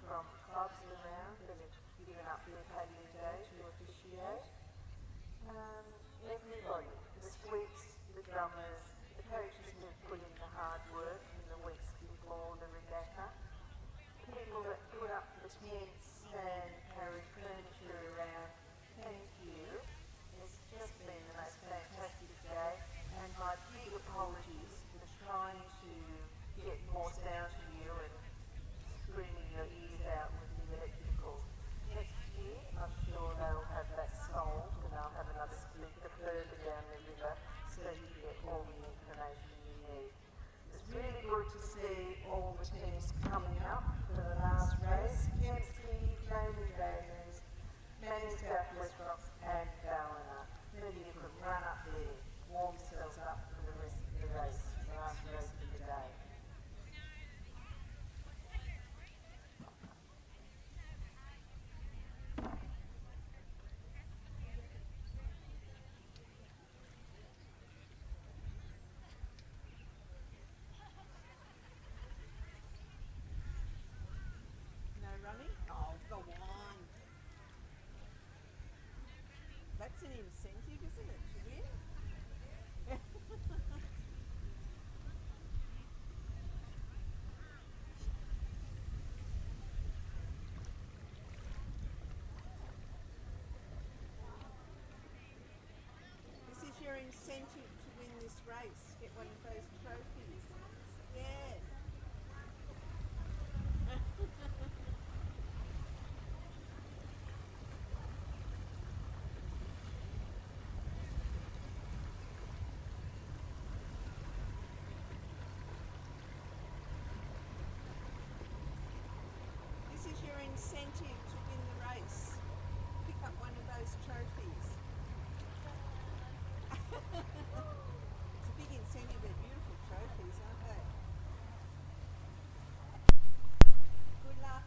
from clubs around that have given up their paddling day to officiate. Everybody, the sweeps, the drummers, the coaches who have put in the hard work in the weeks before the regatta, the people that put up the tents and carry furniture around, thank you. It's just been the most fantastic day, and my big apologies for trying to get more sound to you and screaming your ears out with the electricals. Next year, I'm sure they'll have that solved and they'll have another speaker further down the river so you get all the information you need. It's really good to see all the teams coming up for the last race. Kempsey, Flaming Dragons, Manning South West Rocks and Ballina. Maybe you could run up there, warm yourselves up for the rest of the race, the last race of the day. No running? Oh, go on. That's an incentive, isn't it, to win? This is your incentive to win this race. Get one of those trophies. Yes. This is your incentive to win the race. Pick up one of those trophies. It's a big incentive. They're beautiful trophies, aren't they? Good luck.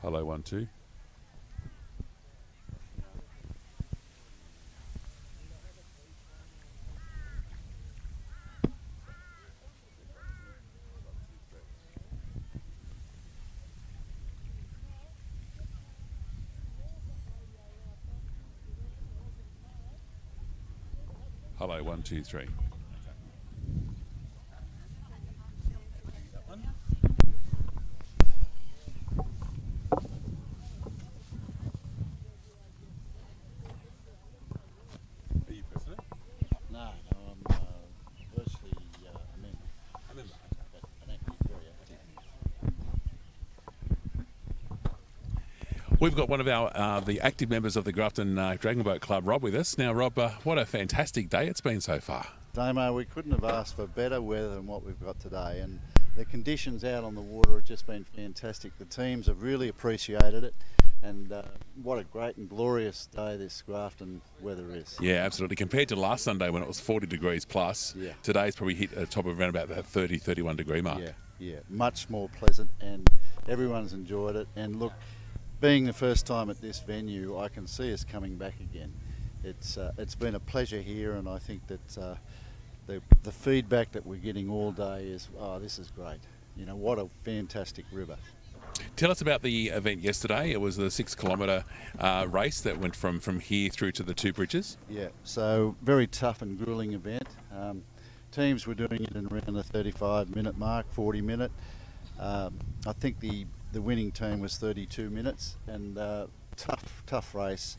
Hello, 1 2. Hello, 1 2 3. Are you president? No, I'm virtually a member. A member. But an active, very active. We've got one of our the active members of the Grafton Dragon Boat Club, Rob, with us. Now, Rob, what a fantastic day it's been so far. Damo, we couldn't have asked for better weather than what we've got today, and the conditions out on the water have just been fantastic. The teams have really appreciated it, and what a great and glorious day this Grafton weather is. Yeah, absolutely. Compared to last Sunday when it was 40 degrees plus, Yeah. today's probably hit a top of around about that 30, 31 degree mark. Yeah, much more pleasant, and everyone's enjoyed it. And look, being the first time at this venue, I can see us coming back again. It's been a pleasure here, and I think that the feedback that we're getting all day is, oh, this is great. You know, what a fantastic river. Tell us about the event yesterday. It was the 6 kilometre race that went from here through to the two bridges. Yeah, so very tough and grueling event. Teams were doing it in around the 35-minute mark, 40-minute. I think the winning team was 32 minutes, and tough race.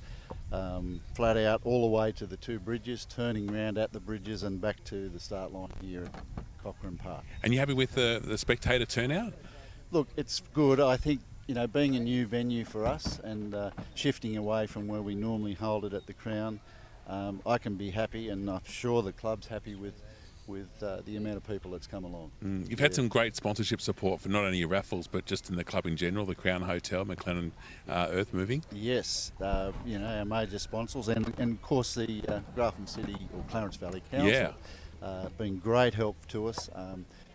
Flat out all the way to the two bridges, turning around at the bridges and back to the start line here at Cochrane Park. And you happy with the spectator turnout? Look, it's good. I think you know, being a new venue for us and shifting away from where we normally hold it at the Crown, I can be happy, and I'm sure the club's happy with the amount of people that's come along. You've had some great sponsorship support for not only your raffles, but just in the club in general, the Crown Hotel, McLennan Earth Moving. Yes, you know, our major sponsors, and of course the Grafton City or Clarence Valley Council, been great help to us.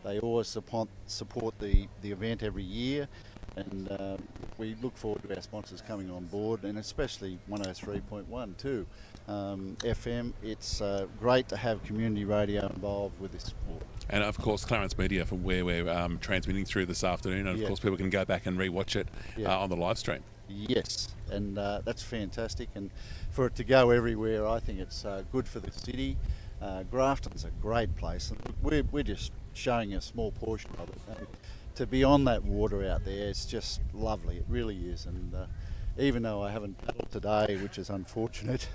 They always support the event every year, and we look forward to our sponsors coming on board, and especially 103.1 too. FM, it's great to have community radio involved with this sport. And of course Clarence Media, from where we're transmitting through this afternoon, and of course people can go back and re-watch it on the live stream. Yes, and that's fantastic, and for it to go everywhere, I think it's good for the city. Grafton's a great place, and we're just showing a small portion of it. And to be on that water out there, it's just lovely. It really is. And even though I haven't paddled today, which is unfortunate,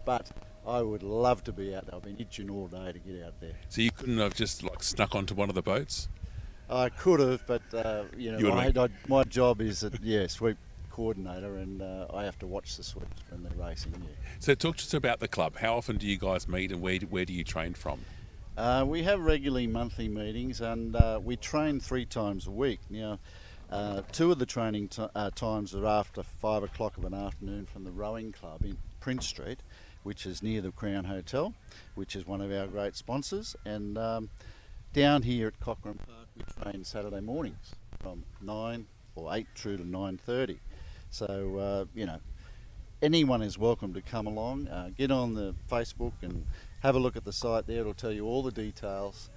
but I would love to be out there. I've been itching all day to get out there. So you couldn't have just like snuck onto one of the boats? I could have, but you know, my job is sweep coordinator, and I have to watch the sweeps when they're racing. Yeah. So talk to us about the club. How often do you guys meet, and where do you train from? We have regularly monthly meetings, and we train 3 times a week. Now, 2 of the training times are after 5 o'clock of an afternoon from the rowing club in Prince Street, which is near the Crown Hotel, which is one of our great sponsors. And down here at Cochrane Park, we train Saturday mornings from 9 or 8 through to 9:30. So, you know, anyone is welcome to come along. Get on the Facebook and have a look at the site there. It'll tell you all the details.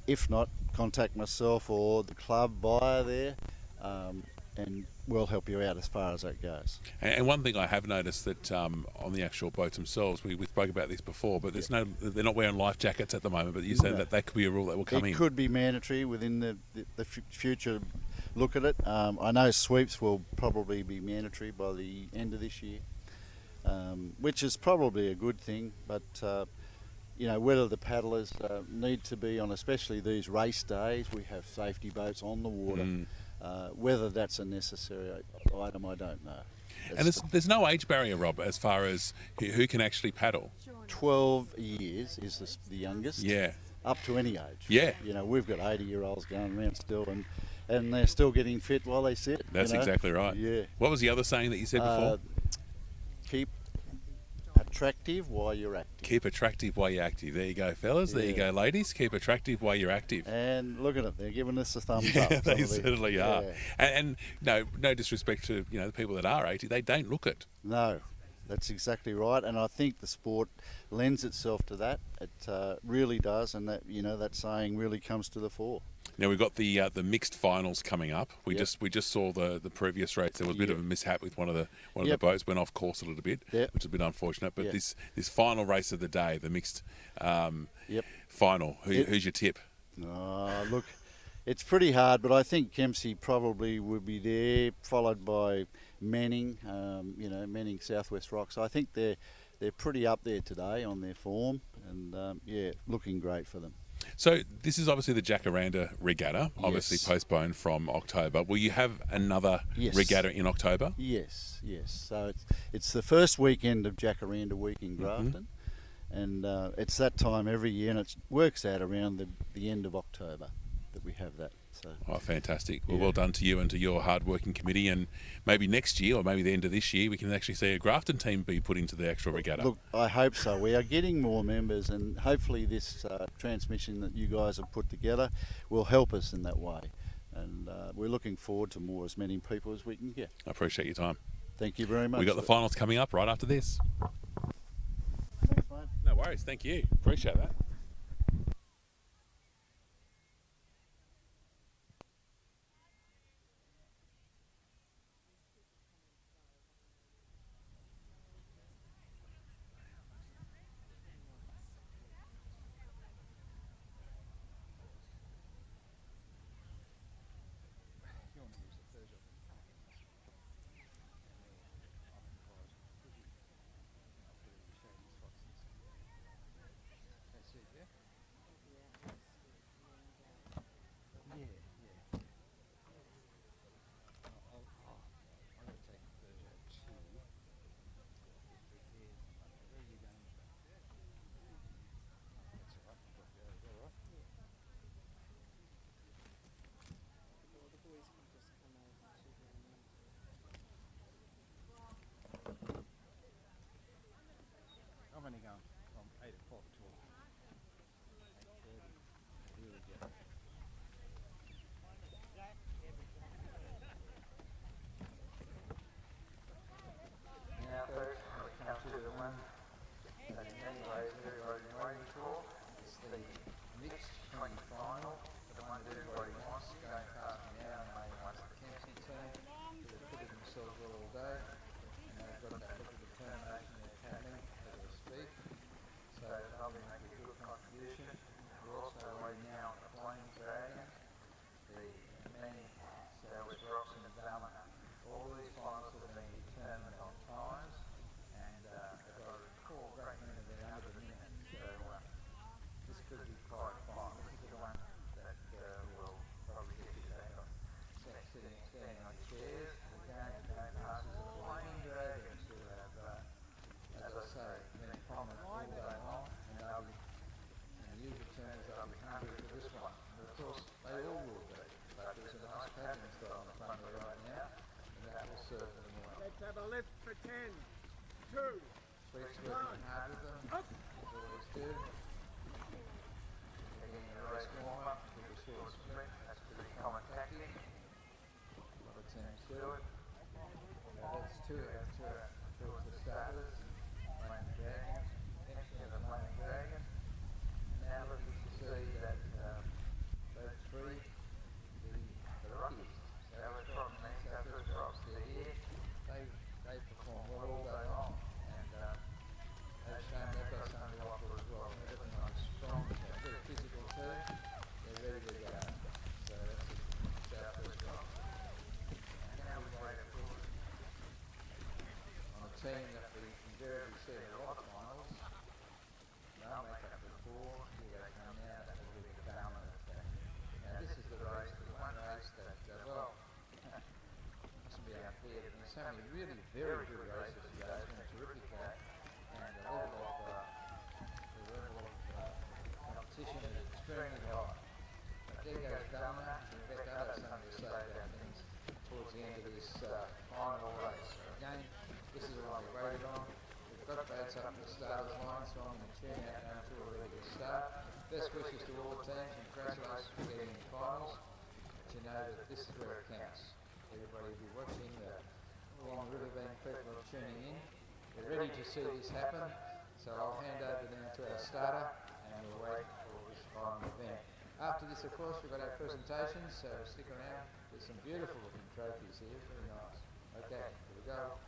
If not, contact myself or the club via there, and we'll help you out as far as that goes. And one thing I have noticed that on the actual boats themselves, we spoke about this before, but they're not wearing life jackets at the moment. But you said that could be a rule that will come in. It could be mandatory within the future look at it. I know sweeps will probably be mandatory by the end of this year, which is probably a good thing. But you know, whether the paddlers need to be on, especially these race days, we have safety boats on the water. Whether that's a necessary item, I don't know. And there's no age barrier, Rob, as far as who can actually paddle. 12 years is the youngest. Yeah. Up to any age. Yeah. You know, we've got 80-year-olds going around still, and they're still getting fit while they sit. That's exactly right. Yeah. What was the other saying that you said before? Keep attractive while you're active. Keep attractive while you're active. There you go, fellas. There you go, ladies. Keep attractive while you're active. And look at it. They're giving us a thumbs up. They certainly are. And no disrespect to the people that are 80, they don't look it. No, that's exactly right. And I think the sport lends itself to that. It really does, and that saying really comes to the fore. Now we've got the mixed finals coming up. We just saw the previous race. There was a bit of a mishap with one of the boats, went off course a little bit, which is a bit unfortunate. But this final race of the day, the mixed final, who's your tip? Look, it's pretty hard, but I think Kempsey probably would be there, followed by Manning. Manning Southwest Rocks. I think they're pretty up there today on their form, and looking great for them. So this is obviously the Jacaranda Regatta, obviously postponed from October. Will you have another regatta in October? Yes. So it's the first weekend of Jacaranda Week in Grafton, and it's that time every year, and it works out around the end of October that we have that. So. Oh, fantastic. Well done to you and to your hard-working committee, and maybe next year or maybe the end of this year we can actually see a Grafton team be put into the actual regatta. Look, I hope so. We are getting more members, and hopefully this transmission that you guys have put together will help us in that way. And we're looking forward to as many people as we can get. I appreciate your time. Thank you very much. We've got the finals coming up right after this. Thanks, mate. No worries. Thank you. Appreciate that. all day, and they've got that look of determination they're paddling as we speak. So they'll be making a good contribution. We're also waiting now on the Flaming Dragon, the many Southwest Rocks and the Ballina. All these finals have been determined on times, and they've got a recall great minute there under the minute. So this could be quite fun. This is the one that will probably get you back on standing on your chairs. Again, going past is the Flaming Dragons, who have, as I say, been prominent all day long, and they'll be, and the usual term is they'll be hungry for this one. But of course, they all will be. But there's a nice paddling style on the front there right now, and that will serve them well. Let's have a lift for 10, 2, Sweet's working hard with them, as always do. Getting a race warm up with a short sprint, that's pretty common tactic. A lot of teams do it. That's two for starters, Flaming Dragon, next to the Flaming Dragon. Now looking to see that those three, the Rockies, Southwest Rocks and Southwest Rocks, they're here. They perform well all day long, and they've shown they've got something to offer as well. They're looking like strong, very physical too. They're ready to go. So that's the Southwest Rocks. And now we wait for on a team that we invariably see in a lot of finals. They'll make up the four. Here they come now. That will be the Ballina attack. Now this is the race, the one race that, well, mustn't be unfair. There's been so many really very good races today. It's been a terrific day, and the level of competition is extremely high. But there goes Ballina. Rebecca has something to say about things towards the end of this final race. So again, this is the one we waited on. We've got boats up to the starters line, so I'm going to tune out now until we're ready to start. Best wishes to all the teams, and congratulations for getting in the finals. But you know that this is where it counts. Everybody will be watching, along the riverbank people are tuning in. We're ready to see this happen, so I'll hand over now to our starter, and we'll wait for this final event. After this, of course, we've got our presentations, so stick around. There's some beautiful looking trophies here, very nice. Okay, here we go.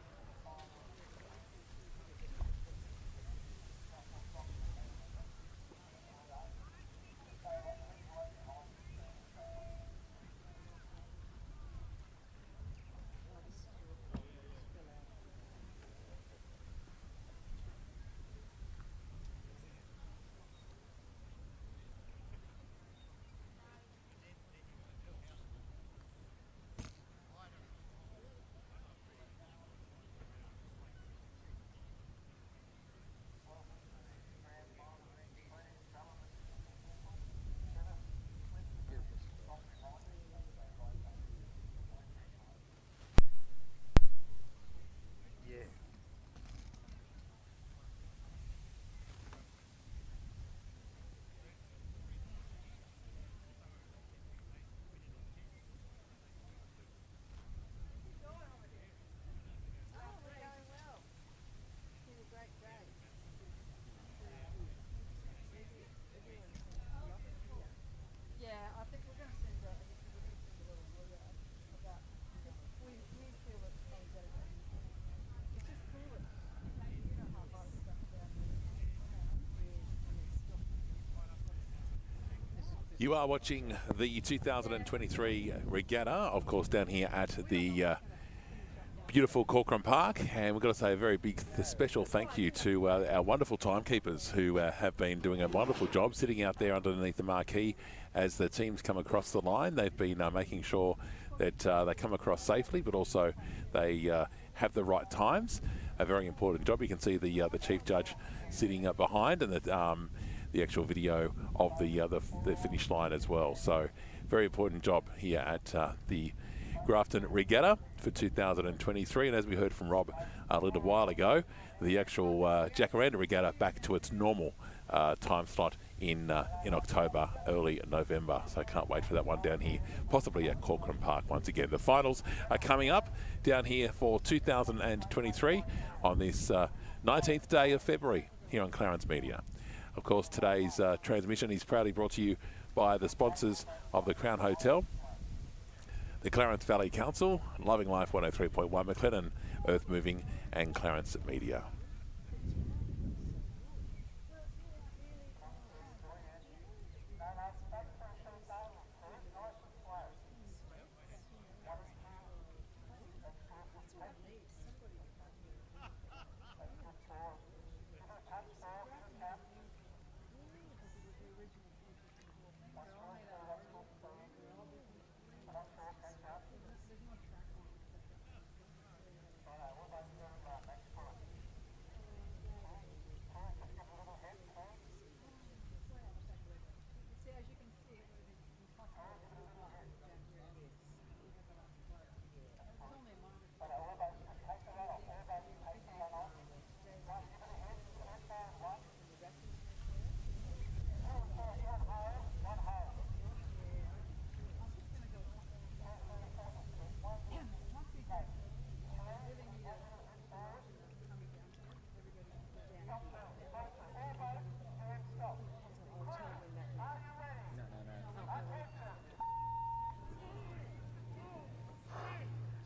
You are watching the 2023 regatta, of course, down here at the beautiful Corcoran Park, and we've got to say a very big special thank you to our wonderful timekeepers who have been doing a wonderful job sitting out there underneath the marquee as the teams come across the line. They've been making sure that they come across safely, but also they have the right times. A very important job. You can see the chief judge sitting up behind, and the actual video of the finish line as well. So very important job here at the Grafton Regatta for 2023, and as we heard from Rob a little while ago, the actual Jacaranda Regatta back to its normal time slot in October, early November. So I can't wait for that one down here, possibly at Corcoran Park once again. The finals are coming up down here for 2023 on this 19th day of February here on Clarence Media. Of course, today's transmission is proudly brought to you by the sponsors of the Crown Hotel, the Clarence Valley Council, Loving Life 103.1 McLennan, Earth Moving, and Clarence Media.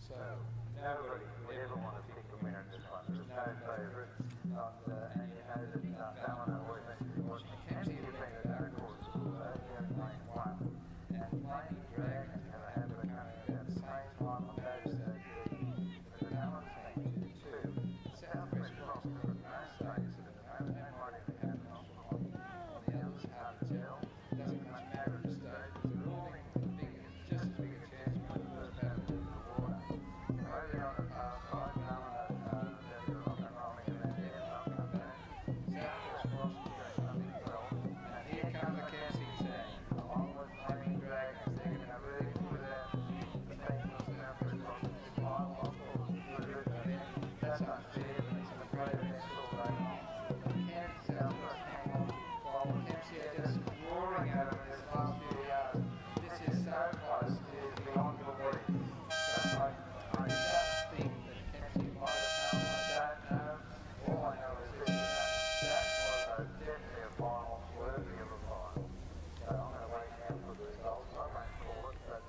So nobody would ever want to pick the winner in this one. There's no favourites, and you know that Ballina always makes a good watch. Mackenzie have been a dark horse for lane one, and Flaming Dragons have a habit of coming about the same time on those the balance team to two. Southwest Rocks have got no stakes at the moment. That might even happen on the others, hard to tell. Doesn't much matter at this stage because they're all in big, just as big a chance for the first battle into the water. Over on the far side, Ballina, they're rock and rolling around there, they'll come back. Southwest Rocks will do something well. And here come the Kempsey team, along with Flaming Dragons. They're going to really put out the team of Southwest Rocks and smile off all the good about them. That's unfair, but it's a great event all day long. But can Southwest hang on while the Kempsey are just roaring over this last few yards? This is so close, it is beyond belief. So I just think that Kempsey might have come, I don't know. All I know is this, that was definitely a final, worthy of a final. So I'm going to wait now for the results. I won't call it, but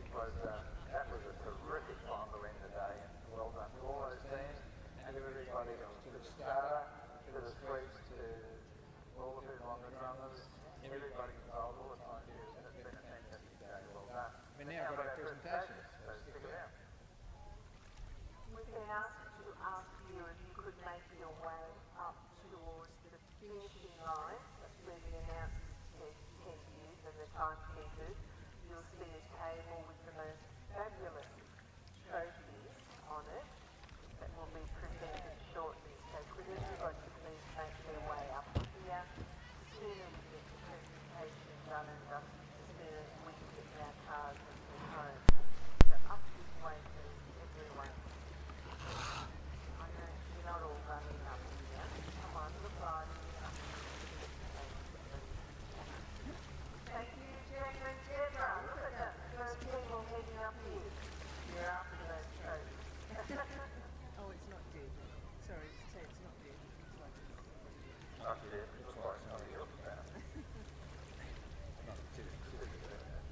that was a terrific final to end the day, and well done to all those teams and everybody else, to the starter, to the sweeps, to all the people on the drummers, everybody involved, all the time. It's been a fantastic day. Well done. We've now got our presentations, so stick around. We've been asked to ask you if you could make your way up towards the finishing line. That's where the announcers tend to use and the timekeepers. You'll see a table with the most fabulous trophies on it that will be presented shortly. So could everybody please make their way up here? The sooner we get the presentation done and dusted, the sooner we can get in our cars and head home. So up this way, please, everyone. I know you're not all running up here. Come on, look like thank you, Jenny and Deborah. Look at them. Those people heading up here. You're after those trophies. Oh, it's not dead. Sorry, say it's not dead. It's like Not dead, it looks like somebody else found it. Not too specific about that.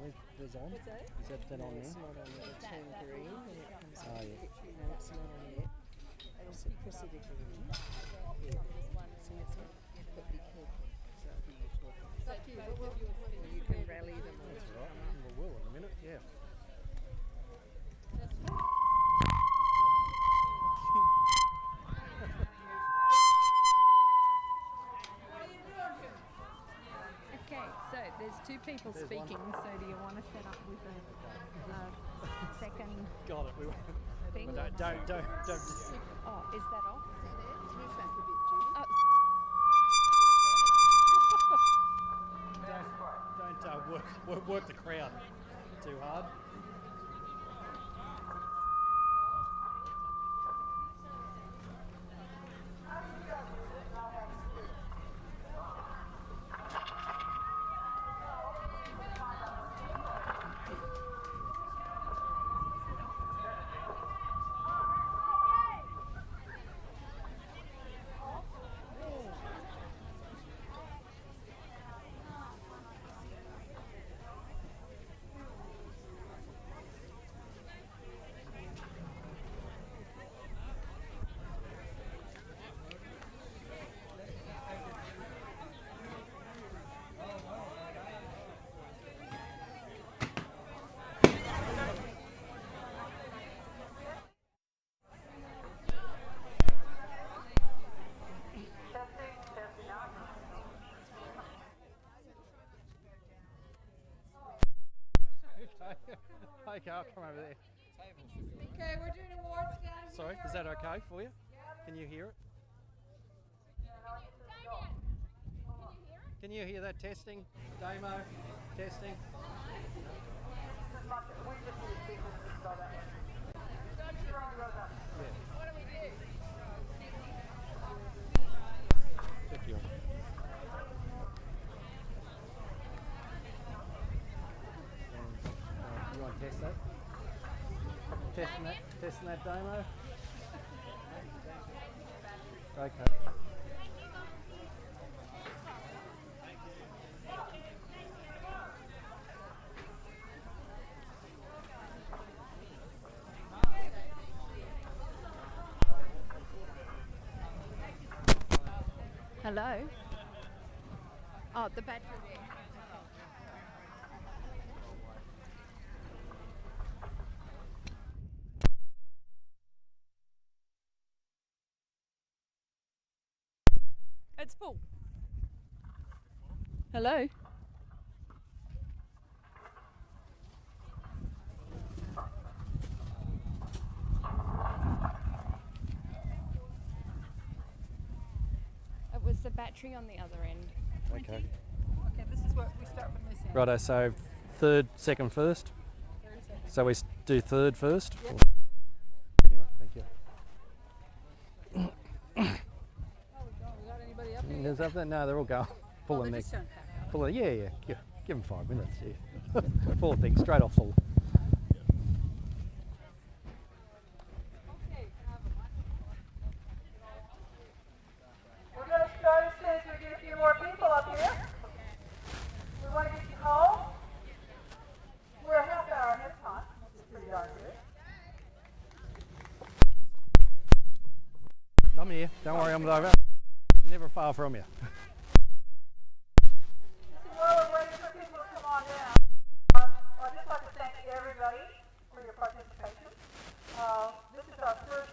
Where's on? What's that? Is that on It's there? not on there. It'll turn green when it comes Oh, on. yeah. No, it's not on yet. It'll press it again. Yeah. See, it's not. But be careful. So who you're talking. It's up to you. Or you can rally them all That's to right. come up. We will in a minute, yeah. Okay, so there's two people There's speaking, one. so do you want to set up with a second Got it. thing? Well, don't. Oh, is that off? Move back a bit, Judy. Oh, Don't work the crowd too hard. Okay, I'll come over there. Okay, we're doing awards down here. Sorry, is that okay for you? Can you hear it? Can you hear that testing? Damo? Testing? Check you. You want to test that? Testing that demo? Okay. hello? Oh, the battery. It's full. Hello? It was the battery on the other end. Okay. Okay, this is what we start from this end. Righto, so third, second, first. So we do third first? Yep. Anyway, thank you. We got anybody up here? There's nothing, no, they're all going. Pulling they their, just don't pack up. pulling, yeah. Give them 5 minutes, yeah. Full of things, straight off full. We're going to start as soon as we get a few more people up here. We want to get you home. We're a half hour ahead of time, which is pretty darn good. I'm here, don't worry, I'm over. Never far from you. While we're waiting for people to come on down, I'd just like to thank everybody for your participation. This is our first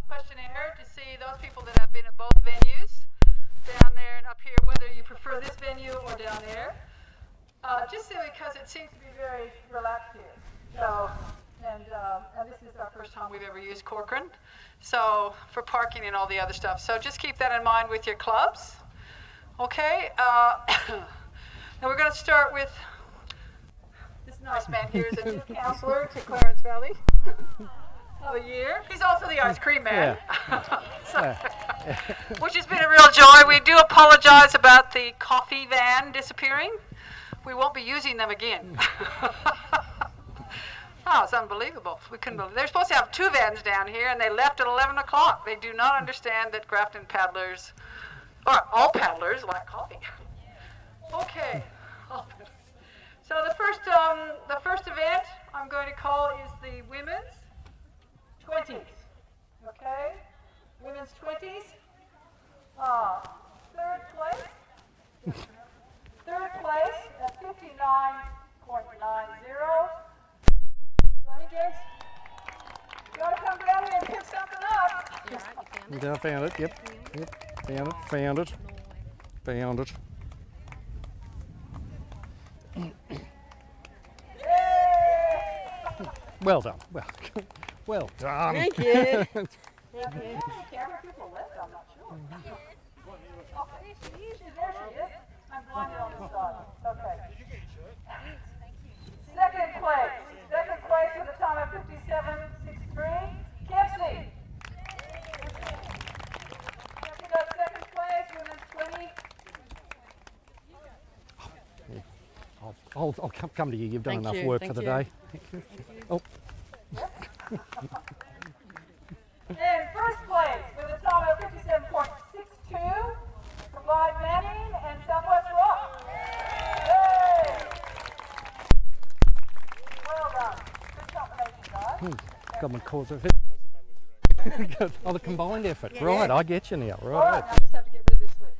questionnaire to see those people that have been at both venues, down there and up here, whether you prefer this venue or down there. Just simply because it seems to be very relaxed here. So, and this is our first time we've ever used Corcoran. So, for parking and all the other stuff. So just keep that in mind with your clubs. Okay. Now we're going to start with this nice man here is a new counselor to Clarence Valley of a year. He's also the ice cream man. Which has been a real joy. We do apologize about the coffee van disappearing. We won't be using them again. Oh, it's unbelievable. We couldn't believe. They're supposed to have 2 vans down here, and they left at 11 o'clock. They do not understand that Grafton paddlers Or all paddlers like coffee. Okay. So the first event I'm going to call is the women's 20s. Okay? Women's 20s. Third place. Third place at 59.90. Let me guess. You gotta come down here and pick something up. Yeah, I found it. Yep. Found it. Well done. Well done. Thank you. Thank you. Camera people left, I'm not sure. Okay. There she is. I'm blinded on this side. Okay. Second place. Second place with a time of 57.63. Kempsey. Kempsey got second place, women's 20. I'll come to you. You've done Thank enough you, work thank for the you. day. Thank you. Oh. In first place with a time of 57.62, combined Manning and Southwest Rock. Yay! Well done. Good combination, guys. Got my cause of it. Oh, the combined effort. Yeah. Right, I get you now. All Right. right, now I just have to get rid of this slip.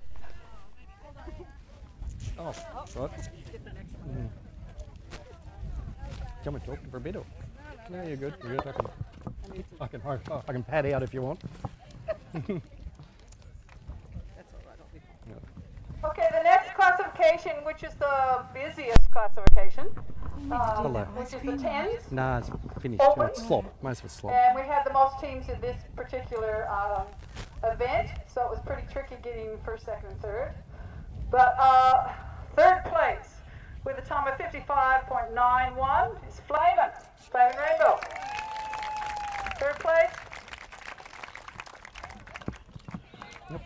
Oh, right. Get the next one. Mm. Come and talk for a bit. Or? No, you're good. You're good. I can pad out if you want. That's all right, I'll be fine. Okay, the next classification, which is the busiest classification, which is the 10s. Nah, it's finished. Open. It's slop. Most of it's slop. And we had the most teams in this particular event, so it was pretty tricky getting first, second, and third. But third place with a time of 55.91 is Flamin' Rainbow. Third place. Yep.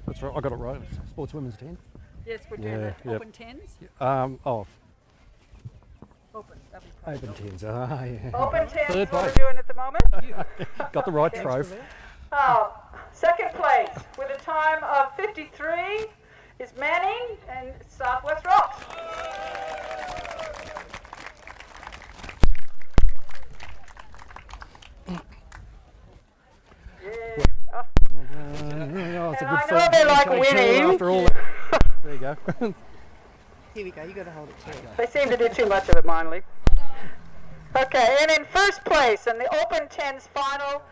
That's right. I got it right. Sports women's 10. Yes, we're doing the open 10s. Open 10s. Ah, yeah. Open 10s Third what we're place. doing at the moment. Got the right trophy. Second place with a time of 53 is Manning and Southwest Rocks. Yeah. Oh, it's a And good I know they like winning. After all that. There you go. Here we go, you got to hold it too. They seem to do too much of it, mindly. Okay, and in first place in the Open 10s final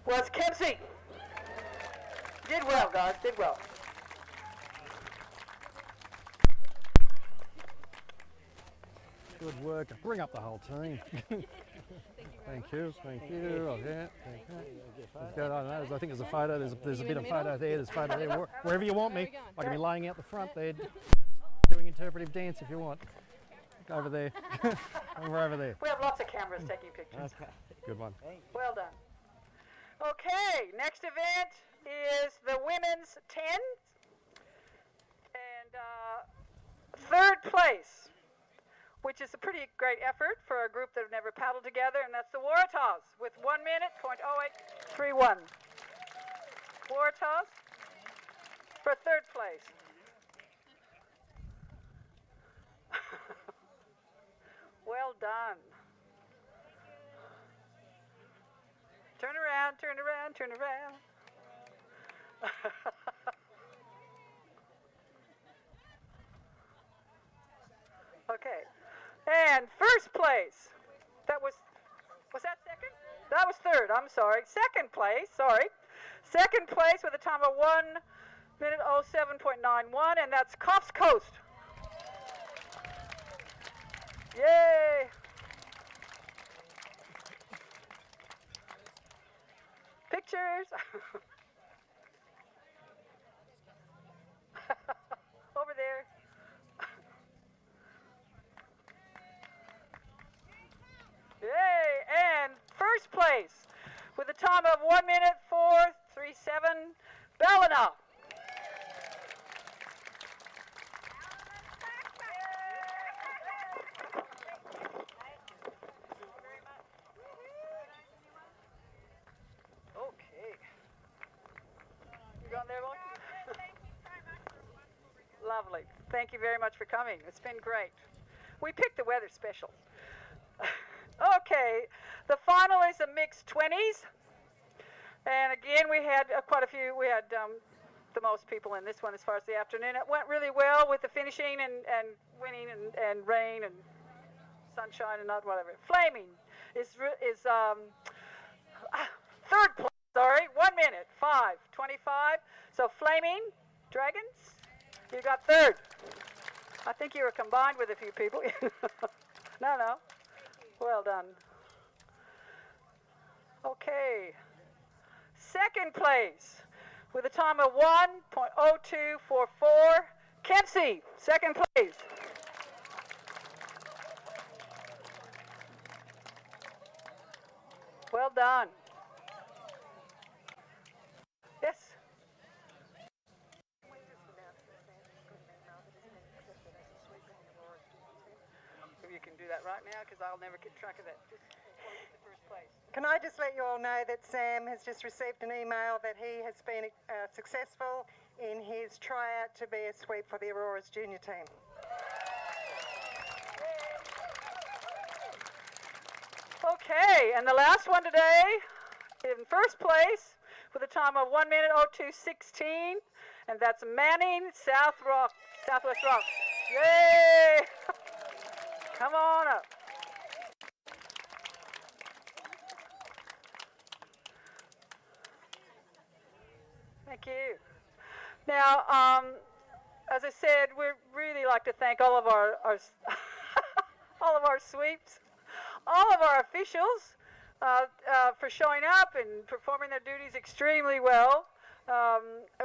was Kempsey. Did well, guys, did well. Good work. Bring up the whole team. Thank you. Okay. Let's go. I know. I think there's a photo. There's a bit of photo there. There's a photo there. Wherever you want me. I can be laying out the front there, doing interpretive dance if you want. Go over there. We're over there. We have lots of cameras taking pictures. Okay. Good one. Well done. Okay, next event is the women's 10s. And third place, which is a pretty great effort for a group that have never paddled together, and that's the Waratahs with 1 minute, .0831. Waratahs for third place. Well done. Turn around, turn around, turn around. Okay. And first place. Was that second? That was third, I'm sorry. Second place, sorry. Second place with a time of 1 minute 07.91, and that's Coffs Coast. Yay! Pictures. Over there. Yay! And first place with a time of 1 minute 4:37, Ballina. Okay. You going there, Mike? Lovely. Thank you very much for coming. It's been great. We picked the weather special. Okay, the final is a mixed 20s. And again, we had quite a few. We had the most people in this one as far as the afternoon. It went really well with the finishing and winning and rain and sunshine and not whatever. Flaming is third place. Sorry, 1 minute, 5:25. So Flaming Dragons, you got third. I think you were combined with a few people. No. Well done. Okay. Second place with a time of 1.0244. Kempsey, second place. Well done. Yes. If you can do that right now, because I'll never keep track of that. Just before we get to first place. Can I just let you all know that Sam has just received an email that he has been successful in his tryout to be a sweep for the Aurora's junior team. Okay, and the last one today, in first place, with a time of 1 minute 02:16, and that's Manning Southwest Rock. Yay! Come on up. Thank you. Now, as I said, we'd really like to thank all of our all of our sweeps, all of our officials for showing up and performing their duties extremely well.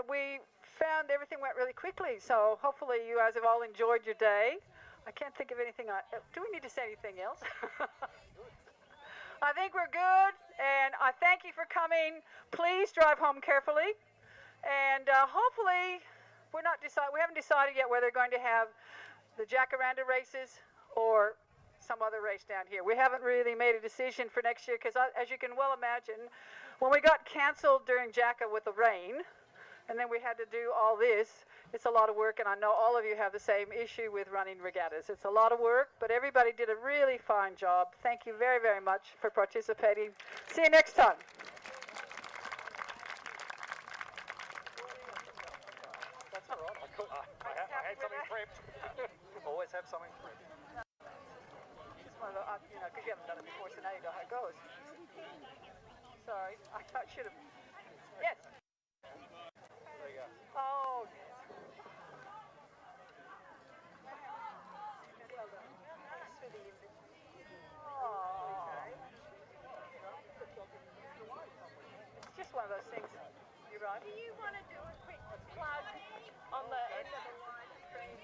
We found everything went really quickly, so hopefully you guys have all enjoyed your day. I can't think of anything. Do we need to say anything else? I think we're good, and I thank you for coming. Please drive home carefully, and hopefully we haven't decided yet whether they're going to have the Jacaranda races or some other race down here. We haven't really made a decision for next year because, as you can well imagine, when we got canceled during Jacka with the rain, and then we had to do all this, it's a lot of work, and I know all of you have the same issue with running regattas. It's a lot of work, but everybody did a really fine job. Thank you very, very much for participating. See you next time. That's all right. I had something prepped. Always have something prepped. Just one of the, because you haven't done it before, so now you know how it goes. Sorry, I should have. Yes. There you go. Oh. It's just one of those things. You're right. Do you want to do a quick plug on the end of the line screen?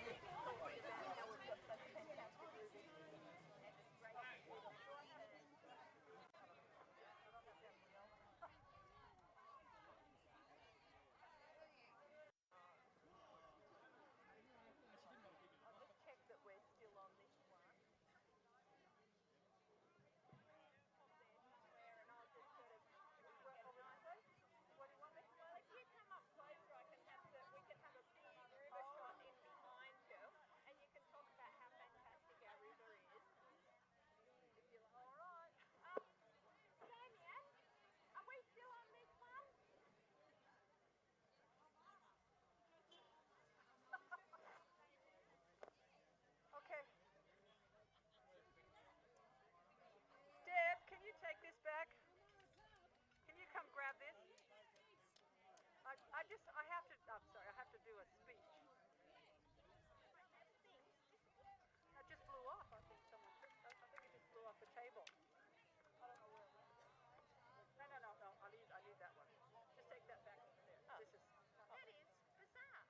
Deb, can you take this back? Can you come grab this? I have to, I'm sorry, I have to do a speech. It just blew off, I think I think it just blew off the table. I don't know where it went. No, I need that one. Just take that back over there. Oh. This is. That is bizarre.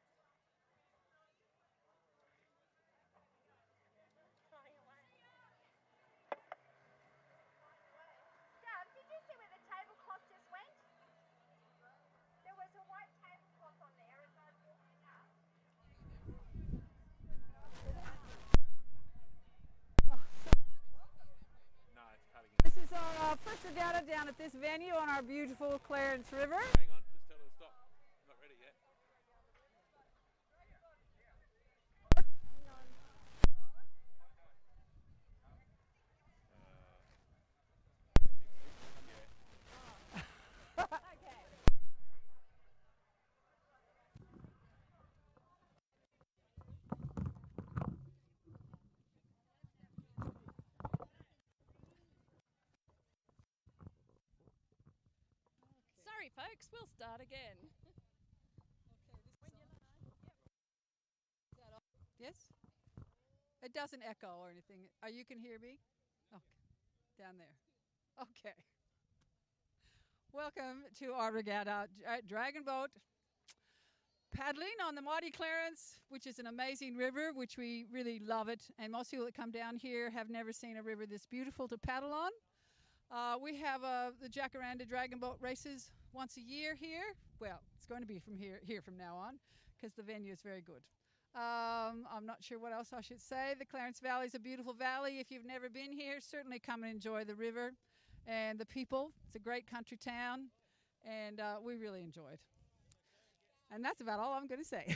Dad, did you see where the tablecloth just went? There was a white tablecloth on there as I was walking up. This is our first regatta down at this venue on our beautiful Clarence River. Hang on, just tell her to stop. I'm not ready yet. folks. We'll start again. Yes? It doesn't echo or anything. Oh, you can hear me? Okay. Down there. Okay. Welcome to our regatta dragon boat paddling on the Mighty Clarence, which is an amazing river, which we really love it. And most people that come down here have never seen a river this beautiful to paddle on. We have the Jacaranda dragon boat races once a year here. Well, it's going to be from here from now on because the venue is very good. I'm not sure what else I should say. The Clarence Valley is a beautiful valley. If you've never been here, certainly come and enjoy the river and the people. It's a great country town, and we really enjoy it. And that's about all I'm going to say.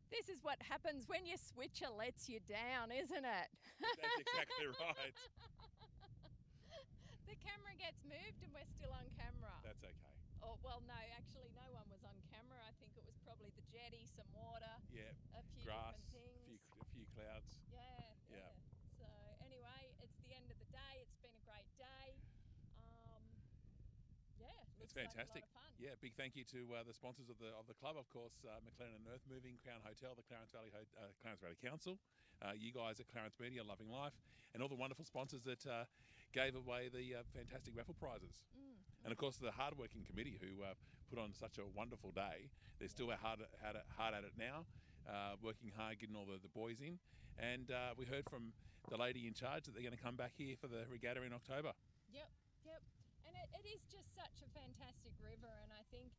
This is what happens when your switcher lets you down, isn't it? That's exactly right. The camera gets moved and we're still on camera. That's okay. Oh, well, no, actually no one was on camera. I think it was probably the jetty, some water, Yeah, a few grass, different things. a few clouds. Yeah. So anyway, it's the end of the day. It's been a great day. Yeah, It's looks fantastic. Like a lot of fun. Yeah, big thank you to the sponsors of the club, of course, McLennan and Earth Moving, Crown Hotel, the Clarence Valley Council, you guys at Clarence Media, Loving Life, and all the wonderful sponsors that gave away the fantastic raffle prizes. And of course, the hardworking committee who put on such a wonderful day. They're still hard at it now, working hard, getting all the boys in. And we heard from the lady in charge that they're going to come back here for the regatta in October. Yep. And it is just such a fantastic river, and I think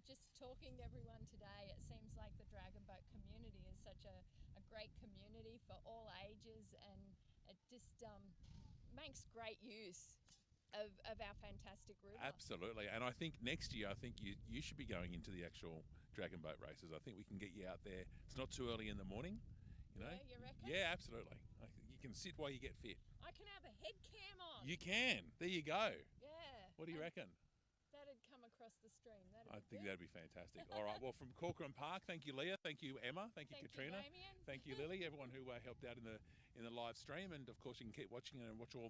just talking to everyone today, it seems like the Dragon Boat community is such a great community for all ages, and it just makes great use of our fantastic river. Absolutely, and I think next year, I think you should be going into the actual Dragon Boat races. I think we can get you out there. It's not too early in the morning. You know? Yeah, you reckon? Yeah, absolutely. You can sit while you get fit. I can have a head cam on. You can. There you go. Yeah. What do you reckon? That'd come across the stream. I think that'd be fantastic. All right. Well, from Corcoran Park, thank you, Leah. Thank you, Emma. Thank you, Katrina. You, Damien. Thank you, Lily. Everyone who helped out in in the live stream, and of course you can keep watching and watch all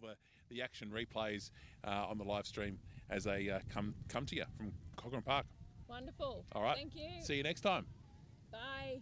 the action replays on the live stream as they come to you from Cochrane Park. Wonderful. All right. Thank you. See you next time. Bye.